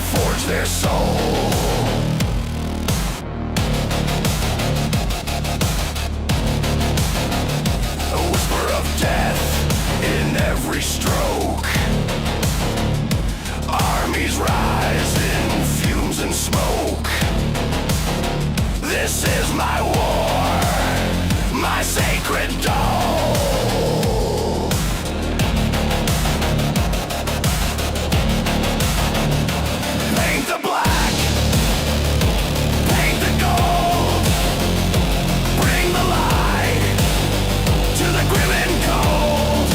forge their soul. A whisper of death in every stroke. Armies rise in fumes and smoke. This is my war, my sacred dole. Paint the black, paint the gold. Bring the light to the grim and cold.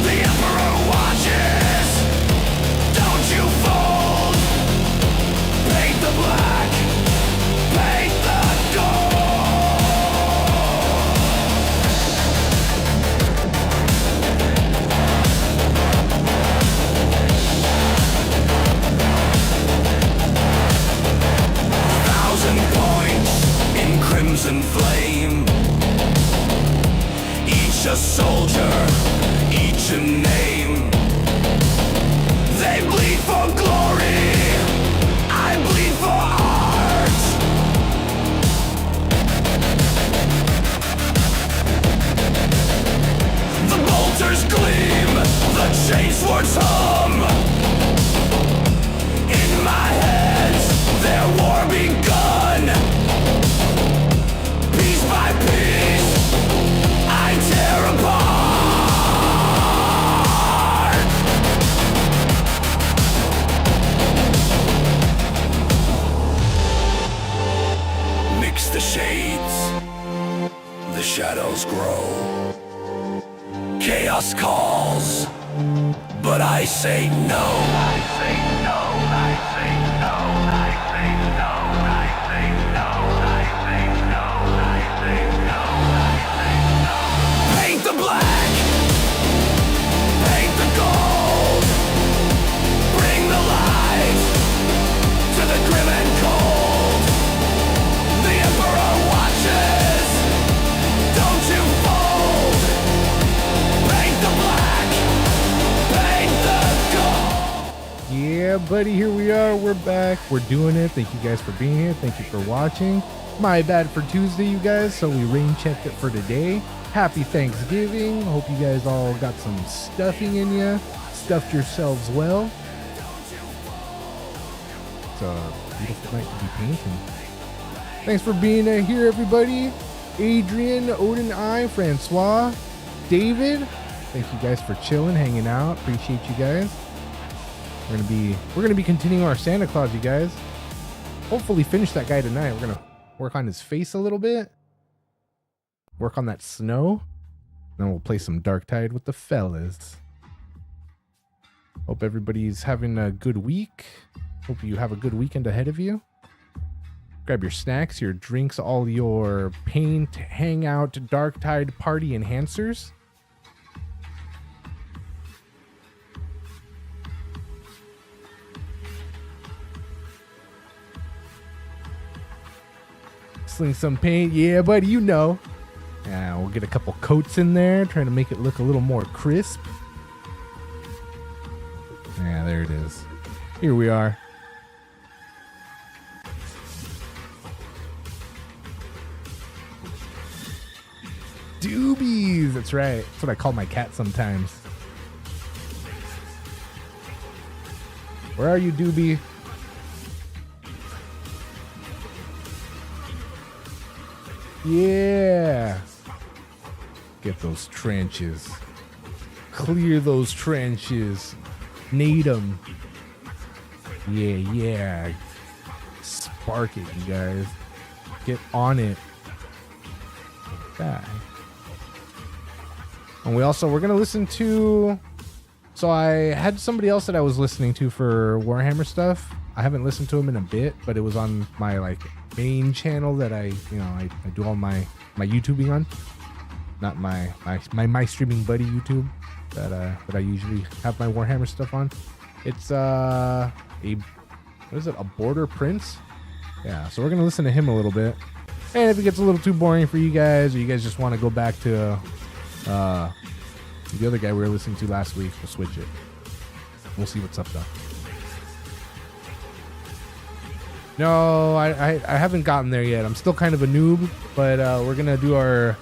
The Emperor watches, don't you fold. Paint the black, paint the gold. 1,000 points in crimson flame. Each a soldier, each a name. They bleed for glory, I bleed for art. The bolters gleam, the chain swords hum. In my head, their war begun. Piece by piece, I tear apart. Mix the shades, the shadows grow. Chaos calls, but I say no. I say no, I say no, I say no, I say no, I say no, I say no, I say no. Paint the black, paint the gold. Bring the light to the grim and cold. The Emperor watches, don't you fold. Paint the black, paint the gold. Yeah, buddy, here we are. We're back. We're doing it. Thank you guys for being here. Thank you for watching. My bad for Tuesday, you guys. So we rain checked it for today. Happy Thanksgiving. Hope you guys all got some stuffing in you. Stuffed yourselves well. It's a beautiful night to be painting. Thanks for being here, everybody. Adrian, Odin, Francois, David. Thank you guys for chilling, hanging out. Appreciate you guys. We're gonna be continuing our Santa Claus, you guys. Hopefully finish that guy tonight. We're gonna work on his face a little bit. Work on that snow. Then we'll play some Darktide with the fellas. Hope everybody's having a good week. Hope you have a good weekend ahead of you. Grab your snacks, your drinks, all your paint, hangout, Darktide party enhancers. Sling some paint. Yeah, buddy, you know. Yeah, we'll get a couple coats in there, trying to make it look a little more crisp. Yeah, there it is. Here we are. Doobies. That's right. That's what I call my cat sometimes. Where are you, Doobie? Yeah. Get those trenches. Clear those trenches. Need them. Yeah. Spark it, you guys. Get on it. Okay. And we're going to listen to... So I had somebody else that I was listening to for Warhammer stuff. I haven't listened to him in a bit, but it was on my main channel that I do all my YouTubing on. Not my streaming buddy YouTube that I usually have my Warhammer stuff on. It's a Border Prince? Yeah, so we're gonna listen to him a little bit. And if it gets a little too boring for you guys, or you guys just want to go back to the other guy we were listening to last week, we'll switch it. We'll see what's up though. No, I haven't gotten there yet. I'm still kind of a noob, but we're gonna do our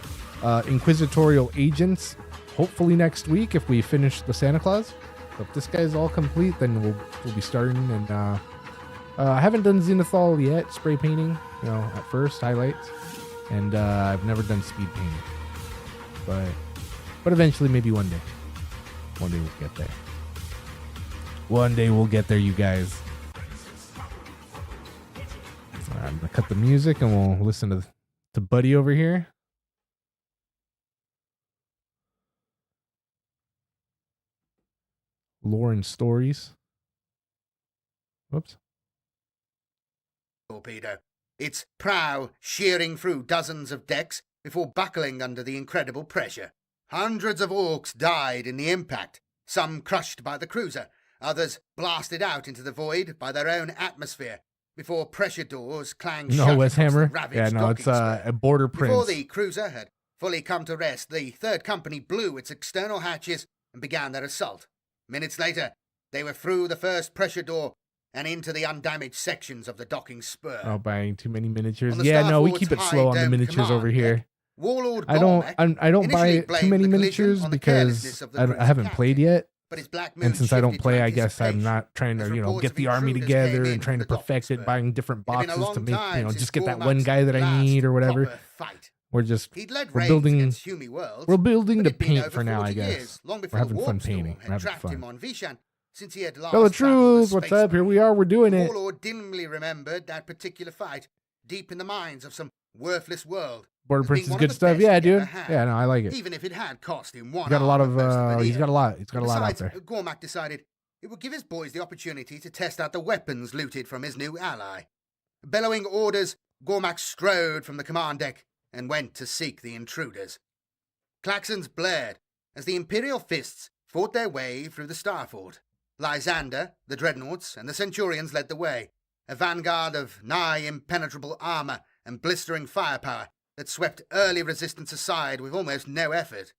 inquisitorial agents hopefully next week if we finish the Santa Claus. So if this guy's all complete, then we'll be starting. And I haven't done Zenithal yet, spray painting. You know, at first highlights, and I've never done speed painting, but eventually, maybe one day we'll get there. One day we'll get there, you guys. All right, I'm gonna cut the music and we'll listen to Buddy over here. Lauren stories. Whoops. Torpedo. Its prow shearing through dozens of decks before buckling under the incredible pressure. Hundreds of orcs died in the impact, some crushed by the cruiser, others blasted out into the void by their own atmosphere before pressure doors clanged shut. No, Wes across the Hammer. ravaged Yeah, no, docking it's square. a border prince. Before the cruiser had fully come to rest, the third company blew its external hatches and began their assault. Minutes later, they were through the first pressure door and into the undamaged sections of the docking spur. Oh, buying too many miniatures. On the Yeah, no, we starboard's keep it high slow on the dome miniatures command over here. deck, Warlord I don't Gormak buy initially too blamed many the collision miniatures on the because carelessness of the I cruiser's haven't captain. played yet. But his Black Moon And since I don't shifted play, to I guess I'm anticipation. not trying to, As you know, reports get of the army intruders together came and trying to into the perfect docking it, spur. buying different It'd been a boxes to long make, time you know, since just get that Gormak's one guy that I last need or whatever. proper fight. We're just He'd led we're raids building against Hume Worlds, we're building but to it'd been paint over for now, 40 I guess. years, long We're before having the fun warp storm painting. We're had having trapped fun. him on Vishan, since he had last Fellow battled Truths, the what's Space up? Here we are. We're doing it. Warlord dimly remembered that particular fight, deep in the minds of some worthless world. Border as Prince being is one good of the stuff. best Yeah, he'd dude. ever had, Yeah, no, I like it. Even if it had cost him one He's got a lot arm of and most the he's ear. got a lot. He's got a lot out Besides, there. Gormak decided it would give his boys the opportunity to test out the weapons looted from his new ally. Bellowing orders, Gormak strode from the command deck and went to seek the intruders. Klaxons blared as the Imperial fists fought their way through the starfort. Lysander, the dreadnoughts, and the Centurions led the way, a vanguard of nigh impenetrable armor and blistering firepower that swept early resistance aside with almost no effort.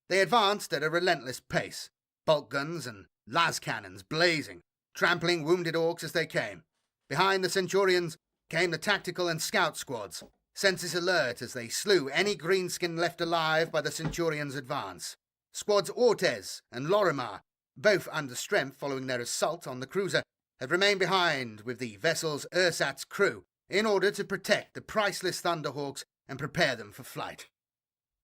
They advanced at a relentless pace, bolt guns and las cannons blazing, trampling wounded orcs as they came. Behind the Centurions came the tactical and scout squads, senses alert as they slew any greenskin left alive by the Centurions' advance. Squads Ortez and Lorimar, both under strength following their assault on the cruiser, had remained behind with the vessel's ersatz crew in order to protect the priceless Thunderhawks and prepare them for flight.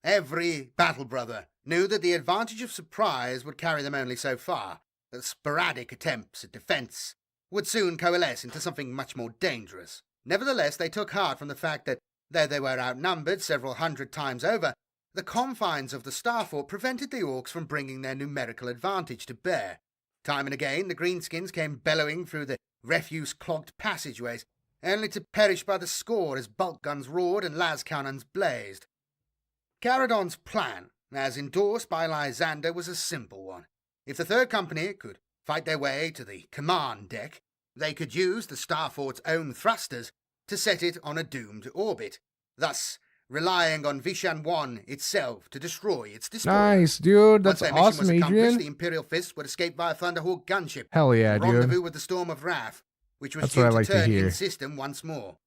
Every battle brother knew that the advantage of surprise would carry them only so far, that sporadic attempts at defense would soon coalesce into something much more dangerous. Nevertheless, they took heart from the fact that, though they were outnumbered several hundred times over, the confines of the starfort prevented the orcs from bringing their numerical advantage to bear. Time and again, the greenskins came bellowing through the refuse-clogged passageways, only to perish by the score as bolt guns roared and las cannons blazed. Caradon's plan, as endorsed by Lysander, was a simple one. If the third company could fight their way to the command deck, they could use the starfort's own thrusters to set it on a doomed orbit, thus relying on Vishan 1 itself to destroy its destroyer. Nice, dude. Once That's their mission was awesome, accomplished, Adrian. the Imperial Fists would escape via Thunderhawk gunship, Hell yeah, and dude. rendezvous with the Storm of Wrath, which was That's due what I to like to turn hear. in system once more.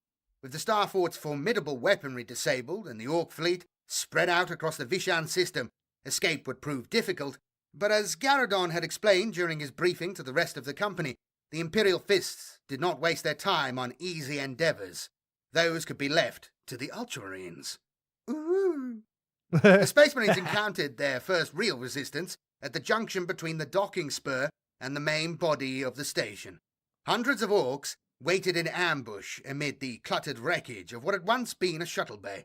With the Starfort's formidable weaponry disabled and the Orc fleet spread out across the Vishan system, escape would prove difficult, but as Garadon had explained during his briefing to the rest of the company, the Imperial Fists did not waste their time on easy endeavours. Those could be left to the Ultramarines. Ooh. The Space Marines encountered their first real resistance at the junction between the docking spur and the main body of the station. Hundreds of orcs waited in ambush amid the cluttered wreckage of what had once been a shuttle bay.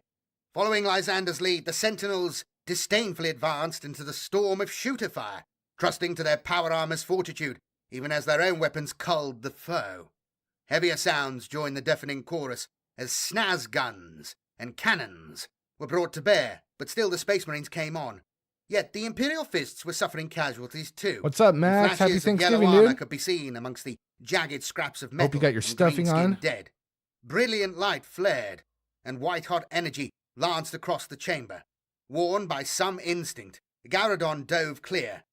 Following Lysander's lead, the Sentinels disdainfully advanced into the storm of shooter fire, trusting to their power armor's fortitude, even as their own weapons culled the foe. Heavier sounds joined the deafening chorus as snaz guns and cannons were brought to bear, but still the Space Marines came on. Yet the Imperial Fists were suffering casualties too. What's up, Max? Happy Flashes of yellow Thanksgiving, armor dude. could be seen amongst the jagged scraps of metal. Hope you got your and stuffing green-skinned on. Dead. Brilliant light flared, and white-hot energy lanced across the chamber. Warned by some instinct, Garadon dove clear.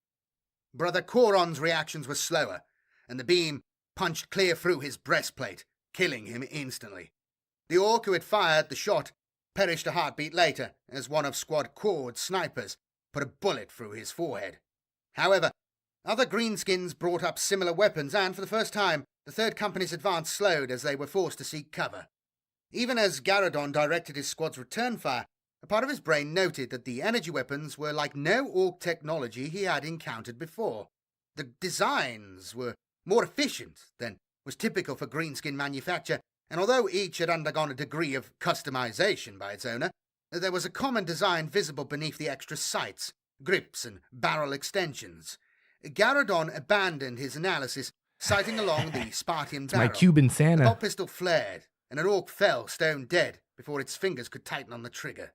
Brother Coron's reactions were slower, and the beam punched clear through his breastplate, killing him instantly. The orc who had fired the shot perished a heartbeat later as one of Squad Quad's snipers put a bullet through his forehead. However, other greenskins brought up similar weapons, and for the first time, the third company's advance slowed as they were forced to seek cover. Even as Garradon directed his squad's return fire, a part of his brain noted that the energy weapons were like no orc technology he had encountered before. The designs were more efficient than was typical for greenskin manufacture, and although each had undergone a degree of customization by its owner, there was a common design visible beneath the extra sights, grips, and barrel extensions. Garradon abandoned his analysis, sighting along the Spartan barrel. My Cuban The Santa. bolt pistol flared, and an orc fell stone dead before its fingers could tighten on the trigger.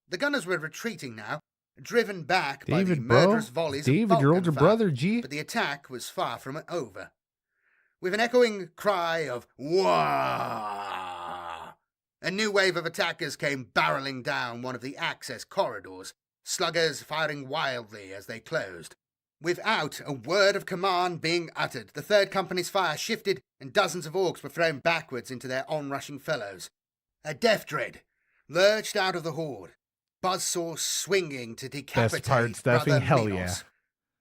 The gunners were retreating now, driven back by the murderous volleys of David, your Vulcan older fire, brother, G. but the attack was far from over. With an echoing cry of "Wah!", a new wave of attackers came barreling down one of the access corridors, sluggers firing wildly as they closed. Without a word of command being uttered, the third company's fire shifted and dozens of orcs were thrown backwards into their onrushing fellows. A death dread lurched out of the horde, buzzsaw swinging to decapitate Best part, stuffing, Brother hell Minos. yeah.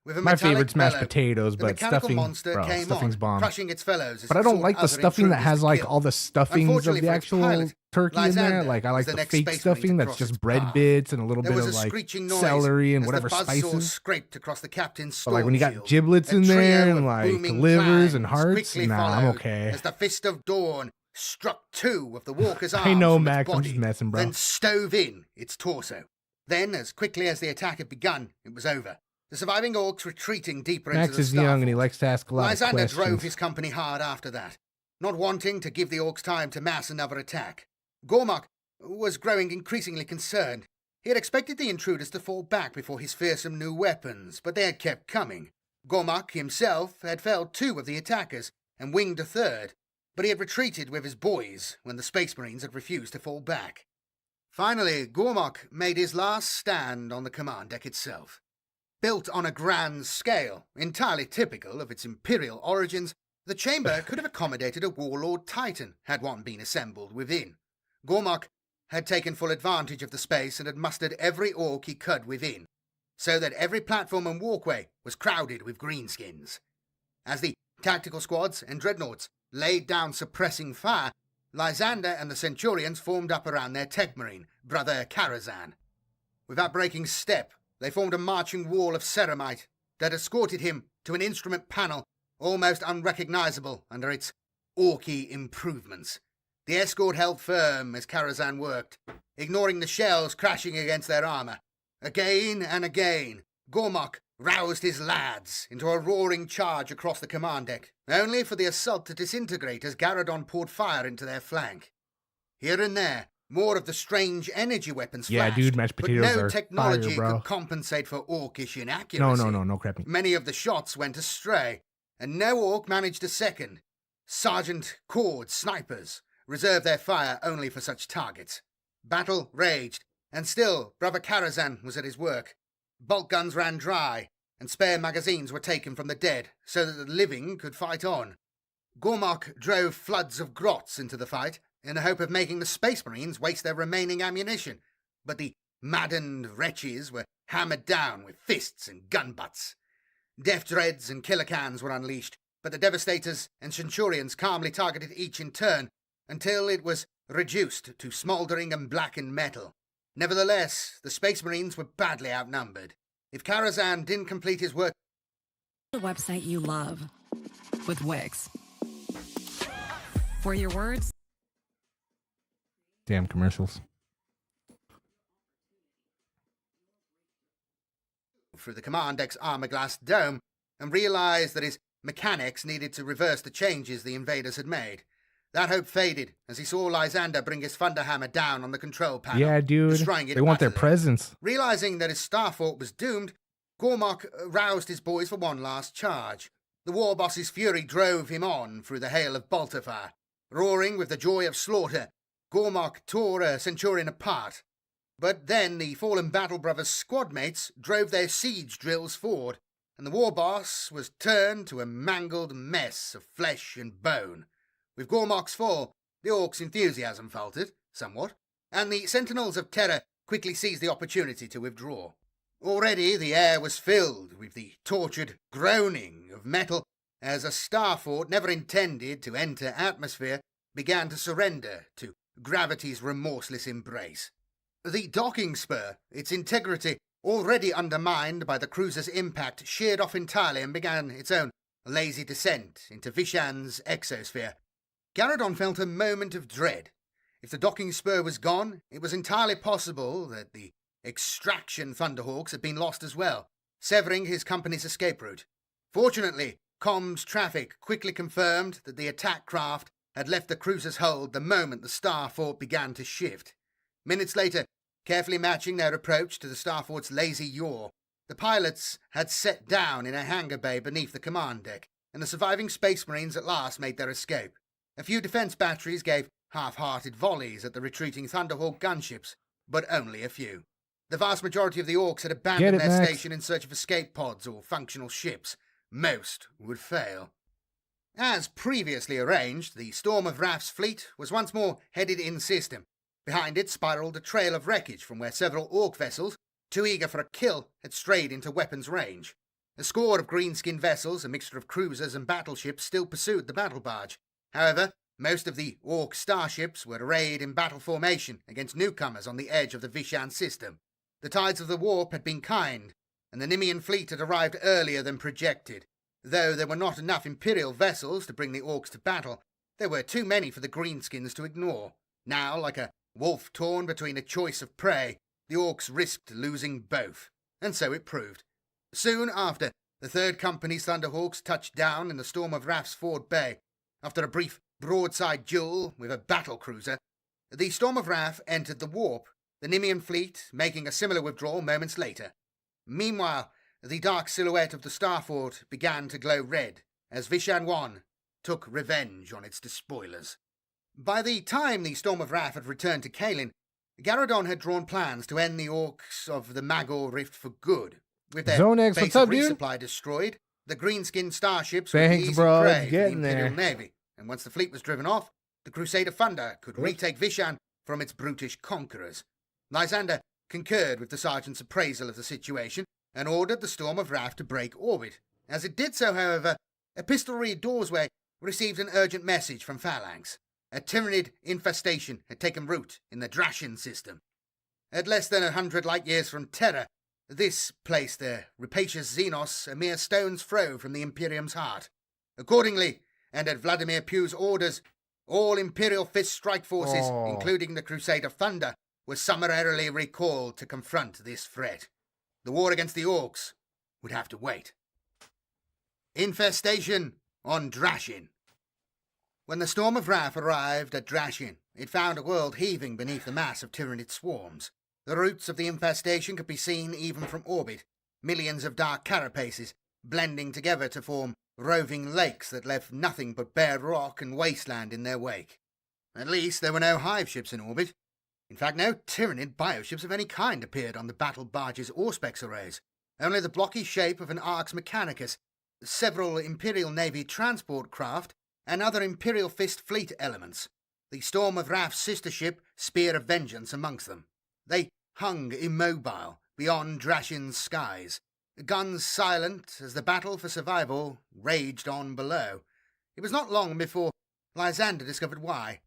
With a My metallic favorite's mashed bellow, potatoes, the but mechanical stuffing, monster bro, came stuffing's on, bomb. crushing its fellows as But I it don't sought like the other stuffing that intruders has to like kill. all the stuffings of Unfortunately the for its actual pilot, turkey in there. Lysander Like I was like the the next fake space marine stuffing to that's cross just its bread path. bits and a little There bit was of a like screeching noise celery and as whatever the buzzsaw spices. scraped across the captain's But like when you storm got shield. giblets A in trio there of and like booming livers and clangs hearts, quickly nah, I'm followed okay. As the fist of dawn struck two of the walker's arms I know, from Max, its I'm body, just messing, bro. then stove in its torso. Then, as quickly as the attack had begun, it was over. The surviving orcs retreating deeper Max into the is young and he starfall. likes to ask a lot of Lysander drove questions. his company hard after that, not wanting to give the orcs time to mass another attack. Gormak was growing increasingly concerned. He had expected the intruders to fall back before his fearsome new weapons, but they had kept coming. Gormak himself had felled two of the attackers and winged a third, but he had retreated with his boys when the Space Marines had refused to fall back. Finally, Gormak made his last stand on the command deck itself. Built on a grand scale, entirely typical of its imperial origins, the chamber could have accommodated a warlord titan had one been assembled within. Gormak had taken full advantage of the space and had mustered every orc he could within, so that every platform and walkway was crowded with greenskins. As the tactical squads and dreadnoughts laid down suppressing fire, Lysander and the Centurions formed up around their tech marine, Brother Karazhan. Without breaking step, they formed a marching wall of ceramite that escorted him to an instrument panel almost unrecognizable under its orky improvements. The escort held firm as Karazhan worked, ignoring the shells crashing against their armor. Again and again, Gormak roused his lads into a roaring charge across the command deck, only for the assault to disintegrate as Garradon poured fire into their flank. Here and there, more of the strange energy weapons Yeah, flashed, dude, mashed potatoes but no are technology fire, bro. could compensate for orcish inaccuracy. No crapping. Many of the shots went astray, and no orc managed a second. Sergeant Cord's snipers reserved their fire only for such targets. Battle raged, and still Brother Karazhan was at his work. Bolt guns ran dry, and spare magazines were taken from the dead, so that the living could fight on. Gormak drove floods of grots into the fight, in the hope of making the Space Marines waste their remaining ammunition, but the maddened wretches were hammered down with fists and gun butts. Death dreads and killer cans were unleashed, but the Devastators and Centurions calmly targeted each in turn, until it was reduced to smouldering and blackened metal. Nevertheless, the Space Marines were badly outnumbered. If Karazhan didn't complete his work... The website you love with Wix. For your words... Damn commercials. through the command deck's armor-glass dome, and realized that his mechanics needed to reverse the changes the invaders had made. That hope faded as he saw Lysander bring his thunderhammer down on the control panel, Yeah, dude. destroying it They want their utterly. presence. Realizing that his star fort was doomed, Gormak roused his boys for one last charge. The war boss's fury drove him on through the hail of bolter fire. Roaring with the joy of slaughter, Gormak tore a Centurion apart. But then the fallen Battle Brothers' squad mates drove their siege drills forward, and the war boss was turned to a mangled mess of flesh and bone. With Gormok's fall, the Orcs' enthusiasm faltered, somewhat, and the Sentinels of Terror quickly seized the opportunity to withdraw. Already the air was filled with the tortured groaning of metal as a star fort never intended to enter atmosphere began to surrender to gravity's remorseless embrace. The docking spur, its integrity already undermined by the cruiser's impact, sheared off entirely and began its own lazy descent into Vishan's exosphere. Garrodon felt a moment of dread. If the docking spur was gone, it was entirely possible that the extraction Thunderhawks had been lost as well, severing his company's escape route. Fortunately, comms traffic quickly confirmed that the attack craft had left the cruiser's hold the moment the Star Fort began to shift. Minutes later, carefully matching their approach to the Star Fort's lazy yaw, the pilots had set down in a hangar bay beneath the command deck, and the surviving Space Marines at last made their escape. A few defense batteries gave half-hearted volleys at the retreating Thunderhawk gunships, but only a few. The vast majority of the Orcs had abandoned their station in search of escape pods or functional ships. Most would fail. As previously arranged, the Storm of Wrath's fleet was once more headed in system. Behind it spiraled a trail of wreckage from where several Orc vessels, too eager for a kill, had strayed into weapons range. A score of green-skinned vessels, a mixture of cruisers and battleships, still pursued the battle barge. However, most of the Orc starships were arrayed in battle formation against newcomers on the edge of the Vishan system. The tides of the warp had been kind, and the Nimian fleet had arrived earlier than projected. Though there were not enough Imperial vessels to bring the Orcs to battle, there were too many for the Greenskins to ignore. Now, like a wolf torn between a choice of prey, the Orcs risked losing both, and so it proved. Soon after, the 3rd Company's Thunderhawks touched down in the Storm of Wrath's Ford Bay. After a brief broadside duel with a battle cruiser, the Storm of Wrath entered the warp, the Nimian fleet making a similar withdrawal moments later. Meanwhile, the dark silhouette of the Star Fort began to glow red as Vishan 1 took revenge on its despoilers. By the time the Storm of Wrath had returned to Kalin, Garrodon had drawn plans to end the Orcs of the Magor Rift for good. With their Zone X, base what's up, of dude? resupply destroyed, the green-skinned starships would be Thanks, easy bro. prey It's for the getting Imperial there. Navy, and once the fleet was driven off, the Crusader Thunder could retake Vishan from its brutish conquerors. Lysander concurred with the sergeant's appraisal of the situation and ordered the Storm of Wrath to break orbit. As it did so, however, Epistolary Dawsway received an urgent message from Phalanx. A Tyranid infestation had taken root in the Drashin system. At less than 100 light-years from Terra, this placed the rapacious Xenos a mere stone's throw from the Imperium's heart. Accordingly, and at Vladimir Pugh's orders, all Imperial Fist strike forces, including the Crusader Thunder, were summarily recalled to confront this threat. The war against the Orcs would have to wait. Infestation on Drashin. When the Storm of Wrath arrived at Drashin, it found a world heaving beneath the mass of Tyranid swarms. The roots of the infestation could be seen even from orbit, millions of dark carapaces blending together to form roving lakes that left nothing but bare rock and wasteland in their wake. At least there were no hive ships in orbit. In fact, no Tyranid bioships of any kind appeared on the battle barge's Auspex arrays. Only the blocky shape of an Arx Mechanicus, several Imperial Navy transport craft, and other Imperial Fist fleet elements. The Storm of Wrath's sister ship, Spear of Vengeance, amongst them. They hung immobile beyond Drashin's skies, guns silent as the battle for survival raged on below. It was not long before Lysander discovered why.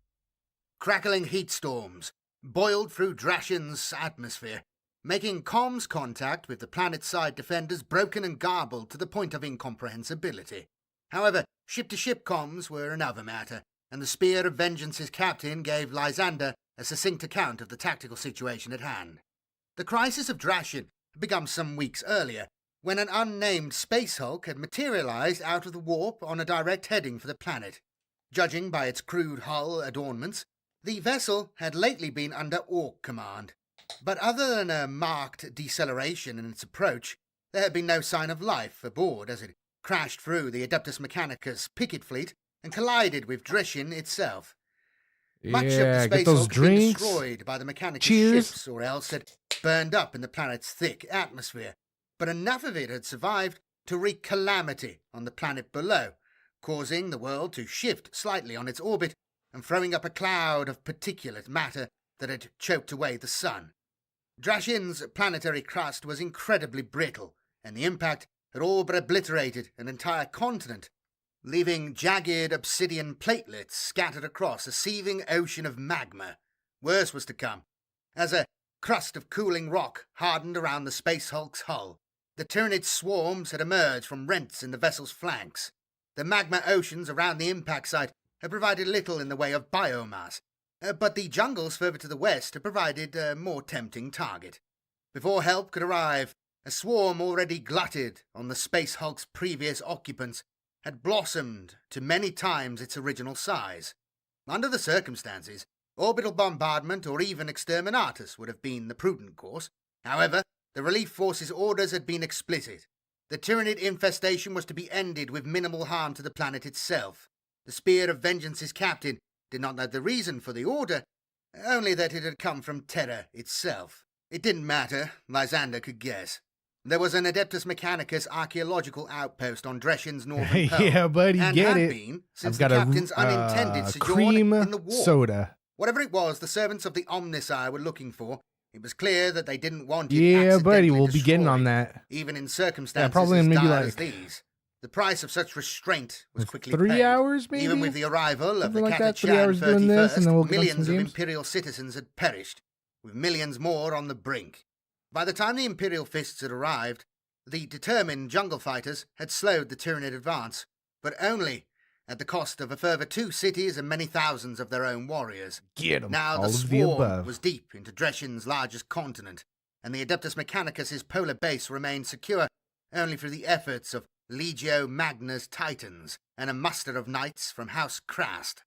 Crackling heat storms boiled through Drashin's atmosphere, making comms contact with the planet-side defenders broken and garbled to the point of incomprehensibility. However, ship-to-ship comms were another matter, and the Spear of Vengeance's captain gave Lysander a succinct account of the tactical situation at hand. The crisis of Drashin had begun some weeks earlier, when an unnamed space hulk had materialized out of the warp on a direct heading for the planet. Judging by its crude hull adornments, the vessel had lately been under Orc command. But other than a marked deceleration in its approach, there had been no sign of life aboard as it crashed through the Adeptus Mechanicus picket fleet and collided with Drashin itself. Much of the get space those hulk had been drinks. destroyed by the Mechanicus Cheers. ships, or else had burned up in the planet's thick atmosphere, but enough of it had survived to wreak calamity on the planet below, causing the world to shift slightly on its orbit and throwing up a cloud of particulate matter that had choked away the sun. Drashin's planetary crust was incredibly brittle, and the impact had all but obliterated an entire continent, leaving jagged obsidian platelets scattered across a seething ocean of magma. Worse was to come. As a crust of cooling rock hardened around the Space Hulk's hull, the Tyranid swarms had emerged from rents in the vessel's flanks. The magma oceans around the impact site had provided little in the way of biomass, but the jungles further to the west had provided a more tempting target. Before help could arrive, a swarm already glutted on the Space Hulk's previous occupants had blossomed to many times its original size. Under the circumstances, orbital bombardment or even exterminatus would have been the prudent course. However, the relief force's orders had been explicit. The Tyranid infestation was to be ended with minimal harm to the planet itself. The Spear of Vengeance's captain did not know the reason for the order, only that it had come from Terra itself. It didn't matter, Lysander could guess. There was an Adeptus Mechanicus archaeological outpost on Dreshin's northern pole. Yeah, buddy, and get had it. been since I've the got captain's unintended a sojourn cream in the war. soda. Whatever it was the servants of the Omnisci were looking for, it was clear that they didn't want it Yeah, buddy, accidentally we'll be getting on destroyed, that. even in circumstances probably as in maybe dire as like these. The price of such restraint was quickly 3 paid. hours, maybe? Even with the arrival of the Something like that, 3 Catachan hours doing this, and then we'll get on millions some of games. Imperial citizens had perished, with millions more on the brink. By the time the Imperial fists had arrived, the determined jungle fighters had slowed the Tyranid advance, but only at the cost of a further 2 cities and many thousands of their own warriors. Get 'em. Now All the of the swarm above. was deep into Dreshin's largest continent, and the Adeptus Mechanicus's polar base remained secure only through the efforts of Legio Magna's Titans and a muster of knights from House Krast.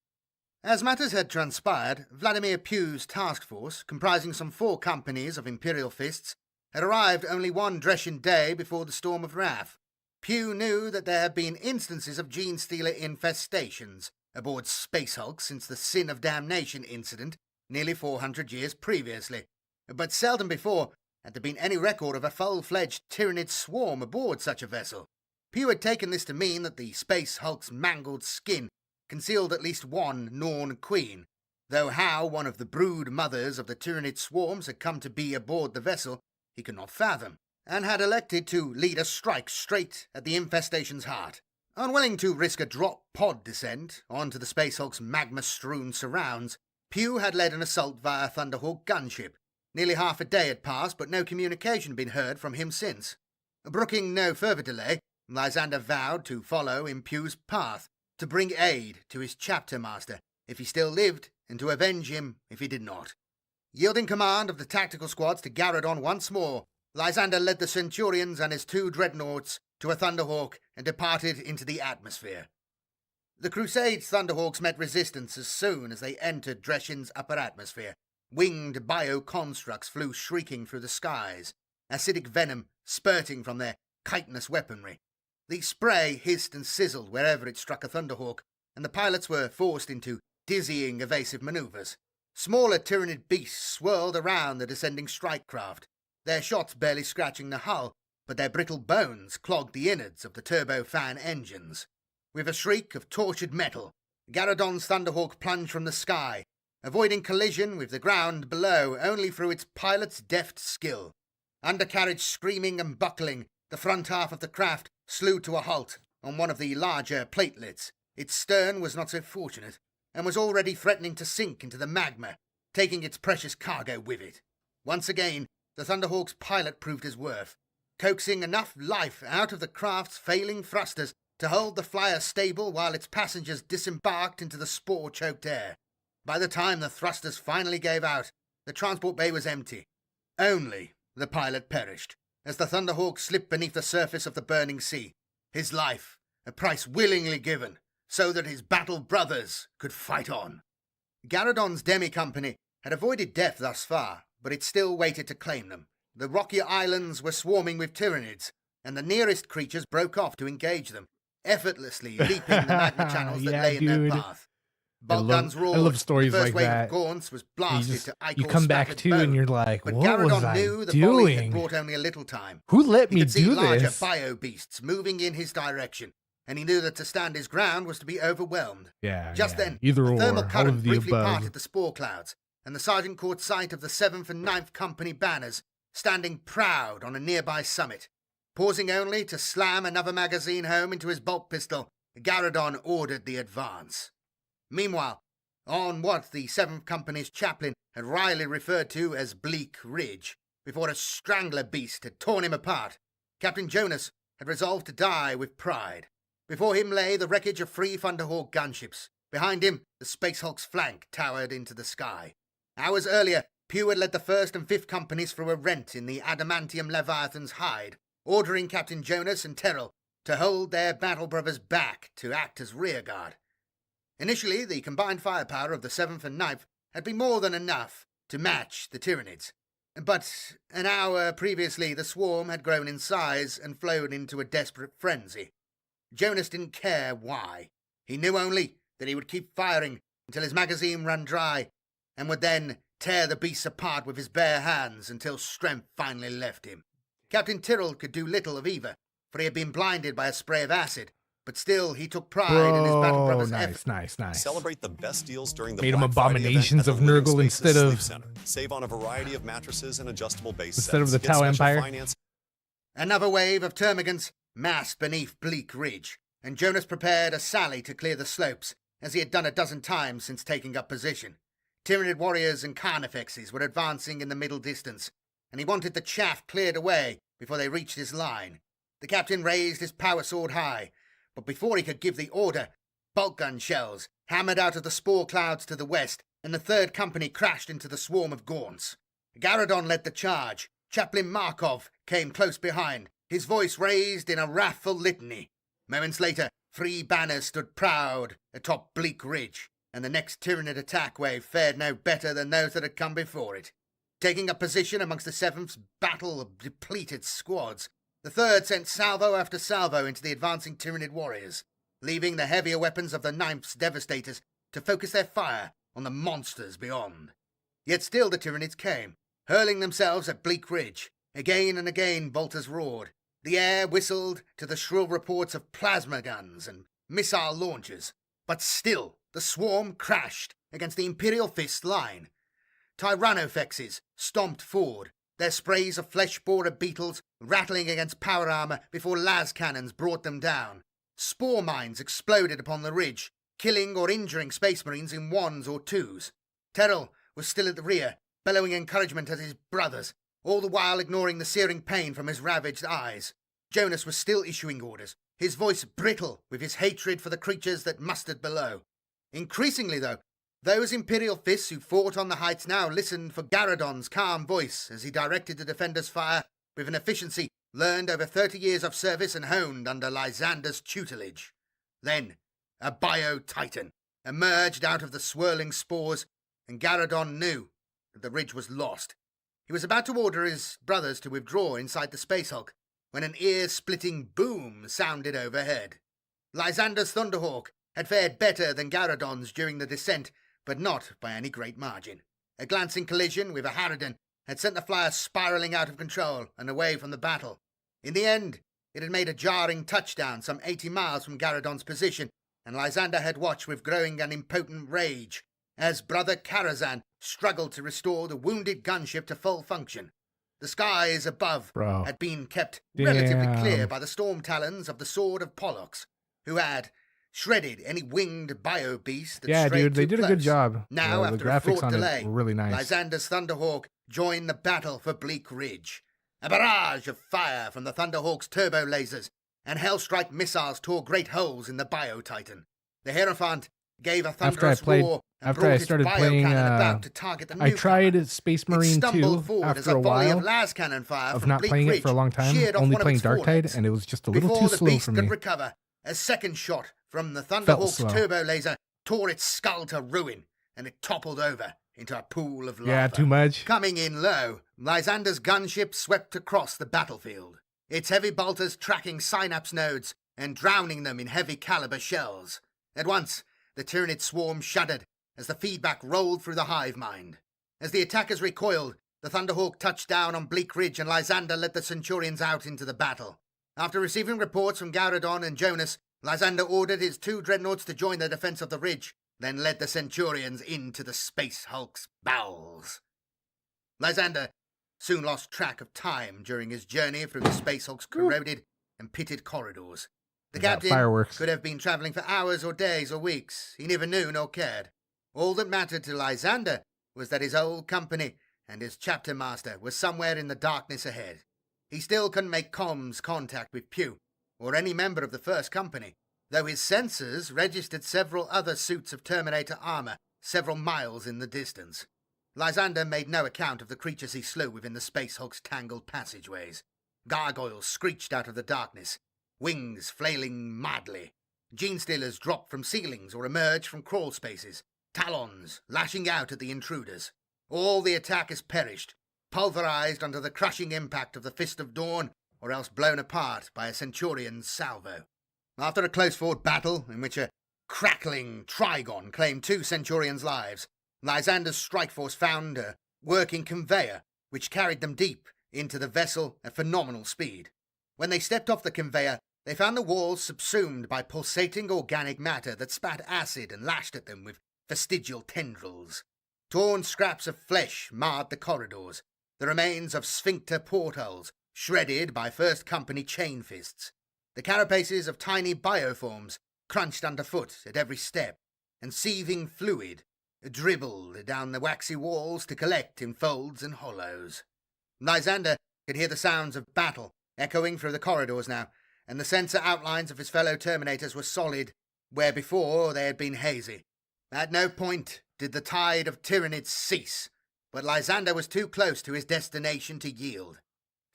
As matters had transpired, Vladimir Pugh's task force, comprising some 4 companies of Imperial fists, had arrived only one Dreshin day before the Storm of Wrath. Pugh knew that there had been instances of gene-stealer infestations aboard Space Hulk since the Sin of Damnation incident nearly 400 years previously, but seldom before had there been any record of a full-fledged Tyranid swarm aboard such a vessel. Pugh had taken this to mean that the Space Hulk's mangled skin concealed at least one Norn queen, though how one of the brood mothers of the Tyranid swarms had come to be aboard the vessel he could not fathom, and had elected to lead a strike straight at the infestation's heart. Unwilling to risk a drop pod descent onto the Space Hulk's magma-strewn surrounds, Pugh had led an assault via Thunderhawk gunship. Nearly half a day had passed, but no communication had been heard from him since. Brooking no further delay, Lysander vowed to follow in Pugh's path, to bring aid to his chapter master if he still lived, and to avenge him if he did not. Yielding command of the tactical squads to Garradon once more, Lysander led the Centurions and his 2 dreadnoughts to a Thunderhawk and departed into the atmosphere. The Crusade's Thunderhawks met resistance as soon as they entered Dreshin's upper atmosphere. Winged bio-constructs flew shrieking through the skies, acidic venom spurting from their chitinous weaponry. The spray hissed and sizzled wherever it struck a Thunderhawk, and the pilots were forced into dizzying evasive maneuvers. Smaller Tyranid beasts swirled around the descending strike craft, their shots barely scratching the hull, but their brittle bones clogged the innards of the turbofan engines. With a shriek of tortured metal, Garradon's Thunderhawk plunged from the sky, avoiding collision with the ground below only through its pilot's deft skill. Undercarriage screaming and buckling, the front half of the craft slewed to a halt on one of the larger platelets. Its stern was not so fortunate, and was already threatening to sink into the magma, taking its precious cargo with it. Once again, the Thunderhawk's pilot proved his worth, coaxing enough life out of the craft's failing thrusters to hold the flyer stable while its passengers disembarked into the spore-choked air. By the time the thrusters finally gave out, the transport bay was empty. Only the pilot perished, as the Thunderhawk slipped beneath the surface of the burning sea, his life, a price willingly given, so that his battle brothers could fight on. Garradon's demi-company had avoided death thus far, but it still waited to claim them. The rocky islands were swarming with Tyranids, and the nearest creatures broke off to engage them, effortlessly leaping the magma channels that lay in their path. Bolt guns roared. I love stories the first like wave that. of Gaunts was blasted to You come back Ichor-spattered to bone, and you're like, but what Garradon was I knew the volley had doing? brought only a little time. Who let He me could see do larger this? bio-beasts moving in his direction, and he knew that to stand his ground was to be overwhelmed. Just then, Either a or, thermal all current of the briefly above. parted the spore clouds, and the sergeant caught sight of the 7th and 9th Company banners standing proud on a nearby summit. Pausing only to slam another magazine home into his bolt pistol, Garradon ordered the advance. Meanwhile, on what the 7th Company's chaplain had wryly referred to as Bleak Ridge, before a strangler beast had torn him apart, Captain Jonas had resolved to die with pride. Before him lay the wreckage of 3 Thunderhawk gunships. Behind him, the Space Hulk's flank towered into the sky. Hours earlier, Pugh had led the 1st and 5th Companies through a rent in the adamantium Leviathan's hide, ordering Captain Jonas and Terrell to hold their battle brothers back to act as rearguard. Initially, the combined firepower of the 7th and 9th had been more than enough to match the Tyranids. But an hour previously, the swarm had grown in size and flown into a desperate frenzy. Jonas didn't care why. He knew only that he would keep firing until his magazine ran dry, and would then tear the beasts apart with his bare hands until strength finally left him. Captain Tyrrell could do little of either, for he had been blinded by a spray of acid, but still he took pride in his battle brother's effort. Nice. Celebrate the best deals during the Made 'em Black Friday abominations event of at the Living Nurgle Spaces instead of- Sleep Center. Save on a variety of mattresses and adjustable base Instead of sets. the Get Tau special Empire? finance- Another wave of termagants massed beneath Bleak Ridge, and Jonas prepared a sally to clear the slopes, as he had done a dozen times since taking up position. Tyranid warriors and carnifexes were advancing in the middle distance, and he wanted the chaff cleared away before they reached his line. The captain raised his power sword high, but before he could give the order, bolt gun shells hammered out of the spore clouds to the west, and the 3rd Company crashed into the swarm of Gaunts. Garradon led the charge. Chaplain Markov came close behind, his voice raised in a wrathful litany. Moments later, 3 banners stood proud atop Bleak Ridge, and the next Tyranid attack wave fared no better than those that had come before it. Taking up position amongst the 7th's battle of depleted squads, the 3rd sent salvo after salvo into the advancing Tyranid warriors, leaving the heavier weapons of the 9th's devastators to focus their fire on the monsters beyond. Yet still the Tyranids came, hurling themselves at Bleak Ridge. Again and again bolters roared. The air whistled to the shrill reports of plasma guns and missile launchers, but still the swarm crashed against the Imperial Fist line. Tyrannofexes stomped forward, their sprays of flesh-borer beetles rattling against power armor before las cannons brought them down. Spore mines exploded upon the ridge, killing or injuring Space Marines in 1s or 2s. Terrell was still at the rear, bellowing encouragement at his brothers, all the while ignoring the searing pain from his ravaged eyes. Jonas was still issuing orders, his voice brittle with his hatred for the creatures that mustered below. Increasingly, though, those Imperial fists who fought on the heights now listened for Garradon's calm voice as he directed the defenders' fire with an efficiency learned over 30 years of service and honed under Lysander's tutelage. Then, a bio-titan emerged out of the swirling spores, and Garradon knew that the ridge was lost. He was about to order his brothers to withdraw inside the Space Hulk when an ear-splitting boom sounded overhead. Lysander's Thunderhawk had fared better than Garradon's during the descent, but not by any great margin. A glancing collision with a Harridan had sent the flyer spiralling out of control and away from the battle. In the end, it had made a jarring touchdown some 80 miles from Garradon's position, and Lysander had watched with growing and impotent rage as Brother Karazhan struggled to restore the wounded gunship to full function. The skies above had been kept relatively clear by the storm talons of the Sword of Pollux, who had shredded any winged bio-beast that strayed dude, they too did a good close. job. Now, the after a graphics fraught on delay, it were really nice. Lysander's Thunderhawk joined the battle for Bleak Ridge. A barrage of fire from the Thunderhawk's turbo lasers and Hellstrike missiles tore great holes in the Bio-Titan. The Hierophant gave a thunderous roar and after brought I its started bio playing, cannon about to target the I newcomer. tried Space Marine 2 forward as after a volley while of las cannon fire of from not Bleak playing Ridge it for a long time, sheared off only one of playing its Darktide, forelegs. and it was just a little Before too the slow beast for could me. recover, a second shot from the Felt Thunderhawk's slow. turbo laser tore its skull to ruin, and it toppled over into a pool of lava. Yeah, too much. Coming in low, Lysander's gunship swept across the battlefield, its heavy bolters tracking synapse nodes and drowning them in heavy caliber shells. At once, the Tyranid swarm shuddered as the feedback rolled through the hive mind. As the attackers recoiled, the Thunderhawk touched down on Bleak Ridge, and Lysander led the Centurions out into the battle. After receiving reports from Garradon and Jonas, Lysander ordered his 2 dreadnoughts to join the defense of the ridge, then led the Centurions into the Space Hulk's bowels. Lysander soon lost track of time during his journey through the Space Hulk's corroded and pitted corridors. The captain fireworks. could have been travelling for hours or days or weeks. He neither knew nor cared. All that mattered to Lysander was that his old company and his chapter master was somewhere in the darkness ahead. He still couldn't make comms contact with Pew, or any member of the first company, though his sensors registered several other suits of Terminator armor several miles in the distance. Lysander made no account of the creatures he slew within the Space Hulk's tangled passageways. Gargoyles screeched out of the darkness, wings flailing madly. Gene-stealers dropped from ceilings or emerged from crawl spaces, talons lashing out at the intruders. All the attackers perished, pulverized under the crushing impact of the Fist of Dawn, or else blown apart by a Centurion's salvo. After a close-fought battle in which a crackling Trigon claimed 2 Centurions' lives, Lysander's strike force found a working conveyor which carried them deep into the vessel at phenomenal speed. When they stepped off the conveyor, they found the walls subsumed by pulsating organic matter that spat acid and lashed at them with vestigial tendrils. Torn scraps of flesh marred the corridors, the remains of sphincter portholes shredded by First Company chain fists. The carapaces of tiny bioforms crunched underfoot at every step, and seething fluid dribbled down the waxy walls to collect in folds and hollows. Lysander could hear the sounds of battle echoing through the corridors now, and the sensor outlines of his fellow Terminators were solid, where before they had been hazy. At no point did the tide of Tyranids cease, but Lysander was too close to his destination to yield.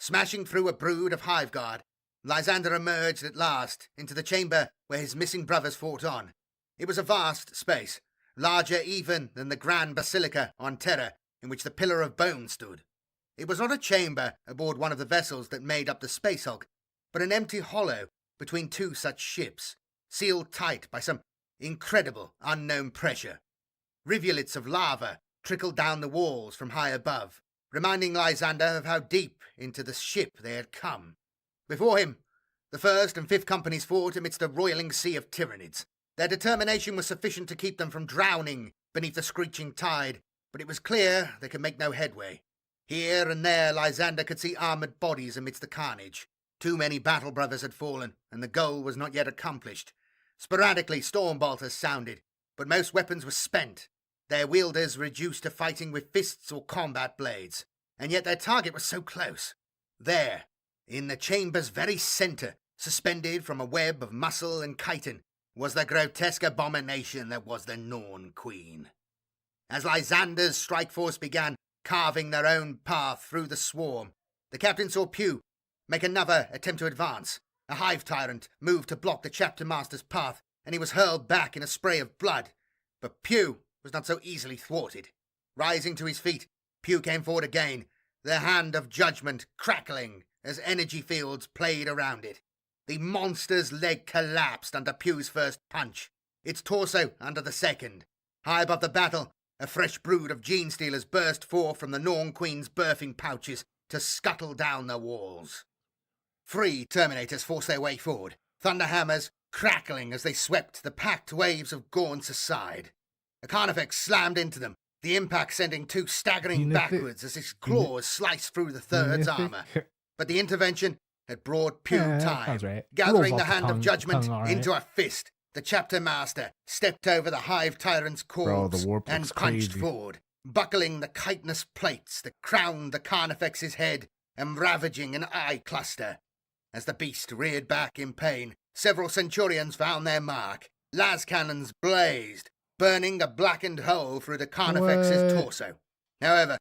Smashing through a brood of Hive Guard, Lysander emerged at last into the chamber where his missing brothers fought on. It was a vast space, larger even than the Grand Basilica on Terra, in which the Pillar of Bone stood. It was not a chamber aboard one of the vessels that made up the Space Hulk, but an empty hollow between 2 such ships, sealed tight by some incredible unknown pressure. Rivulets of lava trickled down the walls from high above, reminding Lysander of how deep into the ship they had come. Before him, the 1st and 5th Companies fought amidst a roiling sea of Tyranids. Their determination was sufficient to keep them from drowning beneath the screeching tide, but it was clear they could make no headway. Here and there Lysander could see armoured bodies amidst the carnage. Too many battle brothers had fallen, and the goal was not yet accomplished. Sporadically storm bolters sounded, but most weapons were spent, their wielders reduced to fighting with fists or combat blades, and yet their target was so close. There, in the chamber's very centre, suspended from a web of muscle and chitin, was the grotesque abomination that was the Norn Queen. As Lysander's strike force began carving their own path through the swarm, the captain saw Pew make another attempt to advance. A Hive Tyrant moved to block the chapter master's path, and he was hurled back in a spray of blood. But Pew was not so easily thwarted. Rising to his feet, Pew came forward again, the hand of judgment crackling as energy fields played around it. The monster's leg collapsed under Pew's first punch, its torso under the second. High above the battle, a fresh brood of gene-stealers burst forth from the Norn Queen's birthing pouches to scuttle down the walls. 3 Terminators forced their way forward, thunderhammers crackling as they swept the packed waves of gaunts aside. A Carnifex slammed into them, the impact sending 2 staggering backwards as his claws sliced through the third's armor. But the intervention had brought Pew time. Right. Gathering the hand of judgment into a fist, the chapter master stepped over the Hive Tyrant's corpse and punched forward, buckling the chitinous plates that crowned the Carnifex's head and ravaging an eye cluster. As the beast reared back in pain, several Centurions found their mark. Las cannons blazed, burning a blackened hole through the Carnifex's torso. However,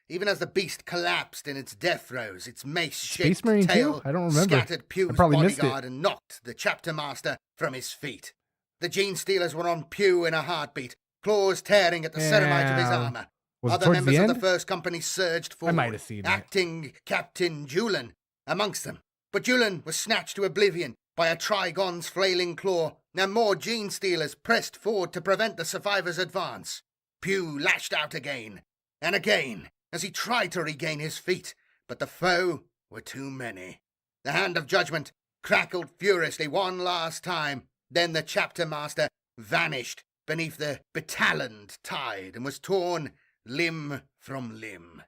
even as the beast collapsed in its death throes, its mace-shaped tail scattered Pew's bodyguard and knocked the chapter master from his feet. The gene-stealers were on Pew in a heartbeat, claws tearing at the ceramite of his armor. Other members of the First Company surged forward, acting Captain Julian amongst them. But Julian was snatched to oblivion by a Trigon's flailing claw, and more gene-stealers pressed forward to prevent the survivor's advance. Pew lashed out again, and again, as he tried to regain his feet, but the foe were too many. The hand of judgment crackled furiously one last time, Then the chapter master vanished beneath the betaloned tide and was torn limb from limb.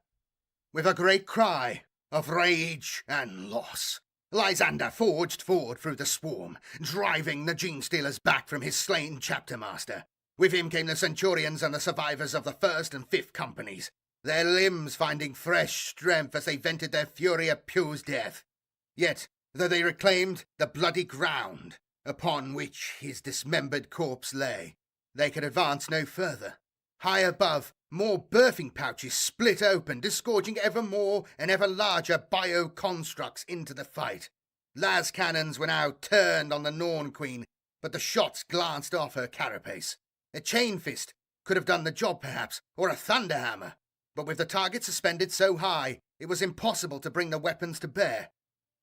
With a great cry of rage and loss, Lysander forged forward through the swarm, driving the gene-stealers back from his slain chapter master. With him came the centurions and the survivors of the 1st and 5th companies, their limbs finding fresh strength as they vented their fury at Pugh's death. Yet, though they reclaimed the bloody ground upon which his dismembered corpse lay, they could advance no further. High above, more birthing pouches split open, disgorging ever more and ever larger bio-constructs into the fight. Las cannons were now turned on the Norn Queen, but the shots glanced off her carapace. A chain fist could have done the job perhaps, or a thunderhammer, but with the target suspended so high, it was impossible to bring the weapons to bear.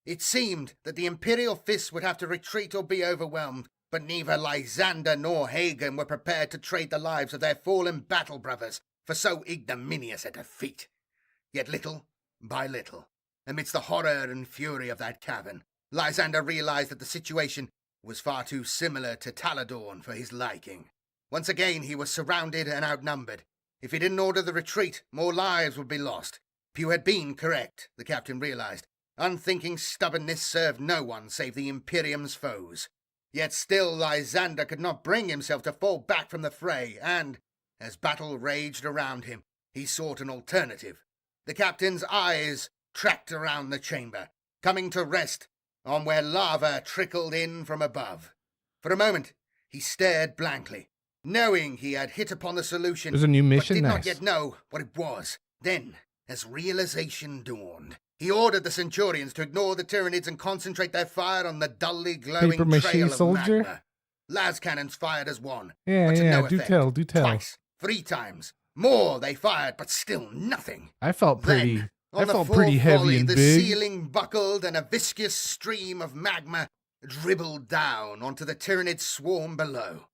It seemed that the Imperial fists would have to retreat or be overwhelmed, but neither Lysander nor Hagen were prepared to trade the lives of their fallen battle brothers for so ignominious a defeat. Yet little by little, amidst the horror and fury of that cavern, Lysander realized that the situation was far too similar to Taladorn for his liking. Once again he was surrounded and outnumbered. If he didn't order the retreat, more lives would be lost. Pugh had been correct, the captain realized. Unthinking stubbornness served no one save the Imperium's foes. Yet still Lysander could not bring himself to fall back from the fray, and, as battle raged around him, he sought an alternative. The captain's eyes tracked around the chamber, coming to rest on where lava trickled in from above. For a moment, he stared blankly, knowing he had hit upon the solution, There's a new mission. but did not Nice. yet know what it was. Then, as realization dawned, he ordered the centurions to ignore the Tyranids and concentrate their fire on the dully glowing Papier-mâché trail of soldier? magma. Las cannons fired as one, Yeah, but to yeah. no Do effect. tell, do tell. Twice, 3 times, more they fired, but still nothing. I felt pretty. Then, I on the felt full pretty heavy volley, and the big. ceiling buckled and a viscous stream of magma dribbled down onto the Tyranid swarm below.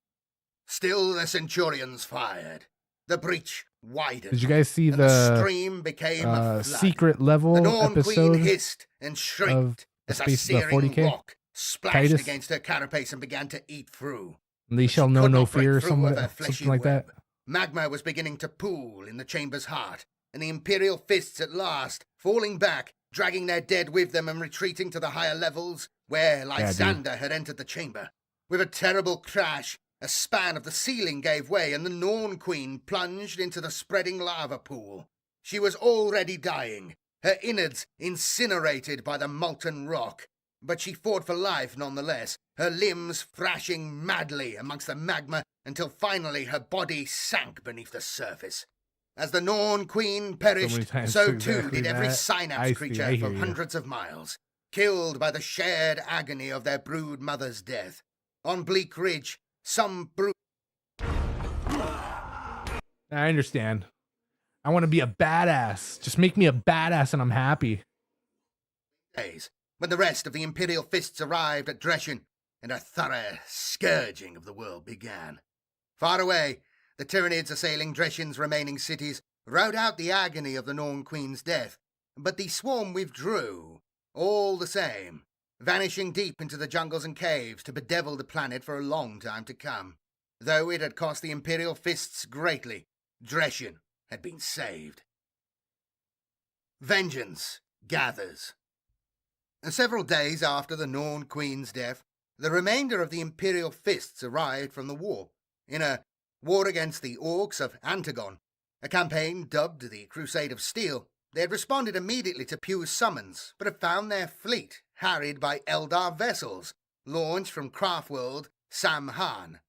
Still the centurions fired. The breach widened. Did you guys see and the the stream became a flood. secret level The Norn Queen episode? hissed and of shrieked the as a space of the searing 40K? rock splashed Titus? against her carapace and began to eat through. They But shall she know could no not break fear, or through something, of her fleshy something like that. web. Magma was beginning to pool in the chamber's heart, and the Imperial fists at last, falling back, dragging their dead with them and retreating to the higher levels, where Lysander had entered the chamber. With a terrible crash, a span of the ceiling gave way, and the Norn Queen plunged into the spreading lava pool. She was already dying, her innards incinerated by the molten rock, but she fought for life nonetheless, her limbs thrashing madly amongst the magma until finally her body sank beneath the surface. As the Norn Queen perished, times so to too exactly did every that. synapse I see, creature I hear for you. hundreds of miles, killed by the shared agony of their brood mother's death. On Bleak Ridge, some brood I understand. I want to be a badass. Just make me a badass and I'm happy. days, when the rest of the Imperial fists arrived at Dresden, and a thorough scourging of the world began. Far away, the Tyranids assailing Dresden's remaining cities rode out the agony of the Norn Queen's death, but the swarm withdrew, all the same, vanishing deep into the jungles and caves to bedevil the planet for a long time to come. Though it had cost the Imperial fists greatly, Dresden had been saved. Vengeance gathers. Several days after the Norn Queen's death, the remainder of the Imperial fists arrived from the war. In a war against the Orcs of Antagon, a campaign dubbed the Crusade of Steel, they had responded immediately to Pugh's summons, but had found their fleet harried by Eldar vessels, launched from Craftworld Samhan.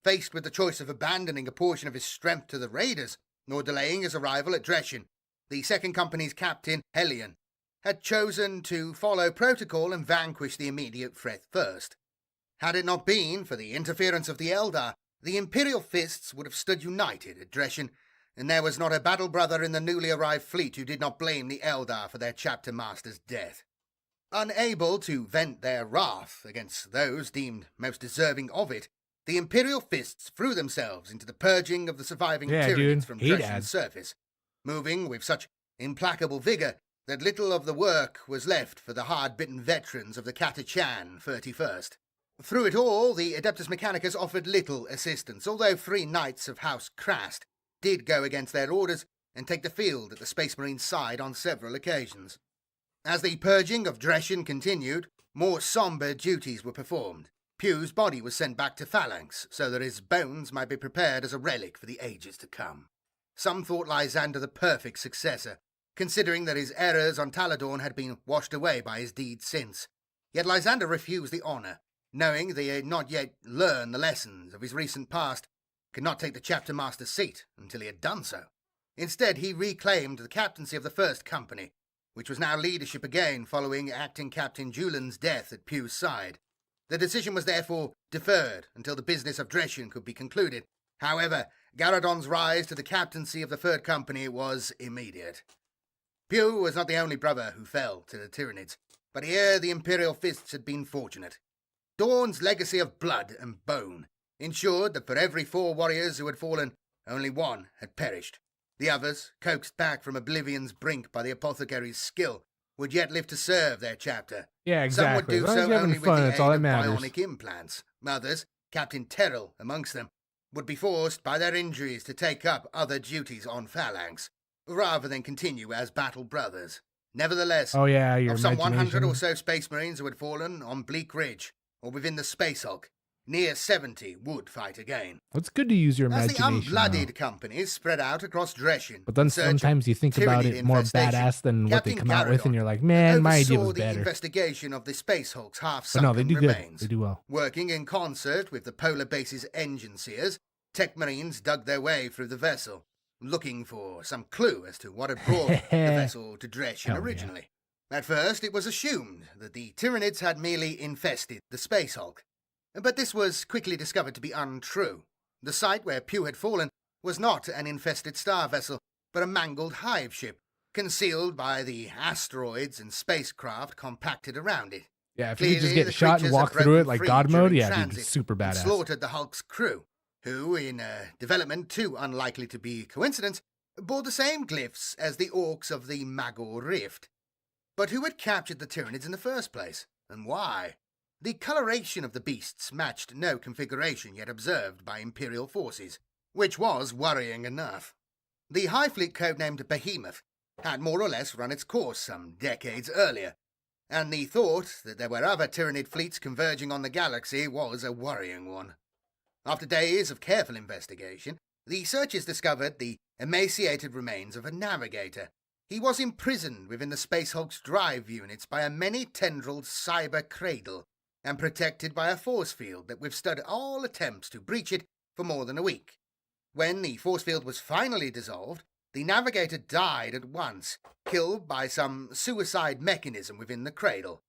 Faced with the choice of abandoning a portion of his strength to the raiders, nor delaying his arrival at Dresden, the Second Company's captain, Helion, had chosen to follow protocol and vanquish the immediate threat first. Had it not been for the interference of the Eldar, the Imperial fists would have stood united at Dresden, and there was not a battle brother in the newly arrived fleet who did not blame the Eldar for their chapter master's death. Unable to vent their wrath against those deemed most deserving of it, the Imperial fists threw themselves into the purging of the surviving Tyranids from Dresden's surface, moving with such implacable vigour that little of the work was left for the hard-bitten veterans of the Catachan 31st. Through it all, the Adeptus Mechanicus offered little assistance, although 3 knights of House Krast did go against their orders and take the field at the Space Marines' side on several occasions. As the purging of Dreschen continued, more somber duties were performed. Pugh's body was sent back to Phalanx so that his bones might be prepared as a relic for the ages to come. Some thought Lysander the perfect successor, considering that his errors on Taladorn had been washed away by his deeds since. Yet Lysander refused the honour, knowing that he had not yet learned the lessons of his recent past, could not take the chapter master's seat until he had done so. Instead, he reclaimed the captaincy of the First Company, which was now leadership again following acting Captain Julian's death at Pugh's side. The decision was therefore deferred until the business of Dreschen could be concluded. However, Garadon's rise to the captaincy of the Third Company was immediate. Pugh was not the only brother who fell to the Tyranids, but here the Imperial fists had been fortunate. Dorn's legacy of blood and bone ensured that for every 4 warriors who had fallen, only 1 had perished. The others, coaxed back from oblivion's brink by the apothecary's skill, would yet live to serve their chapter. Yeah, Some would exactly. do As long as so you're having only with fun, the that's aid all that of matters. bionic implants. Others, Captain Terrell amongst them, would be forced by their injuries to take up other duties on Phalanx, rather than continue as battle brothers. Nevertheless, Oh yeah, your of some 100 or imagination. so Space Marines who had fallen on Bleak Ridge, or within the Space Hulk, near 70 would fight again. It's good to use your As the imagination. unblooded though. companies spread out across Dreschen, But then in search of sometimes you think about Tyranid it more infestation, badass than what they Captain come out with, and Garadon you're like, man, my idea oversaw was the better. investigation of the Space Hulk's But no, half-sunken they do good. remains. They do well. Working in concert with the Polar Base's engine seers, Tech Marines dug their way through the vessel, looking for some clue as to what had brought the vessel to Dreschen Hell yeah. originally. At first, it was assumed that the Tyranids had merely infested the Space Hulk, but this was quickly discovered to be untrue. The site where Pugh had fallen was not an infested star vessel, but a mangled hive ship, concealed by the asteroids and spacecraft compacted around it. Yeah, if you could just Clearly, get the shot and creatures walk had through it broken like free God mode, during yeah, dude, transit it's super and badass. slaughtered the Hulk's crew, who, in a development too unlikely to be coincidence, bore the same glyphs as the orcs of the Magor Rift. But who had captured the Tyranids in the first place, and why? The coloration of the beasts matched no configuration yet observed by Imperial forces, which was worrying enough. The High Fleet codenamed Behemoth had more or less run its course some decades earlier, and the thought that there were other Tyranid fleets converging on the galaxy was a worrying one. After days of careful investigation, the searchers discovered the emaciated remains of a navigator. He was imprisoned within the Space Hulk's drive units by a many-tendrilled cyber cradle, and protected by a force field that withstood all attempts to breach it for more than a week. When the force field was finally dissolved, the navigator died at once, killed by some suicide mechanism within the cradle.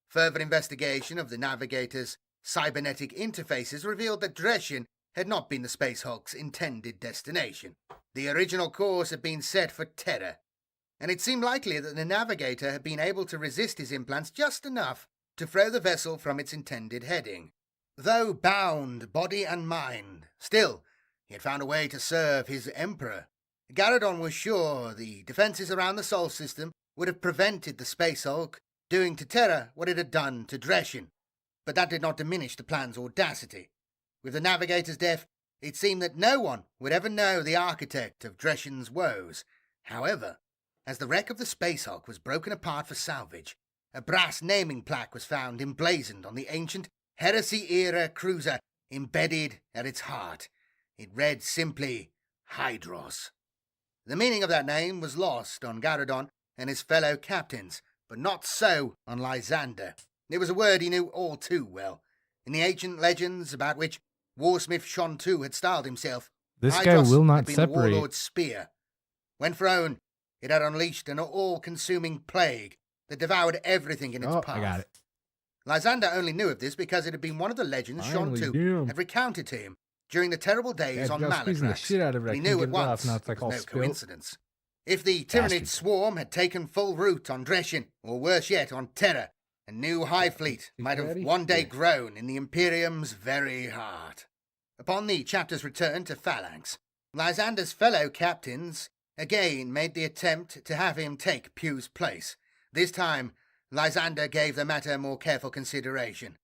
Further investigation of the navigator's cybernetic interfaces revealed that Dreschen had not been the Space Hulk's intended destination. The original course had been set for Terra, and it seemed likely that the navigator had been able to resist his implants just enough to throw the vessel from its intended heading. Though bound body and mind, still, he had found a way to serve his Emperor. Garadon was sure the defences around the Sol system would have prevented the Space Hulk doing to Terra what it had done to Dreschen, but that did not diminish the plan's audacity. With the navigator's death, it seemed that no one would ever know the architect of Dreschen's woes. However, as the wreck of the Space Hulk was broken apart for salvage, a brass naming plaque was found emblazoned on the ancient Heresy-era cruiser embedded at its heart. It read simply, Hydros. The meaning of that name was lost on Garadon and his fellow captains, but not so on Lysander. It was a word he knew all too well. In the ancient legends about which Warsmith Shontu had styled himself, This guy Hydros will not had been separate. the warlord's spear. When thrown, it had unleashed an all-consuming plague that devoured everything in its Oh, path. I got it. Lysander only knew of this because it had been one of the legends Finally, Shontu damn. had recounted to him during the terrible days Yeah, on just squeezing the Malatrax. shit out of it. I He couldn't knew at get it off. once Now it's like it all was no spilled. coincidence. If the Tyranid Bastard. swarm had taken full root on Dreschen, or worse yet, on Terra, a new High Fleet might have ready? one day Yeah. grown in the Imperium's very heart. Upon the chapter's return to Phalanx, Lysander's fellow captains again made the attempt to have him take Pugh's place. This time, Lysander gave the matter more careful consideration.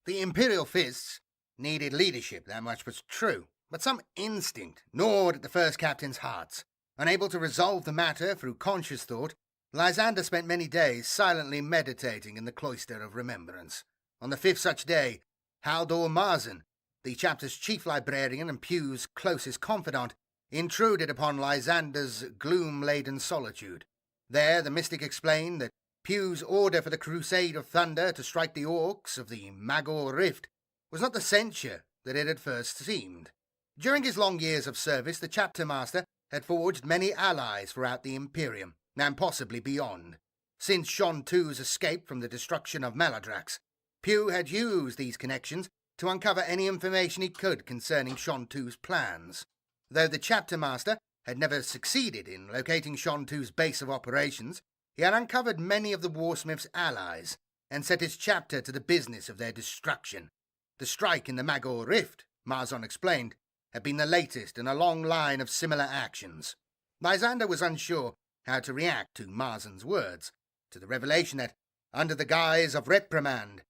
The Imperial Fists needed leadership, that much was true, but some instinct gnawed at the first captain's hearts. Unable to resolve the matter through conscious thought, Lysander spent many days silently meditating in the cloister of remembrance. On the fifth such day, Haldor Marzan, the chapter's chief librarian and Pugh's closest confidant, intruded upon Lysander's gloom-laden solitude. There the mystic explained that Pugh's order for the Crusade of Thunder to strike the orcs of the Magor Rift was not the censure that it had first seemed. During his long years of service, the chapter master had forged many allies throughout the Imperium, and possibly beyond. Since Shon II's escape from the destruction of Maladrax, Pugh had used these connections to uncover any information he could concerning Shon II's plans. Though the chapter master had never succeeded in locating Shon II's base of operations, he had uncovered many of the Warsmith's allies and set his chapter to the business of their destruction. The strike in the Magor Rift, Marzon explained, had been the latest in a long line of similar actions. Lysander was unsure how to react to Marzon's words, to the revelation that, under the guise of reprimand,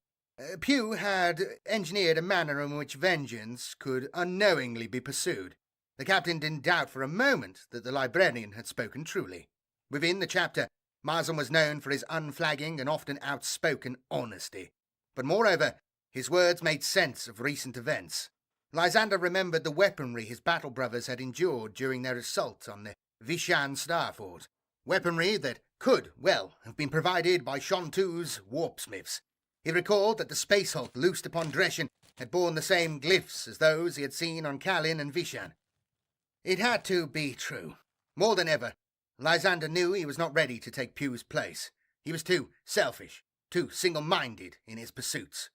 Pugh had engineered a manner in which vengeance could unknowingly be pursued. The captain didn't doubt for a moment that the librarian had spoken truly. Within the chapter, Marzon was known for his unflagging and often outspoken honesty, but moreover, his words made sense of recent events. Lysander remembered the weaponry his battle brothers had endured during their assault on the Vishan Starfort, weaponry that could, well, have been provided by Shon II's warpsmiths. He recalled that the Space Hulk loosed upon Dreshen had borne the same glyphs as those he had seen on Kalin and Vishan. It had to be true. More than ever, Lysander knew he was not ready to take Pugh's place. He was too selfish, too single-minded in his pursuits.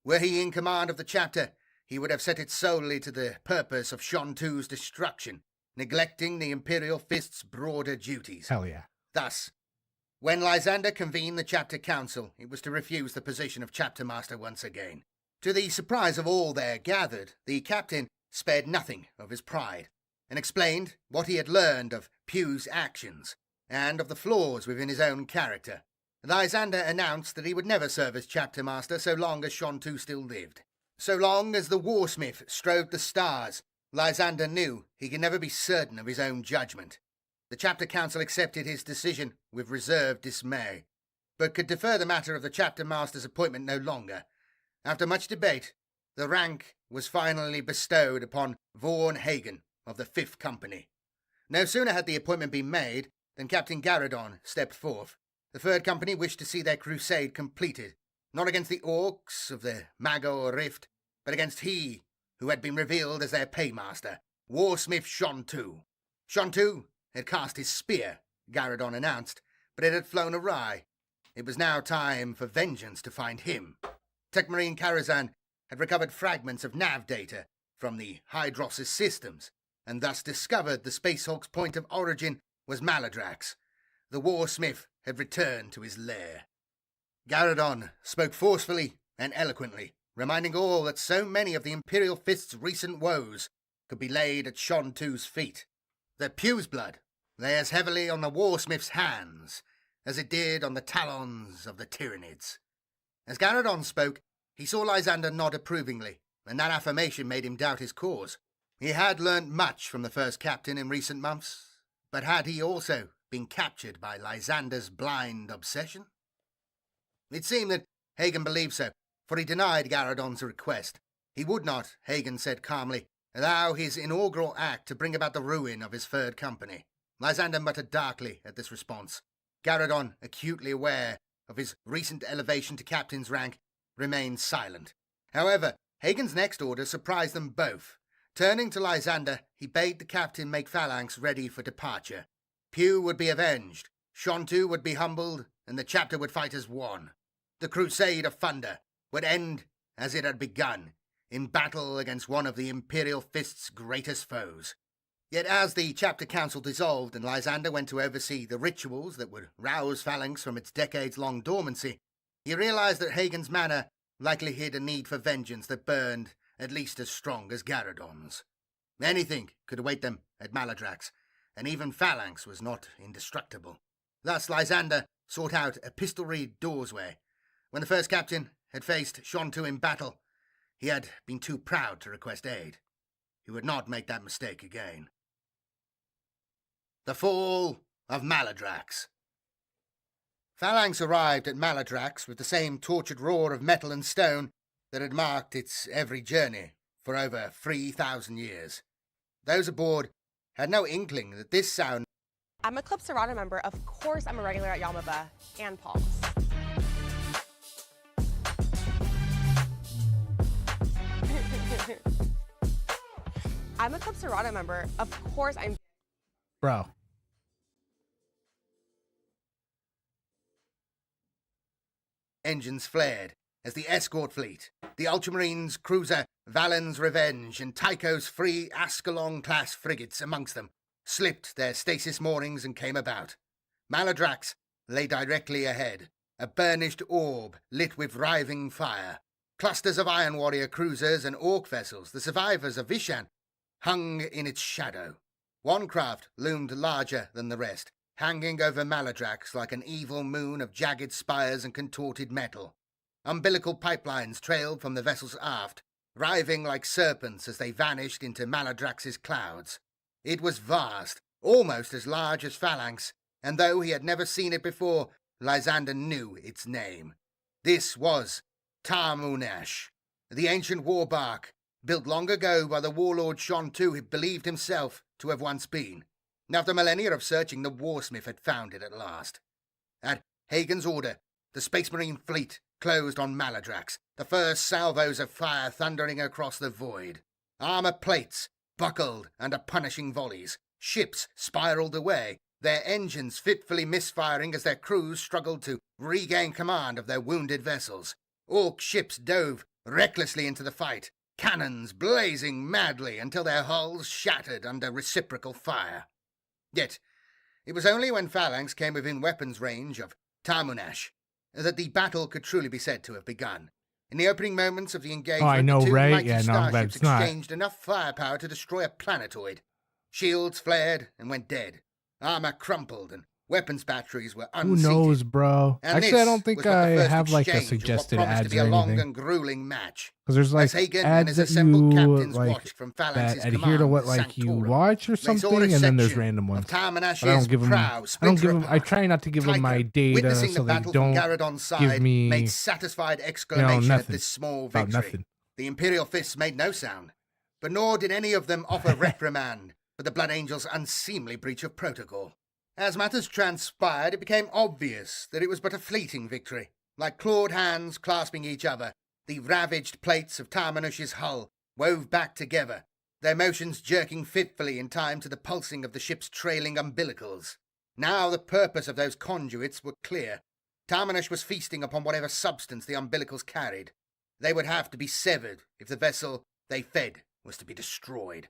Were he in command of the chapter, he would have set it solely to the purpose of Shon II's destruction, neglecting the Imperial Fist's broader duties. Hell yeah. Thus, when Lysander convened the chapter council, it was to refuse the position of chapter master once again. To the surprise of all there gathered, the captain spared nothing of his pride, and explained what he had learned of Pugh's actions, and of the flaws within his own character. Lysander announced that he would never serve as chapter master so long as Shon II still lived. So long as the Warsmith strode the stars, Lysander knew he could never be certain of his own judgment. The chapter council accepted his decision with reserved dismay, but could defer the matter of the chapter master's appointment no longer. After much debate, the rank was finally bestowed upon Vaughan Hagen of the 5th Company. No sooner had the appointment been made than Captain Garradon stepped forth. The 3rd Company wished to see their crusade completed, not against the orcs of the Magor Rift, but against he who had been revealed as their paymaster, Warsmith Shon II. Shon II had cast his spear, Garradon announced, but it had flown awry. It was now time for vengeance to find him. Tekmarine Karazhan had recovered fragments of nav data from the Hydros' systems, and thus discovered the Space Hulk's point of origin was Maladrax. The Warsmith had returned to his lair. Garradon spoke forcefully and eloquently, reminding all that so many of the Imperial Fist's recent woes could be laid at Shon II's feet. That Pugh's blood lay as heavily on the Warsmith's hands as it did on the talons of the Tyranids. As Garradon spoke, he saw Lysander nod approvingly, and that affirmation made him doubt his cause. He had learnt much from the first captain in recent months, but had he also been captured by Lysander's blind obsession? It seemed that Hagen believed so, for he denied Garradon's request. He would not, Hagen said calmly, allow his inaugural act to bring about the ruin of his 3rd Company. Lysander muttered darkly at this response. Garradon, acutely aware of his recent elevation to captain's rank, remained silent. However, Hagen's next order surprised them both. Turning to Lysander, he bade the captain make phalanx ready for departure. Pugh would be avenged, Shon II would be humbled, and the chapter would fight as one. The Crusade of Thunder would end as it had begun, in battle against one of the Imperial Fist's greatest foes. Yet as the chapter council dissolved and Lysander went to oversee the rituals that would rouse Phalanx from its decades-long dormancy, he realized that Hagen's manner likely hid a need for vengeance that burned at least as strong as Garradon's. Anything could await them at Maladrax, and even Phalanx was not indestructible. Thus Lysander sought out a pistol-reed doorway. When the 1st Captain had faced Shontu in battle, he had been too proud to request aid. He would not make that mistake again. The fall of Maladrax. Phalanx arrived at Maladrax with the same tortured roar of metal and stone that had marked its every journey for over 3,000 years. Those aboard had no inkling that this sound... I'm a Club Serrano member. Of course I'm a regular at Yamaba and Palms. I'm a Club Serrano member. Of course I'm... Bro. Engines flared as the escort fleet, the Ultramarines cruiser Valen's Revenge and Tycho's free Ascalon-class frigates amongst them, slipped their stasis moorings and came about. Maladrax lay directly ahead, a burnished orb lit with writhing fire. Clusters of Iron Warrior cruisers and Orc vessels, the survivors of Vishan, hung in its shadow. One craft loomed larger than the rest, hanging over Maladrax like an evil moon of jagged spires and contorted metal. Umbilical pipelines trailed from the vessel's aft, writhing like serpents as they vanished into Maladrax's clouds. It was vast, almost as large as Phalanx, and though he had never seen it before, Lysander knew its name. This was Tarmunash, the ancient war bark, built long ago by the warlord Shontu, who believed himself to have once been. After millennia of searching, the warsmith had found it at last. At Hagen's order, the Space Marine fleet closed on Maladrax, the first salvos of fire thundering across the void. Armor plates buckled under punishing volleys. Ships spiraled away, their engines fitfully misfiring as their crews struggled to regain command of their wounded vessels. Orc ships dove recklessly into the fight, cannons blazing madly until their hulls shattered under reciprocal fire. Yet, it was only when Phalanx came within weapons range of Tarmunash that the battle could truly be said to have begun. In the opening moments of the engagement, I know, the two right? mighty Yeah, no, but starships it's not. exchanged enough firepower to destroy a planetoid. Shields flared and went dead. Armor crumpled and weapons batteries were Who unseated. knows, bro? And Actually, this I don't think was but the I first have like a exchange of what suggested promised ads to be or a long anything. and grueling match. Because there's like As Hagen and his ads that assembled you captains like watched from that Phalanx's adhere to what command like you Sanctorum. watch or They saw a something, and then there's section random of ones. Tarmunash's But I don't give them. prow I don't splinter give them. I apart. try not to give them my Tycho, data witnessing so the they battle from don't Garadon's give side, me made satisfied exclamation at nothing this small about victory. nothing. The Imperial fists made no sound, but nor did any of them offer reprimand for the Blood Angel's unseemly breach of protocol. As matters transpired, it became obvious that it was but a fleeting victory. Like clawed hands clasping each other, the ravaged plates of Tarmunush's hull wove back together, their motions jerking fitfully in time to the pulsing of the ship's trailing umbilicals. Now the purpose of those conduits were clear. Tarmunush was feasting upon whatever substance the umbilicals carried. They would have to be severed if the vessel they fed was to be destroyed.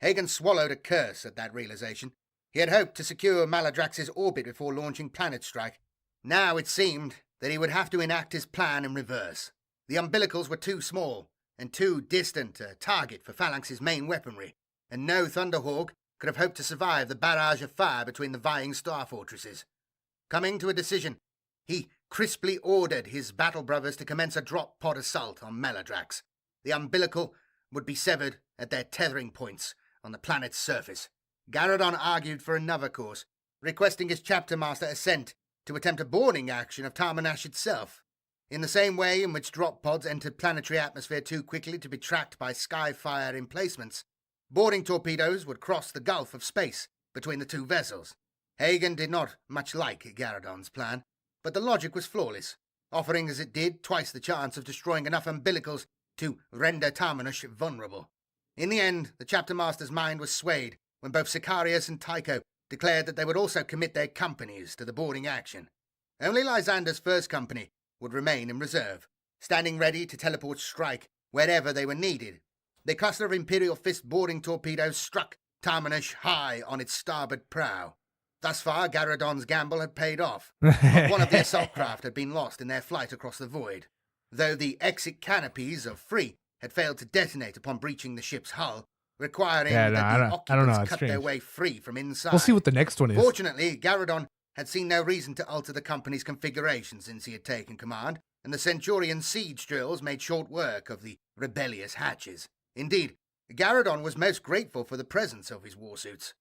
Hagen swallowed a curse at that realization. He had hoped to secure Maladrax's orbit before launching Planet Strike. Now it seemed that he would have to enact his plan in reverse. The umbilicals were too small and too distant a target for Phalanx's main weaponry, and no Thunderhawk could have hoped to survive the barrage of fire between the vying star fortresses. Coming to a decision, he crisply ordered his battle brothers to commence a drop pod assault on Maladrax. The umbilical would be severed at their tethering points on the planet's surface. Garadon argued for another course, requesting his chapter master assent to attempt a boarding action of Tarmunash itself. In the same way in which drop pods entered planetary atmosphere too quickly to be tracked by skyfire emplacements, boarding torpedoes would cross the gulf of space between the two vessels. Hagen did not much like Garadon's plan, but the logic was flawless, offering as it did twice the chance of destroying enough umbilicals to render Tarmunash vulnerable. In the end, the chapter master's mind was swayed when both Sicarius and Tycho declared that they would also commit their companies to the boarding action. Only Lysander's first company would remain in reserve, standing ready to teleport strike wherever they were needed. The cluster of Imperial Fist boarding torpedoes struck Tarmunash high on its starboard prow. Thus far, Garadon's gamble had paid off. Not one of the assault craft had been lost in their flight across the void, though the exit canopies of Free had failed to detonate upon breaching the ship's hull, requiring that the occupants cut their way free from inside. We'll see what the next one is. Fortunately, Garadon had seen no reason to alter the company's configuration since he had taken command, and the Centurion siege drills made short work of the rebellious hatches. Indeed, Garradon was most grateful for the presence of his warsuits.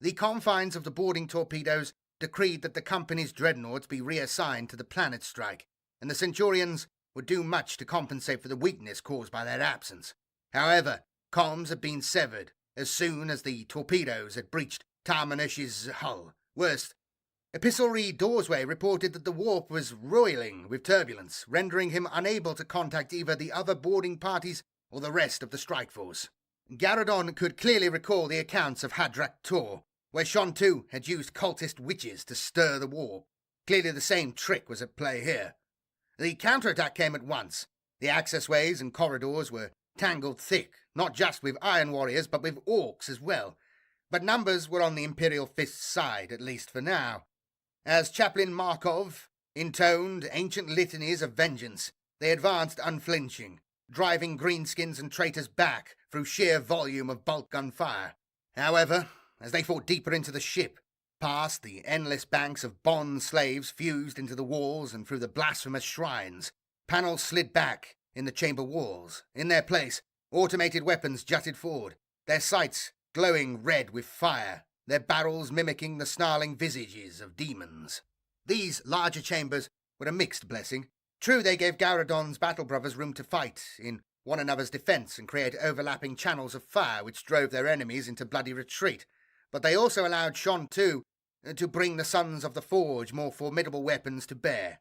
The confines of the boarding torpedoes decreed that the company's dreadnoughts be reassigned to the planet strike, and the Centurions would do much to compensate for the weakness caused by their absence. However, comms had been severed as soon as the torpedoes had breached Tarmanush's hull. Worst, Epistolary Dorsway reported that the warp was roiling with turbulence, rendering him unable to contact either the other boarding parties or the rest of the strike force. Garradon could clearly recall the accounts of Hadrak Tor, where Shontu had used cultist witches to stir the warp. Clearly the same trick was at play here. The counterattack came at once. The accessways and corridors were tangled thick, not just with Iron Warriors, but with Orcs as well. But numbers were on the Imperial Fist's side, at least for now. As Chaplain Markov intoned ancient litanies of vengeance, they advanced unflinching, driving greenskins and traitors back through sheer volume of bolt gun fire. However, as they fought deeper into the ship, past the endless banks of bond slaves fused into the walls and through the blasphemous shrines, panels slid back in the chamber walls. In their place, automated weapons jutted forward, their sights glowing red with fire, their barrels mimicking the snarling visages of demons. These larger chambers were a mixed blessing. True, they gave Garradon's battle brothers room to fight in one another's defence and create overlapping channels of fire which drove their enemies into bloody retreat, but they also allowed Shontu to bring the Sons of the Forge more formidable weapons to bear.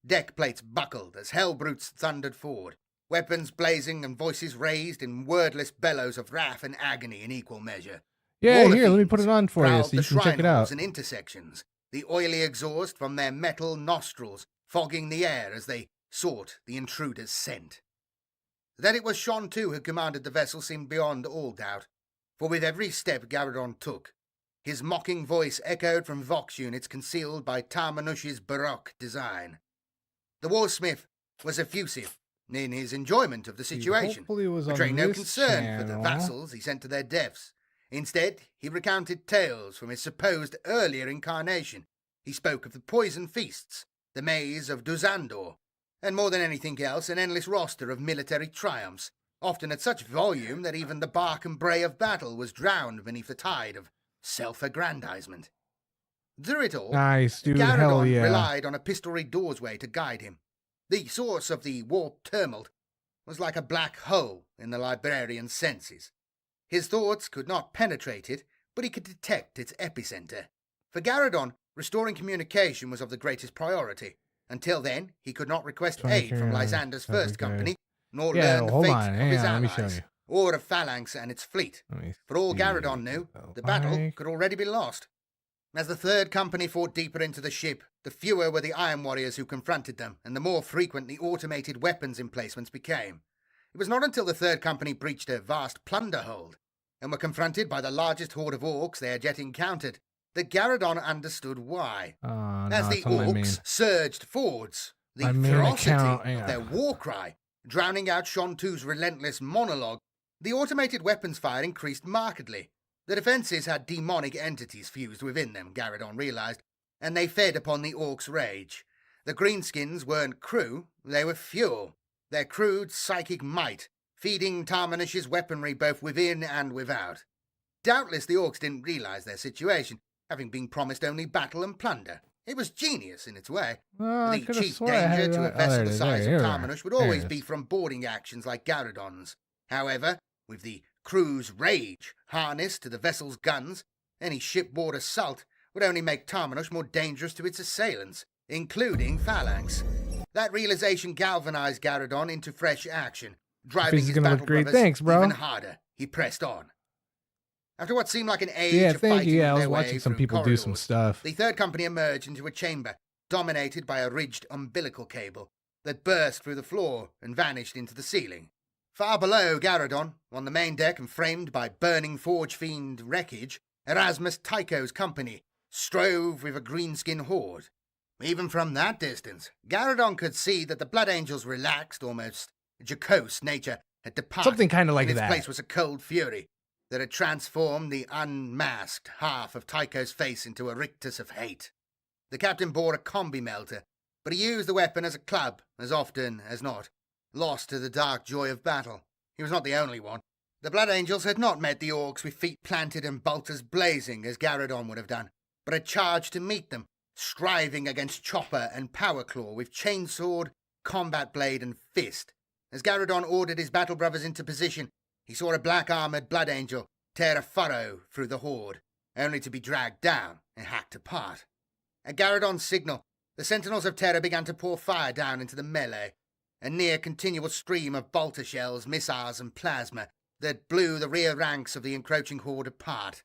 Deck plates buckled as hell brutes thundered forward, weapons blazing and voices raised in wordless bellows of wrath and agony in equal measure. Yeah, Water here, let me fiends put it on for you prowled so you the can check shrine it halls out. and intersections, the oily exhaust from their metal nostrils fogging the air as they sought the intruder's scent. That it was Shontu who commanded the vessel seemed beyond all doubt, for with every step Garradon took, his mocking voice echoed from Vox units concealed by Tarmanush's baroque design. The warsmith was effusive in his enjoyment of the situation, hopefully it was on betraying no this concern for the channel. vassals he sent to their deaths. Instead, he recounted tales from his supposed earlier incarnation. He spoke of the poison feasts, the maze of Duzandor, and more than anything else, an endless roster of military triumphs, often at such volume that even the bark and bray of battle was drowned beneath the tide of self-aggrandizement. Through it all, Nice, dude. Hell Garradon yeah. relied on Epistolary Dorsway to guide him. The source of the warp tumult was like a black hole in the librarian's senses. His thoughts could not penetrate it, but he could detect its epicenter. For Garradon, restoring communication was of the greatest priority. Until then, he could not request aid from Lysander's first company, nor learn the fate of his Let me show allies, you. or of Phalanx and its fleet. For all Garradon knew, the battle could already be lost. As the third company fought deeper into the ship, the fewer were the Iron Warriors who confronted them, and the more frequent the automated weapons emplacements became. It was not until the third company breached a vast plunder hold, and were confronted by the largest horde of Orcs they had yet encountered, that Garradon understood why. As the Orcs surged forwards, the ferocity of their war cry, drowning out Shontu's relentless monologue, the automated weapons fire increased markedly. The defences had demonic entities fused within them, Garradon realised, and they fed upon the Orcs' rage. The Greenskins weren't crew, they were fuel, their crude psychic might, feeding Tarmanush's weaponry both within and without. Doubtless the Orcs didn't realise their situation, having been promised only battle and plunder. It was genius in its way. The chief danger to a vessel the size of Tarmanush would always be from boarding actions like Garradon's. However, with the crew's rage harnessed to the vessel's guns, any shipboard assault would only make Tarmanush more dangerous to its assailants, including Phalanx. That realization galvanized Garradon into fresh action, driving his battle brothers even harder. He pressed on. After what seemed like an age of fighting I was their way watching some through people do some corridors, stuff. the third company emerged into a chamber dominated by a ridged umbilical cable that burst through the floor and vanished into the ceiling. Far below Garradon, on the main deck and framed by burning Forge Fiend wreckage, Erasmus Tycho's company strove with a greenskin horde. Even from that distance, Garradon could see that the Blood Angel's relaxed, almost jocose nature had departed. Something kind of like in its that. place was a cold fury that had transformed the unmasked half of Tycho's face into a rictus of hate. The captain bore a combi melter, but he used the weapon as a club, as often as not, lost to the dark joy of battle. He was not the only one. The Blood Angels had not met the orcs with feet planted and bolters blazing as Garradon would have done, but had charged to meet them, striving against chopper and power claw with chainsword, combat blade and fist. As Garradon ordered his battle brothers into position, he saw a black-armoured Blood Angel tear a furrow through the horde, only to be dragged down and hacked apart. At Garradon's signal, the Sentinels of Terror began to pour fire down into the melee, a near-continual stream of bolter shells, missiles and plasma that blew the rear ranks of the encroaching horde apart.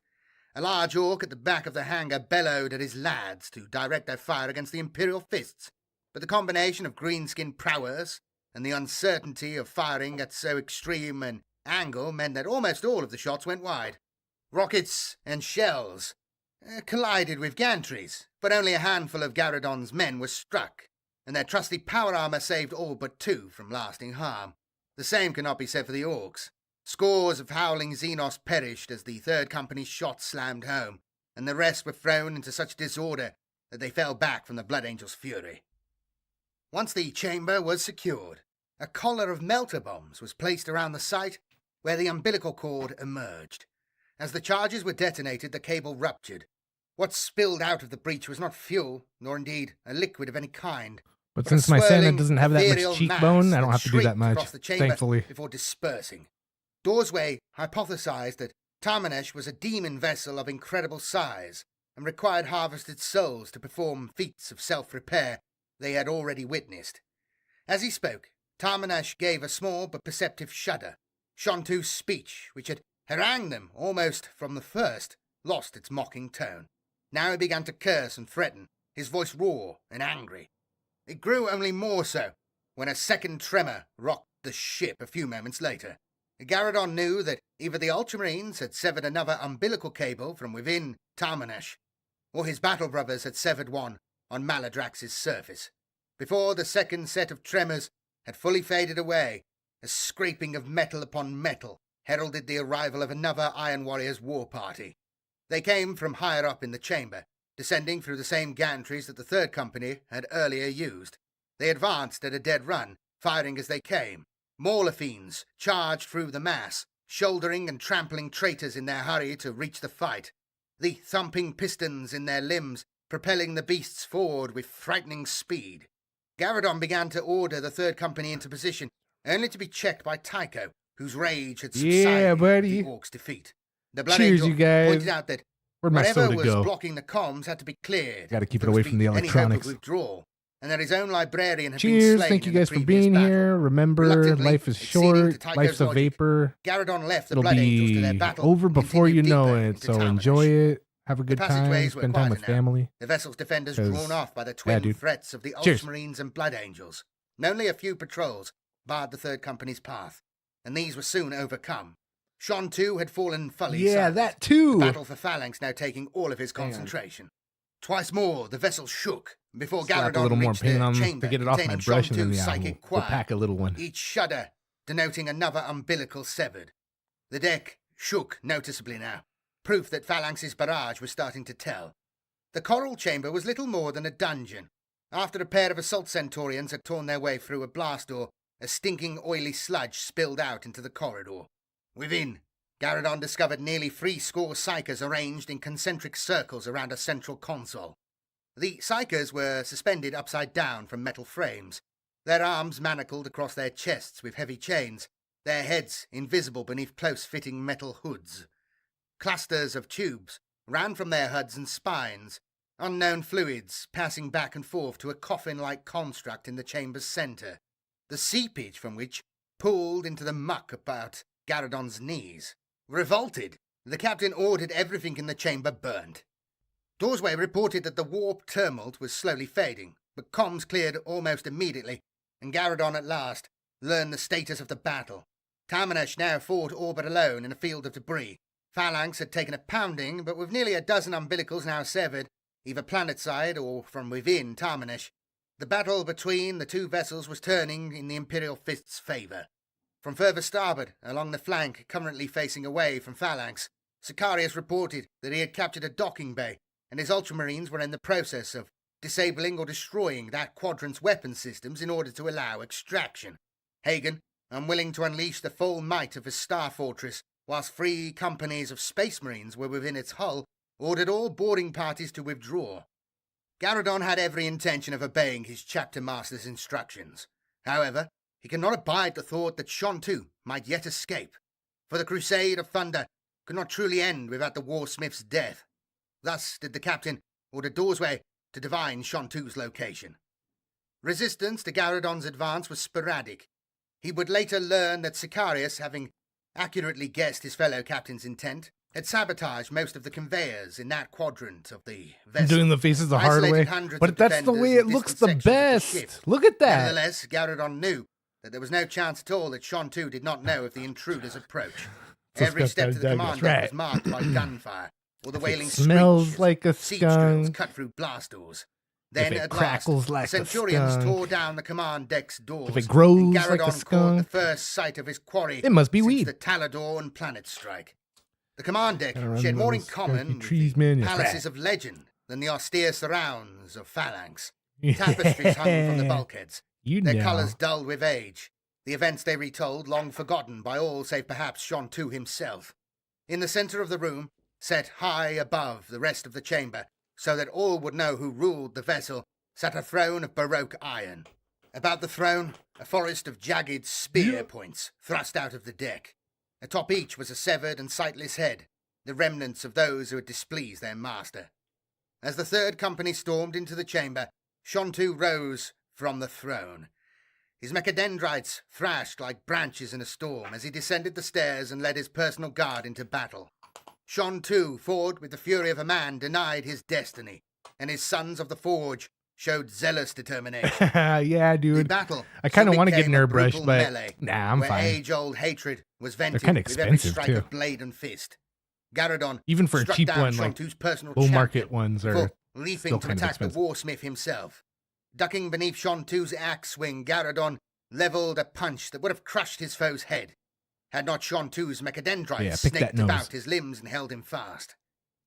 A large orc at the back of the hangar bellowed at his lads to direct their fire against the Imperial fists, but the combination of greenskin prowess and the uncertainty of firing at so extreme an angle meant that almost all of the shots went wide. Rockets and shells collided with gantries, but only a handful of Garradon's men were struck, and their trusty power armor saved all but 2 from lasting harm. The same cannot be said for the orcs. Scores of howling Xenos perished as the Third Company's shots slammed home, and the rest were thrown into such disorder that they fell back from the Blood Angel's fury. Once the chamber was secured, a collar of melter bombs was placed around the site where the umbilical cord emerged. As the charges were detonated, the cable ruptured. What spilled out of the breach was not fuel, nor indeed a liquid of any kind. But since my Santa swirling, doesn't have that ethereal much cheekbone, mass I don't have to do shrieked that much, across the chamber thankfully. before dispersing. Dorsway hypothesized that Tarmanesh was a demon vessel of incredible size and required harvested souls to perform feats of self-repair they had already witnessed. As he spoke, Tarmanesh gave a small but perceptive shudder. Shontu's speech, which had harangued them almost from the first, lost its mocking tone. Now he began to curse and threaten, his voice raw and angry. It grew only more so when a second tremor rocked the ship a few moments later. Garradon knew that either the Ultramarines had severed another umbilical cable from within Tarmanesh, or his battle brothers had severed one on Maladrax's surface. Before the second set of tremors had fully faded away, a scraping of metal upon metal heralded the arrival of another Iron Warriors war party. They came from higher up in the chamber, descending through the same gantries that the Third Company had earlier used. They advanced at a dead run, firing as they came. Mauler fiends charged through the mass, shouldering and trampling traitors in their hurry to reach the fight, the thumping pistons in their limbs propelling the beasts forward with frightening speed. Garradon began to order the Third Company into position, only to be checked by Tycho, whose rage had subsided with the orcs' defeat. The Blood Cheers, Angel you guys. pointed out that Where'd my whatever soda was go? blocking the comms had to be cleared. Gotta keep it There away must from be the any hope of electronics. withdrawal, and that his own librarian had been Cheers, slain thank you in the guys for previous being battle. here. Remember, Reluctantly, life is acceding to short, Tycho's life's a logic, vapor. Garradon left the It'll Blood Angels to their be battle over and before you continued know deeper it, into so Tarmanesh. enjoy it. Have a The good time, passageways were spend time with quieter now. family. The vessel's defenders 'Cause- drawn off by the twin dude. threats of the Cheers. Ultramarines and Blood Angels. And only a few patrols barred the Third Company's path, and these were soon overcome. Sean, too, had fallen fully Yeah, silent. that too. The battle for Phalanx now taking all of his concentration. Twice more the vessel shook before Slap a Garradon little more reached paint the on chamber to get it off my containing brush, and then Sean yeah, psychic we'll choir, pack a little one. each shudder denoting another umbilical severed. The deck shook noticeably now, proof that Phalanx's barrage was starting to tell. The coral chamber was little more than a dungeon. After a pair of assault Centaurians had torn their way through a blast door, a stinking oily sludge spilled out into the corridor. Within, Garradon discovered nearly 70 psychers arranged in concentric circles around a central console. The psychers were suspended upside down from metal frames, their arms manacled across their chests with heavy chains, their heads invisible beneath close-fitting metal hoods. Clusters of tubes ran from their hoods and spines, unknown fluids passing back and forth to a coffin-like construct in the chamber's centre, the seepage from which pooled into the muck about Garradon's knees. Revolted, the captain ordered everything in the chamber burnt. Dorsway reported that the warp tumult was slowly fading, but comms cleared almost immediately, and Garradon at last learned the status of the battle. Tarmanesh now fought all but alone in a field of debris. Phalanx had taken a pounding, but with nearly a dozen umbilicals now severed, either planetside or from within Tarmanesh, the battle between the two vessels was turning in the Imperial Fist's favour. From further starboard, along the flank currently facing away from Phalanx, Sicarius reported that he had captured a docking bay, and his Ultramarines were in the process of disabling or destroying that quadrant's weapon systems in order to allow extraction. Hagen, unwilling to unleash the full might of his star fortress, whilst 3 companies of Space Marines were within its hull, ordered all boarding parties to withdraw. Garradon had every intention of obeying his chapter master's instructions. However, he could not abide the thought that Shontu might yet escape, for the Crusade of Thunder could not truly end without the Warsmith's death. Thus did the captain order Dorsway to divine Shontu's location. Resistance to Garradon's advance was sporadic. He would later learn that Sicarius, having accurately guessed his fellow captain's intent, had sabotaged most of the conveyors in that quadrant of the vessel. I'm doing the faces the hard Isolated way, hundreds but of that's the defenders way in it looks distant the sections of the ship. best. Look at that. Nevertheless, Garradon knew that there was no chance at all that Shontu did not know of the intruder's approach. Every step to the command deck was marked by gunfire, or the wailing smells screeches, like a siege drills skunk. cut through blast doors. Then If it at crackles last, like a the Centurions skunk. tore down the command deck's doors. If it grows and like a Garradon caught the skunk. first sight of his quarry It must be since weed. the Talador and Planet Strike. The command deck Gotta run shared more in those common skunky with trees, the man, you palaces rat. of legend than the austere surrounds of phalanx. Tapestries hung from the bulkheads, You their know. colours dulled with age, the events they retold long forgotten by all save perhaps Shontu himself. In the centre of the room, set high above the rest of the chamber, so that all would know who ruled the vessel, sat a throne of Baroque iron. About the throne, a forest of jagged spear points thrust out of the deck. Atop each was a severed and sightless head, the remnants of those who had displeased their master. As the third company stormed into the chamber, Shontu rose from the throne. His mechadendrites thrashed like branches in a storm as he descended the stairs and led his personal guard into battle. Shontu fought with the fury of a man denied his destiny, and his sons of the Forge showed zealous determination. Yeah, The dude. battle I kind of soon want to get became an a airbrush, brutal but melee, nah, I'm where fine. age-old hatred was vented kinda with every expensive, strike too. of blade and fist. Garradon Even for a struck cheap down one, like Shontu's personal low champion market ones are before leaping still to kind of attack the expensive. Warsmith himself. Ducking beneath Shontu's axe swing, Garradon levelled a punch that would have crushed his foe's head, had not Shontu's mechadendrites Yeah, pick that snaked nose. about his limbs and held him fast.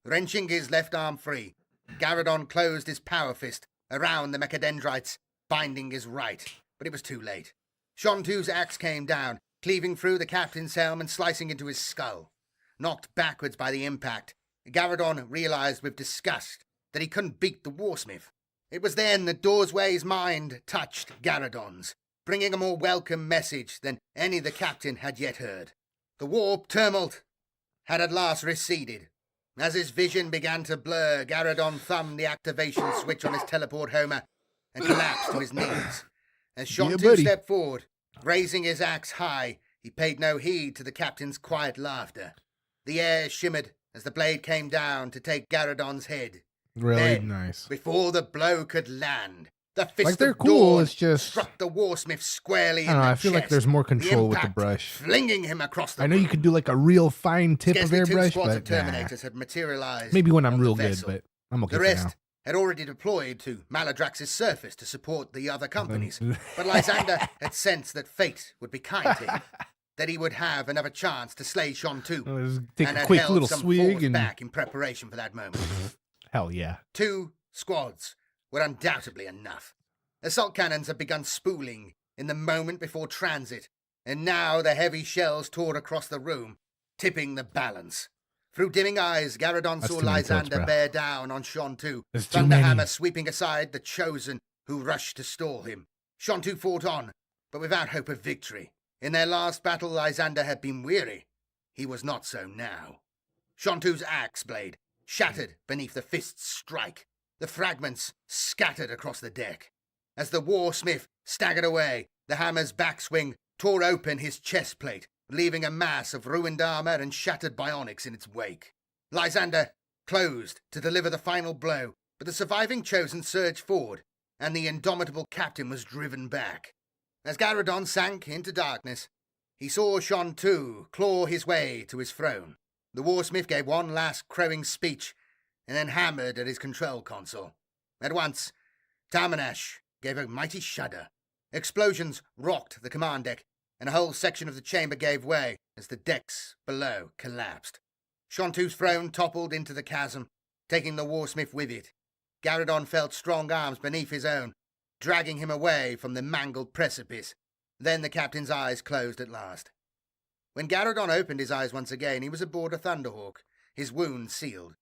Wrenching his left arm free, Garradon closed his power fist around the mechadendrites, binding his right, but it was too late. Shontu's axe came down, cleaving through the captain's helm and slicing into his skull. Knocked backwards by the impact, Garradon realized with disgust that he couldn't beat the Warsmith. It was then that Dorsway's mind touched Garradon's, bringing a more welcome message than any the captain had yet heard. The warp tumult had at last receded. As his vision began to blur, Garradon thumbed the activation switch on his teleport homer and collapsed to his knees. As Shontu buddy. stepped forward, raising his axe high, he paid no heed to the captain's quiet laughter. The air shimmered as the blade came down to take Garradon's head. Really Then, nice. Before the blow could land, the fist Like, they're of cool, Dawn it's just- struck the Warsmith squarely I don't in know, the I feel like chest, there's more control with the impact brush. flinging him across the I know you room. could do like a real fine tip Scarcely of two airbrush, squads of but nah. Terminators had materialized. Maybe when I'm on the real good, vessel. but I'm okay The for rest now. had already deployed to Maladrax's surface to support the other companies, but Lysander had sensed that fate would be kind to him, that he would have another chance to slay Shontu, Let's take and a had quick held little some swig force and back in preparation for that moment. hell yeah. 2 squads were undoubtedly enough. Assault cannons had begun spooling in the moment before transit, and now the heavy shells tore across the room, tipping the balance. Through dimming eyes, Garradon That's saw too many tilts, Lysander bro. bear down on Shontu, There's too many. Thunderhammer sweeping aside the Chosen who rushed to stall him. Shontu fought on, but without hope of victory. In their last battle, Lysander had been weary. He was not so now. Shontu's axe blade shattered beneath the fist's strike. The fragments scattered across the deck. As the Warsmith staggered away, the hammer's backswing tore open his chest plate, leaving a mass of ruined armor and shattered bionics in its wake. Lysander closed to deliver the final blow, but the surviving Chosen surged forward, and the indomitable captain was driven back. As Garradon sank into darkness, he saw Shontu claw his way to his throne. The Warsmith gave one last crowing speech, and then hammered at his control console. At once, Tarmanash gave a mighty shudder. Explosions rocked the command deck, and a whole section of the chamber gave way as the decks below collapsed. Shontu's throne toppled into the chasm, taking the Warsmith with it. Garradon felt strong arms beneath his own, dragging him away from the mangled precipice. Then the captain's eyes closed at last. When Garradon opened his eyes once again, he was aboard a Thunderhawk, his wound sealed.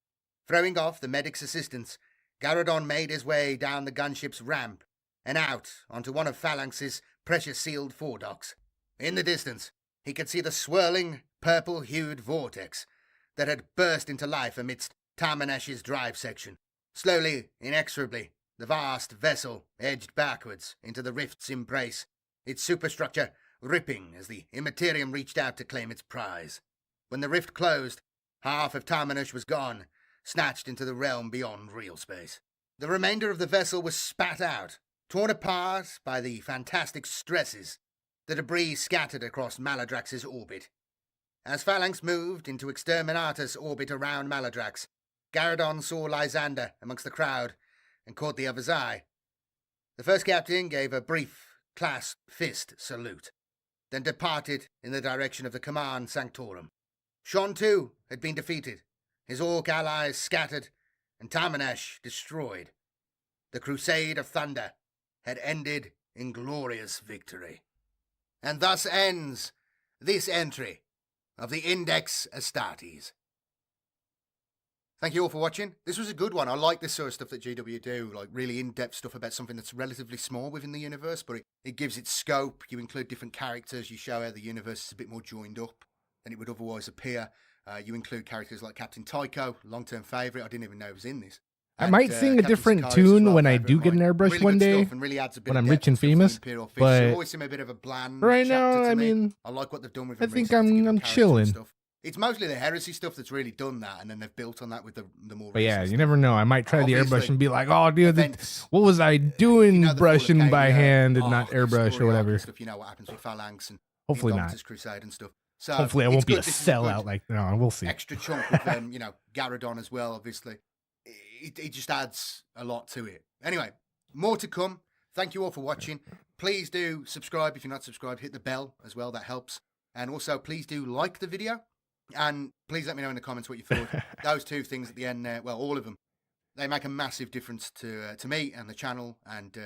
Throwing off the medic's assistance, Garradon made his way down the gunship's ramp and out onto one of Phalanx's pressure-sealed foredocks. In the distance, he could see the swirling, purple-hued vortex that had burst into life amidst Tarmanash's drive section. Slowly, inexorably, the vast vessel edged backwards into the rift's embrace, its superstructure ripping as the Immaterium reached out to claim its prize. When the rift closed, half of Tarmanash was gone, snatched into the realm beyond real space. The remainder of the vessel was spat out, torn apart by the fantastic stresses, the debris scattered across Maladrax's orbit. As Phalanx moved into Exterminatus orbit around Maladrax, Garradon saw Lysander amongst the crowd and caught the other's eye. The first captain gave a brief clasped fist salute, then departed in the direction of the command sanctorum. Sean, too, had been defeated, his Orc allies scattered, and Tarmanash destroyed. The Crusade of Thunder had ended in glorious victory. And thus ends this entry of the Index Astartes. Thank you all for watching. This was a good one. I like this sort of stuff that GW do, like really in-depth stuff about something that's relatively small within the universe, but it gives it scope. You include different characters. You show how the universe is a bit more joined up than it would otherwise appear. You include characters like Captain Tycho, long-term favourite. I didn't even know he was in this. I might sing a different tune when I do get an airbrush one day, when I'm rich and famous. But always seem a bit of a bland right now, chapter to I me. mean, I like what they've done with. I think I'm chilling. It's mostly the heresy stuff that's really done that, and then they've built on that with the more. But yeah, recent you stuff. never know. I might try the Obviously, airbrush and be like, "Oh, dude, events, what was I doing, you know, the brushing full by Acadia hand and arc, not the airbrush story or arc whatever?" and stuff. You know what happens with Phalanx and Hopefully not. Indomitus Crusade and stuff. So Hopefully, I it's won't be good. a This is a sellout. good Like, no, we'll see. extra chunk with Garradon as well. Obviously, it just adds a lot to it. Anyway, more to come. Thank you all for watching. Please do subscribe if you're not subscribed. Hit the bell as well. That helps. And also, please do like the video. And please let me know in the comments what you thought. Those two things at the end there, well, all of them, they make a massive difference to me and the channel and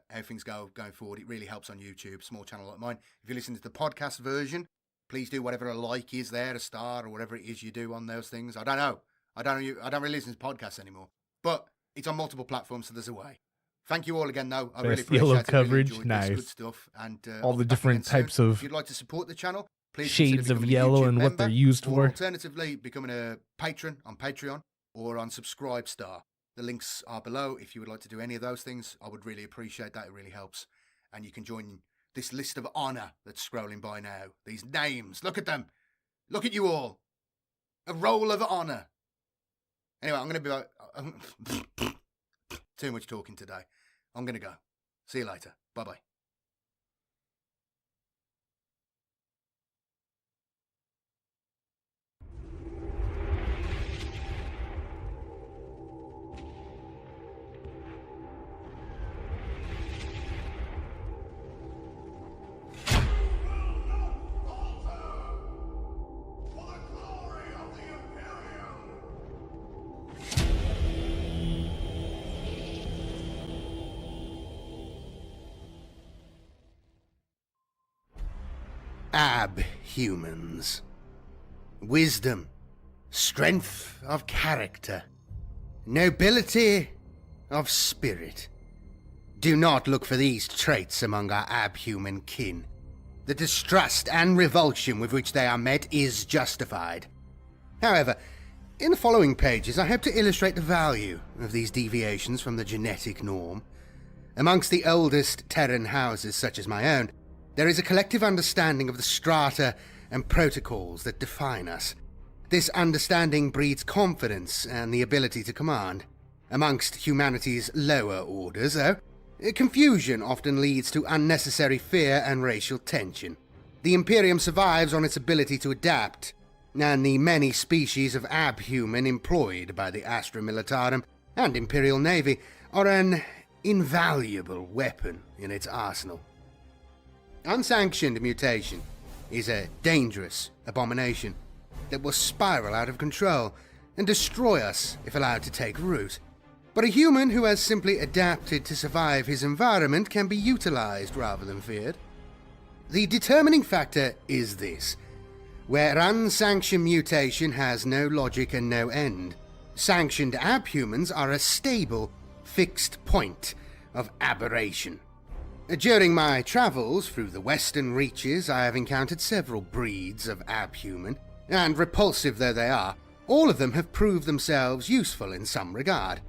how things going forward. It really helps on YouTube, small channel like mine. If you listen to the podcast version, please do whatever a like is there, a star or whatever it is you do on those things. I don't know. I don't really listen to podcasts anymore. But it's on multiple platforms, so there's a way. Thank you all again, though. I really Best appreciate yellow it. coverage, Really enjoyed nice. this. Good stuff. And All the different types of if you'd like to support the channel, please shades consider of becoming a yellow YouTube and what they're member, used or for. alternatively, becoming a patron on Patreon or on Subscribestar. The links are below. If you would like to do any of those things, I would really appreciate that. It really helps. And you can join this list of honour that's scrolling by now. These names, look at them. Look at you all. A roll of honour. Anyway, I'm going to be too much talking today. I'm going to go. See you later. Bye-bye. Abhumans. Wisdom, strength of character, nobility of spirit. Do not look for these traits among our abhuman kin. The distrust and revulsion with which they are met is justified. However, in the following pages I hope to illustrate the value of these deviations from the genetic norm. Amongst the oldest Terran houses such as my own, there is a collective understanding of the strata and protocols that define us. This understanding breeds confidence and the ability to command. Amongst humanity's lower orders, though, confusion often leads to unnecessary fear and racial tension. The Imperium survives on its ability to adapt, and the many species of abhuman employed by the Astra Militarum and Imperial Navy are an invaluable weapon in its arsenal. Unsanctioned mutation is a dangerous abomination that will spiral out of control and destroy us if allowed to take root. But a human who has simply adapted to survive his environment can be utilized rather than feared. The determining factor is this: where unsanctioned mutation has no logic and no end, sanctioned abhumans are a stable, fixed point of aberration. During my travels through the western reaches, I have encountered several breeds of abhuman, and repulsive though they are, all of them have proved themselves useful in some regard.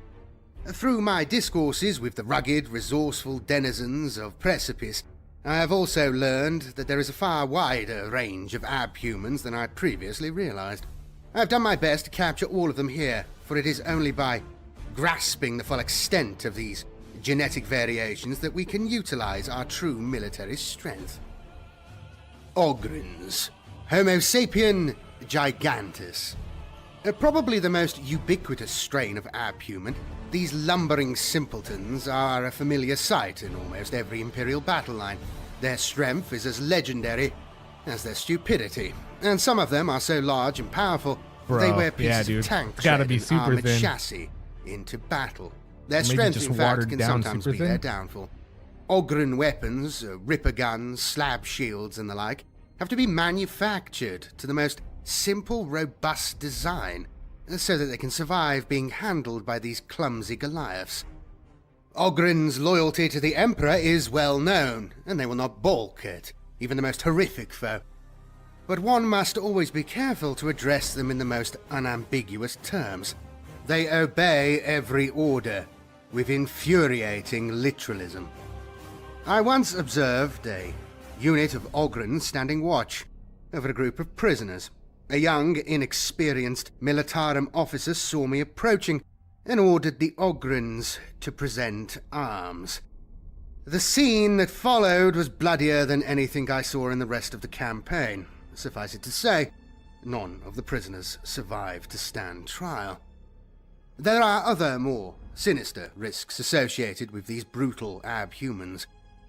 Through my discourses with the rugged, resourceful denizens of Precipice, I have also learned that there is a far wider range of abhumans than I had previously realized. I have done my best to capture all of them here, for it is only by grasping the full extent of these genetic variations that we can utilize our true military strength. Ogrins, Homo sapien gigantus. Probably the most ubiquitous strain of abhuman, these lumbering simpletons are a familiar sight in almost every Imperial battle line. Their strength is as legendary as their stupidity, and some of them are so large and powerful that they wear pieces of tank tread and armored chassis into battle. Their strength, in fact, can sometimes be their downfall. Ogren weapons, ripper guns, slab shields, and the like, have to be manufactured to the most simple, robust design, so that they can survive being handled by these clumsy Goliaths. Ogren's loyalty to the Emperor is well known, and they will not balk at even the most horrific foe. But one must always be careful to address them in the most unambiguous terms. They obey every order, with infuriating literalism. I once observed a unit of Ogrens standing watch over a group of prisoners. A young, inexperienced militarum officer saw me approaching and ordered the Ogrens to present arms. The scene that followed was bloodier than anything I saw in the rest of the campaign. Suffice it to say, none of the prisoners survived to stand trial. There are other, more sinister risks associated with these brutal abhumans.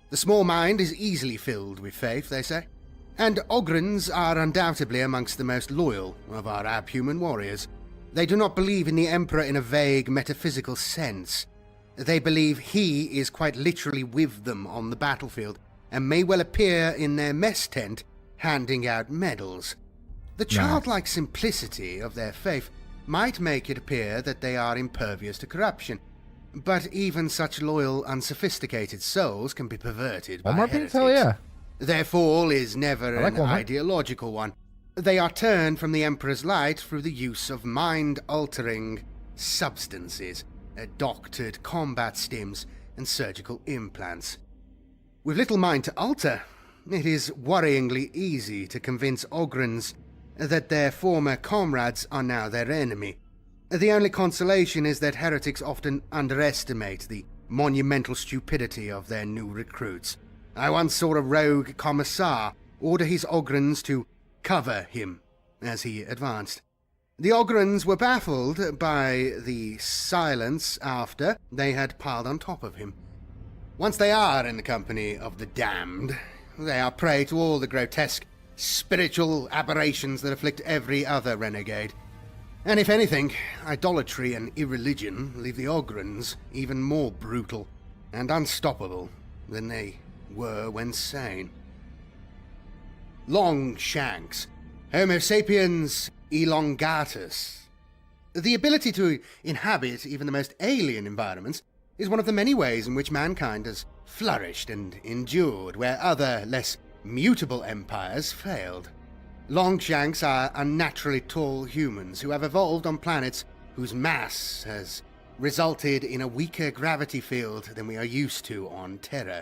The small mind is easily filled with faith, they say, and Ogrens are undoubtedly amongst the most loyal of our abhuman warriors. They do not believe in the Emperor in a vague metaphysical sense. They believe he is quite literally with them on the battlefield, and may well appear in their mess tent handing out medals. The childlike simplicity of their faith might make it appear that they are impervious to corruption, but even such loyal, unsophisticated souls can be perverted by heretics. Hell yeah. Their fall is never an ideological one. They are turned from the Emperor's light through the use of mind-altering substances, doctored combat stims, and surgical implants. With little mind to alter, it is worryingly easy to convince Ogrens that their former comrades are now their enemy. The only consolation is that heretics often underestimate the monumental stupidity of their new recruits. I once saw a rogue commissar order his Ogrens to cover him as he advanced. The Ogrens were baffled by the silence after they had piled on top of him. Once they are in the company of the damned, they are prey to all the grotesque spiritual aberrations that afflict every other renegade. And if anything, idolatry and irreligion leave the Ogrens even more brutal and unstoppable than they were when sane. Long shanks, Homo sapiens elongatus. The ability to inhabit even the most alien environments is one of the many ways in which mankind has flourished and endured where other, less mutable empires failed. Longshanks are unnaturally tall humans who have evolved on planets whose mass has resulted in a weaker gravity field than we are used to on Terra.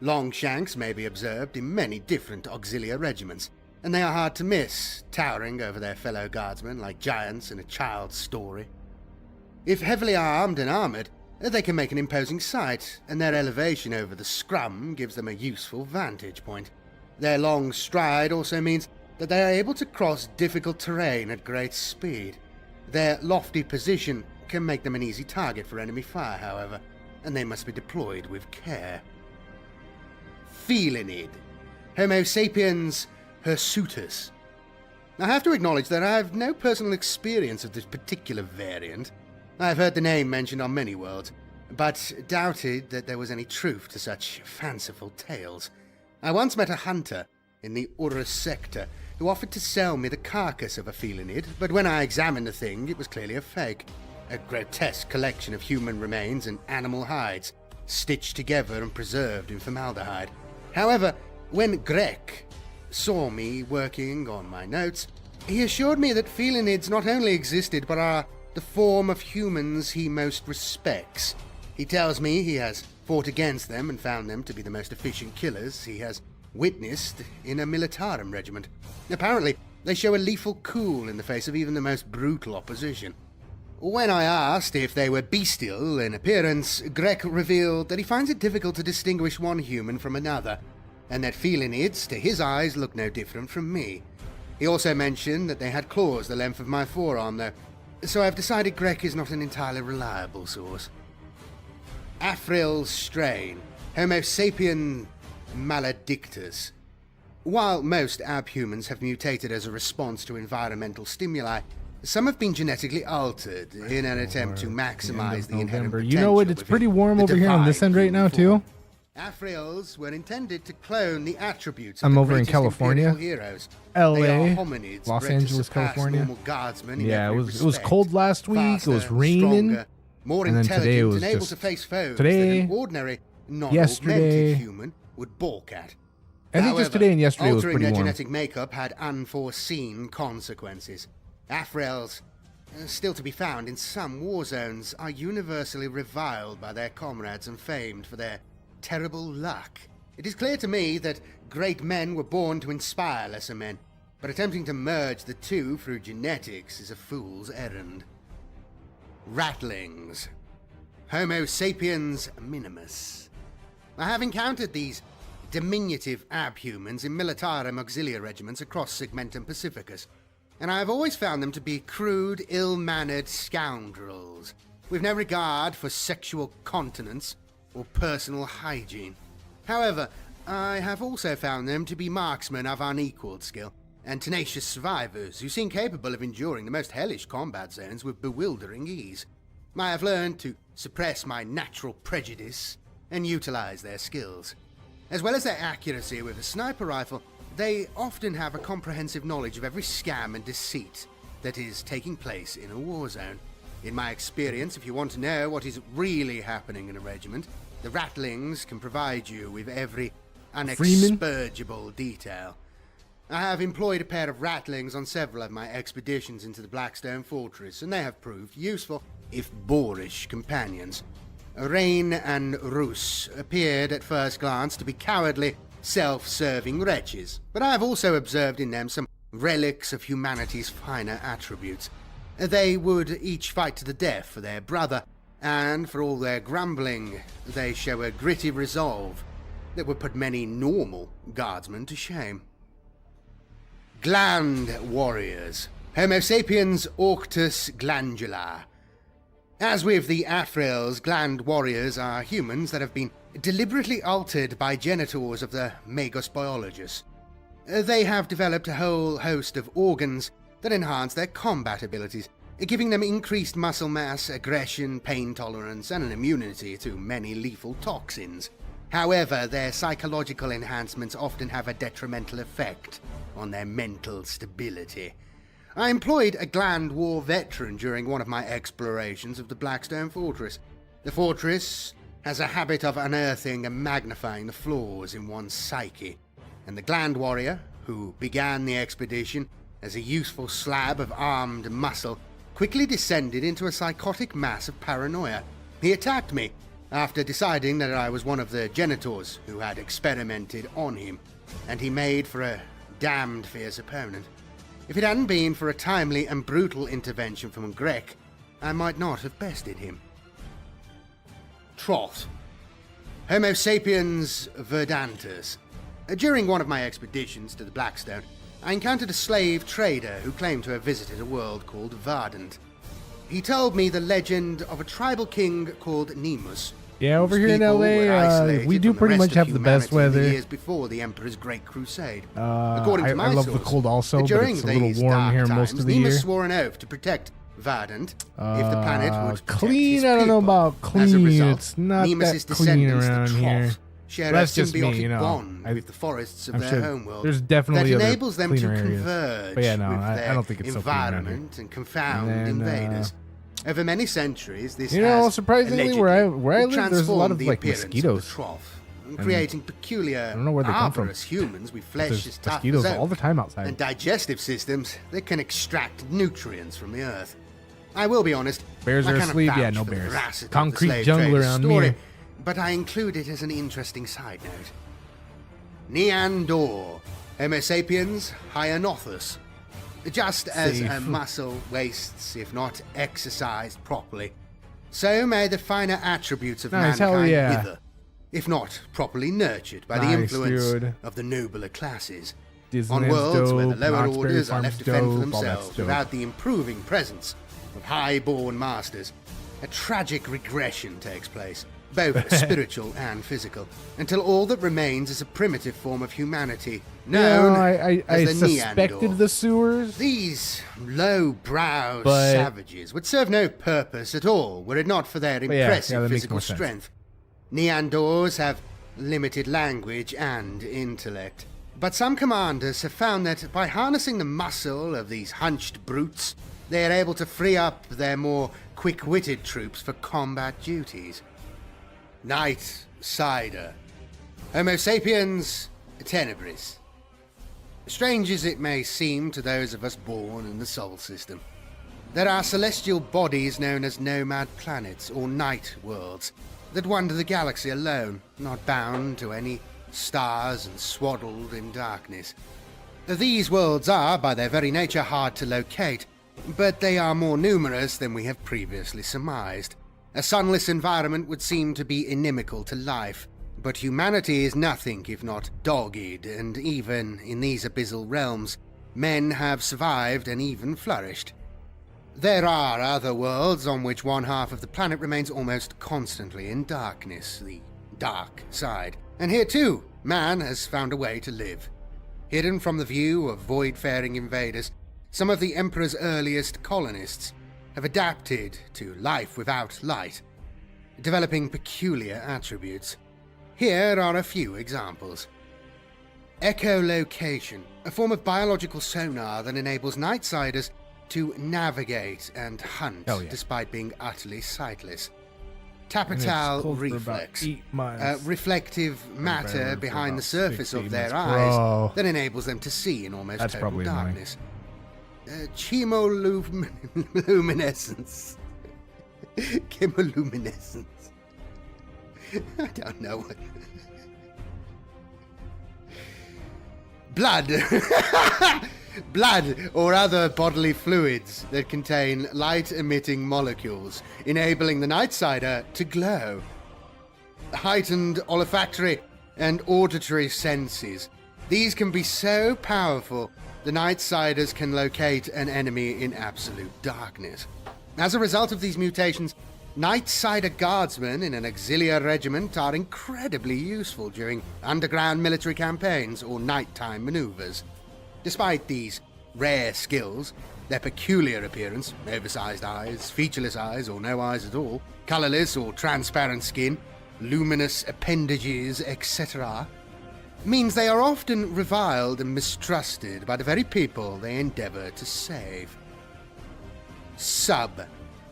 Longshanks may be observed in many different auxiliary regiments, and they are hard to miss, towering over their fellow guardsmen like giants in a child's story. If heavily armed and armored, they can make an imposing sight, and their elevation over the scrum gives them a useful vantage point. Their long stride also means that they are able to cross difficult terrain at great speed. Their lofty position can make them an easy target for enemy fire, however, and they must be deployed with care. Felinid, Homo sapiens hirsutus. I have to acknowledge that I have no personal experience of this particular variant. I've heard the name mentioned on many worlds, but doubted that there was any truth to such fanciful tales. I once met a hunter in the Urus sector who offered to sell me the carcass of a felinid, but when I examined the thing, it was clearly a fake. A grotesque collection of human remains and animal hides, stitched together and preserved in formaldehyde. However, when Grek saw me working on my notes, he assured me that felinids not only existed, but are the form of humans he most respects. He tells me he has fought against them and found them to be the most efficient killers he has witnessed in a militarum regiment. Apparently, they show a lethal cool in the face of even the most brutal opposition. When I asked if they were bestial in appearance, Grek revealed that he finds it difficult to distinguish one human from another, and that felinids, to his eyes, look no different from me. He also mentioned that they had claws the length of my forearm, though, so I've decided Grek is not an entirely reliable source. Afril's strain, Homo sapien maledictus. While most abhumans have mutated as a response to environmental stimuli, some have been genetically altered in an attempt to maximize the inherent potential. You know what? It's pretty warm over here on this end right now, too. Afrils were intended to clone the attributes of I'm the over in greatest California, imperial heroes. LA, They are hominids Los bred to Angeles, surpass California. normal guardsmen in Yeah, it every was respect. cold last week. It was Faster, raining. stronger, more and then intelligent, today it was and able just to face foes today, that an ordinary, yesterday. non-augmented human would balk at. I think just today and yesterday was altering pretty their warm. genetic makeup had unforeseen consequences. Afrils, still to be found in some war zones, are universally reviled by their comrades and famed for their terrible luck. It is clear to me that great men were born to inspire lesser men, but attempting to merge the two through genetics is a fool's errand. Ratlings. Homo sapiens minimus. I have encountered these diminutive abhumans in militarum auxilia regiments across Segmentum Pacificus, and I have always found them to be crude, ill-mannered scoundrels, with no regard for sexual continence or personal hygiene. However, I have also found them to be marksmen of unequaled skill, and tenacious survivors who seem capable of enduring the most hellish combat zones with bewildering ease. I have learned to suppress my natural prejudice and utilize their skills. As well as their accuracy with a sniper rifle, they often have a comprehensive knowledge of every scam and deceit that is taking place in a war zone. In my experience, if you want to know what is really happening in a regiment, the Ratlings can provide you with every unexpurgible detail. I have employed a pair of Ratlings on several of my expeditions into the Blackstone Fortress, and they have proved useful, if boorish, companions. Rain and Rus appeared at first glance to be cowardly, self-serving wretches, but I have also observed in them some relics of humanity's finer attributes. They would each fight to the death for their brother, and for all their grumbling, they show a gritty resolve that would put many normal guardsmen to shame. Gland warriors. Homo sapiens auctus glandula. As with the Afrils, gland warriors are humans that have been deliberately altered by genitors of the Magos biologus. They have developed a whole host of organs that enhance their combat abilities, giving them increased muscle mass, aggression, pain tolerance, and an immunity to many lethal toxins. However, their psychological enhancements often have a detrimental effect on their mental stability. I employed a gland war veteran during one of my explorations of the Blackstone Fortress. The fortress has a habit of unearthing and magnifying the flaws in one's psyche, and the gland warrior, who began the expedition as a useful slab of armed muscle, quickly descended into a psychotic mass of paranoia. He attacked me after deciding that I was one of the genitors who had experimented on him, and he made for a damned fierce opponent. If it hadn't been for a timely and brutal intervention from Grek, I might not have bested him. Trot. Homo sapiens verdantus. During one of my expeditions to the Blackstone, I encountered a slave trader who claimed to have visited a world called Vardant. He told me the legend of a tribal king called Nemus. Yeah, over whose here in people were LA, isolated we do from the pretty rest much of have the best humanity in weather. the years before the Emperor's Great Crusade. According I to my love the source, cold also, but during it's a little these warm dark here times, most of the Nemus year. swore an oath to protect Verdant, if the planet would protect clean. his I don't know people. about As a clean. result, It's not Nemus's that clean descendants, around the here. Troth, share That's a just me, symbiotic you know. bond with the forests of I'm their sure homeworld there's definitely that other enables them to cleaner areas. converge But yeah, no, with I their don't think it's so clean around here. environment and confound And then, invaders. Over many centuries, this You know, has surprisingly, where I allegedly live, there's a lot transformed of the like appearance of the mosquitoes. trough, creating peculiar, I don't know where they come from. arborous humans with flesh as There's tough mosquitoes as all the oak, time outside. and digestive systems that can extract nutrients from the earth. I will be honest. Bears I are cannot asleep? vouch Yeah, no for the bears. veracity of the Concrete slave jungle trader's around story, me. but I include it as an interesting side note. Neandor, Homo sapiens Hyannothus. Just as a Safe. muscle wastes if not exercised properly, so may the finer attributes of Nice, hell mankind yeah. wither, if not properly nurtured by the Nice, influence dude. of the nobler classes. Disneyland's On worlds where the dope, lower Knott's Berry orders are Farm's left to fend for dope, all that's themselves dope. without the improving presence of high-born masters, a tragic regression takes place, both spiritual and physical, until all that remains is a primitive form of humanity, known I as the suspected Neandor. the sewers. These low-browed But- savages would serve no purpose at all were it not for their yeah, impressive that makes physical more sense. strength. Neandors have limited language and intellect, but some commanders have found that by harnessing the muscle of these hunched brutes, they are able to free up their more quick-witted troops for combat duties. Night Cider. Homo sapiens tenebris. Strange as it may seem to those of us born in the Sol system, there are celestial bodies known as nomad planets or night worlds that wander the galaxy alone, not bound to any stars and swaddled in darkness. These worlds are, by their very nature, hard to locate, but they are more numerous than we have previously surmised. A sunless environment would seem to be inimical to life, but humanity is nothing if not dogged, and even in these abyssal realms, men have survived and even flourished. There are other worlds on which one half of the planet remains almost constantly in darkness, the dark side. And here too, man has found a way to live. Hidden from the view of void-faring invaders, some of the Emperor's earliest colonists have adapted to life without light, developing peculiar attributes. Here are a few examples. Echolocation, a form of biological sonar that enables Nightsiders to navigate and hunt Hell yeah. despite being utterly sightless. It's Tapetal cold for about reflex, 8 months. reflective matter barren for behind the about surface 6 of their months. eyes Bro. that enables them to see in almost That's total probably annoying. darkness. Chemoluminescence. Chemoluminescence. I don't know what. Blood. Blood or other bodily fluids that contain light-emitting molecules, enabling the Nightsider to glow. Heightened olfactory and auditory senses. These can be so powerful, the Nightsiders can locate an enemy in absolute darkness. As a result of these mutations, Nightsider guardsmen in an auxiliary regiment are incredibly useful during underground military campaigns or nighttime maneuvers. Despite these rare skills, their peculiar appearance, oversized eyes, featureless eyes or no eyes at all, colorless or transparent skin, luminous appendages, etc., means they are often reviled and mistrusted by the very people they endeavor to save. Sub.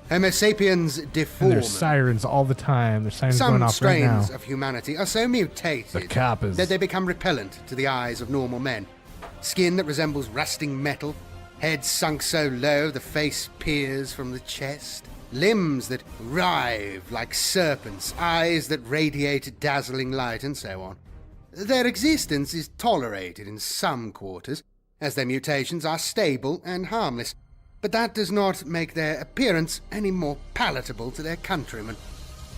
Homo sapiens And deformed. there's sirens all the time. There's sirens going Some off right now. strains of humanity are so mutated The Kappas. that they become repellent to the eyes of normal men. Skin that resembles rusting metal, head sunk so low the face peers from the chest, limbs that writhe like serpents, eyes that radiate dazzling light, and so on. Their existence is tolerated in some quarters, as their mutations are stable and harmless, but that does not make their appearance any more palatable to their countrymen.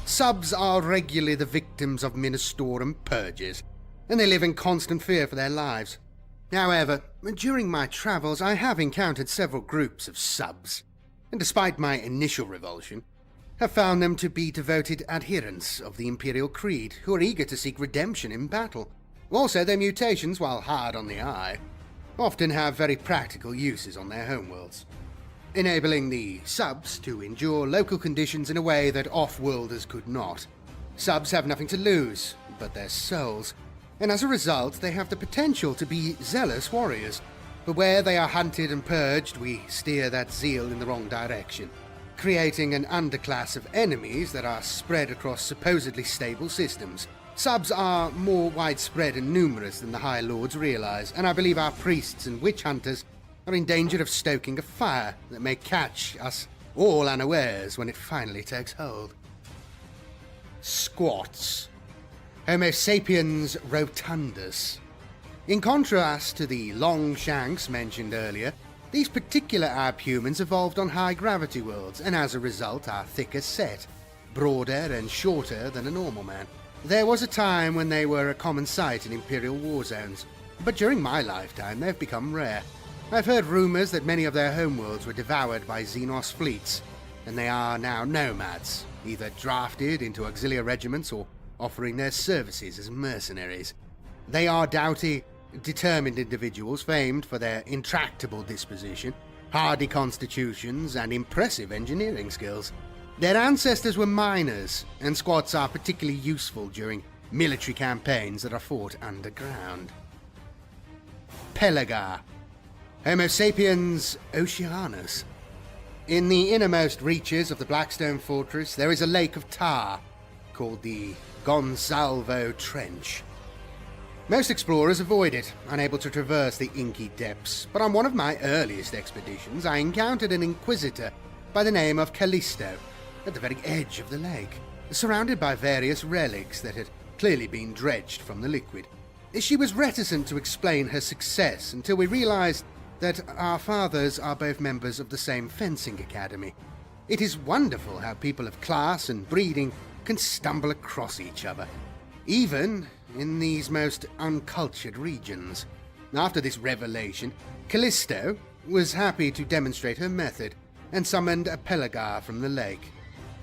Subs are regularly the victims of Ministorum purges, and they live in constant fear for their lives. However, during my travels I have encountered several groups of subs, and despite my initial revulsion, have found them to be devoted adherents of the Imperial Creed who are eager to seek redemption in battle. Also, their mutations, while hard on the eye, often have very practical uses on their homeworlds. enabling the subs to endure local conditions in a way that off-worlders could not. Subs have nothing to lose but their souls, and as a result they have the potential to be zealous warriors. But where they are hunted and purged, we steer that zeal in the wrong direction, creating an underclass of enemies that are spread across supposedly stable systems. Subs are more widespread and numerous than the High Lords realize, and I believe our priests and witch hunters are in danger of stoking a fire that may catch us all unawares when it finally takes hold. Squats. Homo sapiens rotundus. In contrast to the long shanks mentioned earlier, these particular abhumans evolved on high-gravity worlds, and as a result are thicker set, broader and shorter than a normal man. There was a time when they were a common sight in Imperial war zones, but during my lifetime they've become rare. I've heard rumours that many of their homeworlds were devoured by Xenos fleets, and they are now nomads, either drafted into auxiliary regiments or offering their services as mercenaries. They are doughty, determined individuals famed for their intractable disposition, hardy constitutions, and impressive engineering skills. Their ancestors were miners, and squats are particularly useful during military campaigns that are fought underground. Pelagar. Homo sapiens oceanus. In the innermost reaches of the Blackstone Fortress, there is a lake of tar called the Gonsalvo Trench. Most explorers avoid it, unable to traverse the inky depths, but on one of my earliest expeditions I encountered an inquisitor by the name of Callisto at the very edge of the lake, surrounded by various relics that had clearly been dredged from the liquid. She was reticent to explain her success until we realized that our fathers are both members of the same fencing academy. It is wonderful how people of class and breeding can stumble across each other, even in these most uncultured regions. After this revelation, Callisto was happy to demonstrate her method and summoned a Pelagar from the lake.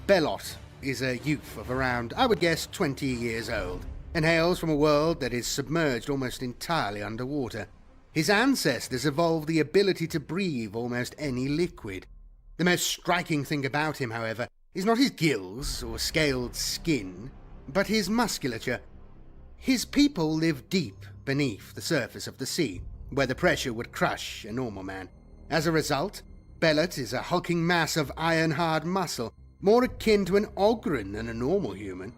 Belot is a youth of around, I would guess, 20 years old, and hails from a world that is submerged almost entirely underwater. His ancestors evolved the ability to breathe almost any liquid. The most striking thing about him, however, is not his gills or scaled skin, but his musculature. His people live deep beneath the surface of the sea, where the pressure would crush a normal man. As a result, Belot is a hulking mass of iron-hard muscle, more akin to an Ogren than a normal human.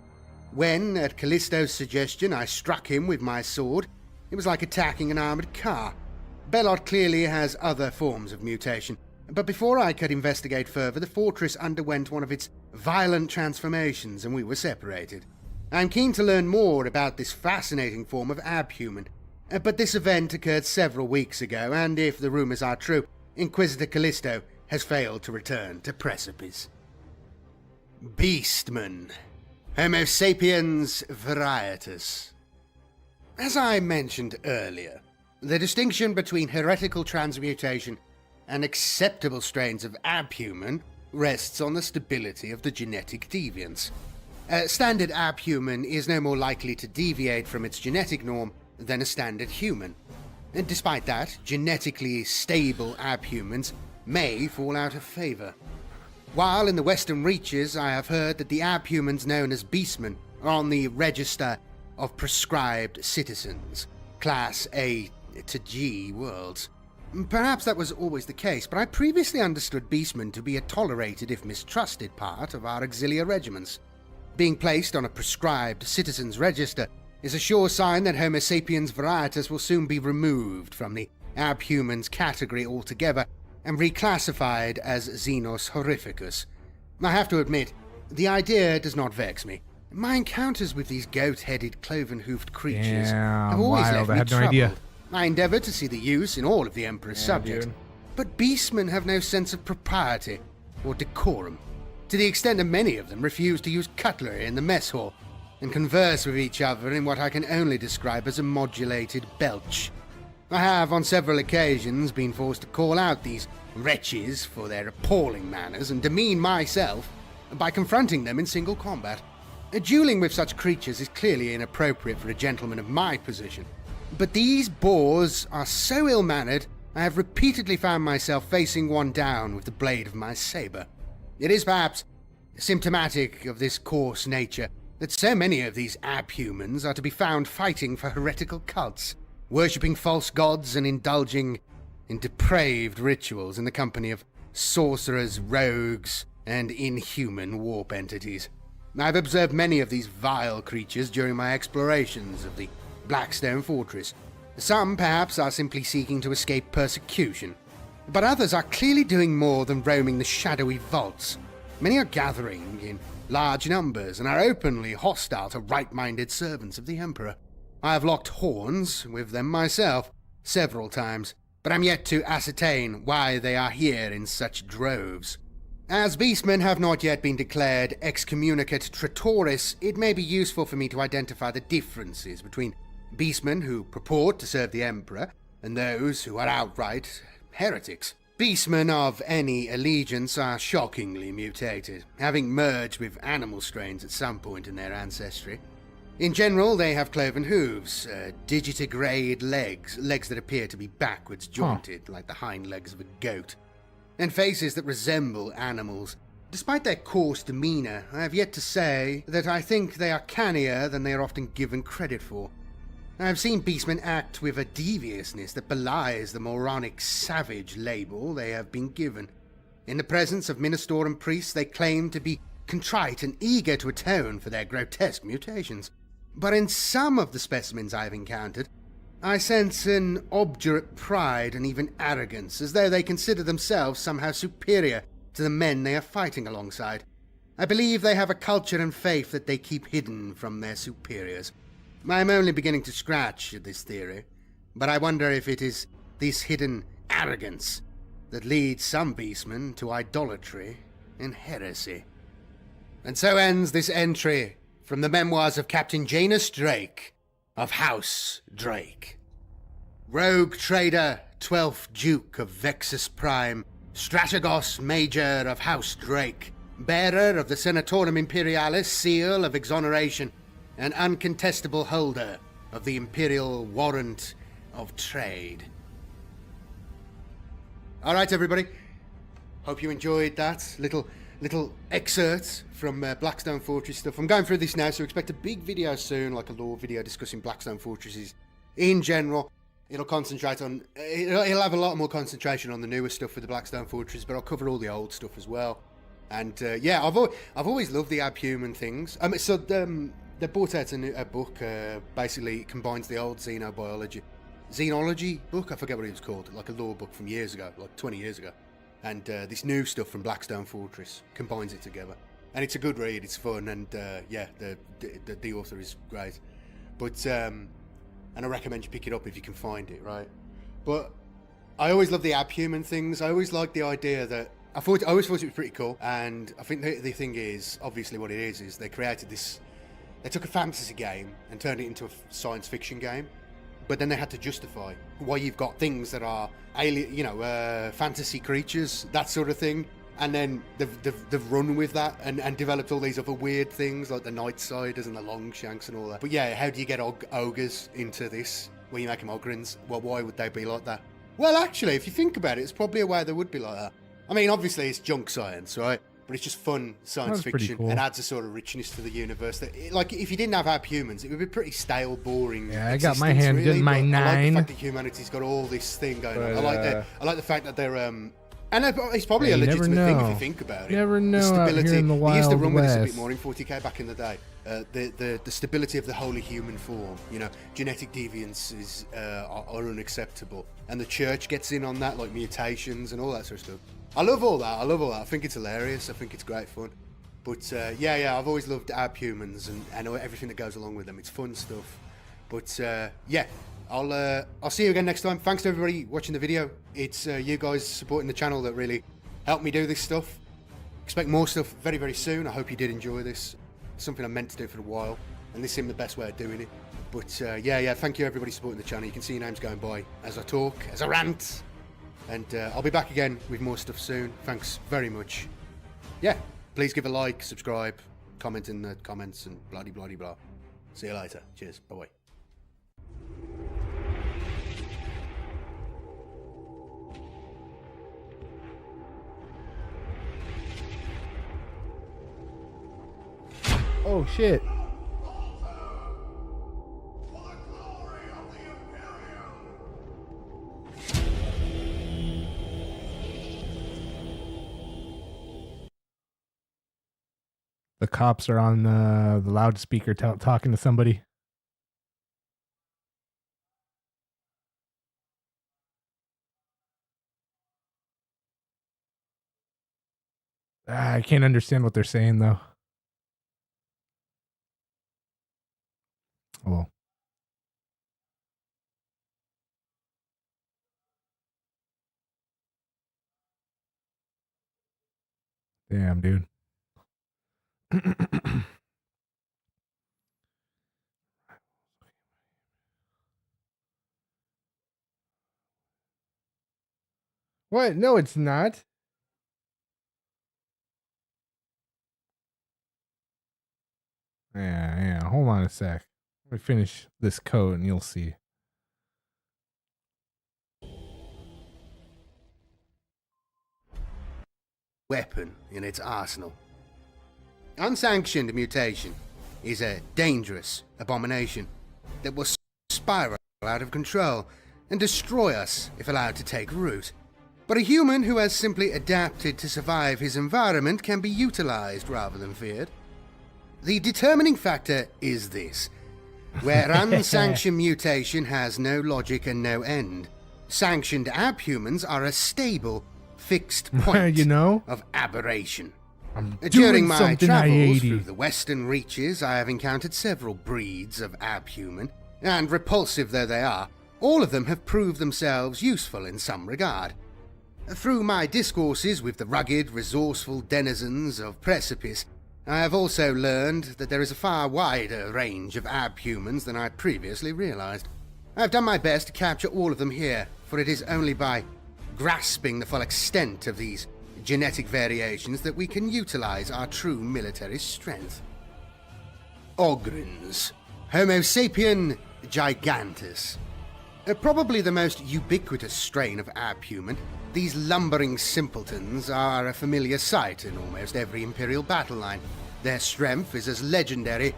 When, at Callisto's suggestion, I struck him with my sword, it was like attacking an armored car. Belot clearly has other forms of mutation, but before I could investigate further, the fortress underwent one of its violent transformations and we were separated. I'm keen to learn more about this fascinating form of abhuman, but this event occurred several weeks ago, and if the rumors are true, Inquisitor Callisto has failed to return to Precipice. Beastman. Homo sapiens varietas. As I mentioned earlier, the distinction between heretical transmutation and acceptable strains of abhuman rests on the stability of the genetic deviance. Standard abhuman is no more likely to deviate from its genetic norm than a standard human. And despite that, genetically stable abhumans may fall out of favor. While in the Western Reaches, I have heard that the abhumans known as beastmen are on the register of proscribed citizens, Class A to G worlds. Perhaps that was always the case, but I previously understood beastmen to be a tolerated if mistrusted part of our auxiliary regiments. Being placed on a proscribed citizens register is a sure sign that Homo sapiens varietas will soon be removed from the abhumans category altogether and reclassified as Xenos horrificus. I have to admit, the idea does not vex me. My encounters with these goat-headed, cloven-hoofed creatures have always left me troubled. I endeavour to see the use in all of the Emperor's subjects, but beastmen have no sense of propriety or decorum, to the extent that many of them refuse to use cutlery in the mess hall and converse with each other in what I can only describe as a modulated belch. I have on several occasions been forced to call out these wretches for their appalling manners and demean myself by confronting them in single combat. Dueling with such creatures is clearly inappropriate for a gentleman of my position, but these boars are so ill-mannered I have repeatedly found myself facing one down with the blade of my saber. It is perhaps symptomatic of this coarse nature that so many of these abhumans are to be found fighting for heretical cults, worshipping false gods and indulging in depraved rituals in the company of sorcerers, rogues, and inhuman warp entities. I've observed many of these vile creatures during my explorations of the Blackstone Fortress. Some, perhaps, are simply seeking to escape persecution, but others are clearly doing more than roaming the shadowy vaults. Many are gathering in large numbers and are openly hostile to right-minded servants of the Emperor. I have locked horns with them myself several times, but I'm yet to ascertain why they are here in such droves. As beastmen have not yet been declared excommunicate traitoris, it may be useful for me to identify the differences between beastmen who purport to serve the Emperor and those who are outright heretics. Beastmen of any allegiance are shockingly mutated, having merged with animal strains at some point in their ancestry. In general, they have cloven hooves, digitigrade legs that appear to be backwards jointed, like the hind legs of a goat, and faces that resemble animals. Despite their coarse demeanor, I have yet to say that I think they are cannier than they are often given credit for. I have seen beastmen act with a deviousness that belies the moronic savage label they have been given. In the presence of minister and priests, they claim to be contrite and eager to atone for their grotesque mutations. But in some of the specimens I have encountered, I sense an obdurate pride and even arrogance, as though they consider themselves somehow superior to the men they are fighting alongside. I believe they have a culture and faith that they keep hidden from their superiors. I am only beginning to scratch at this theory, but I wonder if it is this hidden arrogance that leads some beastmen to idolatry and heresy. And so ends this entry from the memoirs of Captain Janus Drake of House Drake. Rogue trader, 12th Duke of Vexus Prime, Strategos Major of House Drake, bearer of the Senatorum Imperialis seal of exoneration, and uncontestable holder of the Imperial Warrant of Trade. Alright, everybody. Hope you enjoyed that little excerpt from Blackstone Fortress stuff. I'm going through this now, so expect a big video soon, like a lore video discussing Blackstone Fortresses in general. It'll concentrate on... It'll have a lot more concentration on the newer stuff with the Blackstone Fortress, but I'll cover all the old stuff as well. And yeah, I've always loved the abhuman things. They brought out a book, basically combines the old xenobiology book, I forget what it was called, like a lore book from years ago, like 20 years ago. And this new stuff from Blackstone Fortress combines it together. And it's a good read, it's fun, and yeah, the author is great. But, and I recommend you pick it up if you can find it, right? But I always love the abhuman things. I always like the idea that I always thought it was pretty cool. And I think the thing is, obviously what it is they created this... They took a fantasy game and turned it into a science fiction game, but then they had to justify why you've got things that are alien, fantasy creatures, that sort of thing, and then they've run with that and developed all these other weird things like the Nightsiders and the Longshanks and all that. But yeah, how do you get ogres into this when you make them ogrins? Well, why would they be like that? Well, actually, if you think about it, it's probably a way they would be like that. I mean, obviously it's junk science, right? But it's just fun science fiction. Cool. And adds a sort of richness to the universe. That, like, if you didn't have humans, it would be pretty stale, boring. Yeah, I got my hand in my 9. I like the fact that humanity's got all this thing going on. I like the fact that they're and it's probably a legitimate thing if you think about it. Never know. The stability. Out here in the They used to run Wild with this a bit West. more in 40k back in the day. The stability of the holy human form. Genetic deviances are unacceptable, and the church gets in on that, like mutations and all that sort of stuff. I love all that. I think it's hilarious. I think it's great fun. But yeah, I've always loved abhumans and everything that goes along with them. It's fun stuff. But yeah, I'll see you again next time. Thanks to everybody watching the video. It's you guys supporting the channel that really helped me do this stuff. Expect more stuff very, very soon. I hope you did enjoy this. It's something I meant to do for a while, and this seemed the best way of doing it. But yeah, thank you everybody supporting the channel. You can see your names going by as I talk, as I rant. And I'll be back again with more stuff soon. Thanks very much. Yeah, please give a like, subscribe, comment in the comments, and blah blah blah. See you later. Cheers. Bye bye. Oh shit. The cops are on the loudspeaker talking to somebody. I can't understand what they're saying though. Oh well. Damn, dude. What? No, it's not. Yeah. Hold on a sec. Let me finish this code and you'll see. Weapon in its arsenal. Unsanctioned mutation is a dangerous abomination that will spiral out of control and destroy us if allowed to take root. But a human who has simply adapted to survive his environment can be utilized rather than feared. The determining factor is this: where unsanctioned mutation has no logic and no end, sanctioned abhumans are a stable, fixed point of aberration. During my travels through the western reaches, I have encountered several breeds of abhuman, and repulsive though they are, all of them have proved themselves useful in some regard. Through my discourses with the rugged, resourceful denizens of Precipice, I have also learned that there is a far wider range of abhumans than I previously realized. I have done my best to capture all of them here, for it is only by grasping the full extent of these genetic variations that we can utilize our true military strength. Ogrins, Homo sapien gigantus. Probably the most ubiquitous strain of abhuman, these lumbering simpletons are a familiar sight in almost every Imperial battle line. Their strength is as legendary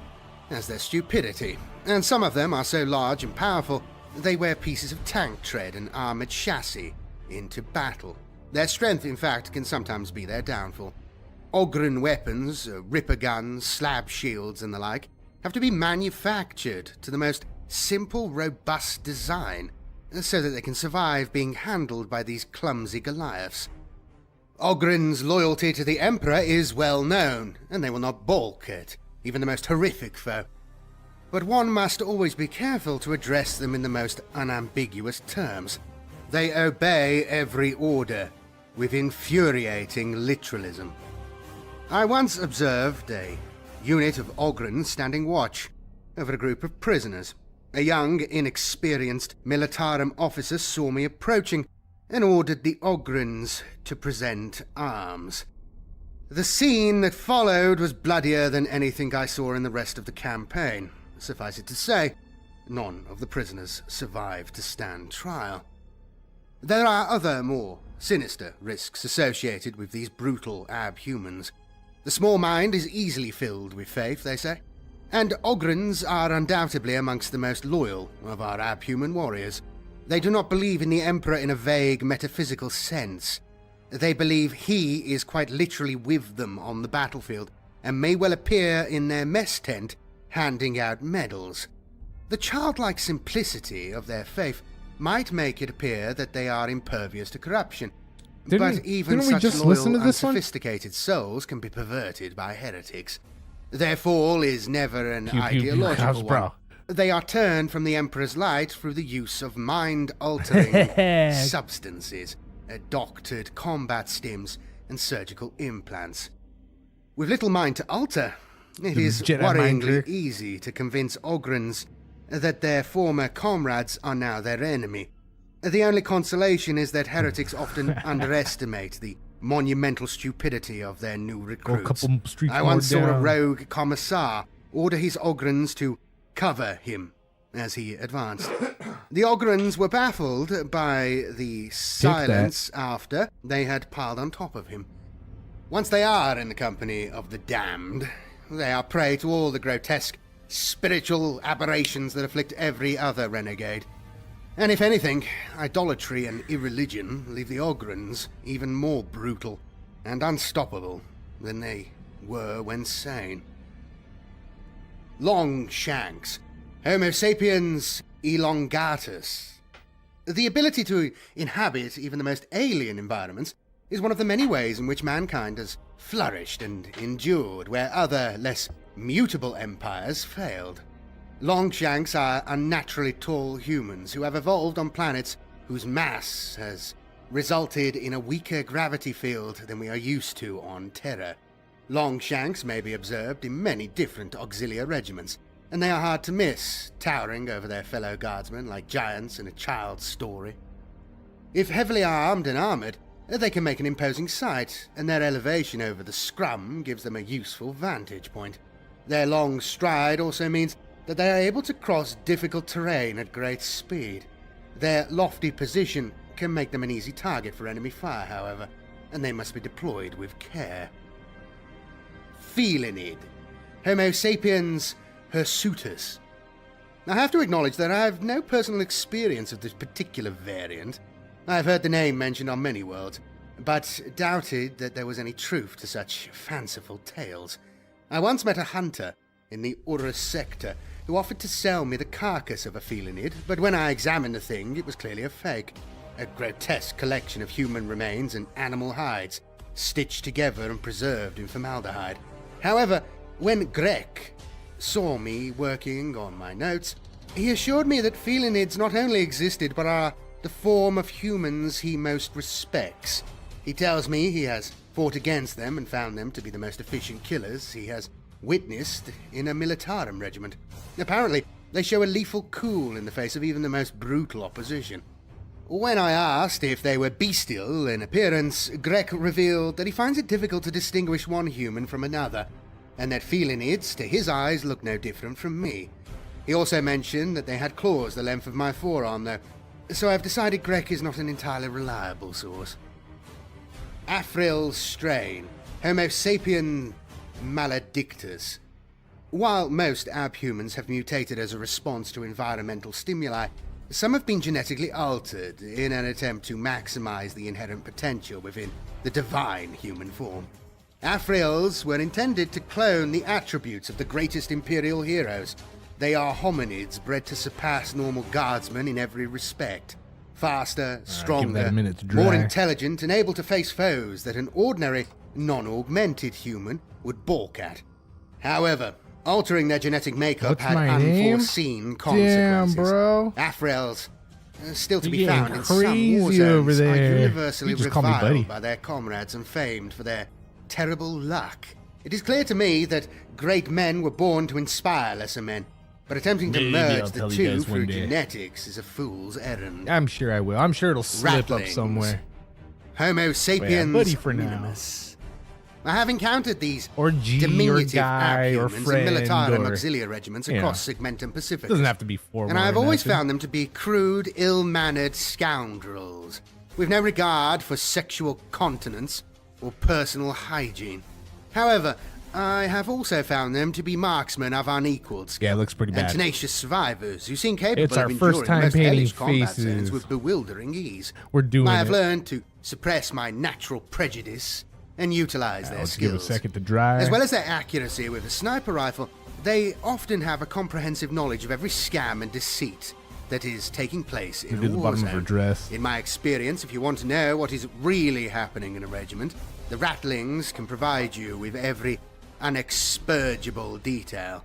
as their stupidity, and some of them are so large and powerful they wear pieces of tank tread and armored chassis into battle. Their strength, in fact, can sometimes be their downfall. Ogren weapons, ripper guns, slab shields, and the like, have to be manufactured to the most simple, robust design, so that they can survive being handled by these clumsy Goliaths. Ogren's loyalty to the Emperor is well known, and they will not balk at even the most horrific foe. But one must always be careful to address them in the most unambiguous terms. They obey every order, with infuriating literalism. I once observed a unit of Ogrens standing watch over a group of prisoners. A young, inexperienced militarum officer saw me approaching and ordered the Ogrens to present arms. The scene that followed was bloodier than anything I saw in the rest of the campaign. Suffice it to say, none of the prisoners survived to stand trial. There are other, more sinister risks associated with these brutal abhumans. The small mind is easily filled with faith, they say, and Ogrens are undoubtedly amongst the most loyal of our abhuman warriors. They do not believe in the Emperor in a vague metaphysical sense. They believe he is quite literally with them on the battlefield, and may well appear in their mess tent handing out medals. The childlike simplicity of their faith might make it appear that they are impervious to corruption, but even such loyal, unsophisticated souls can be perverted by heretics. Their fall is never an ideological one. They are turned from the Emperor's light through the use of mind-altering substances, doctored combat stims, and surgical implants. With little mind to alter, it is worryingly easy to convince Ogrens that their former comrades are now their enemy. The only consolation is that heretics often underestimate the monumental stupidity of their new recruits. I once saw a rogue commissar order his Ogrens to cover him as he advanced. The Ogrens were baffled by the silence after they had piled on top of him. Once they are in the company of the damned, They are prey to all the grotesque spiritual aberrations that afflict every other renegade. And if anything, idolatry and irreligion leave the Ogrons even more brutal and unstoppable than they were when sane. Long shanks, Homo sapiens elongatus. The ability to inhabit even the most alien environments is one of the many ways in which mankind has flourished and endured where other, less mutable empires failed. Longshanks are unnaturally tall humans who have evolved on planets whose mass has resulted in a weaker gravity field than we are used to on Terra. Longshanks may be observed in many different auxilia regiments, and they are hard to miss, towering over their fellow guardsmen like giants in a child's story. If heavily armed and armoured, they can make an imposing sight, and their elevation over the scrum gives them a useful vantage point. Their long stride also means that they are able to cross difficult terrain at great speed. Their lofty position can make them an easy target for enemy fire, however, and they must be deployed with care. Felinid, Homo sapiens hirsutus. I have to acknowledge that I have no personal experience of this particular variant. I have heard the name mentioned on many worlds, but doubted that there was any truth to such fanciful tales. I once met a hunter in the Urus sector who offered to sell me the carcass of a felinid, but when I examined the thing, it was clearly a fake. A grotesque collection of human remains and animal hides, stitched together and preserved in formaldehyde. However, when Grek saw me working on my notes, he assured me that felinids not only existed, but are the form of humans he most respects. He tells me he has fought against them and found them to be the most efficient killers he has witnessed in a militarum regiment. Apparently, they show a lethal cool in the face of even the most brutal opposition. When I asked if they were bestial in appearance, Grek revealed that he finds it difficult to distinguish one human from another, and that felinids, to his eyes, look no different from me. He also mentioned that they had claws the length of my forearm, though, so I've decided Grek is not an entirely reliable source. Afril strain, Homo sapien maledictus. While most abhumans have mutated as a response to environmental stimuli, some have been genetically altered in an attempt to maximize the inherent potential within the divine human form. Afrils were intended to clone the attributes of the greatest imperial heroes. They are hominids bred to surpass normal guardsmen in every respect. Faster, stronger, more intelligent, and able to face foes that an ordinary, non-augmented human would balk at. However, altering their genetic makeup had unforeseen consequences. Damn, bro. Afrils, still to be You're found in some crazy war over zones, are there. universally You just call me buddy. reviled by their comrades and famed for their terrible luck. It is clear to me that great men were born to inspire lesser men, but attempting to Maybe I'll merge the tell you two guys one through day. genetics is a fool's errand. I'm sure I will. I'm sure it'll slip up Ratlings. somewhere. Homo sapiens buddy for now. minimus. I have encountered these Or G, or diminutive guy, or abhumans in friend, militarum or- auxilia regiments you across know. Segmentum Pacific. Doesn't have to be formal. And I have or always nothing. found them to be crude, ill-mannered scoundrels, with no regard for sexual continence or personal hygiene. However, I have also found them to be marksmen of unequaled skill. Yeah, it looks pretty and bad. tenacious survivors who seem capable It's our of first enduring time most painting hellish combat faces. zones with bewildering ease. We're doing I have it. learned to suppress my natural prejudice and utilize their Let's give skills. a second to dry. As well as their accuracy with a sniper rifle, they often have a comprehensive knowledge of every scam and deceit that is taking place in Look a at the war bottom of her zone. dress. In my experience, if you want to know what is really happening in a regiment, the Ratlings can provide you with every unexpurgible detail.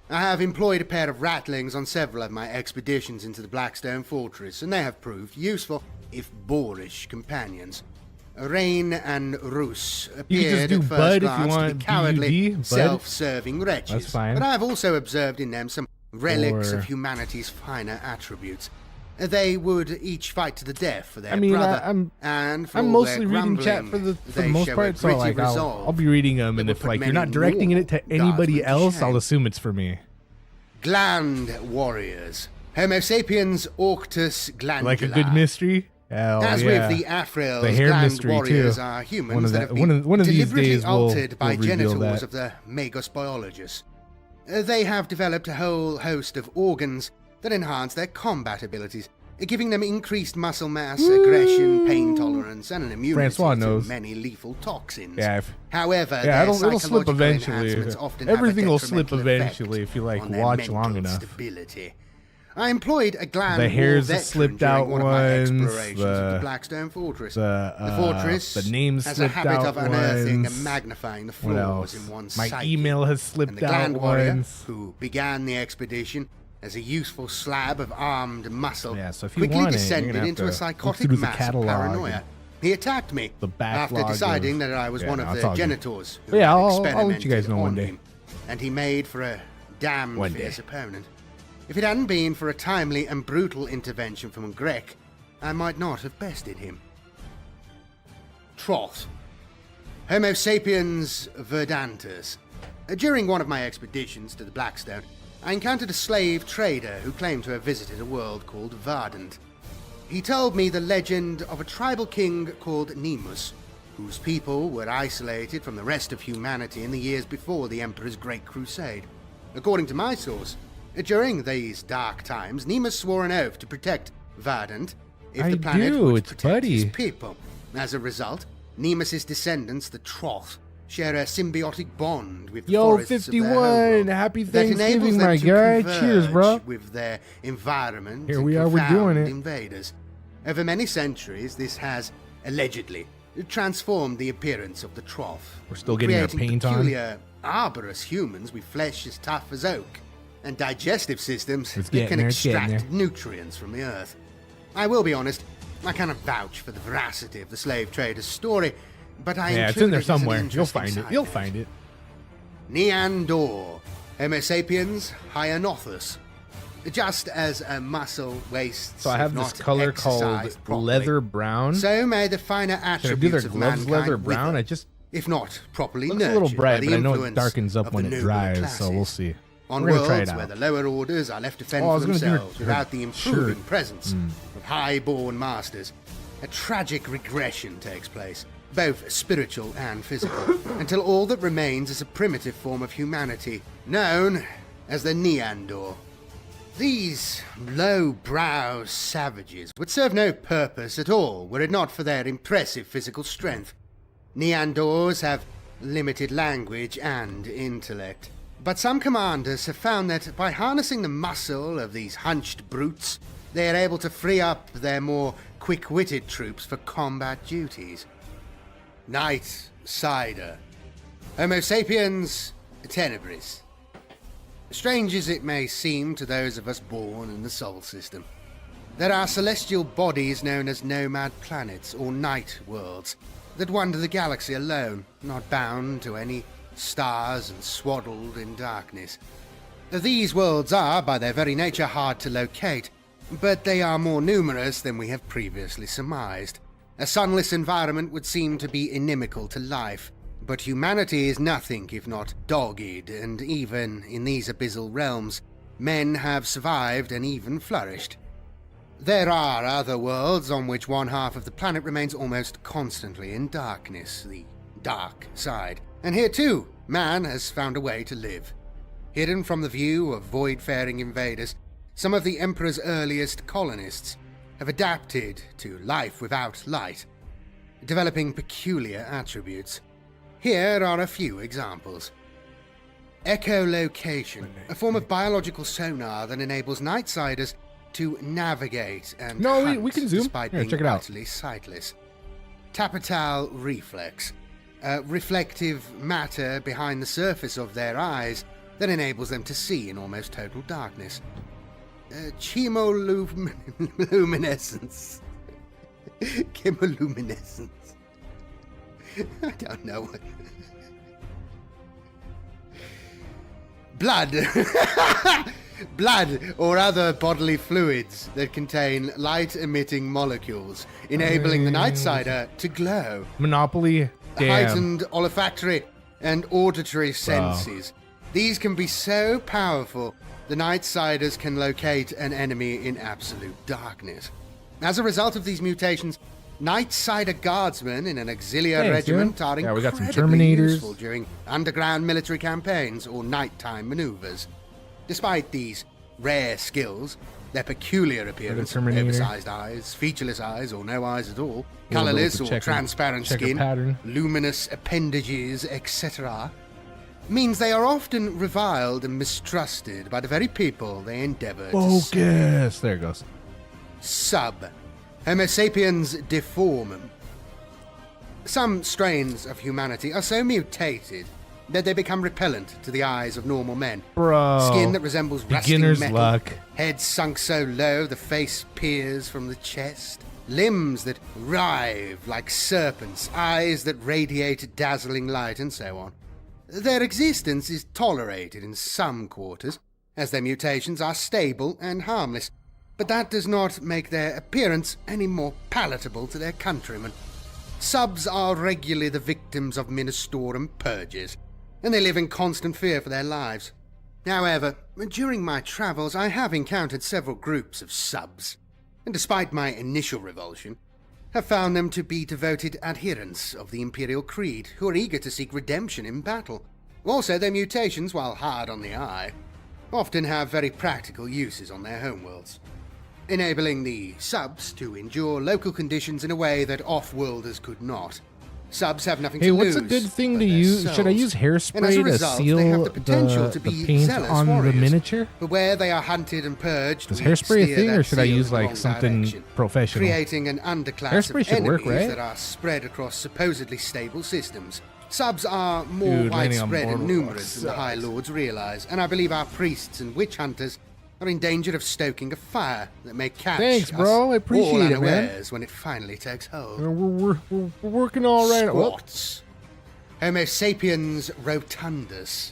I have employed a pair of Ratlings on several of my expeditions into the Blackstone Fortress, and they have proved useful, if boorish, companions. Rain and Roos You can just appeared do at first Bud if you glance to want be cowardly, BUD, Bud. self-serving wretches. That's fine. But I have also observed in them some relics Or- of humanity's finer attributes. They would each fight to the death for their I mean, brother, I'm and for I'm all mostly their reading chat grumbling, for the they most show a part, so gritty like resolve I'll be reading them, that and would if put like you're many not directing more it to anybody guardsmen to else, shame. I'll assume it's for me. Gland warriors, Homo sapiens orctus glandulae. Like a good mystery. Hell As yeah. with the Afrails, The hair grand mystery, warriors too. are humans One of that that- have been one of these deliberately days we'll altered by reveal genitals that. of the Magos biologists. They have developed a whole host of organs that enhance their combat abilities, giving them increased muscle mass, aggression, pain tolerance, and an immunity Francois to knows. many lethal toxins. Yeah, However, yeah, their it'll slip psychological eventually. enhancements often have a Everything will slip detrimental effect eventually if you like on their watch long mental enough. Stability. I employed a gland The hairs war that veteran slipped during out one of my ones, explorations of the the- Blackstone Fortress. the fortress the names has a slipped habit out of unearthing ones. and magnifying the What flaws else? in one's My psyche. email has And slipped the out Gland Warrior, once. who began the expedition as a useful slab of armed muscle, Yeah, so if you quickly want it, you're descended gonna have into to a look psychotic through the mass of catalog paranoia. and He attacked me the after backlog deciding of- that I was Yeah, one no, of it's the all good. genitors who But yeah, had I'll let you experimented guys know one on day. him, and he made for a damn One day. fierce opponent. If it hadn't been for a timely and brutal intervention from Grek, I might not have bested him. Troth. Homo sapiens verdantus. During one of my expeditions to the Blackstone, I encountered a slave trader who claimed to have visited a world called Verdant. He told me the legend of a tribal king called Nemus, whose people were isolated from the rest of humanity in the years before the Emperor's Great Crusade. According to my source, during these dark times, Nemus swore an oath to protect Verdant if I the planet do, would it's protect his Buddy. people. As a result, Nemus's descendants, the Troth, share a symbiotic bond with the Yo, forests of their 51, homeworld happy that enables Thanksgiving, them my to guy. converge Cheers, bro. with their environment. Here and we are, we're doing confound it. Invaders. Over many centuries, this has allegedly transformed the appearance of the Troth, We're still getting our creating paint on. peculiar, arborous humans with flesh as tough as oak and digestive systems It's that getting can there, it's getting extract there. nutrients from the earth. I will be honest, I cannot vouch for the veracity of the slave trader's story, but I Yeah, it's in there included as an somewhere. You'll interesting find it. side You'll note. find it. Neandor, Homo sapiens hyenothus. Just as a muscle wastes, So I have if this not color called exercised properly, leather brown. so may the finer Should I do attributes their of gloves mankind leather wither, brown? I just if not properly looks a nurtured little bright, by the but I know it influence darkens up of when the it nobler dries, so we'll classes. see. On We're gonna try worlds it where out. the lower orders are left to fend Oh, I for was gonna do themselves her without the improving shirt. presence of high-born masters, a tragic regression takes place, both spiritual and physical, until all that remains is a primitive form of humanity, known as the Neandor. These low-brow savages would serve no purpose at all were it not for their impressive physical strength. Neandors have limited language and intellect, but some commanders have found that by harnessing the muscle of these hunched brutes, they are able to free up their more quick-witted troops for combat duties. Night Cider. Homo sapiens tenebris. Strange as it may seem to those of us born in the Sol system, there are celestial bodies known as nomad planets or night worlds that wander the galaxy alone, not bound to any stars and swaddled in darkness. These worlds are, by their very nature, hard to locate, but they are more numerous than we have previously surmised. A sunless environment would seem to be inimical to life, but humanity is nothing if not dogged, and even in these abyssal realms, men have survived and even flourished. There are other worlds on which one half of the planet remains almost constantly in darkness, the dark side. And here too, man has found a way to live. Hidden from the view of void-faring invaders, some of the Emperor's earliest colonists have adapted to life without light, developing peculiar attributes. Here are a few examples. Echolocation, a form of biological sonar that enables Nightsiders to navigate and No, we hunt can zoom. despite Here, being check it out. utterly sightless. Tapetal reflex, reflective matter behind the surface of their eyes that enables them to see in almost total darkness. Chemoluminescence. Chemoluminescence. I don't know what. Blood. Blood or other bodily fluids that contain light-emitting molecules, enabling the Nightsider to glow. Monopoly. Damn. Heightened olfactory and auditory senses. These can be so powerful, the Nightsiders can locate an enemy in absolute darkness. As a result of these mutations, Night Sider Guardsmen in an auxiliary Thanks, regiment dude. are Yeah, we got some incredibly Terminators. useful during underground military campaigns or nighttime maneuvers. Despite these rare skills, their peculiar appearance, Terminator. oversized eyes, featureless eyes or no eyes at all, We'll go colorless with the or transparent checker skin, pattern. luminous appendages, etc., means they are often reviled and mistrusted by the very people they endeavor to save. Focus. There it goes. Sub. Homo sapiens deformum. Some strains of humanity are so mutated that they become repellent to the eyes of normal men. Bro. Skin that resembles rusting Beginner's metal. luck. Head sunk so low the face peers from the chest. Limbs that writhe like serpents. Eyes that radiate dazzling light, and so on. Their existence is tolerated in some quarters, as their mutations are stable and harmless, but that does not make their appearance any more palatable to their countrymen. Subs are regularly the victims of Ministorum purges, and they live in constant fear for their lives. However, during my travels I have encountered several groups of subs, and despite my initial revulsion, have found them to be devoted adherents of the Imperial Creed who are eager to seek redemption in battle. Also, their mutations, while hard on the eye, often have very practical uses on their homeworlds, enabling the subs to endure local conditions in a way that off-worlders could not. Subs have nothing Hey, to what's lose. a good thing but to their use? Should I souls. use And as a hairspray to result, seal they have the potential to the be paint zealous on warriors. the miniature? But where they are hunted and purged, Is we hairspray a steer thing, that or should I seal use in the like wrong something direction, professional? creating an underclass Hairspray of should work, enemies right? that are spread across supposedly stable systems. Subs are more Dude, landing on widespread and Boardwalk numerous than the sucks. High Lords realize, and I believe our priests and witch hunters are in danger of stoking a fire that may catch Thanks, us bro. I appreciate all it, man. unawares when it finally takes hold. We're working all right. Well, Squats. Homo sapiens rotundus.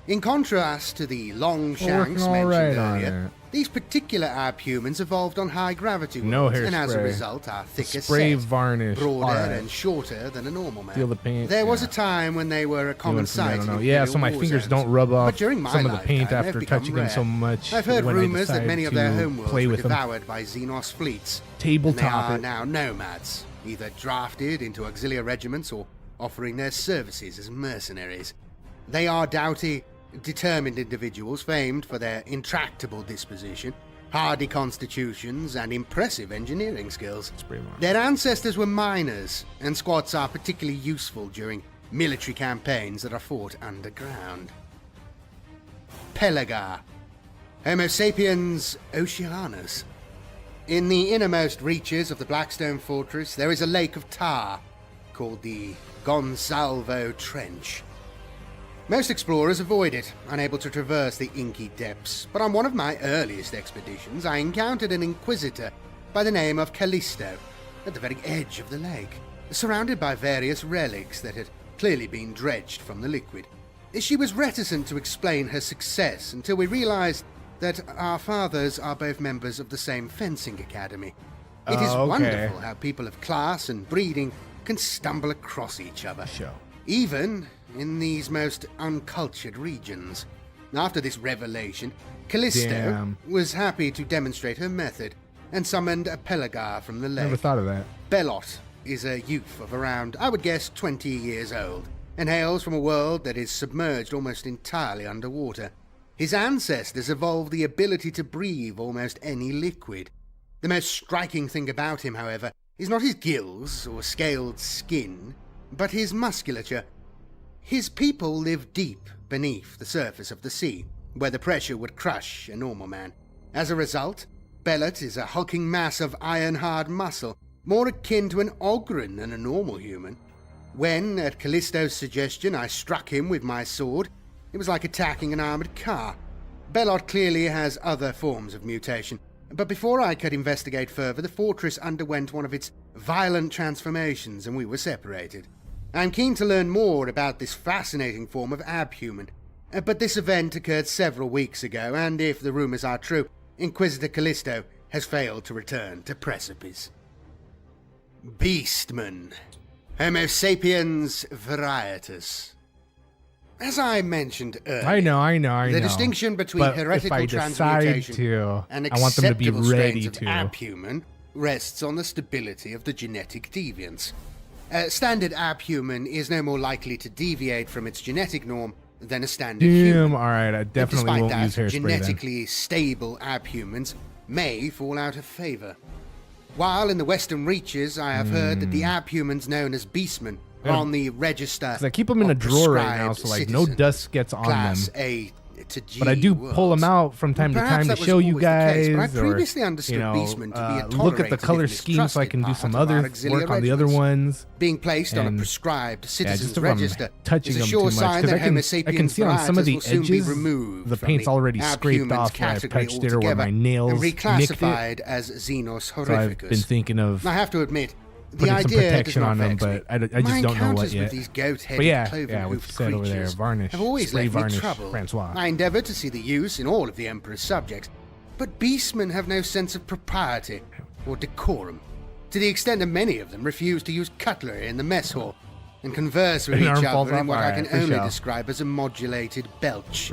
In contrast to the long working shanks all mentioned right on earlier, it. these particular abhumans evolved on high gravity No worlds, and as a hairspray. result are thicker Spray set, varnish. broader All right. and shorter than a normal man. Feel the paint, There was yeah. a time when they were a common Doing from there, I sight. don't in know. Yeah, Imperial so my war fingers zones. don't rub off But during my some of the paint lifetime, after they've become touching them so rare. much. I've heard when I rumors that decide many of their to homeworlds play were with them. devoured by Xenos fleets. Tabletop and they are it. now nomads, either drafted into auxiliary regiments or offering their services as mercenaries. They are doughty, determined individuals famed for their intractable disposition, hardy constitutions, and impressive engineering skills. Spray varnish. Their ancestors were miners, and squats are particularly useful during military campaigns that are fought underground. Pelagar. Homo sapiens oceanus. In the innermost reaches of the Blackstone Fortress, there is a lake of tar called the Gonsalvo Trench. Most explorers avoid it, unable to traverse the inky depths, but on one of my earliest expeditions, I encountered an inquisitor by the name of Callisto at the very edge of the lake, surrounded by various relics that had clearly been dredged from the liquid. She was reticent to explain her success until we realized that our fathers are both members of the same fencing academy. It is Oh, okay. wonderful how people of class and breeding can stumble across each other. Show. Even in these most uncultured regions. After this revelation, Callisto Damn. was happy to demonstrate her method and summoned a Pelagar from the lake. Never thought of that. Belot is a youth of around, I would guess, 20 years old, and hails from a world that is submerged almost entirely underwater. His ancestors evolved the ability to breathe almost any liquid. The most striking thing about him, however, is not his gills or scaled skin, but his musculature. His people live deep beneath the surface of the sea, where the pressure would crush a normal man. As a result, Belot is a hulking mass of iron-hard muscle, more akin to an Ogren than a normal human. When, at Callisto's suggestion, I struck him with my sword, it was like attacking an armored car. Belot clearly has other forms of mutation, but before I could investigate further, the fortress underwent one of its violent transformations and we were separated. I'm keen to learn more about this fascinating form of abhuman, but this event occurred several weeks ago, and if the rumors are true, Inquisitor Callisto has failed to return to Precipice. Beastman. Homo sapiens varietas. As I mentioned earlier, I know. the distinction between But heretical if I decide transmutation to, and I want them to be acceptable ready strains of to. abhuman rests on the stability of the genetic deviance. A standard abhuman is no more likely to deviate from its genetic norm than a standard human. Damn, alright, I definitely Despite won't that, use hairspray then. genetically stable abhumans may fall out of favor. While in the Western reaches, I have heard that the abhumans known as beastmen are on the register. Because I keep them in a of drawer right now, prescribed so like no citizens, dust gets on them. Class A to G But I do pull them worlds. out from time to Perhaps time to that was show you always the case, guys, but I or previously understood you know, beastmen to be a look at the tolerated, color if scheme so I mistrusted can do part some of other our auxiliary work on the other regiments. ones. Being placed on a And, prescribed Yeah, citizens just if I'm register touching is a them sure too much, sign because that I Homo can sapiens see on some of varietas the will soon be edges, removed the from paint's the already scraped abhumans off where I've category touched it or where altogether my nails and nicked it. reclassified as Xenos So I've horrificus. been thinking of I have to admit, the putting some idea does protection not on them, vex but me. I just My don't know what encounters yet. with these goat-headed, But yeah, cloven-hoofed we've said over there, creatures varnish, have always spray left me varnish, troubled. Francois. I endeavour to see the use in all of the Emperor's subjects, but beastmen have no sense of propriety or decorum, to the extent that many of them refuse to use cutlery in the mess hall and converse with An arm each falls other in off? what I Alright, can for only sure. describe as a modulated belch.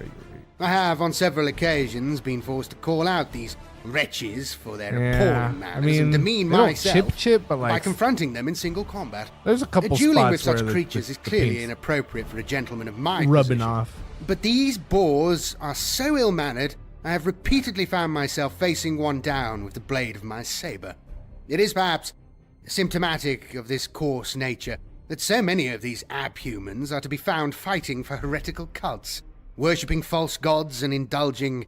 I have on several occasions been forced to call out these wretches for their Yeah, appalling I manners mean, and demean they don't myself chip, but by like confronting them in single combat. there's a couple Dueling spots with such where the- creatures the- is the clearly paint's inappropriate for a gentleman of my rubbing position. off. But these boars are so ill-mannered, I have repeatedly found myself facing one down with the blade of my saber. It is perhaps symptomatic of this coarse nature that so many of these abhumans are to be found fighting for heretical cults, worshipping false gods and indulging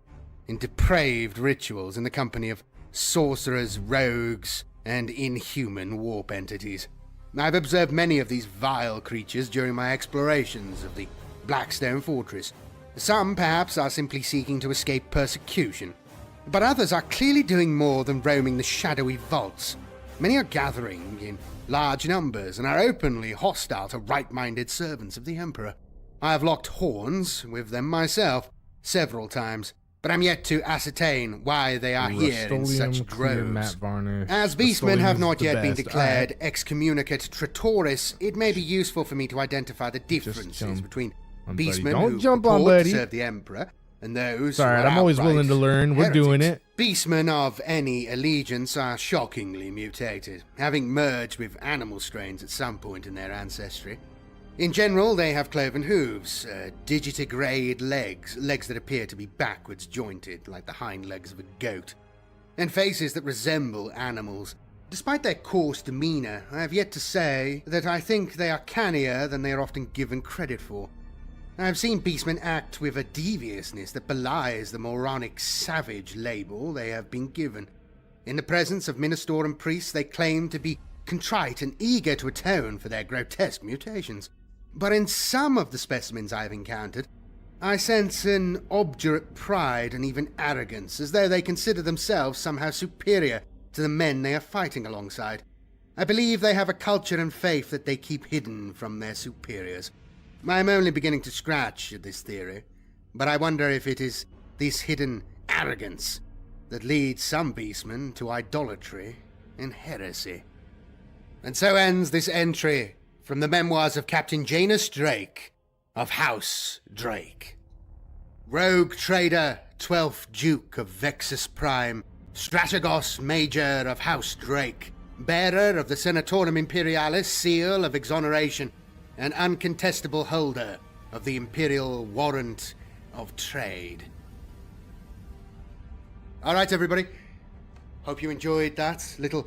in depraved rituals in the company of sorcerers, rogues, and inhuman warp entities. I've observed many of these vile creatures during my explorations of the Blackstone Fortress. Some, perhaps, are simply seeking to escape persecution, but others are clearly doing more than roaming the shadowy vaults. Many are gathering in large numbers and are openly hostile to right-minded servants of the Emperor. I have locked horns with them myself several times, but I'm yet to ascertain why they are here in such Rust-Oleum clear droves. matte varnish. As beastmen Rust-Oleum have is not the yet been best. declared excommunicate tritoris, it may be useful for me to identify the differences jump between on, buddy. beastmen Don't who jump on, purport to buddy. serve the Emperor and those Sorry, who are I'm always outright willing to learn. We're doing heretics. it. Beastmen of any allegiance are shockingly mutated, having merged with animal strains at some point in their ancestry. In general, they have cloven hooves, digitigrade legs that appear to be backwards jointed, like the hind legs of a goat, and faces that resemble animals. Despite their coarse demeanor, I have yet to say that I think they are cannier than they are often given credit for. I have seen beastmen act with a deviousness that belies the moronic savage label they have been given. In the presence of minister and priests, they claim to be contrite and eager to atone for their grotesque mutations. But in some of the specimens I have encountered, I sense an obdurate pride and even arrogance, as though they consider themselves somehow superior to the men they are fighting alongside. I believe they have a culture and faith that they keep hidden from their superiors. I am only beginning to scratch at this theory, but I wonder if it is this hidden arrogance that leads some beastmen to idolatry and heresy. And so ends this entry from the memoirs of Captain Janus Drake of House Drake. Rogue trader, 12th Duke of Vexus Prime, Strategos Major of House Drake, bearer of the Senatorum Imperialis seal of exoneration, and uncontestable holder of the Imperial Warrant of Trade. All right, everybody. Hope you enjoyed that little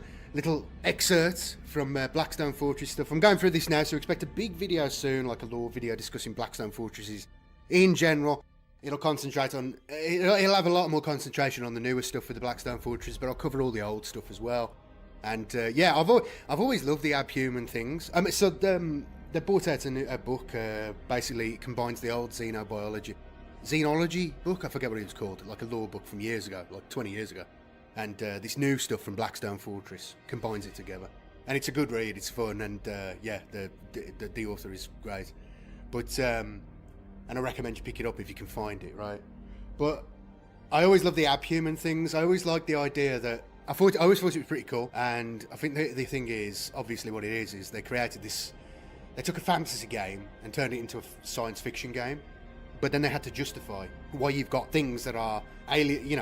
excerpt from Blackstone Fortress stuff. I'm going through this now, so expect a big video soon, like a lore video discussing Blackstone Fortresses in general. It'll concentrate on... It'll have a lot more concentration on the newer stuff with the Blackstone Fortress, but I'll cover all the old stuff as well. And yeah, I've always loved the abhuman things. They brought out a book, basically combines the old xenobiology book, I forget what it was called, like a lore book from years ago, like 20 years ago. And this new stuff from Blackstone Fortress combines it together. And it's a good read, it's fun, and yeah, the author is great. But, and I recommend you pick it up if you can find it, right? But I always love the abhuman things. I always like the idea that I always thought it was pretty cool. And I think the thing is, obviously what it is they created this, they took a fantasy game and turned it into a science fiction game. But then they had to justify why you've got things that are alien,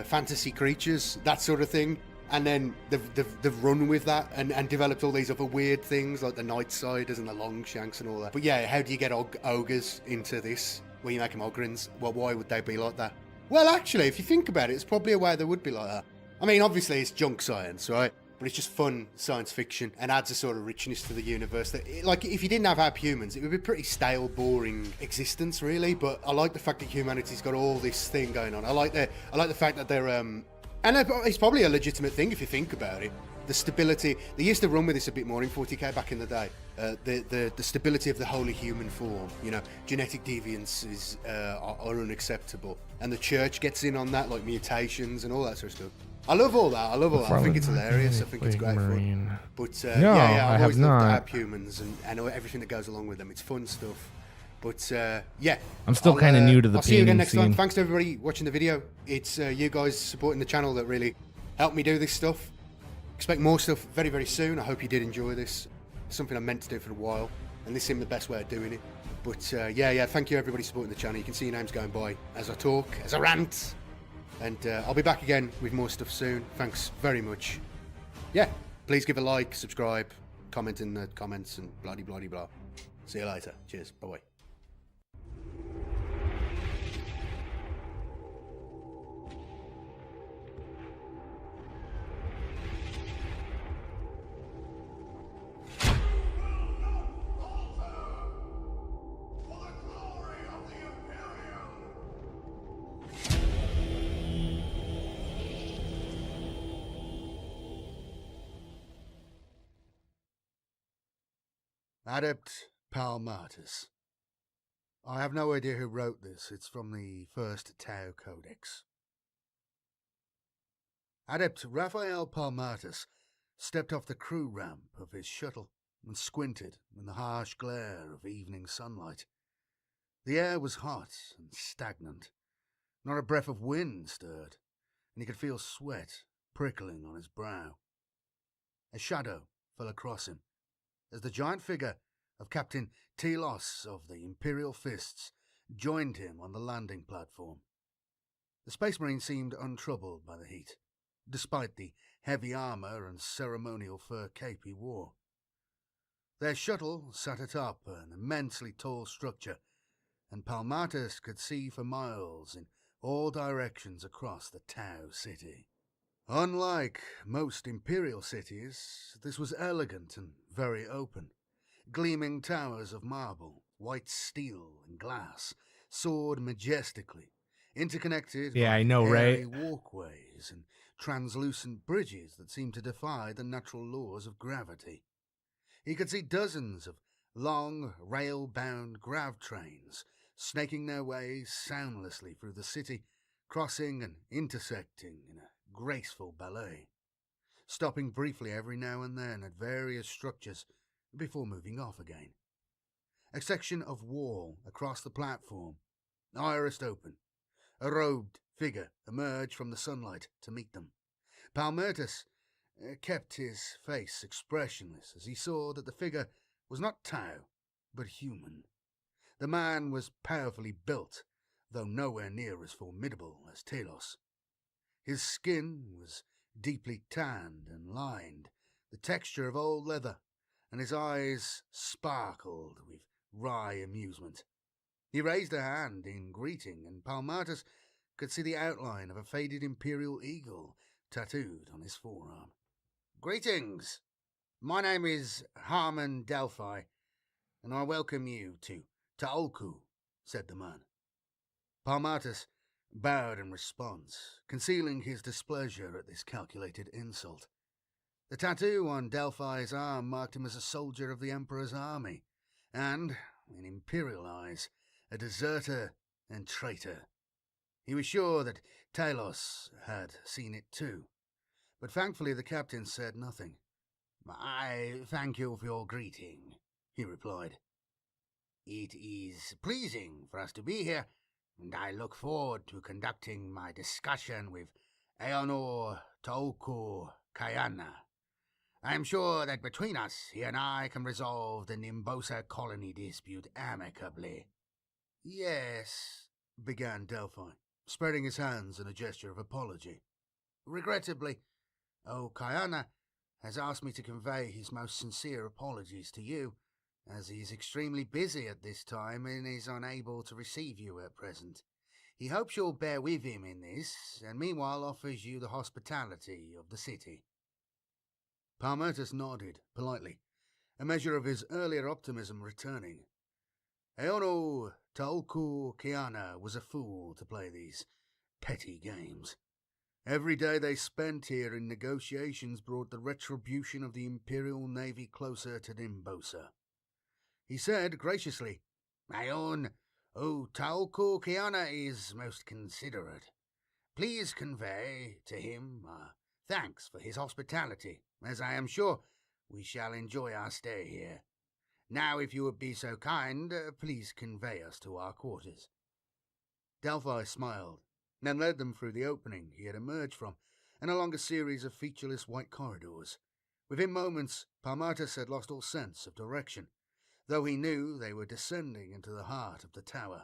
fantasy creatures, that sort of thing. And then they've run with that and developed all these other weird things like the Nightsiders and the Longshanks and all that. But yeah, how do you get ogres into this? Where you make them ogrins? Well, why would they be like that? Well, actually, if you think about it, it's probably a way they would be like that. I mean, obviously it's junk science, right? But it's just fun science fiction and adds a sort of richness to the universe that, like, if you didn't have humans, it would be pretty stale, boring existence, really. But I like the fact that humanity's got all this thing going on. I like the fact that they're and it's probably a legitimate thing if you think about it. The stability, they used to run with this a bit more in 40k back in the day. The stability of the holy human form, you know, genetic deviances are unacceptable, and the church gets in on that, like mutations and all that sort of stuff. I love all that. I think it's hilarious. I think it's great fun. But I've always loved humans and everything that goes along with them. It's fun stuff. But yeah, I'm still kind of new to the. I'll see you again next time. Thanks to everybody watching the video. It's you guys supporting the channel that really helped me do this stuff. Expect more stuff very, very soon. I hope you did enjoy this. It's something I meant to do for a while, and this seemed the best way of doing it. But yeah, thank you everybody supporting the channel. You can see your names going by as I talk, as I rant. And I'll be back again with more stuff soon. Thanks very much. Yeah, please give a like, subscribe, comment in the comments, and blah blah blah. See you later. Cheers. Bye-bye. Adept Palmatus. I have no idea who wrote this. It's from the First Tau Codex. Adept Raphael Palmatus stepped off the crew ramp of his shuttle and squinted in the harsh glare of evening sunlight. The air was hot and stagnant. Not a breath of wind stirred, and he could feel sweat prickling on his brow. A shadow fell across him as the giant figure of Captain Telos of the Imperial Fists joined him on the landing platform. The Space Marine seemed untroubled by the heat, despite the heavy armor and ceremonial fur cape he wore. Their shuttle sat atop an immensely tall structure, and Palmatus could see for miles in all directions across the Tau city. Unlike most Imperial cities, this was elegant and very open. Gleaming towers of marble, white steel and glass, soared majestically, interconnected by airy walkways and translucent bridges that seemed to defy the natural laws of gravity. He could see dozens of long, rail-bound grav trains snaking their way soundlessly through the city, crossing and intersecting in a graceful ballet, stopping briefly every now and then at various structures before moving off again. A section of wall across the platform, irised open. A robed figure emerged from the sunlight to meet them. Palmatus kept his face expressionless as he saw that the figure was not Tau, but human. The man was powerfully built, though nowhere near as formidable as Telos. His skin was deeply tanned and lined, the texture of old leather, and his eyes sparkled with wry amusement. He raised a hand in greeting, and Palmatus could see the outline of a faded imperial eagle tattooed on his forearm. "Greetings! My name is Harmon Delphi, and I welcome you to Taolku," said the man. Palmatus bowed in response, concealing his displeasure at this calculated insult. The tattoo on Delphi's arm marked him as a soldier of the Emperor's army, and, in Imperial eyes, a deserter and traitor. He was sure that Telos had seen it too, but thankfully the captain said nothing. "I thank you for your greeting," he replied. "It is pleasing for us to be here, and I look forward to conducting my discussion with Aonor Taoku Kayana. I am sure that between us, he and I can resolve the Nimbosa colony dispute amicably." "Yes," began Delphi, spreading his hands in a gesture of apology. "Regrettably, Oh, Kayana has asked me to convey his most sincere apologies to you, as he is extremely busy at this time and is unable to receive you at present. He hopes you'll bear with him in this, and meanwhile offers you the hospitality of the city. Palmertus nodded politely, a measure of his earlier optimism returning. Eono Taulku Kiana was a fool to play these petty games. Every day they spent here in negotiations brought the retribution of the Imperial Navy closer to Nimbosa. He said graciously, Aeon Taulku Kiana is most considerate. Please convey to him thanks for his hospitality, as I am sure we shall enjoy our stay here. Now, if you would be so kind, please convey us to our quarters. Delphi smiled, then led them through the opening he had emerged from, and along a series of featureless white corridors. Within moments, Palmertus had lost all sense of direction, though he knew they were descending into the heart of the tower.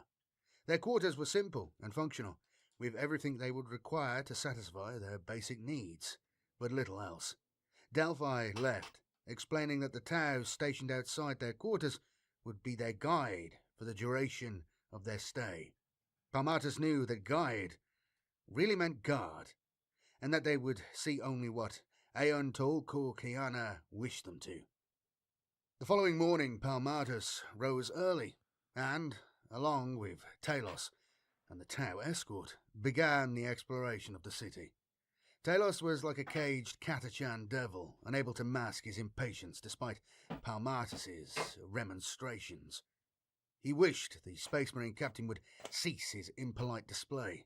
Their quarters were simple and functional, with everything they would require to satisfy their basic needs, but little else. Delphi left, explaining that the Tau stationed outside their quarters would be their guide for the duration of their stay. Palmertus knew that guide really meant guard, and that they would see only what Aeon Tolkor Kiana wished them to. The following morning, Palmertus rose early, and, along with Talos and the Tau escort, began the exploration of the city. Talos was like a caged Catachan devil, unable to mask his impatience despite Palmertus's remonstrations. He wished the Space Marine captain would cease his impolite display,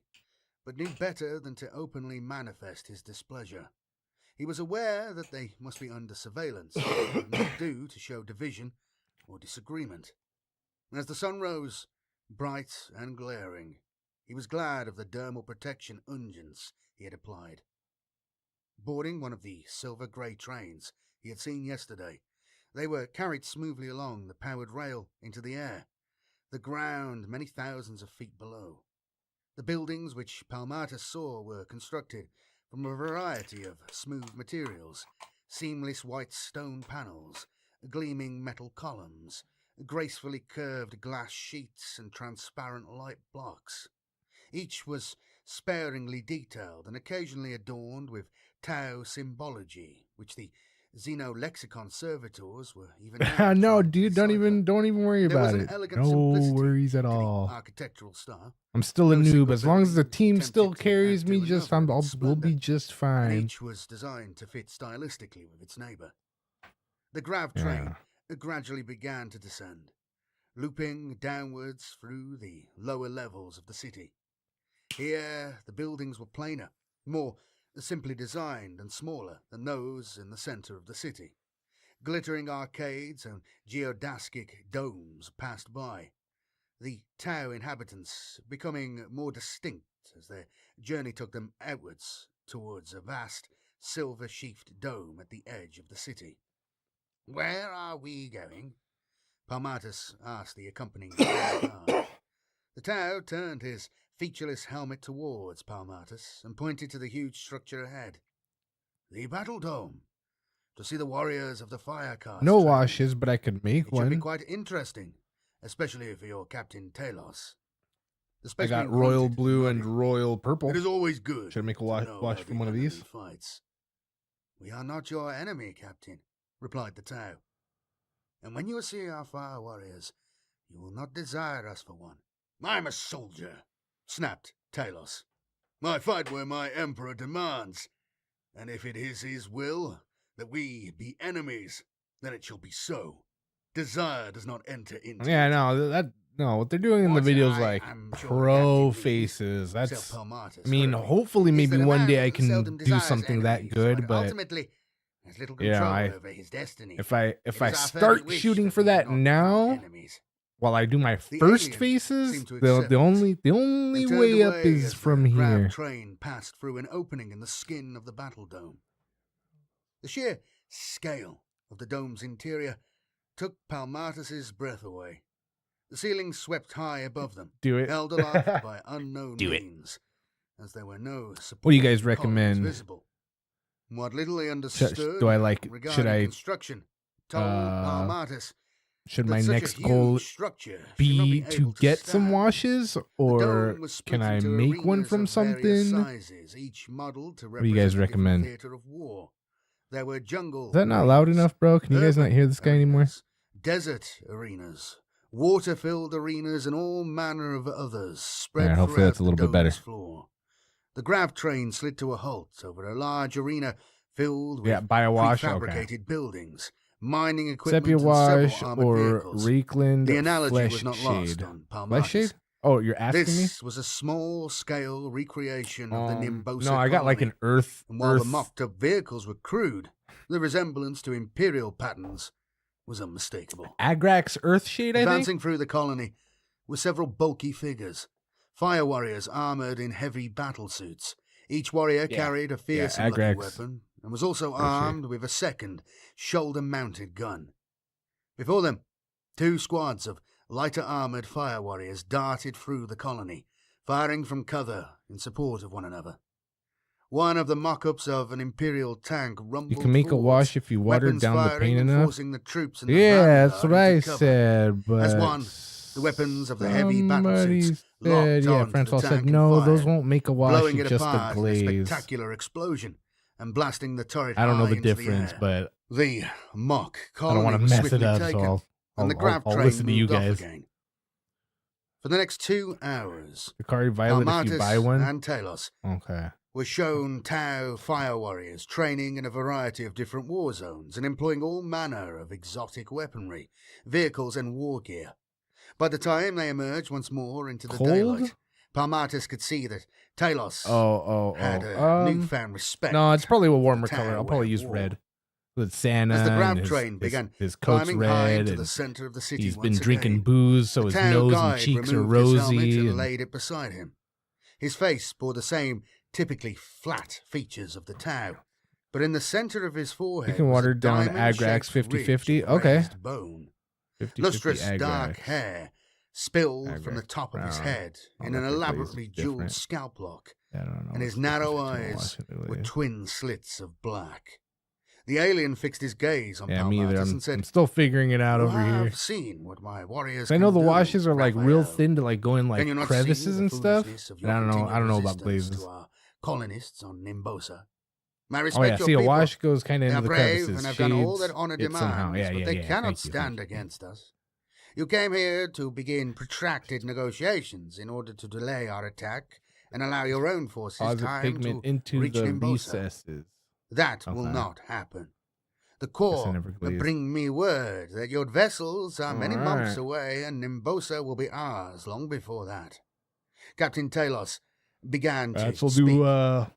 but knew better than to openly manifest his displeasure. He was aware that they must be under surveillance, and not do to show division or disagreement. As the sun rose, bright and glaring, he was glad of the dermal protection unguents he had applied. Boarding one of the silver-grey trains he had seen yesterday, they were carried smoothly along the powered rail into the air, the ground many thousands of feet below. The buildings which Palmertus saw were constructed from a variety of smooth materials, seamless white stone panels, gleaming metal columns, gracefully curved glass sheets and transparent light blocks. Each was sparingly detailed and occasionally adorned with Tau symbology, which the Xenolexicon servitors were even no, dude, don't even worry about it. No worries at all. Architectural style. I'm still a No noob. single As long as the building team still attempted to carries add me, to just another in we'll splendor, be just and fine. each was designed to fit stylistically with its neighbor. The grav train gradually began to descend, looping downwards through the lower levels of the city. Here, the buildings were plainer, more simply designed and smaller than those in the center of the city. Glittering arcades and geodasic domes passed by, the Tau inhabitants becoming more distinct as their journey took them outwards towards a vast silver-sheathed dome at the edge of the city. Where are we going? Palmertus asked the accompanying guard. The Tau turned his featureless helmet towards Palmertus and pointed to the huge structure ahead. The Battle Dome. To see the warriors of the Firecast. No train. washes, but I could make It should be one. quite interesting, especially for your Captain Talos. The I Space got Marine royal grunted blue and and nodded. royal purple. It is always good. Should I make a to wash know from how the one of enemy these? Fights. We are not your enemy, Captain, replied the Tau. And when you see our fire warriors, you will not desire us for one. I am a soldier, snapped Talos. I fight where my emperor demands, and if it is his will that we be enemies, then it shall be so. Desire does not enter into Yeah, it. no, what they're doing in the videos like I'm sure pro Captain faces. Self That's, Palmertus I mean, hurriedly, hopefully is maybe that a one day man I can seldom do desires something that enemies, good, but ultimately has little yeah, control over his destiny. if I It is our start fervent wish shooting that for we do that not become now, enemies. while I do my The first alien faces, seemed to the accept this only and turned way up away is as from the grav here. train passed through an opening in the skin of the battle dome. The sheer scale of the dome's interior took Palmertus's breath away. The ceiling swept high above them, Do it. held aloft by unknown Do it. means, as there were no What do you guys supporting columns recommend? visible. What little he understood do I like? regarding Should I? construction told Palmatis Should that my such a next huge goal structure should not be able to get some stand. washes, The or dome was split can I into make one arenas from of various something? sizes, each modeled to What do you guys represent a different recommend? theater of war. There were jungle Is that not loud arenas, enough, bro? Can you guys not urban hear this guy anymore? arenas, desert arenas, water-filled arenas, and all manner of others spread Alright, hopefully throughout that's a little the bit better. dome's floor. The grav train slid to a halt over a large arena filled with Yeah, buy a wash. Okay. prefabricated buildings, mining Sepia equipment, and wash several armored or vehicles. Reekland The analogy flesh was not shade. lost on Flesh shade? Palmatis. Oh, you're asking me? This was a small-scale recreation of the Nimbosa No, I got like colony. an earth. And while the earth. mocked-up vehicles were crude, the resemblance to imperial patterns was unmistakable. Agrax earth shade, I think. Advancing through the colony were several bulky figures, fire warriors armored in heavy battle suits. Each warrior carried a fearsome looking Agrax. weapon and was also armed with a second shoulder-mounted gun. Before them, 2 squads of lighter armored fire warriors darted through the colony, firing from cover in support of one another. One of the mock-ups of an Imperial tank rumbled You can make a forwards, wash if you watered weapons down the firing paint and enough. forcing the troops in the Yeah, vanguard that's what I into cover. said. But As one, the weapons of the heavy battle somebody suits said, locked yeah, onto Francois the said, tank and no, those fired, won't make a wash, blowing it just a apart in a glaze. spectacular explosion and blasting the turret I don't know high the into difference, air. but The mock I colony don't want to was mess swiftly it up, taken, so and the grav I'll train listen to you moved off guys. again. For the next 2 hours, Hikari Violet, if you buy one. and Talos Okay. were shown Tau fire warriors training in a variety of different war zones and employing all manner of exotic weaponry, vehicles, and war gear. By the time they emerged once more into the Cold? daylight, Palmatis could see that Talos had a newfound respect. No, it's probably a warmer for color. I'll Tau probably at use war. red. With Santa As the and grav his, train began his coat's climbing high red, into and the center of the city he's once been drinking again, booze, so the his town nose and guide cheeks are removed his helmet rosy. and And laid it beside him. His face bore the same typically flat features of the Tau, but in the center of his forehead you can was water a down diamond-shaped Agrax ridge 50-50. of Okay. raised bone. 50-50 Lustrous dark Agrax. hair spilled from the Agrax top of his brown. head in Oh, an that glaze elaborately is jeweled different. scalp lock, I don't know. and his what's the narrow difference eyes between the were glaze. twin slits of black. The alien fixed his gaze on Yeah, me either. Palmatis I'm and said, still figuring it out over here. I've seen what my warriors I know can the do, washes are like real Raphael. thin to like go in Can like you not crevices see and the stuff. foolishness of And I your don't know. I don't know about continued resistance glazes. to our colonists on Nimbosa. I Oh respect yeah, your see a people. wash goes kind of They into are the brave crevices. and have done all Shades, that honor it demands, somehow. Yeah, but yeah, they yeah. cannot Thank you, stand thank you. against us. You came here to begin protracted negotiations in order to delay our attack and allow your own forces Deposit time pigment to into reach the Nimbosa. recesses. That will Okay. not happen. The Guess I Corps never glazed. bring me word that your vessels are many months Alright. away and Nimbosa will be ours long before that. Captain Talos began to Right, so we'll speak, do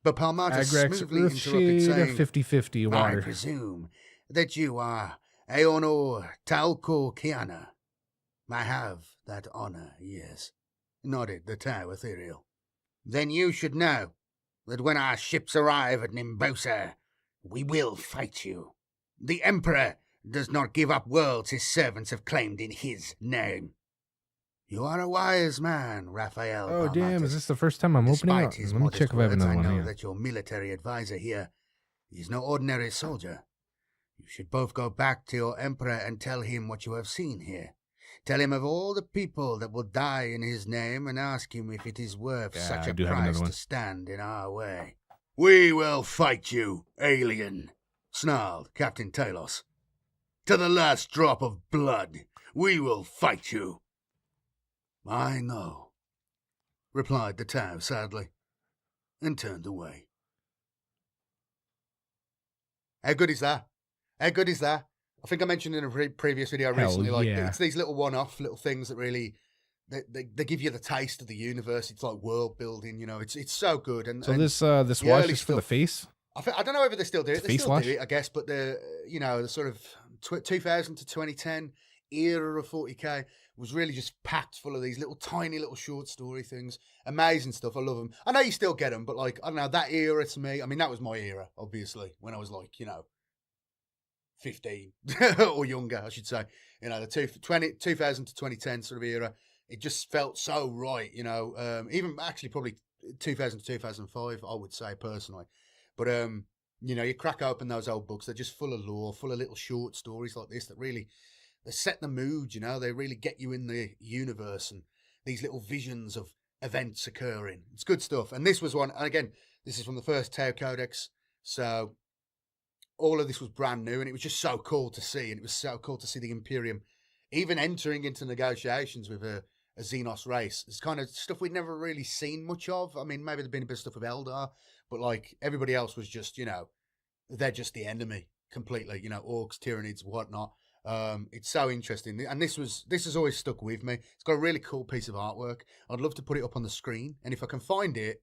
but Palmatis Agrax smoothly Earth interrupted, Shade saying, 50-50 I water. presume that you are Aeonor Talco Kiana. I have that honor, yes, nodded the Tau Ethereal. Then you should know that when our ships arrive at Nimbosa, we will fight you. The Emperor does not give up worlds his servants have claimed in his name. You are a wise man, Raphael. Oh damn! Palmatis. Is this the first time I'm opening Despite up? his Let me modest check if I have words, another one. I know Hang on. that your military advisor here is no ordinary soldier. You should both go back to your emperor and tell him what you have seen here. Tell him of all the people that will die in his name and ask him if it is worth Yeah, such I a do have another price one. to stand in our way. We will fight you, alien, snarled Captain Talos. To the last drop of blood, we will fight you. I know, replied the Tau sadly, and turned away. How good is that? How good is that? I think I mentioned in a previous video Hell recently, like, yeah. it's these little one-off little things that really, they give you the taste of the universe. It's like world building, you know, it's so good. And So and this the wash early is for the stuff- face. I don't know whether they still do it. It's They face still wash? do it, I guess, but the sort of 2000 to 2010 era of 40k was really just packed full of these little tiny little short story things. Amazing stuff. I love them. I know you still get them, but like, I don't know, that era to me, I mean, that was my era, obviously, when I was like, 15 or younger, I should say. The 2000 to 2010 sort of era. It just felt so right, even actually probably 2000 to 2005, I would say personally. But You know, you crack open those old books, they're just full of lore, full of little short stories like this that really, they set the mood, you know, they really get you in the universe and these little visions of events occurring. It's good stuff. And this was one, and again, this is from the first Tau Codex, so all of this was brand new, and it was just so cool to see, and it was so cool to see the Imperium even entering into negotiations with a Xenos race. It's kind of stuff we'd never really seen much of. I mean, maybe there'd been a bit of stuff with Eldar, but like everybody else was just, you know, they're just the enemy completely, you know, orcs, Tyranids, whatnot. It's so interesting, and this has always stuck with me. It's got a really cool piece of artwork. I'd love to put it up on the screen, and if I can find it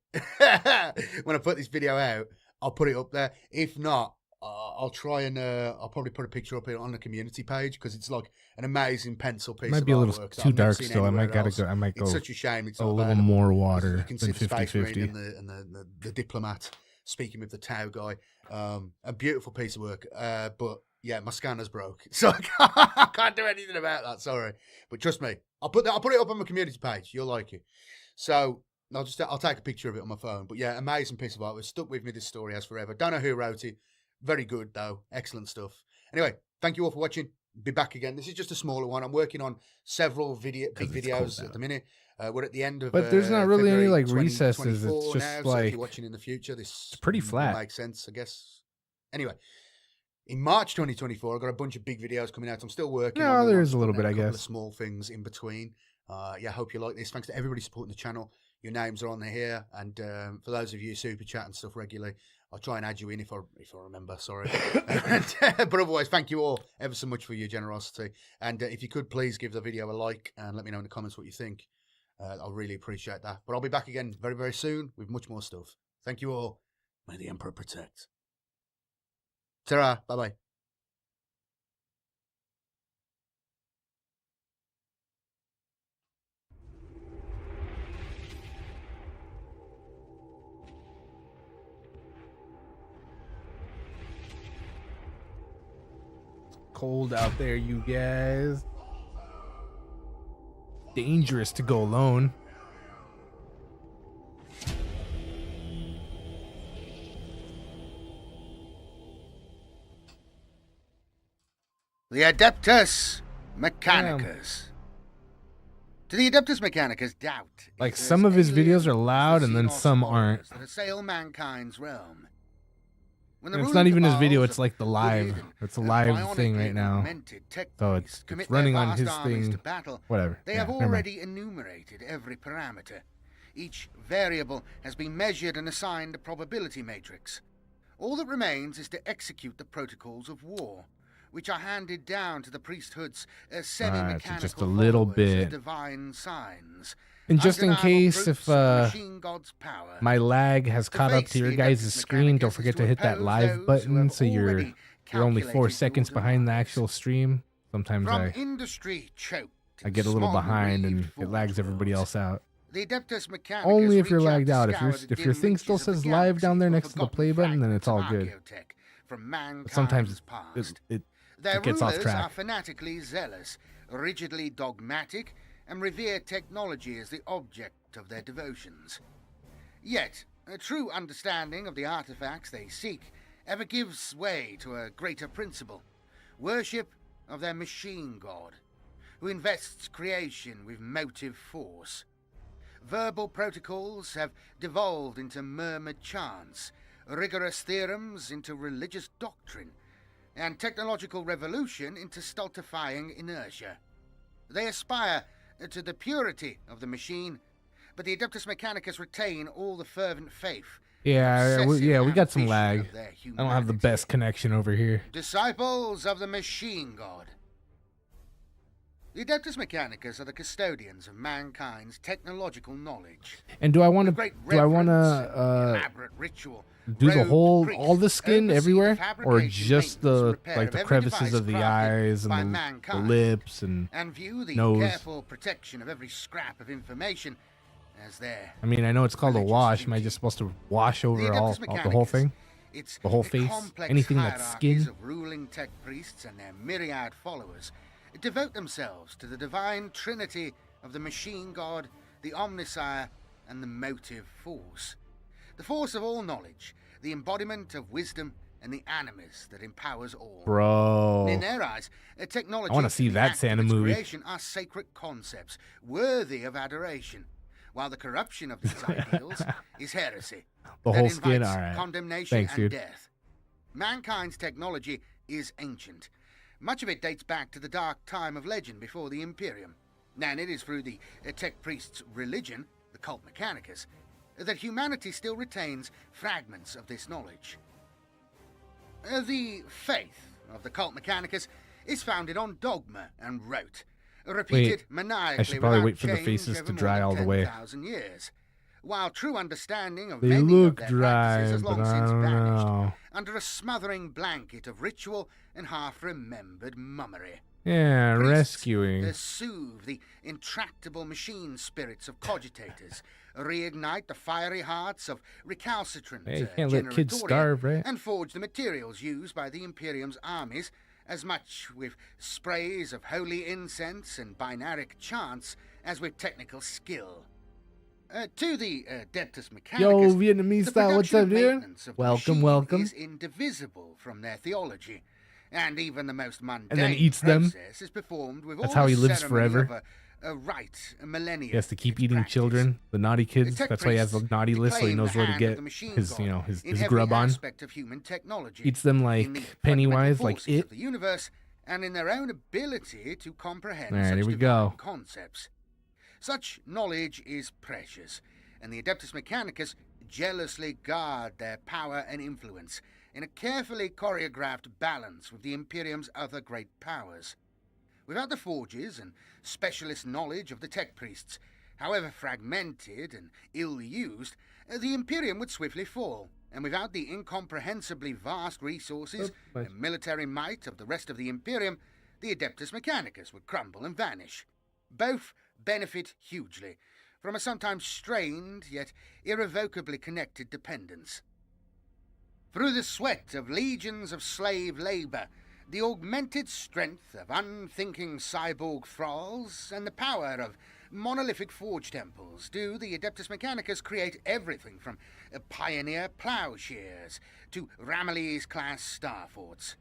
when I put this video out, I'll put it up there. If not, I'll try and I'll probably put a picture up on the community page, because it's like an amazing pencil piece. It might of be a little artwork that too I've never dark seen still. I might anywhere gotta else. go. I might go It's such a shame it's a not little available. more You water can than see the Space Marine 50-50. and the diplomat speaking with the Tau guy. A beautiful piece of work. But yeah, my scanner's broke, so I can't do anything about that. Sorry, but trust me, I'll put it up on my community page. You'll like it. So I'll take a picture of it on my phone. But yeah, amazing piece of art. It's stuck with me. This story has forever. Don't know who wrote it. Very good though. Excellent stuff. Anyway, thank you all for watching. Be back again. This is just a smaller one. I'm working on several big videos at the minute. We're at the end of. But there's not really any February like recesses. It's 2024 just now, so if like you're watching in the future, this it's pretty will flat. make sense, I guess. Anyway, in March 2024, I've got a bunch of big videos coming out. I'm still working. No, on them. there I'm is a little putting bit, out I couple guess. of small things in between. Yeah, hope you like this. Thanks to everybody supporting the channel. Your names are on there here, and for those of you super chat and stuff regularly, I'll try and add you in if I remember. Sorry, but otherwise, thank you all ever so much for your generosity. And if you could please give the video a like and let me know in the comments what you think. I'll really appreciate that. But I'll be back again very, very soon with much more stuff. Thank you all. May the Emperor protect. Ta-ra. Bye-bye. Cold out there, you guys. Dangerous to go alone. The Adeptus Mechanicus. To the Adeptus Mechanicus, doubt. Like, is some of his alien videos are loud as the and then Xenos some horrors aren't. That assail mankind's realm. When the And it's ruling not even his cabals video, of it's like the live. wicked It's a and live thing bionically right now. augmented tech So beasts it's commit running their on vast his armies thing. to battle. Whatever. They Yeah, have never mind. already enumerated every parameter. Each variable has been measured and assigned a probability matrix. All that remains is to execute the protocols of war, which are handed down to the priesthoods as semi-mechanical so just a little followers bit. of divine signs. And just in Undeniable case proofs if of the machine god's power. my lag has To caught up face to your the guys' Adeptus screen, don't Mechanicus forget is to to hit that oppose live those who button have so you're already only 4 calculated seconds your behind the demise. actual stream. Sometimes From I industry choked get a little smog behind and wreathed it lags everybody worlds. else out. The Adeptus Mechanicus Only if you're reach lagged to out. scour the If your dim thing still reaches of the says live down galaxy there for next to the forgotten play button, then it's all fragments good. of archaeotech from But sometimes mankind's past. it gets off Their rulers track. are fanatically zealous, rigidly dogmatic, and revere technology as the object of their devotions. Yet, a true understanding of the artifacts they seek ever gives way to a greater principle: worship of their machine god, who invests creation with motive force. Verbal protocols have devolved into murmured chants, rigorous theorems into religious doctrine, and technological revolution into stultifying inertia. They aspire to the purity of the machine, but the Adeptus Mechanicus retain all the fervent faith. Yeah, we got some ambition lag. of their I don't have the humanity. best connection over here. Disciples of the machine god. The Adeptus Mechanicus are the custodians of mankind's technological knowledge. And do I want With to? great Do I want reverence and to elaborate ritual, do the robed whole, priests all the skin oversee the everywhere, or fabrication, just maintenance, the and repair like of the every crevices device of the crafted eyes by and the mankind, lips and? and view the nose? careful protection of every scrap of information as their I mean, I know it's called a religious wash. Am I duty. just supposed to wash over The all Adeptus the whole Mechanicus, thing? It's The whole the face? complex Anything that's hierarchies skin? of ruling tech priests and their myriad followers devote themselves to the divine trinity of the machine god, the omnisire, and the motive force. The force of all knowledge, the embodiment of wisdom and the animus that empowers all. Bro. In their eyes, technology I wanna see and the that act of Santa its movie. creation are sacred concepts worthy of adoration, while the corruption of these ideals is heresy. The that whole skin, invites all right. condemnation Thanks, and dude. death. Mankind's technology is ancient. Much of it dates back to the dark time of legend before the Imperium. And it is through the tech priest's religion, the cult Mechanicus, that humanity still retains fragments of this knowledge. The faith of the cult Mechanicus is founded on dogma and rote, repeated maniacally I should probably without wait for the change faces over to more dry than all the way. 10,000 years. While true understanding of They many look of their practices dry, has but long I since don't vanished know. under a smothering blanket of ritual and half-remembered mummery. Yeah, Priests rescuing. soothe the intractable machine spirits of cogitators, reignite the fiery hearts of recalcitrant Hey, you can't let kids generatoria, starve, right? and forge the materials used by the Imperium's armies, as much with sprays of holy incense and binaric chants as with technical skill. To the Adeptus Mechanicus, Yo, Vietnamese the style, what's production up, and dude? maintenance of the Welcome, machine welcome. is indivisible from their theology, and even the most mundane then eats them. process is performed with That's all how the he lives ceremony forever. of a rite, a millennium. He has to keep its eating practice. children, the naughty kids. The tech That's why he has a priests naughty list, so he reclaim knows the where to hand of get the machine his, god his in every grub on. aspect of human technology, Eats them in the like fundamental Pennywise, like forces it. of the universe, and in their own ability to comprehend All right, such here we divine go. concepts. Such knowledge is precious, and the Adeptus Mechanicus jealously guard their power and influence in a carefully choreographed balance with the Imperium's other great powers. Without the forges and specialist knowledge of the tech priests, however fragmented and ill-used, the Imperium would swiftly fall, and without the incomprehensibly vast resources and military might of the rest of the Imperium, the Adeptus Mechanicus would crumble and vanish. Both benefit hugely from a sometimes strained yet irrevocably connected dependence. Through the sweat of legions of slave labor, the augmented strength of unthinking cyborg thralls, and the power of monolithic forge temples do the Adeptus Mechanicus create everything from pioneer plowshares to Ramillies-class star forts.